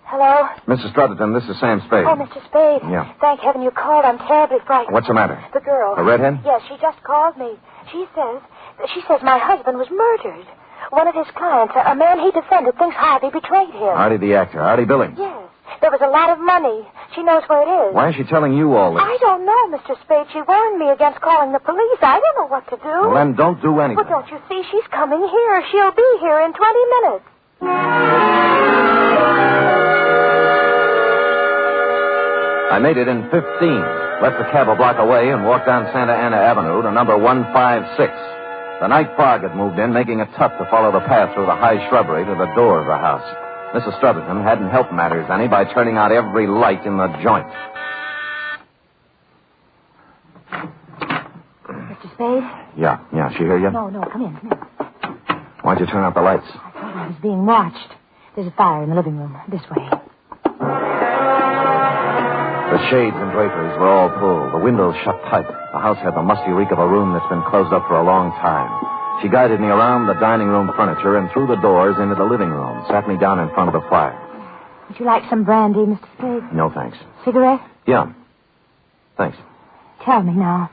Hello? Mrs. Strutherton, this is Sam Spade. Oh, Mr. Spade. Yeah. Thank heaven you called. I'm terribly frightened. What's the matter? The girl. The redhead? Yes, she just called me. She says my husband was murdered. One of his clients, a man he defended, thinks Harvey betrayed him. Artie the actor, Artie Billings. Yes. There was a lot of money. She knows where it is. Why is she telling you all this? I don't know, Mr. Spade. She warned me against calling the police. I don't know what to do. Well, then don't do anything. Well, don't you see? She's coming here. She'll be here in 20 minutes. I made it in 15, left the cab a block away, and walked down Santa Ana Avenue to number 156. The night fog had moved in, making it tough to follow the path through the high shrubbery to the door of the house. Mrs. Strutherton hadn't helped matters any by turning out every light in the joint. Mr. Spade? Yeah, she hear you? No, come in. Why'd you turn out the lights? I thought I was being watched. There's a fire in the living room. This way. The shades and draperies were all pulled. The windows shut tight. The house had the musty reek of a room that's been closed up for a long time. She guided me around the dining room furniture and through the doors into the living room, sat me down in front of the fire. Would you like some brandy, Mr. Spade? No, thanks. Cigarette? Yeah. Thanks. Tell me now.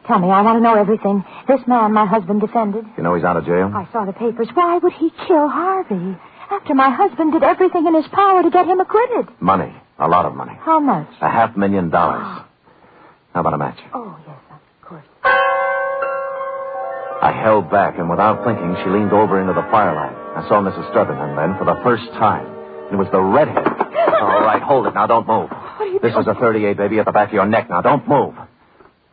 Tell me, I want to know everything. This man my husband defended. You know he's out of jail? I saw the papers. Why would he kill Harvey? After my husband did everything in his power to get him acquitted. Money. A lot of money. How much? $500,000. How about a match? Oh, yes, of course. I held back, and without thinking, she leaned over into the firelight. I saw Mrs. Strutherton then for the first time. It was the redhead. All right, hold it. Now, don't move. What are you This is a 38, baby, at the back of your neck. Now, don't move.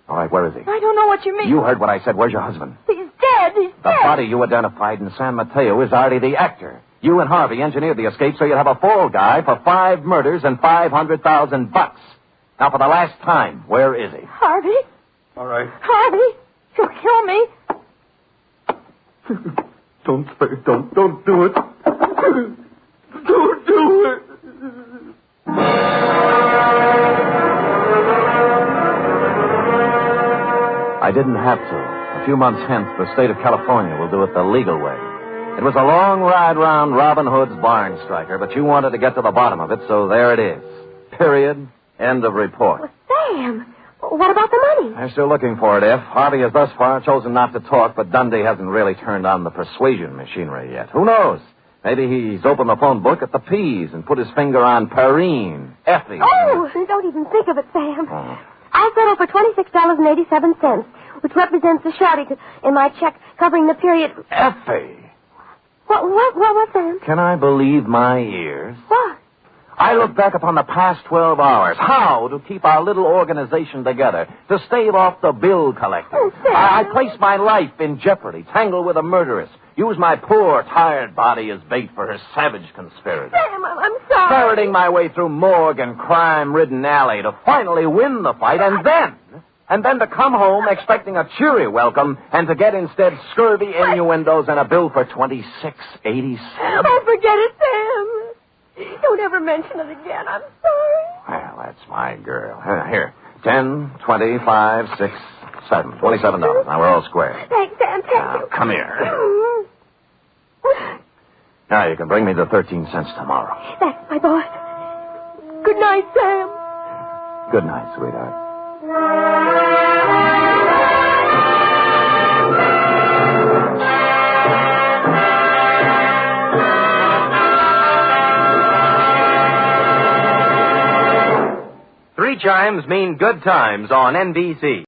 All right, where is he? I don't know what you mean. You heard what I said. Where's your husband? He's dead. The body you identified in San Mateo is Artie the actor. You and Harvey engineered the escape so you'd have a fall guy for 5 murders and $500,000. Now, for the last time, where is he? Harvey? All right. Harvey? You'll kill me. Don't do it. Don't do it. I didn't have to. A few months hence, the state of California will do it the legal way. It was a long ride round Robin Hood's barn striker, but you wanted to get to the bottom of it, so there it is. Period. End of report. Well, Sam, what about the money? I'm still looking for it, F. Harvey has thus far chosen not to talk, but Dundee hasn't really turned on the persuasion machinery yet. Who knows? Maybe he's opened the phone book at the P's and put his finger on Perrine, Effie. Oh, don't even think of it, Sam. Oh. I'll settle for $26.87, which represents the shortage in my check covering the period. Effie! What, Sam? Can I believe my ears? What? I look back upon the past 12 hours. How to keep our little organization together, to stave off the bill collector. Oh, Sam. I placed my life in jeopardy, tangled with a murderess, used my poor, tired body as bait for her savage conspiracy. Sam, I'm sorry. Ferreting my way through morgue and crime-ridden alley to finally win the fight, and then to come home expecting a cheery welcome and to get instead scurvy innuendos and a bill for $26.87. Oh, forget it, Sam. Don't ever mention it again. I'm sorry. Well, that's my girl. Here, 10, 25, 6, 7, $27. Now we're all square. Thanks, Sam. Thank you. Come here. Now you can bring me the 13 cents tomorrow. Thanks, my boy. Good night, Sam. Good night, sweetheart. Three chimes mean good times on NBC.